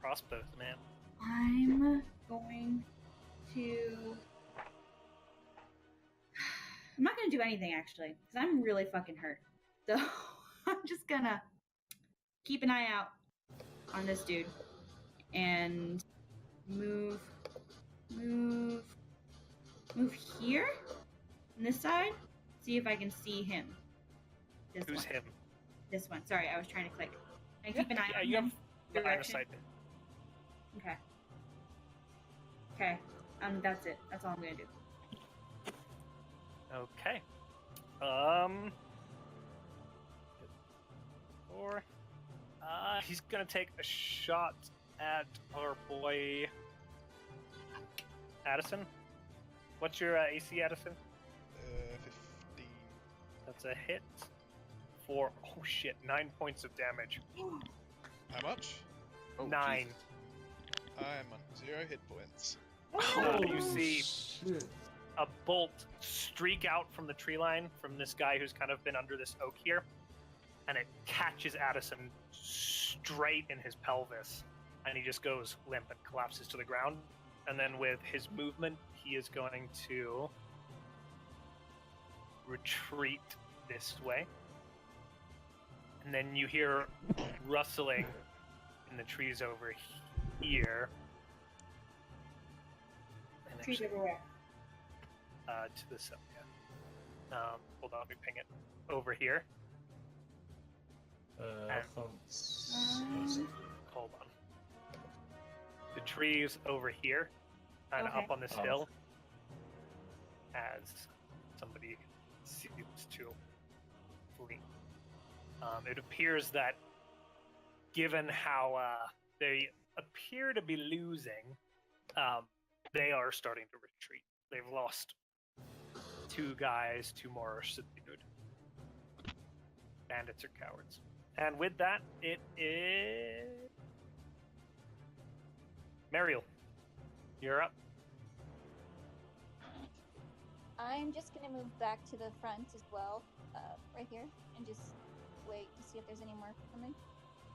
Crossbows, man. I'm going to... I'm not going to do anything, actually, because I'm really fucking hurt. So I'm just going to keep an eye out on this dude and move here on this side, see if I can see him. This Who's one. him? This one. Sorry, I was trying to click. And keep an eye on you him. have line of Direction. sight. Okay. Okay. That's it. That's all I'm gonna do. Okay. Or he's gonna take a shot at our boy Addison. What's your AC, Addison? 15. That's a hit for 9 points of damage. How much? Oh, 9. Jesus. I'm on 0 hit points. You see shit. a bolt streak out from the tree line from this guy who's kind of been under this oak here, and it catches Addison straight in his pelvis, and he just goes limp and collapses to the ground. And then with his movement, he is going to retreat this way. And then you hear rustling in the trees over here. And Trees actually, everywhere. to the south, yeah. Hold on, let me ping it. Over here. I can't. Hold on. The trees over here, and Okay. up on this Oh. hill, as somebody seems to flee. It appears that, given how they appear to be losing, they are starting to retreat. They've lost 2 guys, 2 more are subdued. Bandits are cowards. And with that, it is Mariel. You're up. I'm just gonna move back to the front as well, right here, and just wait to see if there's any more coming.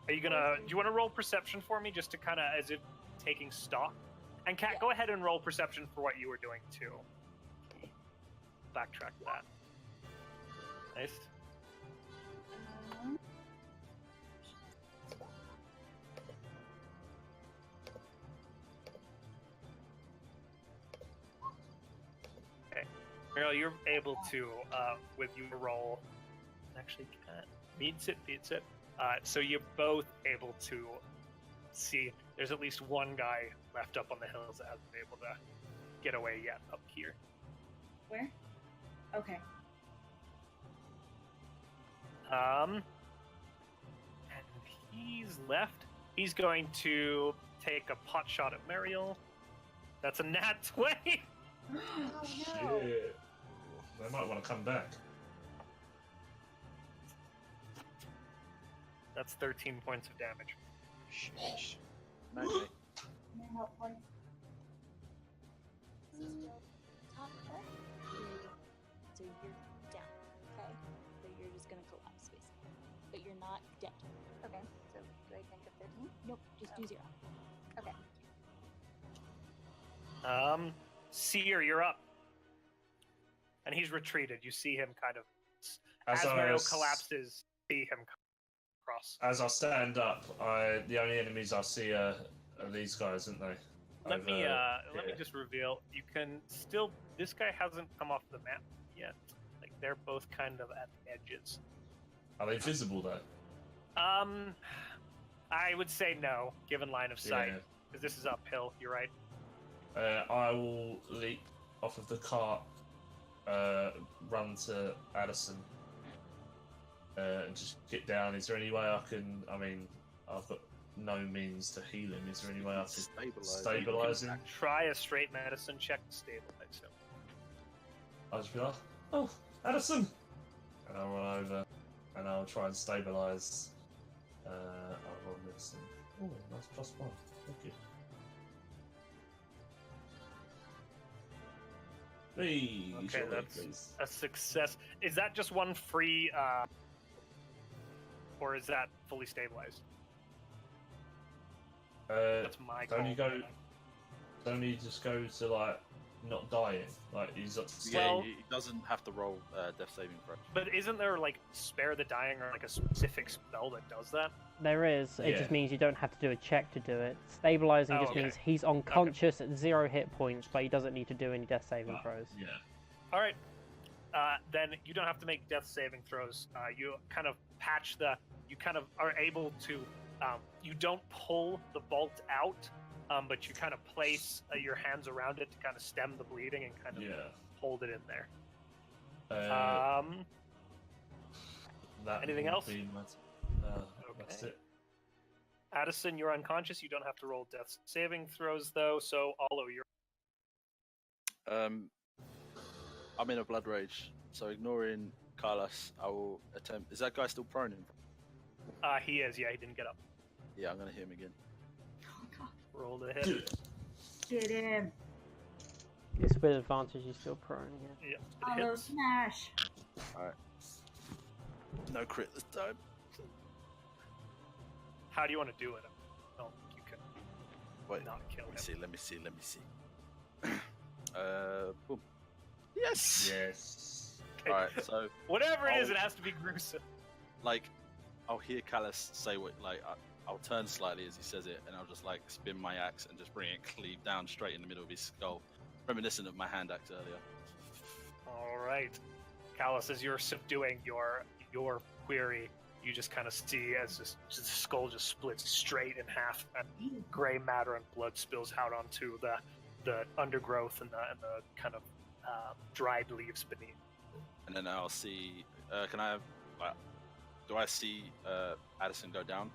Are you gonna? Do you want to roll perception for me, just to kind of as if taking stock? And Kat, Yeah. go ahead and roll perception for what you were doing too. Backtrack that. Nice. Mariel, you're able to, with your roll, actually, Kat beats it. So you're both able to see there's at least one guy left up on the hills that hasn't been able to get away yet up here. Where? Okay. And he's left. He's going to take a pot shot at Mariel. That's a nat 20. Oh no! Shit. They might want to come back. That's 13 points of damage. Sheesh. Maybe. Top left. So you're down. Okay. So you're just gonna collapse, basically. But you're not dead. Okay. So do I think of 13? Nope. Just do 0. Okay. Seer, you're up. And he's retreated. You see him kind of, as I Mariel s- collapses, see him cross. As I stand up, the only enemies I see are these guys, aren't they? Let me Over just reveal. You can still. This guy hasn't come off the map yet. Like they're both kind of at the edges. Are they visible though? I would say no, given line of sight, Yeah. because this is uphill. You're right. I will leap off of the cart, run to Addison, and just get down. Is there any way I can? I mean, I've got no means to heal him. Is there any way I can stabilize him? Try a straight medicine check to stabilize him. I'll just be like, "Oh, Addison," and I'll run over, and I'll try and stabilize. I'll roll medicine. Oh, that's +1. Thank you. Hey, Okay, short that's please. a success. Is that just one free, or is that fully stabilized? That's my call. Don't you just go to like not dying? Like he's up. Yeah, Well- he doesn't have to roll death saving throw. But isn't there like spare the dying or like a specific spell that does that? There is. It Yeah. just means you don't have to do a check to do it. Stabilizing Oh, just okay. means he's unconscious at 0 hit points, but he doesn't need to do any death saving throws. Yeah. All right. then you don't have to make death saving throws. You kind of patch you kind of are able to, you don't pull the bolt out, but you kind of place your hands around it to kind of stem the bleeding and kind of hold it in there. That Anything will else? be That's it. Addison, you're unconscious. You don't have to roll death saving throws, though, so all of your... I'm in a blood rage, so ignoring Carlos, I will attempt... Is that guy still prone? He is, yeah, he didn't get up. Yeah, I'm going to hit him again. Oh, God. Roll the hit. Get him. It's with advantage, he's still prone. Yeah. Yep, it Follow hits. smash. Alright. No crit this time. How do you want to do it? No, you can Wait, not kill him. let me see. Boom. Yes! Yes. Okay. Alright, so, Whatever it is, it has to be gruesome. like, I'll hear Callus say what, like, I'll turn slightly as he says it, and I'll just, like, spin my axe and just bring it cleave down straight in the middle of his skull, reminiscent of my hand axe earlier. All right. Callus, as you're subduing your query, you just kind of see as the skull just splits straight in half, and gray matter and blood spills out onto the undergrowth and the kind of dried leaves beneath. And then I'll see. Can I have? Do I see Addison go down?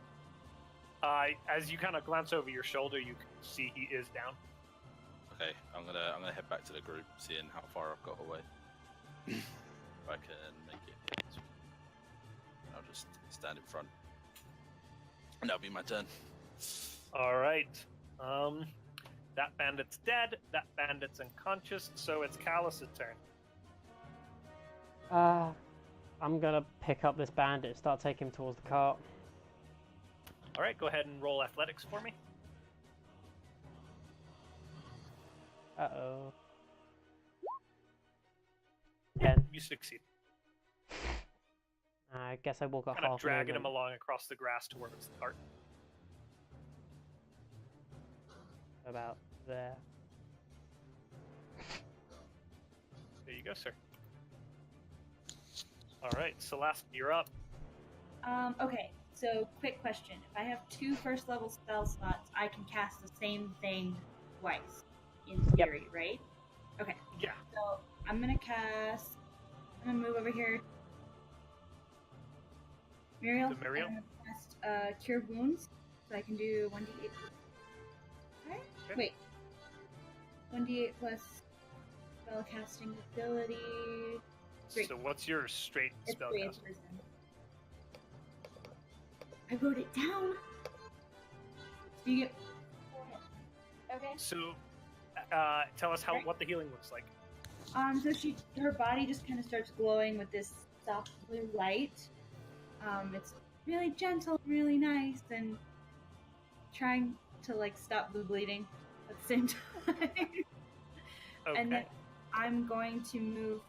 As you kind of glance over your shoulder, you can see he is down. Okay, I'm gonna head back to the group, seeing how far I've got away. If I can make it. I'll just stand in front, and that'll be my turn. All right. That bandit's dead. That bandit's unconscious. So it's Callus's turn. I'm gonna pick up this bandit and start taking him towards the cart. All right. Go ahead and roll athletics for me. Uh-oh. 10. You succeed. I guess I walk a Kind of half dragging him movement. along across the grass towards the cart. About there. There you go, sir. All right, Celeste, you're up. Okay, so quick question. If I have 2 first level spell slots, I can cast the same thing twice, in theory, right? Okay. Yeah. So I'm gonna move over here. Muriel. To Muriel? I'm gonna cast Cure Wounds, so I can do 1d8. Okay. Wait. 1d8 plus spellcasting ability. Great. So what's your straight It's spell 3 cast? person. I wrote it down. So you get. Okay. So tell us what the healing looks like. So her body just kind of starts glowing with this soft blue light. It's really gentle, really nice, and trying to like stop the bleeding at the same time. Okay. And then I'm going to move.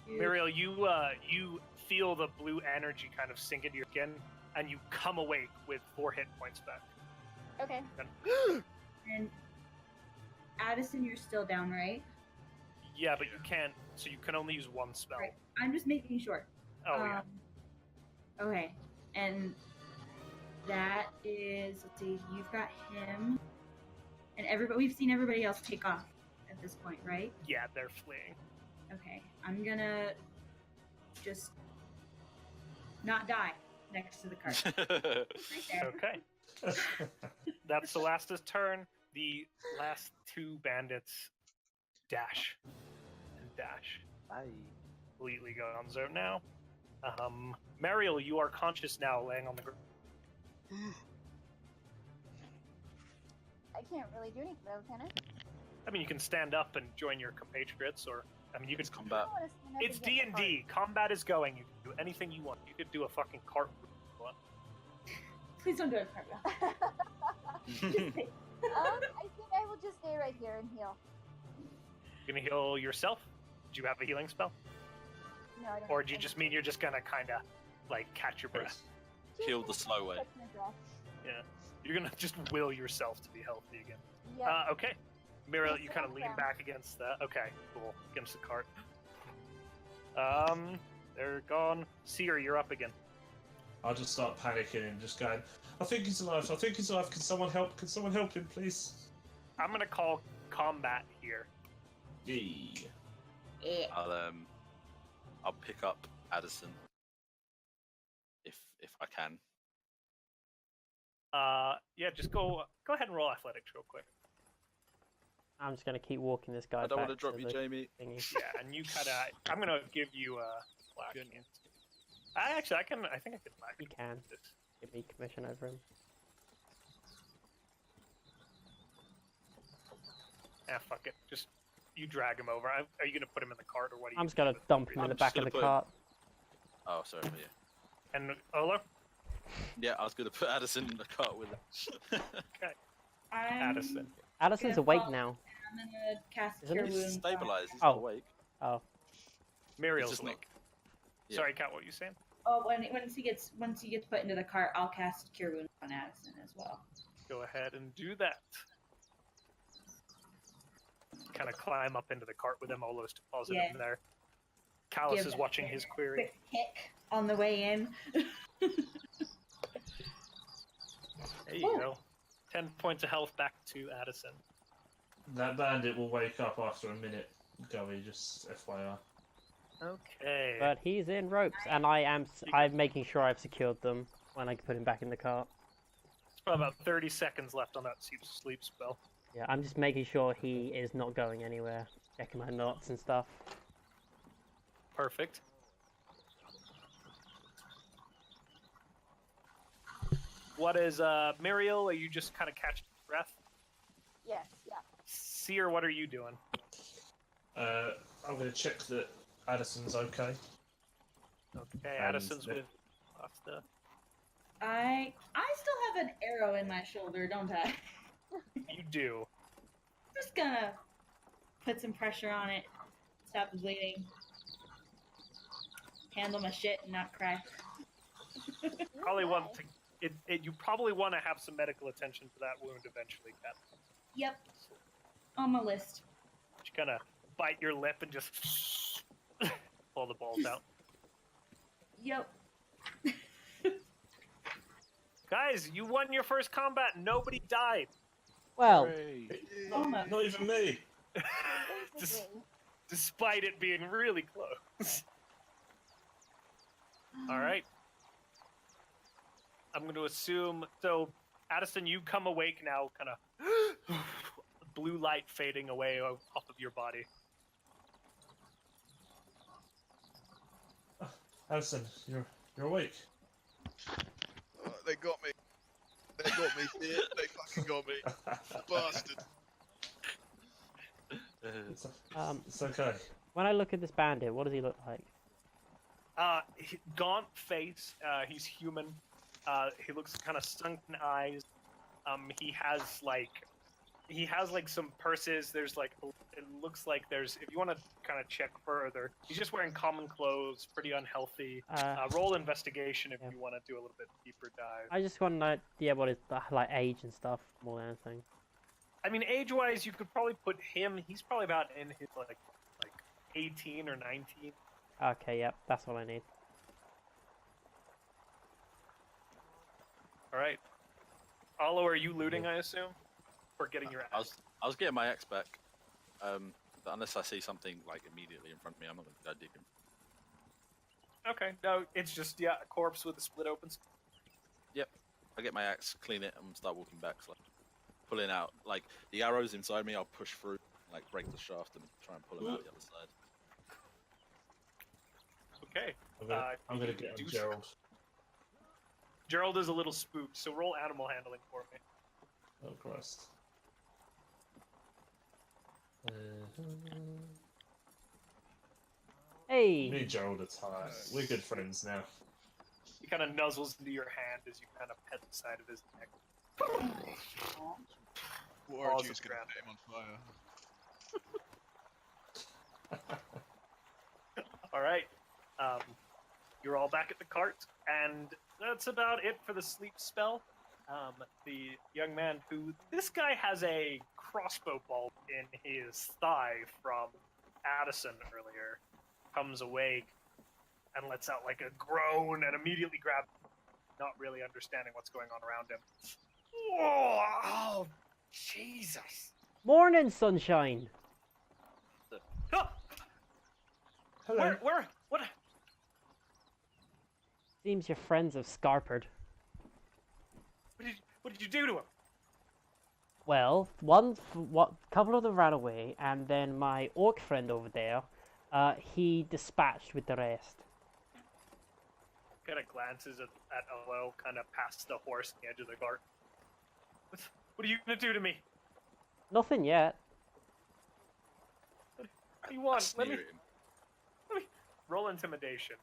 Muriel, you feel the blue energy kind of sink into your skin, and you come awake with 4 hit points back. Okay. And Addison, you're still down, right? Yeah, but you can't. So you can only use 1 spell. Right. I'm just making sure. Oh yeah. Okay, and that is. Let's see. You've got him, and everybody. We've seen everybody else take off at this point, right? Yeah, they're fleeing. Okay, I'm gonna just not die next to the cart. Right there. Okay. That's Celeste's turn. The last 2 bandits dash and dash. Bye. Completely go on zone now. Mariel, you are conscious now, laying on the ground. I can't really do anything though, can I? I mean, you can stand up and join your compatriots, or I mean, you can. It's combat. I wanna stand up It's and get the D&D. Combat is going. You can do anything you want. You could do a fucking cart if you want. Please don't do it, Cartwheel. I think I will just stay right here and heal. You gonna heal yourself? Do you have a healing spell? No, I don't. Or do you just mean you're just gonna kind of like catch your breath? Heal the slow way. Catch my breath. Yeah. You're gonna just will yourself to be healthy again. Yeah. Okay. Muriel, Just you kind of on the lean ground. back against that. Okay, cool. Against the cart. They're gone. Seer, you're up again. I'll just start panicking and just going, I think he's alive. I think he's alive. Can someone help? Can someone help him, please? I'm gonna call combat here. Yeah. I'll pick up Addison if I can. Yeah, just go ahead and roll athletics real quick. I'm just gonna keep walking this guy. I don't back want to drop to you, the Jamie. thingy. Yeah, and you kind of. I'm gonna give you a flash. I think I can flash. You can. this. Give me commission over him. Fuck it. Just you drag him over. Are you gonna put him in the cart or what? Are you I'm just gonna dump him in I'm the just back of gonna the put him- cart. Oh, sorry, but yeah. And Ola, Yeah, I was going to put Addison in the cart with him. Addison. Addison's gonna awake fall- now. I'm gonna cast Isn't Cure it? He's Wounds. stabilized, he's Oh. not awake. Oh, Muriel's just not- awake. Yeah. Sorry, Kat, what were you saying? Oh, once he gets put into the cart, I'll cast Cure Wounds on Addison as well. Go ahead and do that. Kind of climb up into the cart with him, Ola's deposited Yeah. in there. Callus Give is that watching a his query. Quick kick on the way in. There you go. 10 points of health back to Addison. That bandit will wake up after a minute, Goey, just FYI. Okay. but he's in ropes, and I'm making sure I've secured them when I put him back in the cart. It's probably about 30 seconds left on that sleep spell. Yeah, I'm just making sure he is not going anywhere. Checking my knots and stuff. Perfect. What is, Muriel, are you just kind of catching your breath? Yes, yeah. Seer, what are you doing? I'm going to check that Addison's okay. Okay, And Addison's the- with Asta. I still have an arrow in my shoulder, don't I? You do. Just gonna put some pressure on it, stop the bleeding, handle my shit, and not cry. Probably want to. You probably want to have some medical attention to that wound eventually, Kat. Yep, on my list. You kind of bite your lip and just pull the balls out. Yep. Guys, you won your first combat. Nobody died. Well, Almost. Not even me. Despite it being really close. All right. I'm going to assume. So, Addison, you come awake now, kind of blue light fading away off of your body. Addison, you're awake. They got me. They got me. Yeah, they fucking got me. Bastard. It's okay. when I look at this bandit, what does he look like? Gaunt face. He's human. He looks kind of sunken eyes. He has like some purses. There's like, it looks like there's, if you want to kind of check further, he's just wearing common clothes, pretty unhealthy. Roll investigation if you want to do a little bit deeper dive. I just want to know, yeah, what is like age and stuff more than anything. I mean, age-wise, you could probably put him. He's probably about in his like 18 or 19. Okay, yep, that's what I need. All right. Olo, are you looting? I assume, or getting your axe? I was getting my axe back. But unless I see something like immediately in front of me, I'm not going to go digging. Okay. No, it's just a corpse with a split open. Yep. I get my axe, clean it, and start walking back. So, pulling out like the arrows inside me. I'll push through, like break the shaft, and try and pull them out the other side. Okay. I'm gonna you get do on so. Gerald. Gerald is a little spooked, so roll animal handling for me. Oh Christ. Hey! Me and Gerald are tired. We're good friends now. He kind of nuzzles into your hand as you kind of pet the side of his neck. What Balls are of going to crap. set him on fire? All right. You're all back at the cart, and that's about it for the sleep spell. The young man this guy has a crossbow bolt in his thigh from Addison earlier. comes awake and lets out like a groan and immediately grabs, not really understanding what's going on around him. Oh, Jesus. Morning, sunshine. Ah! Hello. What? Seems your friends have scarpered. What did you do to him? Well, couple of them ran away, and then my orc friend over there, he dispatched with the rest. Kind of glances at Olo, kind of past the horse on the edge of the cart. What are you gonna do to me? Nothing yet. What do you want? Let me Sneer at him. roll intimidation.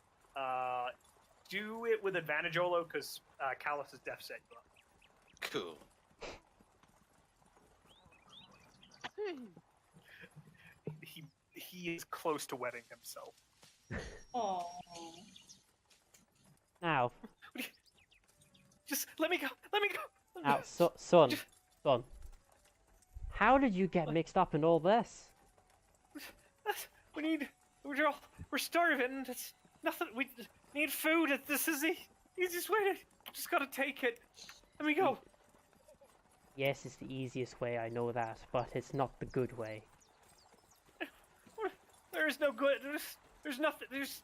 Do it with advantage, Olo, because Callus is deaf set you up. Cool. He is close to wetting himself. Oh. Now, Just let me go. Let me go. now, son, how did you get mixed up in all this? We're starving. It's nothing. We need food. This is the easiest way to. Just gotta take it. Let me go. Yes, it's the easiest way, I know that, but it's not the good way. There is no good. There's nothing. There's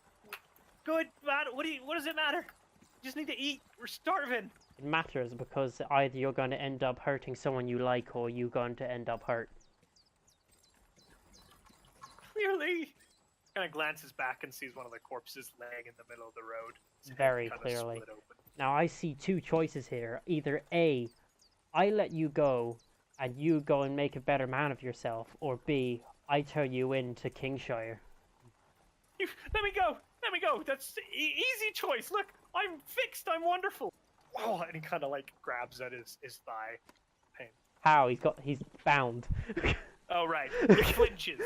good, bad. What does it matter? You just need to eat. We're starving. It matters because either you're going to end up hurting someone you like, or you're going to end up hurt. Clearly. Kind of glances back and sees one of the corpses laying in the middle of the road. His head Very kinda clearly. split open. Now, I see two choices here. Either A, I let you go, and you go and make a better man of yourself, or B, I turn you into Kingshire. Let me go. Let me go. That's easy choice. Look, I'm fixed. I'm wonderful. Oh, and he kind of like grabs at his thigh. Pain. How? He's bound. Oh, right. He flinches.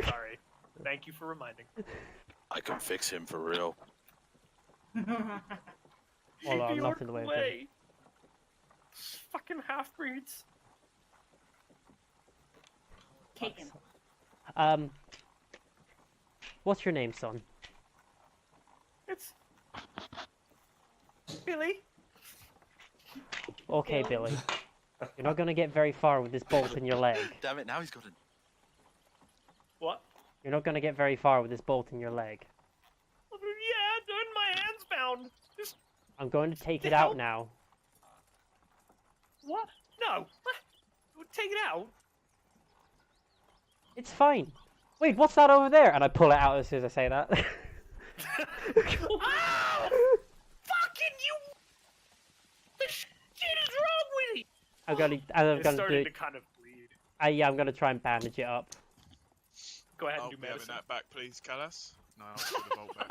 Sorry. Thank you for reminding. I can fix him for real. Well, I'm not in the way of him. Fucking half-breeds. Take him. What's your name, son? It's Billy. Okay, Billy. You're not gonna get very far with this bolt in your leg. Damn it! Now he's got a. What? You're not gonna get very far with this bolt in your leg. Yeah, my hand's bound. Just I'm going to take it Help. out now. what? No. Take it out. It's fine. Wait, what's that over there? And I pull it out as soon as I say that. Ow! Fucking you! The shit is wrong with you? I'm gonna It's do starting it. to kind of bleed. Yeah, I'm gonna try and bandage it up. Go ahead I'll and do be having medicine. that back, please, Callas. No, I'll put the bolt back.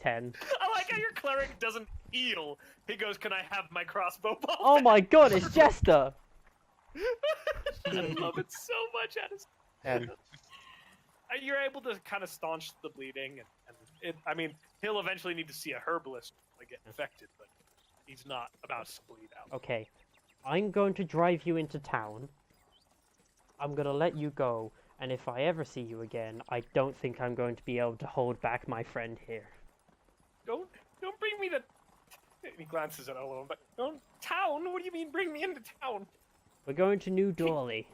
10. I like how your cleric doesn't heal. He goes, "Can I have my crossbow bolt?" Oh my god, it's Jester! I love it so much, Addis. 10. You're able to kind of staunch the bleeding, and I mean, he'll eventually need to see a herbalist to get infected, but he's not about to bleed out. Okay. I'm going to drive you into town. I'm gonna let you go, and if I ever see you again, I don't think I'm going to be able to hold back my friend here. Don't bring me to. He glances at Olo, but don't town. What do you mean, bring me into town? We're going to New Dawley.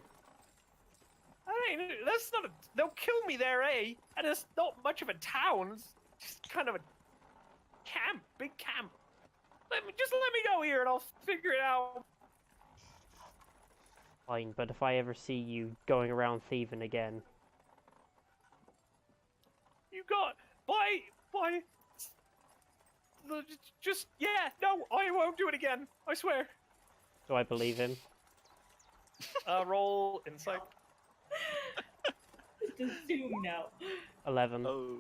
That's not a. They'll kill me there, eh? And it's not much of a town. It's just kind of a camp, big camp. Let me go here, and I'll figure it out. Fine, but if I ever see you going around thieving again, You got by. Just no, I won't do it again. I swear. do I believe him? Roll insight. Just assume no. 11. Oh.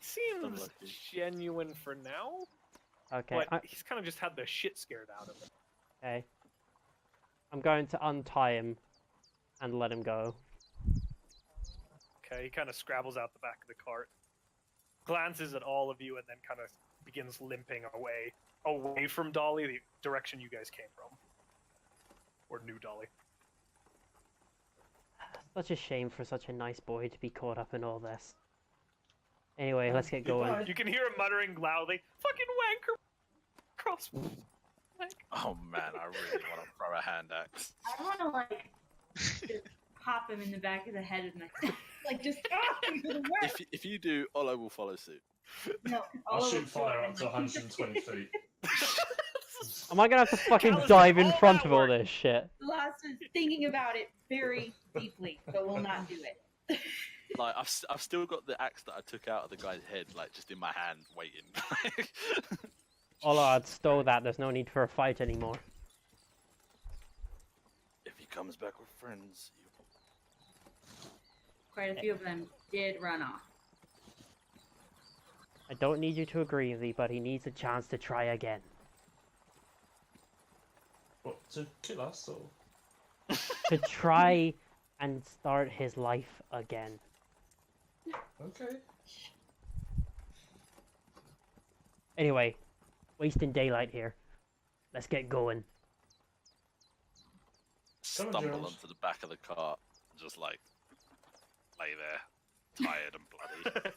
Seems Unlucky. genuine for now, Okay, but he's kind of just had the shit scared out of him. okay. I'm going to untie him and let him go. Okay, he kind of scrabbles out the back of the cart, glances at all of you, and then kind of begins limping away from Dawley, the direction you guys came from, or New Dawley. Such a shame for such a nice boy to be caught up in all this. Anyway, let's get going. Goodbye. You can hear him muttering loudly, "Fucking wanker!" Crossbow. Oh man, I really want to throw a hand axe. I want to like just pop him in the back of the head and like just If you do, Olo will follow suit. No, I'll shoot fire up to 120 feet. Am I gonna have to fucking Callus dive does in all front that of all work. this shit? Lost is thinking about it very deeply, but will not do it. Like I've still got the axe that I took out of the guy's head, like just in my hand, waiting. Although I'd stole that, there's no need for a fight anymore. If he comes back with friends, Quite a few of them did run off. I don't need you to agree with me, but he needs a chance to try again. What, to kill us or? To try and start his life again. Okay. Anyway, wasting daylight here. Let's get going. Come on, stumble George. onto the back of the cart, just like lay there, tired and bloody.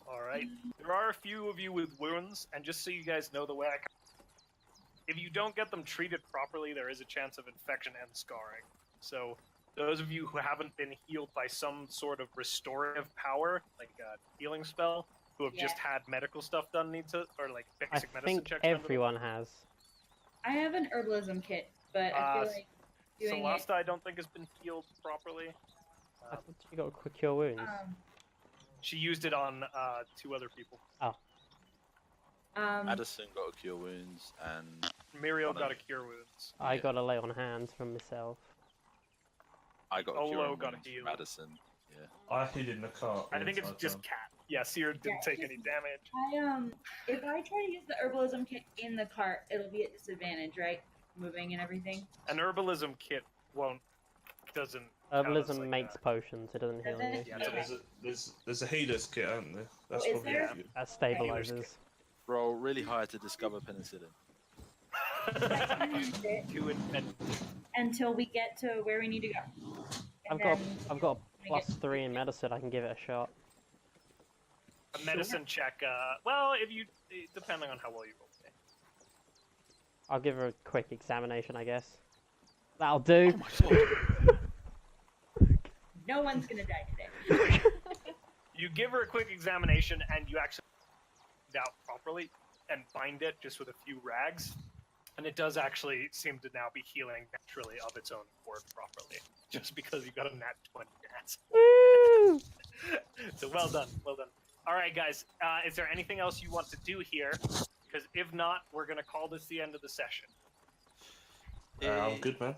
All right. There are a few of you with wounds, and just so you guys know the way if you don't get them treated properly, there is a chance of infection and scarring. So those of you who haven't been healed by some sort of restorative power, like a healing spell, who have just had medical stuff done, need to, or like I basic medicine think checks done to them. everyone has. I have an herbalism kit, but I feel like doing Celesta, I don't think has been healed properly. I thought you got quick cure wounds. She used it on 2 other people. Addison got a cure wounds, and Muriel One of got a them. cure wounds. I got a lay on hands from myself. I got a Olo cure got a wounds heal. from Addison. Yeah. I hid in the cart. I the think it's entire just time. cat. Yeah, Seer didn't Yeah, take just- any damage. if I try to use the herbalism kit in the cart, it'll be at disadvantage, right? Moving and everything. An herbalism kit doesn't. count as Herbalism like makes a- potions, it doesn't heal Does you. it? Yeah, Yeah, there's a healer's kit, aren't there? That's is probably there? good. That stabilizes. Roll really high to discover penicillin. To invent. Until we get to where we need to go. And I've got we a get- +3 in medicine, I can give it a shot. A medicine check. Well, if you, depending on how well you roll. I'll give her a quick examination, I guess. That'll do. No one's gonna die today. You give her a quick examination, and you actually find out properly and bind it just with a few rags, and it does actually seem to now be healing naturally of its own accord properly, just because you got a nat 20 nats. Woo! So well done, well done. All right, guys. Is there anything else you want to do here? Because if not, we're gonna call this the end of the session. I'm good, man.